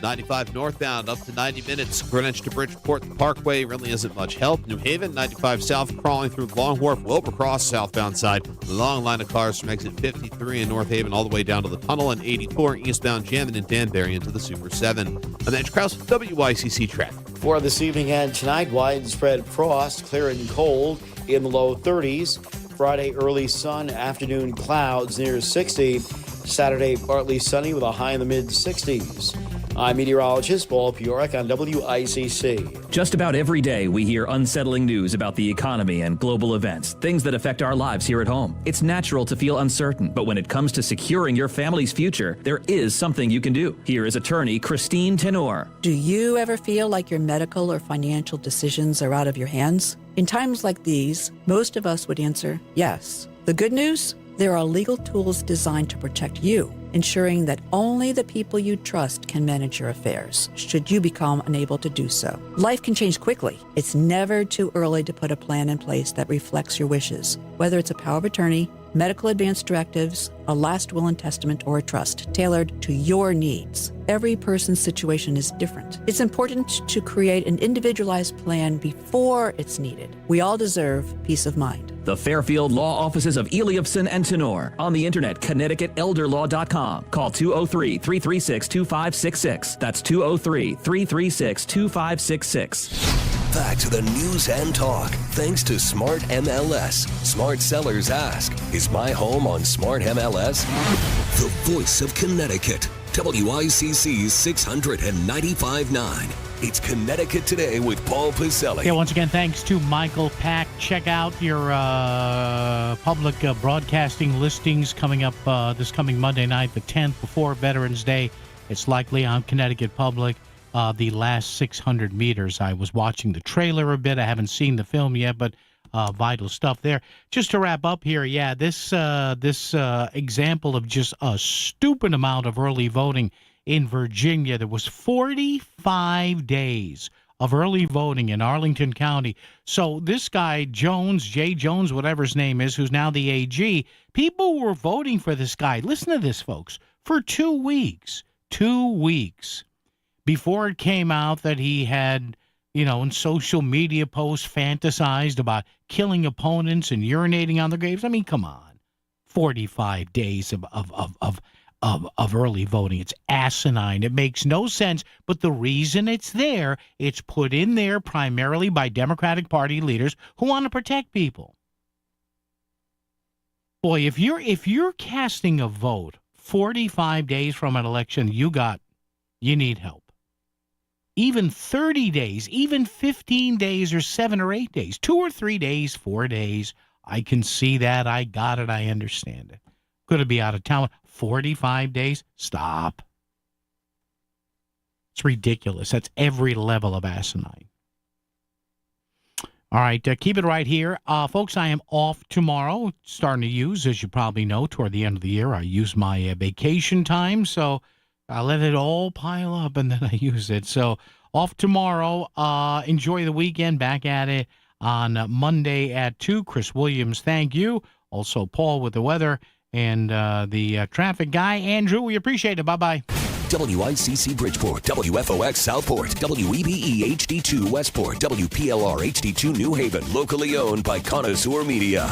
95 northbound up to 90 minutes. Greenwich to Bridgeport Parkway really isn't much help. New Haven, 95 south crawling through Long Wharf, Wilbercross southbound side. The long line of cars from exit 53 in North Haven all the way down to the tunnel, and 84 eastbound jamming in Danbury into the Super 7. I'm Edge Krause with WICC traffic. For this evening and tonight, widespread frost, clear and cold in the low 30s. Friday, early sun, afternoon clouds near 60. Saturday, partly sunny with a high in the mid-60s. I'm meteorologist Paul Piorek on WICC. Just about every day, we hear unsettling news about the economy and global events, things that affect our lives here at home. It's natural to feel uncertain, but when it comes to securing your family's future, there is something you can do. Here is attorney Christine Tenor. Do you ever feel like your medical or financial decisions are out of your hands? In times like these, most of us would answer yes. The good news? There are legal tools designed to protect you, ensuring that only the people you trust can manage your affairs, should you become unable to do so. Life can change quickly. It's never too early to put a plan in place that reflects your wishes, whether it's a power of attorney, medical advance directives, a last will and testament, or a trust tailored to your needs. Every person's situation is different. It's important to create an individualized plan before it's needed. We all deserve peace of mind. The Fairfield Law Offices of Eliofson and Tenor. On the internet, ConnecticutElderLaw.com. Call 203-336-2566. That's 203-336-2566. Back to the news and talk. Thanks to Smart MLS. Smart sellers ask, is my home on Smart MLS? The voice of Connecticut. WICC's 695.9. It's Connecticut Today with Paul Pacelli. Yeah, once again, thanks to Michael Pack. Check out your public broadcasting listings coming up this coming Monday night, the 10th, before Veterans Day. It's likely on Connecticut Public. The last 600 meters. I was watching the trailer a bit. I haven't seen the film yet, but vital stuff there. Just to wrap up here, yeah, this example of just a stupid amount of early voting in Virginia. There was 45 days of early voting in Arlington County. So this guy, Jones, Jay Jones, whatever his name is, who's now the AG, people were voting for this guy. Listen to this, folks, for 2 weeks. 2 weeks. Before it came out that he had, in social media posts fantasized about killing opponents and urinating on their graves. I mean, come on. 45 days of early voting. It's asinine. It makes no sense. But the reason it's there, it's put in there primarily by Democratic Party leaders who want to protect people. Boy, if you're casting a vote 45 days from an election, you need help. Even 30 days, even 15 days or 7 or 8 days, 2 or 3 days, 4 days. I can see that. I got it. I understand it. Could it be out of town? 45 days? Stop. It's ridiculous. That's every level of asinine. All right, keep it right here. Folks, I am off tomorrow. Starting to use, as you probably know, toward the end of the year, I use my vacation time, so I let it all pile up and then I use it. So off tomorrow. Enjoy the weekend. Back at it on Monday at 2. Chris Williams, thank you. Also, Paul with the weather and the traffic guy. Andrew, we appreciate it. Bye-bye. WICC Bridgeport, WFOX Southport, WEBE HD2 Westport, WPLR HD2 New Haven. Locally owned by Connoisseur Media.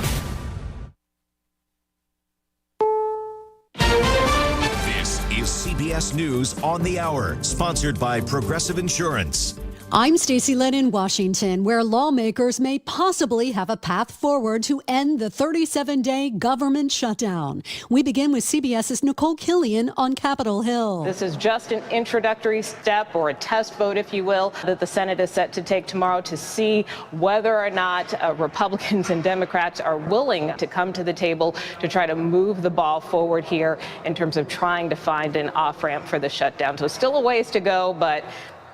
Is CBS News on the Hour, sponsored by Progressive Insurance. I'm Stacey Lynn in Washington, where lawmakers may possibly have a path forward to end the 37-day government shutdown. We begin with CBS's Nicole Killian on Capitol Hill. This is just an introductory step, or a test vote, if you will, that the Senate is set to take tomorrow to see whether or not Republicans and Democrats are willing to come to the table to try to move the ball forward here in terms of trying to find an off-ramp for the shutdown. So still a ways to go, but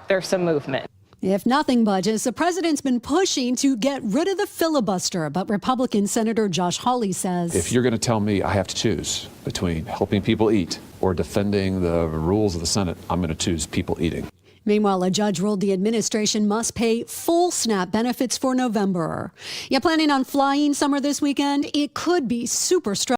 there's some movement. If nothing budges, the president's been pushing to get rid of the filibuster, but Republican Senator Josh Hawley says, if you're going to tell me I have to choose between helping people eat or defending the rules of the Senate, I'm going to choose people eating. Meanwhile, a judge ruled the administration must pay full SNAP benefits for November. You planning on flying somewhere this weekend? It could be super stressful.